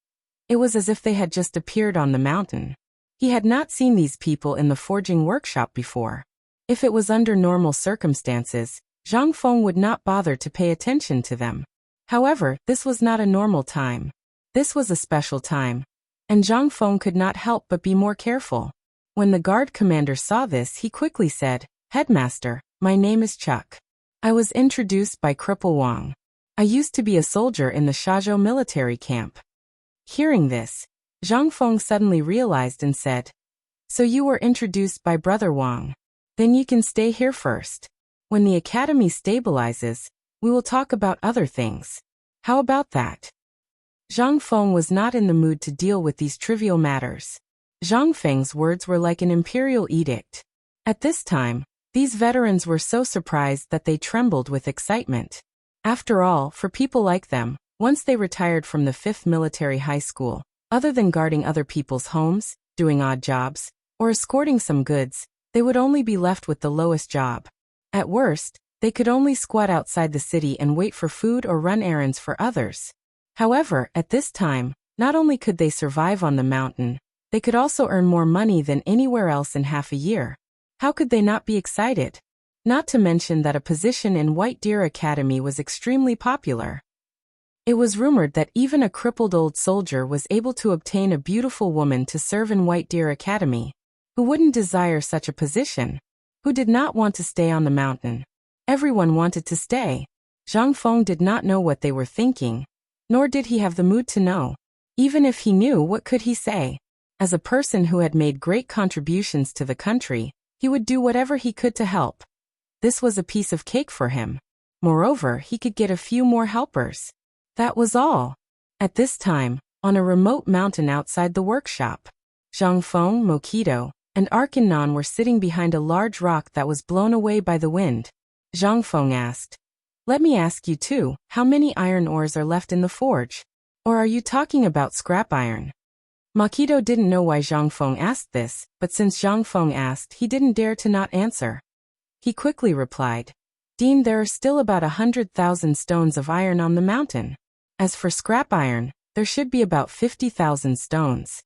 It was as if they had just appeared on the mountain. He had not seen these people in the forging workshop before. If it was under normal circumstances, Zhang Feng would not bother to pay attention to them. However, this was not a normal time. This was a special time, and Zhang Feng could not help but be more careful. When the guard commander saw this, he quickly said, "Headmaster, my name is Chuck. I was introduced by Cripple Wang. I used to be a soldier in the Shazhou military camp." Hearing this, Zhang Feng suddenly realized and said, "So you were introduced by Brother Wang. Then you can stay here first. When the academy stabilizes, we will talk about other things. How about that?" Zhang Feng was not in the mood to deal with these trivial matters. Zhang Feng's words were like an imperial edict. At this time, these veterans were so surprised that they trembled with excitement. After all, for people like them, once they retired from the 5th military high school, other than guarding other people's homes, doing odd jobs, or escorting some goods, they would only be left with the lowest job. At worst, they could only squat outside the city and wait for food or run errands for others. However, at this time, not only could they survive on the mountain, they could also earn more money than anywhere else in half a year. How could they not be excited? Not to mention that a position in White Deer Academy was extremely popular. It was rumored that even a crippled old soldier was able to obtain a beautiful woman to serve in White Deer Academy. Who wouldn't desire such a position? Who did not want to stay on the mountain? Everyone wanted to stay. Zhang Feng did not know what they were thinking, nor did he have the mood to know. Even if he knew, what could he say? As a person who had made great contributions to the country, he would do whatever he could to help. This was a piece of cake for him. Moreover, he could get a few more helpers. That was all. At this time, on a remote mountain outside the workshop, Zhang Feng, Mokido, and Ark and Nan were sitting behind a large rock that was blown away by the wind. Zhang Feng asked, "Let me ask you too, how many iron ores are left in the forge? Or are you talking about scrap iron?" Makito didn't know why Zhang Feng asked this, but since Zhang Feng asked, he didn't dare to not answer. He quickly replied, "Dean, there are still about 100,000 stones of iron on the mountain. As for scrap iron, there should be about 50,000 stones."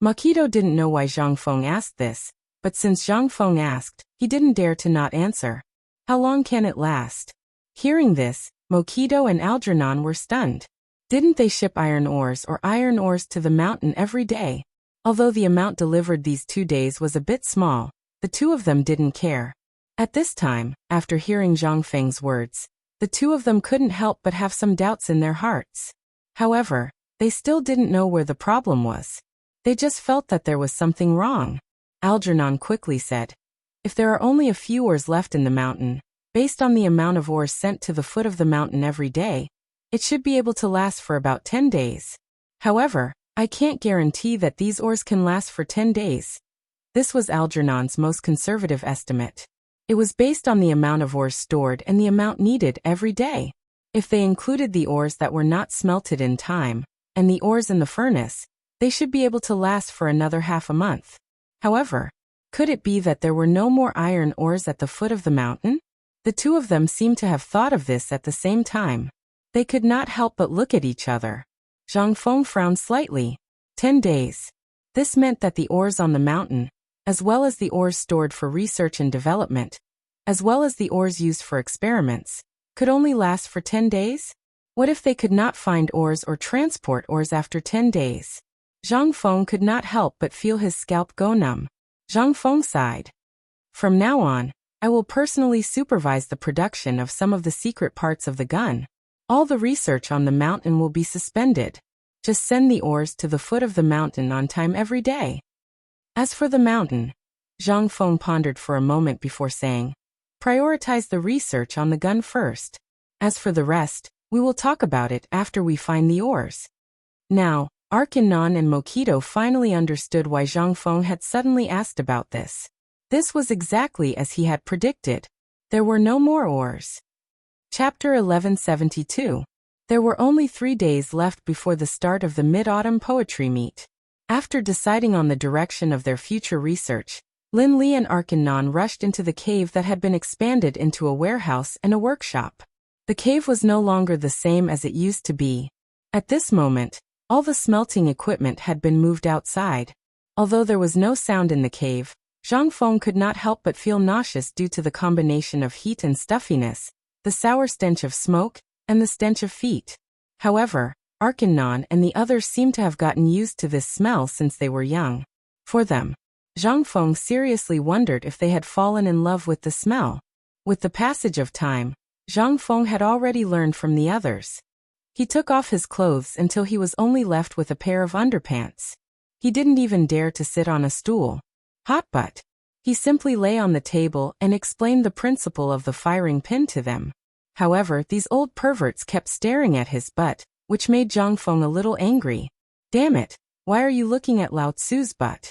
Makito didn't know why Zhang Feng asked this, but since Zhang Feng asked, he didn't dare to not answer. How long can it last? Hearing this, Makito and Algernon were stunned. Didn't they ship iron ores to the mountain every day? Although the amount delivered these 2 days was a bit small, the two of them didn't care. At this time, after hearing Zhang Feng's words, the two of them couldn't help but have some doubts in their hearts. However, they still didn't know where the problem was. They just felt that there was something wrong. Algernon quickly said, "If there are only a few ores left in the mountain, based on the amount of ores sent to the foot of the mountain every day, it should be able to last for about 10 days. However, I can't guarantee that these ores can last for 10 days. This was Algernon's most conservative estimate. It was based on the amount of ores stored and the amount needed every day. If they included the ores that were not smelted in time, and the ores in the furnace, they should be able to last for another half a month. However, could it be that there were no more iron ores at the foot of the mountain?" The two of them seemed to have thought of this at the same time. They could not help but look at each other. Zhang Feng frowned slightly. 10 days. This meant that the ores on the mountain, as well as the ores stored for research and development, as well as the ores used for experiments, could only last for 10 days? What if they could not find ores or transport ores after 10 days? Zhang Feng could not help but feel his scalp go numb. Zhang Feng sighed. "From now on, I will personally supervise the production of some of the secret parts of the gun. All the research on the mountain will be suspended. Just send the ores to the foot of the mountain on time every day." As for the mountain, Zhang Feng pondered for a moment before saying, "Prioritize the research on the gun first. As for the rest, we will talk about it after we find the ores." Now, Arkanon and Mokito finally understood why Zhang Feng had suddenly asked about this. This was exactly as he had predicted. There were no more ores. Chapter 1172. There were only 3 days left before the start of the Mid-Autumn Poetry Meet. After deciding on the direction of their future research, Lin Li and Arkanon rushed into the cave that had been expanded into a warehouse and a workshop. The cave was no longer the same as it used to be. At this moment, all the smelting equipment had been moved outside. Although there was no sound in the cave, Zhang Feng could not help but feel nauseous due to the combination of heat and stuffiness, the sour stench of smoke, and the stench of feet. However, Arkanon and the others seemed to have gotten used to this smell since they were young. For them, Zhang Feng seriously wondered if they had fallen in love with the smell. With the passage of time, Zhang Feng had already learned from the others. He took off his clothes until he was only left with a pair of underpants. He didn't even dare to sit on a stool. Hot butt. He simply lay on the table and explained the principle of the firing pin to them. However, these old perverts kept staring at his butt, which made Zhang Feng a little angry. "Damn it, why are you looking at Lao Tzu's butt?"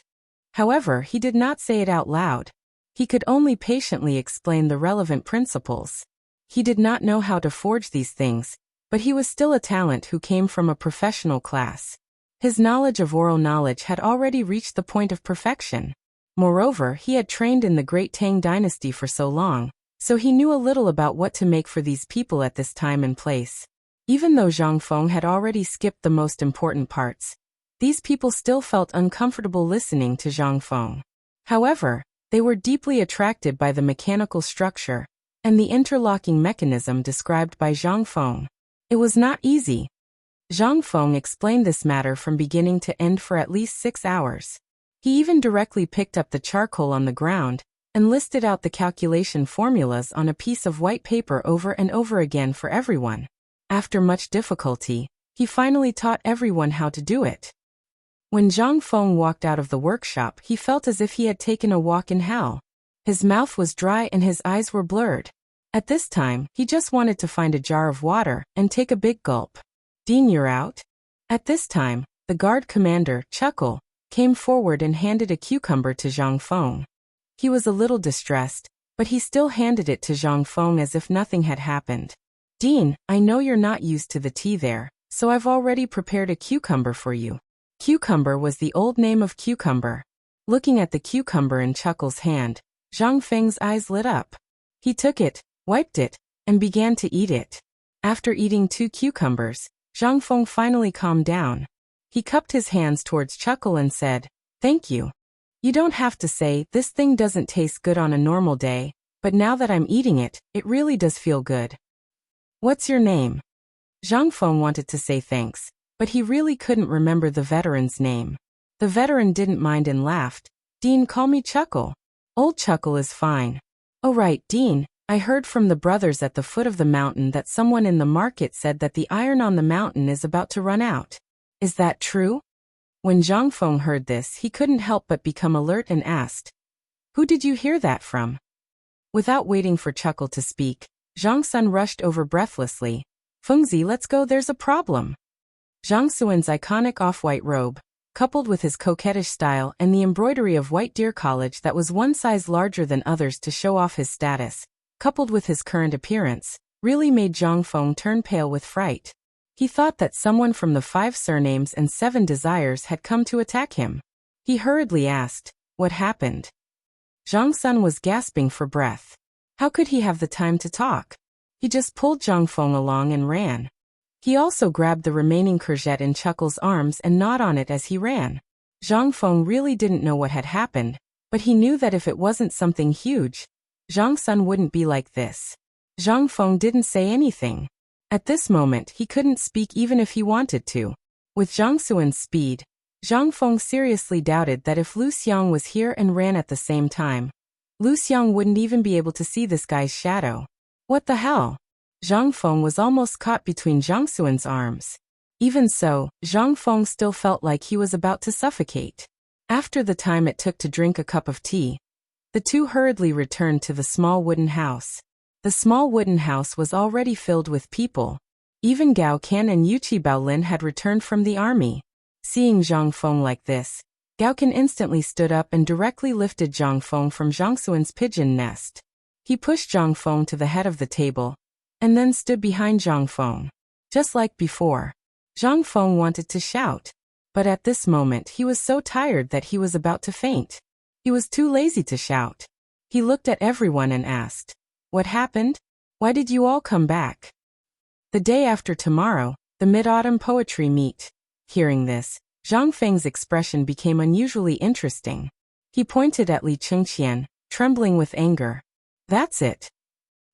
However, he did not say it out loud. He could only patiently explain the relevant principles. He did not know how to forge these things, but he was still a talent who came from a professional class. His knowledge of oral knowledge had already reached the point of perfection. Moreover, he had trained in the great Tang dynasty for so long, so he knew a little about what to make for these people at this time and place. Even though Zhang Feng had already skipped the most important parts, these people still felt uncomfortable listening to Zhang Feng. However, they were deeply attracted by the mechanical structure and the interlocking mechanism described by Zhang Feng. It was not easy. Zhang Feng explained this matter from beginning to end for at least 6 hours. He even directly picked up the charcoal on the ground and listed out the calculation formulas on a piece of white paper over and over again for everyone. After much difficulty, he finally taught everyone how to do it. When Zhang Feng walked out of the workshop, he felt as if he had taken a walk in hell. His mouth was dry and his eyes were blurred. At this time, he just wanted to find a jar of water and take a big gulp. "Dean, you're out?" At this time, the guard commander, Chuckle, came forward and handed a cucumber to Zhang Feng. He was a little distressed, but he still handed it to Zhang Feng as if nothing had happened. Dean, I know you're not used to the tea there, so I've already prepared a cucumber for you. Cucumber was the old name of cucumber. Looking at the cucumber in Chuckle's hand, Zhang Feng's eyes lit up. He took it, wiped it, and began to eat it. After eating 2 cucumbers, Zhang Feng finally calmed down. He cupped his hands towards Chuckle and said, "Thank you. You don't have to say, this thing doesn't taste good on a normal day, but now that I'm eating it, it really does feel good." "What's your name?" Zhang Feng wanted to say thanks, but he really couldn't remember the veteran's name. The veteran didn't mind and laughed. "Dean, call me Chuckle. Old Chuckle is fine." "Oh right, Dean, I heard from the brothers at the foot of the mountain that someone in the market said that the iron on the mountain is about to run out. Is that true?" When Zhang Feng heard this, he couldn't help but become alert and asked, "Who did you hear that from?" Without waiting for Chuckle to speak, Zhang Sun rushed over breathlessly. "Fengzi, let's go, there's a problem." Zhang Suan's iconic off-white robe, coupled with his coquettish style and the embroidery of white deer college that was one size larger than others to show off his status, coupled with his current appearance, really made Zhang Feng turn pale with fright. He thought that someone from the 5 surnames and 7 desires had come to attack him. He hurriedly asked, "What happened?" Zhang Sun was gasping for breath. How could he have the time to talk? He just pulled Zhang Feng along and ran. He also grabbed the remaining courgette in Chuckle's arms and gnawed on it as he ran. Zhang Feng really didn't know what had happened, but he knew that if it wasn't something huge, Zhang Sun wouldn't be like this. Zhang Feng didn't say anything. At this moment, he couldn't speak even if he wanted to. With Zhang Suan's speed, Zhang Feng seriously doubted that if Lu Xiang was here and ran at the same time, Lu Xiang wouldn't even be able to see this guy's shadow. What the hell? Zhang Feng was almost caught between Zhang Suan's arms. Even so, Zhang Feng still felt like he was about to suffocate. After the time it took to drink a cup of tea, the two hurriedly returned to the small wooden house. The small wooden house was already filled with people. Even Gao Qian and Yuqi Baolin had returned from the army. Seeing Zhang Feng like this, Gao Qian instantly stood up and directly lifted Zhang Feng from Zhang Suan's pigeon nest. He pushed Zhang Feng to the head of the table, and then stood behind Zhang Feng. Just like before, Zhang Feng wanted to shout, but at this moment he was so tired that he was about to faint. He was too lazy to shout. He looked at everyone and asked, "What happened? Why did you all come back?" The day after tomorrow, the Mid-Autumn Poetry Meet. Hearing this, Zhang Feng's expression became unusually interesting. He pointed at Li Chengqian, trembling with anger. That's it.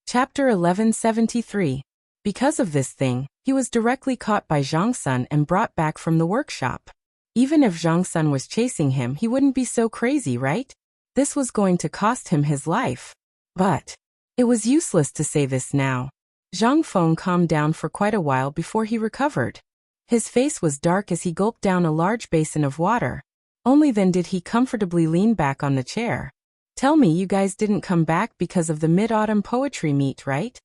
Chapter 1173. Because of this thing, he was directly caught by Zhang Sun and brought back from the workshop. Even if Zhang Sun was chasing him, he wouldn't be so crazy, right? This was going to cost him his life. But it was useless to say this now. Zhang Feng calmed down for quite a while before he recovered. His face was dark as he gulped down a large basin of water. Only then did he comfortably lean back on the chair. "Tell me, you guys didn't come back because of the Mid-Autumn Poetry Meet, right?"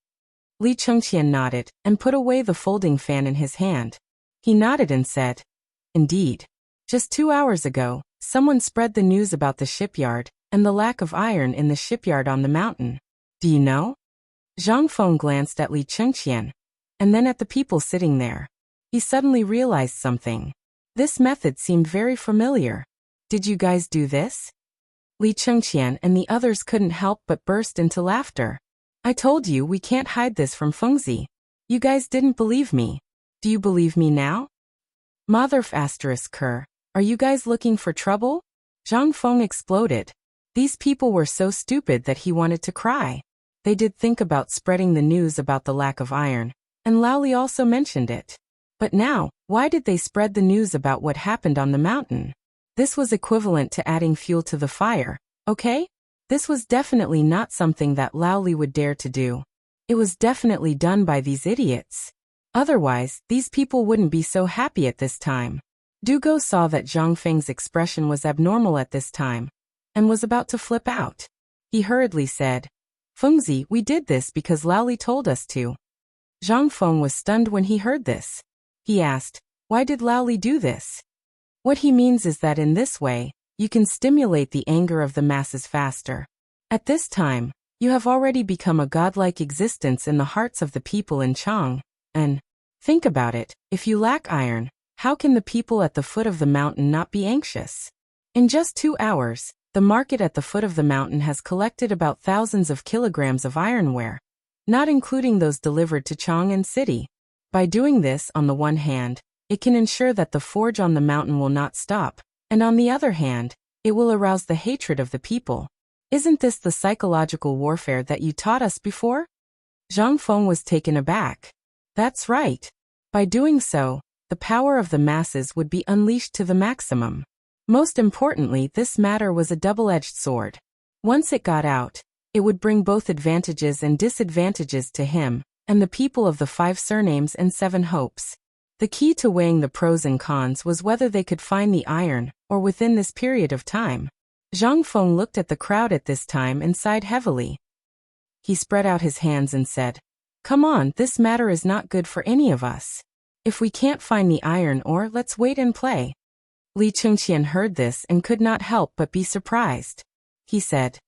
Li Chengqian nodded and put away the folding fan in his hand. He nodded and said, "Indeed. Just 2 hours ago, someone spread the news about the shipyard and the lack of iron in the shipyard on the mountain. Do you know?" Zhang Feng glanced at Li Chengqian, and then at the people sitting there. He suddenly realized something. This method seemed very familiar. "Did you guys do this?" Li Chengqian and the others couldn't help but burst into laughter. "I told you we can't hide this from Fengzi. You guys didn't believe me. Do you believe me now?" Motherf asterisk Ker. "Are you guys looking for trouble?" Zhang Feng exploded. These people were so stupid that he wanted to cry. They did think about spreading the news about the lack of iron, and Lao Li also mentioned it. But now, why did they spread the news about what happened on the mountain? This was equivalent to adding fuel to the fire, okay? This was definitely not something that Lao Li would dare to do. It was definitely done by these idiots. Otherwise, these people wouldn't be so happy at this time. Dugo saw that Zhang Feng's expression was abnormal at this time, and was about to flip out. He hurriedly said, "Fengzi, we did this because Lao Li told us to." Zhang Feng was stunned when he heard this. He asked, "Why did Lao Li do this?" What he means is that in this way, you can stimulate the anger of the masses faster. At this time, you have already become a godlike existence in the hearts of the people in Chang. And think about it, if you lack iron, how can the people at the foot of the mountain not be anxious? In just 2 hours, the market at the foot of the mountain has collected about thousands of kilograms of ironware, not including those delivered to Chang'an City. By doing this, on the one hand, it can ensure that the forge on the mountain will not stop, and on the other hand, it will arouse the hatred of the people. Isn't this the psychological warfare that you taught us before? Zhang Feng was taken aback. That's right. By doing so, the power of the masses would be unleashed to the maximum. Most importantly, this matter was a double-edged sword. Once it got out, it would bring both advantages and disadvantages to him and the people of the 5 surnames and 7 hopes. The key to weighing the pros and cons was whether they could find the iron, or within this period of time. Zhang Feng looked at the crowd at this time and sighed heavily. He spread out his hands and said, "Come on, this matter is not good for any of us. If we can't find the iron ore, let's wait and play." Li Chengqian heard this and could not help but be surprised. He said,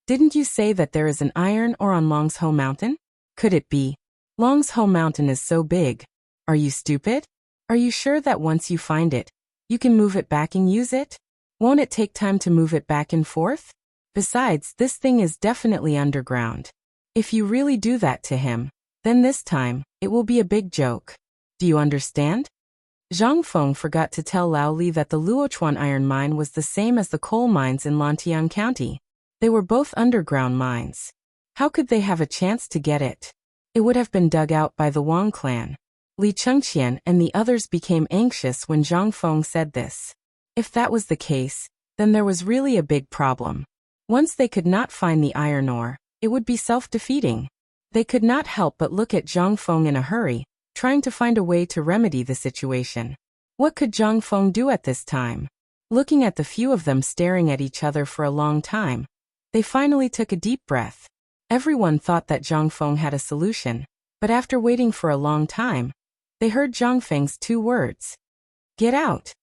"Didn't you say that there is an iron ore on Longsho Mountain? Could it be? Longsho Mountain is so big. Are you stupid? Are you sure that once you find it, you can move it back and use it? Won't it take time to move it back and forth? Besides, this thing is definitely underground. If you really do that to him, then this time, it will be a big joke. Do you understand?" Zhang Feng forgot to tell Lao Li that the Luochuan iron mine was the same as the coal mines in Lantian County. They were both underground mines. How could they have a chance to get it? It would have been dug out by the Wang clan. Li Chengqian and the others became anxious when Zhang Feng said this. If that was the case, then there was really a big problem. Once they could not find the iron ore, it would be self-defeating. They could not help but look at Zhang Feng in a hurry, trying to find a way to remedy the situation. What could Zhang Feng do at this time? Looking at the few of them staring at each other for a long time, they finally took a deep breath. Everyone thought that Zhang Feng had a solution, but after waiting for a long time, they heard Zhang Feng's 2 words. "Get out."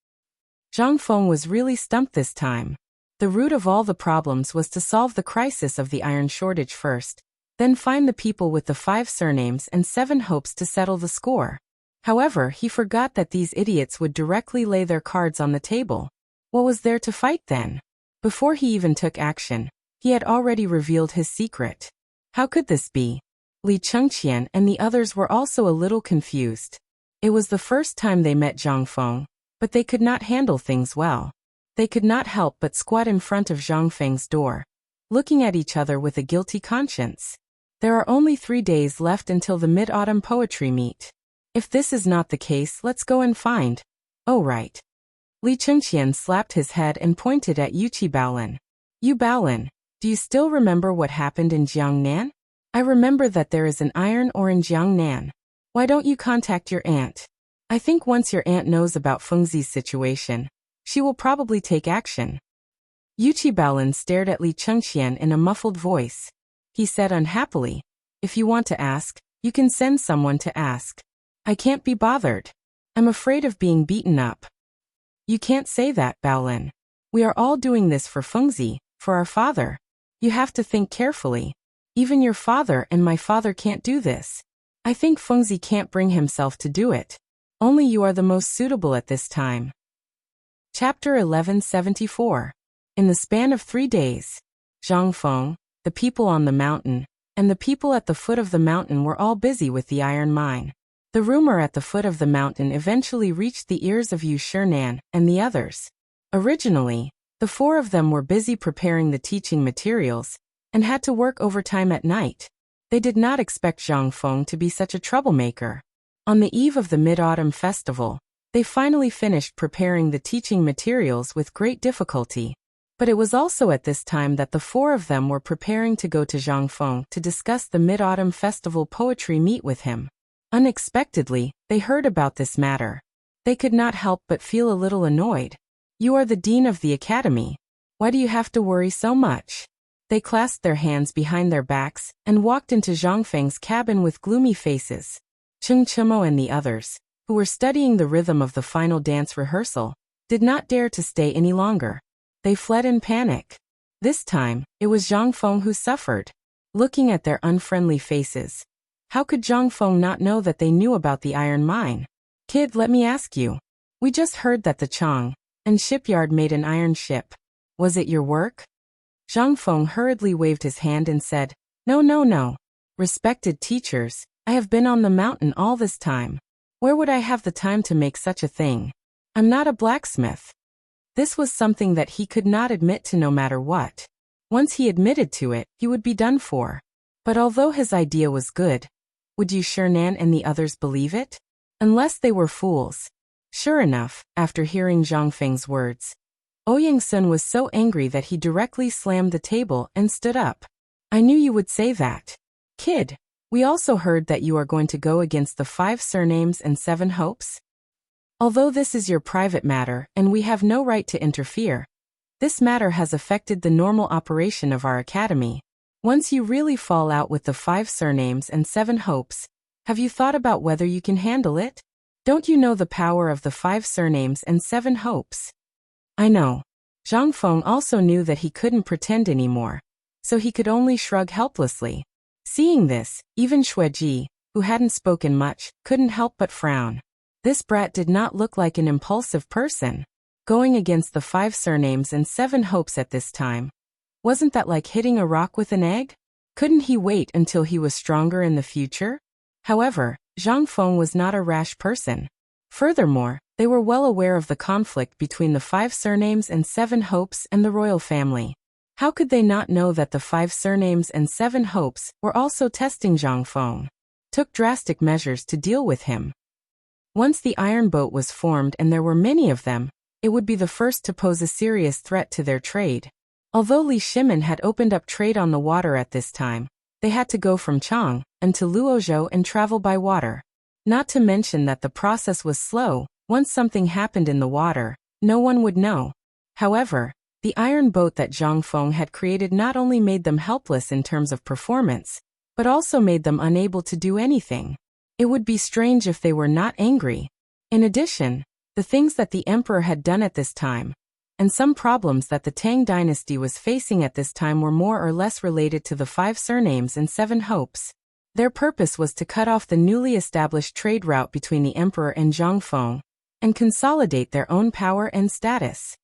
Zhang Feng was really stumped this time. The root of all the problems was to solve the crisis of the iron shortage first, then find the people with the 5 surnames and 7 hopes to settle the score. However, he forgot that these idiots would directly lay their cards on the table. What was there to fight then? Before he even took action, he had already revealed his secret. How could this be? Li Chengqian and the others were also a little confused. It was the first time they met Zhang Feng, but they could not handle things well. They could not help but squat in front of Zhang Feng's door, looking at each other with a guilty conscience. There are only 3 days left until the Mid-Autumn Poetry Meet. If this is not the case, let's go and find. Oh right. Li Chengqian slapped his head and pointed at Yuqi Baolin. "You Baolin, do you still remember what happened in Jiangnan? I remember that there is an iron ore in Jiangnan. Why don't you contact your aunt? I think once your aunt knows about Fengzi's situation, she will probably take action." Yuqi Baolin stared at Li Chengqian in a muffled voice. He said unhappily, "If you want to ask, you can send someone to ask. I can't be bothered. I'm afraid of being beaten up." "You can't say that, Baolin. We are all doing this for Fengzi, for our father. You have to think carefully. Even your father and my father can't do this. I think Fengzi can't bring himself to do it. Only you are the most suitable at this time." Chapter 1174. In the span of 3 days, Zhang Feng, the people on the mountain, and the people at the foot of the mountain were all busy with the iron mine. The rumor at the foot of the mountain eventually reached the ears of Yu Shinan and the others. Originally, the 4 of them were busy preparing the teaching materials, and had to work overtime at night. They did not expect Zhang Feng to be such a troublemaker. On the eve of the Mid-Autumn Festival, they finally finished preparing the teaching materials with great difficulty. But it was also at this time that the 4 of them were preparing to go to Zhang Feng to discuss the Mid-Autumn Festival poetry meet with him. Unexpectedly, they heard about this matter. They could not help but feel a little annoyed. "You are the dean of the academy. Why do you have to worry so much?" They clasped their hands behind their backs and walked into Zhang Feng's cabin with gloomy faces. Cheng Chimo and the others, who were studying the rhythm of the final dance rehearsal, did not dare to stay any longer. They fled in panic. This time, it was Zhang Feng who suffered. Looking at their unfriendly faces, how could Zhang Feng not know that they knew about the iron mine? Kid, let me ask you. We just heard that the Chang and shipyard made an iron ship. Was it your work? Zhang Feng hurriedly waved his hand and said, No, no, no. Respected teachers, I have been on the mountain all this time. Where would I have the time to make such a thing? I'm not a blacksmith. This was something that he could not admit to no matter what. Once he admitted to it, he would be done for. But although his idea was good, would Yu Shinan and the others believe it? Unless they were fools. Sure enough, after hearing Zhang Feng's words, Ouyang Sun was so angry that he directly slammed the table and stood up. I knew you would say that. Kid, we also heard that you are going to go against the 5 surnames and 7 hopes. Although this is your private matter and we have no right to interfere, this matter has affected the normal operation of our academy. Once you really fall out with the 5 surnames and 7 hopes, have you thought about whether you can handle it? Don't you know the power of the 5 surnames and 7 hopes? I know. Zhang Feng also knew that he couldn't pretend anymore, so he could only shrug helplessly. Seeing this, even Xueji, who hadn't spoken much, couldn't help but frown. This brat did not look like an impulsive person. Going against the 5 surnames and 7 hopes at this time. Wasn't that like hitting a rock with an egg? Couldn't he wait until he was stronger in the future? However, Zhang Feng was not a rash person. Furthermore, they were well aware of the conflict between the 5 surnames and 7 hopes and the royal family. How could they not know that the 5 surnames and 7 hopes were also testing Zhang Feng? Took drastic measures to deal with him. Once the iron boat was formed and there were many of them, it would be the first to pose a serious threat to their trade. Although Li Shimin had opened up trade on the water at this time, they had to go from Chang and to Luozhou and travel by water. Not to mention that the process was slow. Once something happened in the water, no one would know. However, the iron boat that Zhang Feng had created not only made them helpless in terms of performance, but also made them unable to do anything. It would be strange if they were not angry. In addition, the things that the emperor had done at this time, and some problems that the Tang dynasty was facing at this time were more or less related to the 5 surnames and 7 hopes. Their purpose was to cut off the newly established trade route between the emperor and Zhang Feng, and consolidate their own power and status.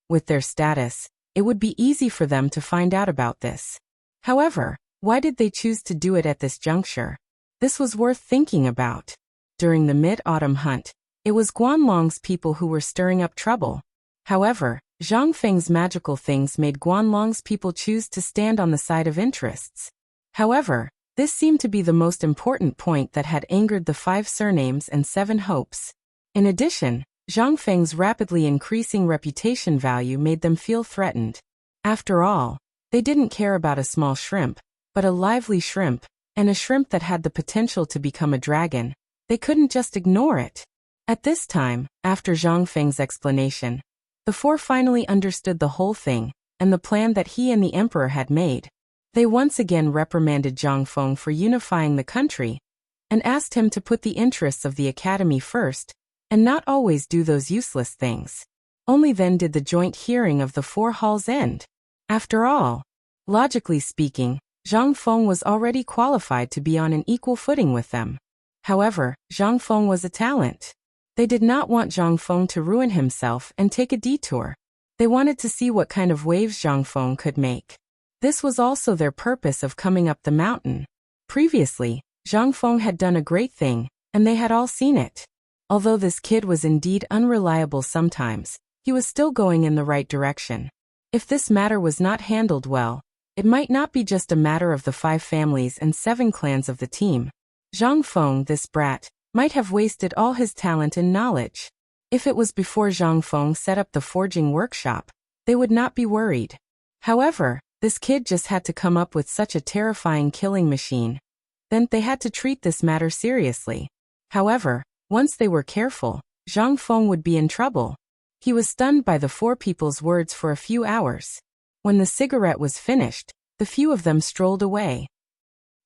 With their status, it would be easy for them to find out about this. However, why did they choose to do it at this juncture? This was worth thinking about. During the mid-autumn hunt, it was Guanlong's people who were stirring up trouble. However, Zhang Feng's magical things made Guanlong's people choose to stand on the side of interests. However, this seemed to be the most important point that had angered the 5 surnames and 7 hopes. In addition, Zhang Feng's rapidly increasing reputation value made them feel threatened. After all, they didn't care about a small shrimp, but a lively shrimp, and a shrimp that had the potential to become a dragon. They couldn't just ignore it. At this time, after Zhang Feng's explanation, the 4 finally understood the whole thing, and the plan that he and the emperor had made. They once again reprimanded Zhang Feng for unifying the country, and asked him to put the interests of the academy first, and not always do those useless things. Only then did the joint hearing of the 4 halls end. After all, logically speaking, Zhang Feng was already qualified to be on an equal footing with them. However, Zhang Feng was a talent. They did not want Zhang Feng to ruin himself and take a detour. They wanted to see what kind of waves Zhang Feng could make. This was also their purpose of coming up the mountain. Previously, Zhang Feng had done a great thing, and they had all seen it. Although this kid was indeed unreliable sometimes, he was still going in the right direction. If this matter was not handled well, it might not be just a matter of the 5 families and 7 clans of the team. Zhang Feng, this brat, might have wasted all his talent and knowledge. If it was before Zhang Feng set up the forging workshop, they would not be worried. However, this kid just had to come up with such a terrifying killing machine. Then they had to treat this matter seriously. However, once they were careful, Zhang Feng would be in trouble. He was stunned by the 4 people's words for a few hours. When the cigarette was finished, the few of them strolled away.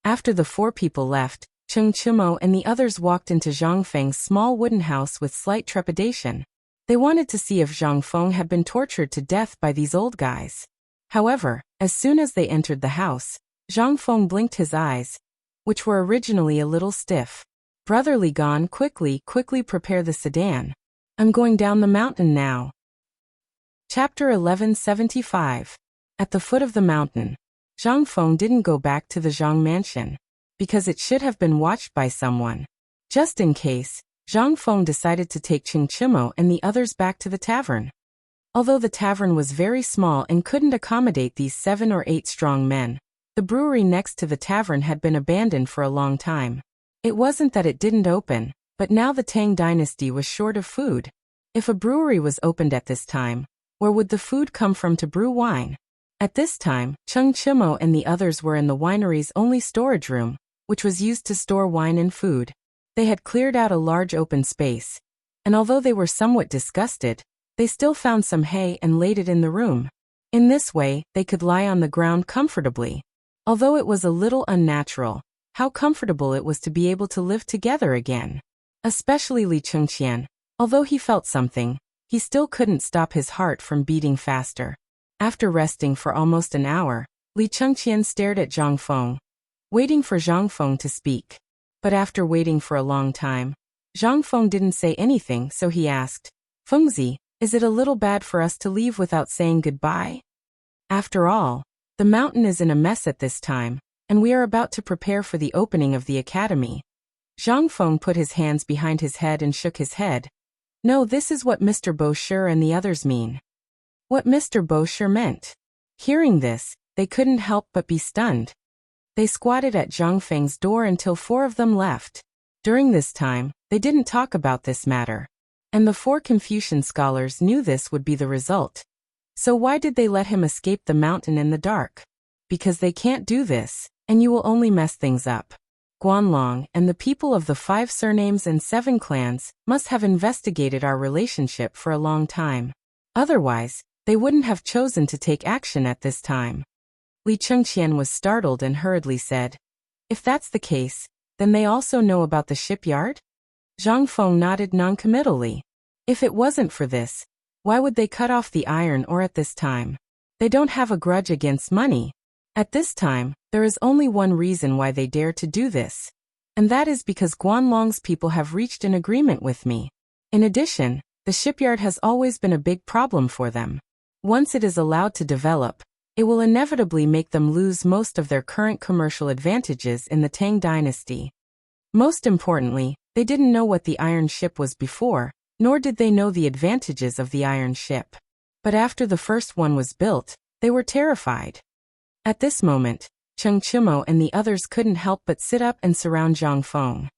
After the 4 people left, Cheng Chumo and the others walked into Zhang Feng's small wooden house with slight trepidation. They wanted to see if Zhang Feng had been tortured to death by these old guys. However, as soon as they entered the house, Zhang Feng blinked his eyes, which were originally a little stiff. Brotherly Gone, quickly prepare the sedan. I'm going down the mountain now. Chapter 1175. At the foot of the mountain, Zhang Feng didn't go back to the Zhang mansion, because it should have been watched by someone. Just in case, Zhang Feng decided to take Ching Chimo and the others back to the tavern. Although the tavern was very small and couldn't accommodate these 7 or 8 strong men, the brewery next to the tavern had been abandoned for a long time. It wasn't that it didn't open, but now the Tang dynasty was short of food. If a brewery was opened at this time, where would the food come from to brew wine? At this time, Cheng Chimo and the others were in the winery's only storage room, which was used to store wine and food. They had cleared out a large open space, and although they were somewhat disgusted, they still found some hay and laid it in the room. In this way, they could lie on the ground comfortably. Although it was a little unnatural, how comfortable it was to be able to live together again. Especially Li Chengqian. Although he felt something, he still couldn't stop his heart from beating faster. After resting for almost an hour, Li Chengqian stared at Zhang Feng, waiting for Zhang Feng to speak. But after waiting for a long time, Zhang Feng didn't say anything, so he asked, Fengzi, is it a little bad for us to leave without saying goodbye? After all, the mountain is in a mess at this time, and we are about to prepare for the opening of the academy. Zhang Feng put his hands behind his head and shook his head. No, this is what Mr. Bosher and the others mean. What Mr. Bosher meant. Hearing this, they couldn't help but be stunned. They squatted at Zhang Feng's door until 4 of them left. During this time, they didn't talk about this matter. And the 4 Confucian scholars knew this would be the result. So why did they let him escape the mountain in the dark? Because they can't do this, and you will only mess things up. Guanlong and the people of the 5 surnames and 7 clans must have investigated our relationship for a long time. Otherwise, they wouldn't have chosen to take action at this time. Li Chengqian was startled and hurriedly said, If that's the case, then they also know about the shipyard? Zhang Feng nodded noncommittally. If it wasn't for this, why would they cut off the iron ore at this time? They don't have a grudge against money. At this time, there is only one reason why they dare to do this. And that is because Guanlong's people have reached an agreement with me. In addition, the shipyard has always been a big problem for them. Once it is allowed to develop, it will inevitably make them lose most of their current commercial advantages in the Tang dynasty. Most importantly, they didn't know what the iron ship was before, nor did they know the advantages of the iron ship. But after the first one was built, they were terrified. At this moment, Cheng Chimo and the others couldn't help but sit up and surround Zhang Feng.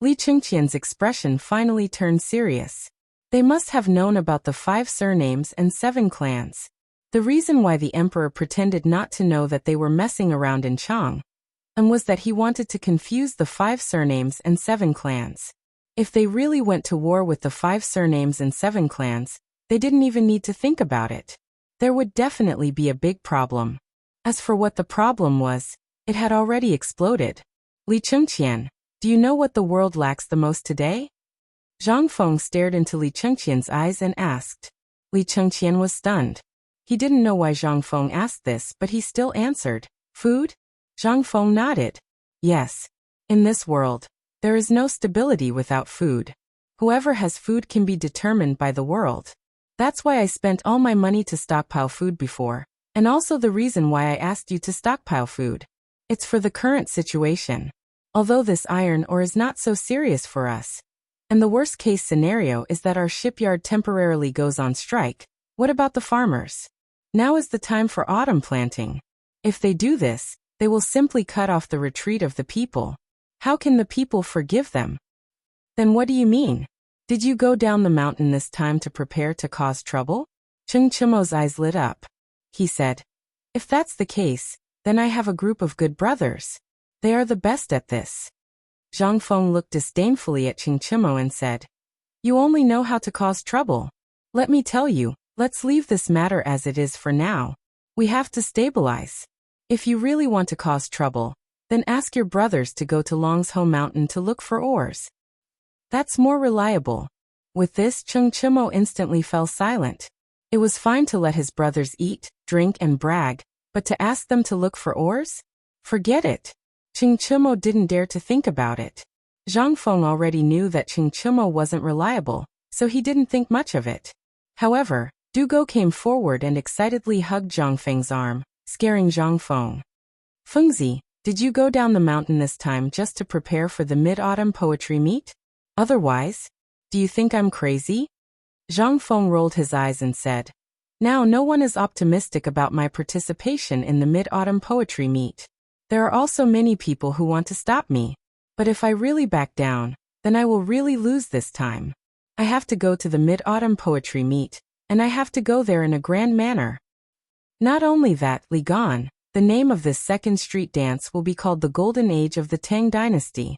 Li Chengqian's expression finally turned serious. They must have known about the 5 surnames and 7 clans. The reason why the emperor pretended not to know that they were messing around in Chang was that he wanted to confuse the 5 surnames and 7 clans. If they really went to war with the 5 surnames and 7 clans, they didn't even need to think about it. There would definitely be a big problem. As for what the problem was, it had already exploded. Li Chengqian, do you know what the world lacks the most today? Zhang Feng stared into Li Chengqian's eyes and asked. Li Chengqian was stunned. He didn't know why Zhang Feng asked this, but he still answered, Food? Zhang Feng nodded. Yes. In this world, there is no stability without food. Whoever has food can be determined by the world. That's why I spent all my money to stockpile food before, and also the reason why I asked you to stockpile food. It's for the current situation. Although this iron ore is not so serious for us, and the worst case scenario is that our shipyard temporarily goes on strike, what about the farmers? Now is the time for autumn planting. If they do this, they will simply cut off the retreat of the people. How can the people forgive them? Then what do you mean? Did you go down the mountain this time to prepare to cause trouble? Cheng Chimo's eyes lit up. He said, If that's the case, then I have a group of good brothers. They are the best at this. Zhang Feng looked disdainfully at Cheng Chimo and said, You only know how to cause trouble. Let me tell you, let's leave this matter as it is for now. We have to stabilize. If you really want to cause trouble, then ask your brothers to go to Long's home mountain to look for ores. That's more reliable. With this, Chung Chimo instantly fell silent. It was fine to let his brothers eat, drink and brag, but to ask them to look for oars? Forget it. Chung Chimo didn't dare to think about it. Zhang Feng already knew that Chung Chimo wasn't reliable, so he didn't think much of it. However, Du Go came forward and excitedly hugged Zhang Feng's arm, scaring Zhang Feng. Fengzi, did you go down the mountain this time just to prepare for the Mid-Autumn Poetry Meet? Otherwise, do you think I'm crazy? Zhang Feng rolled his eyes and said, now no one is optimistic about my participation in the Mid-Autumn Poetry Meet. There are also many people who want to stop me. But if I really back down, then I will really lose this time. I have to go to the Mid-Autumn Poetry Meet, and I have to go there in a grand manner. Not only that, Li Gan, the name of this second street dance will be called the Golden Age of the Tang Dynasty.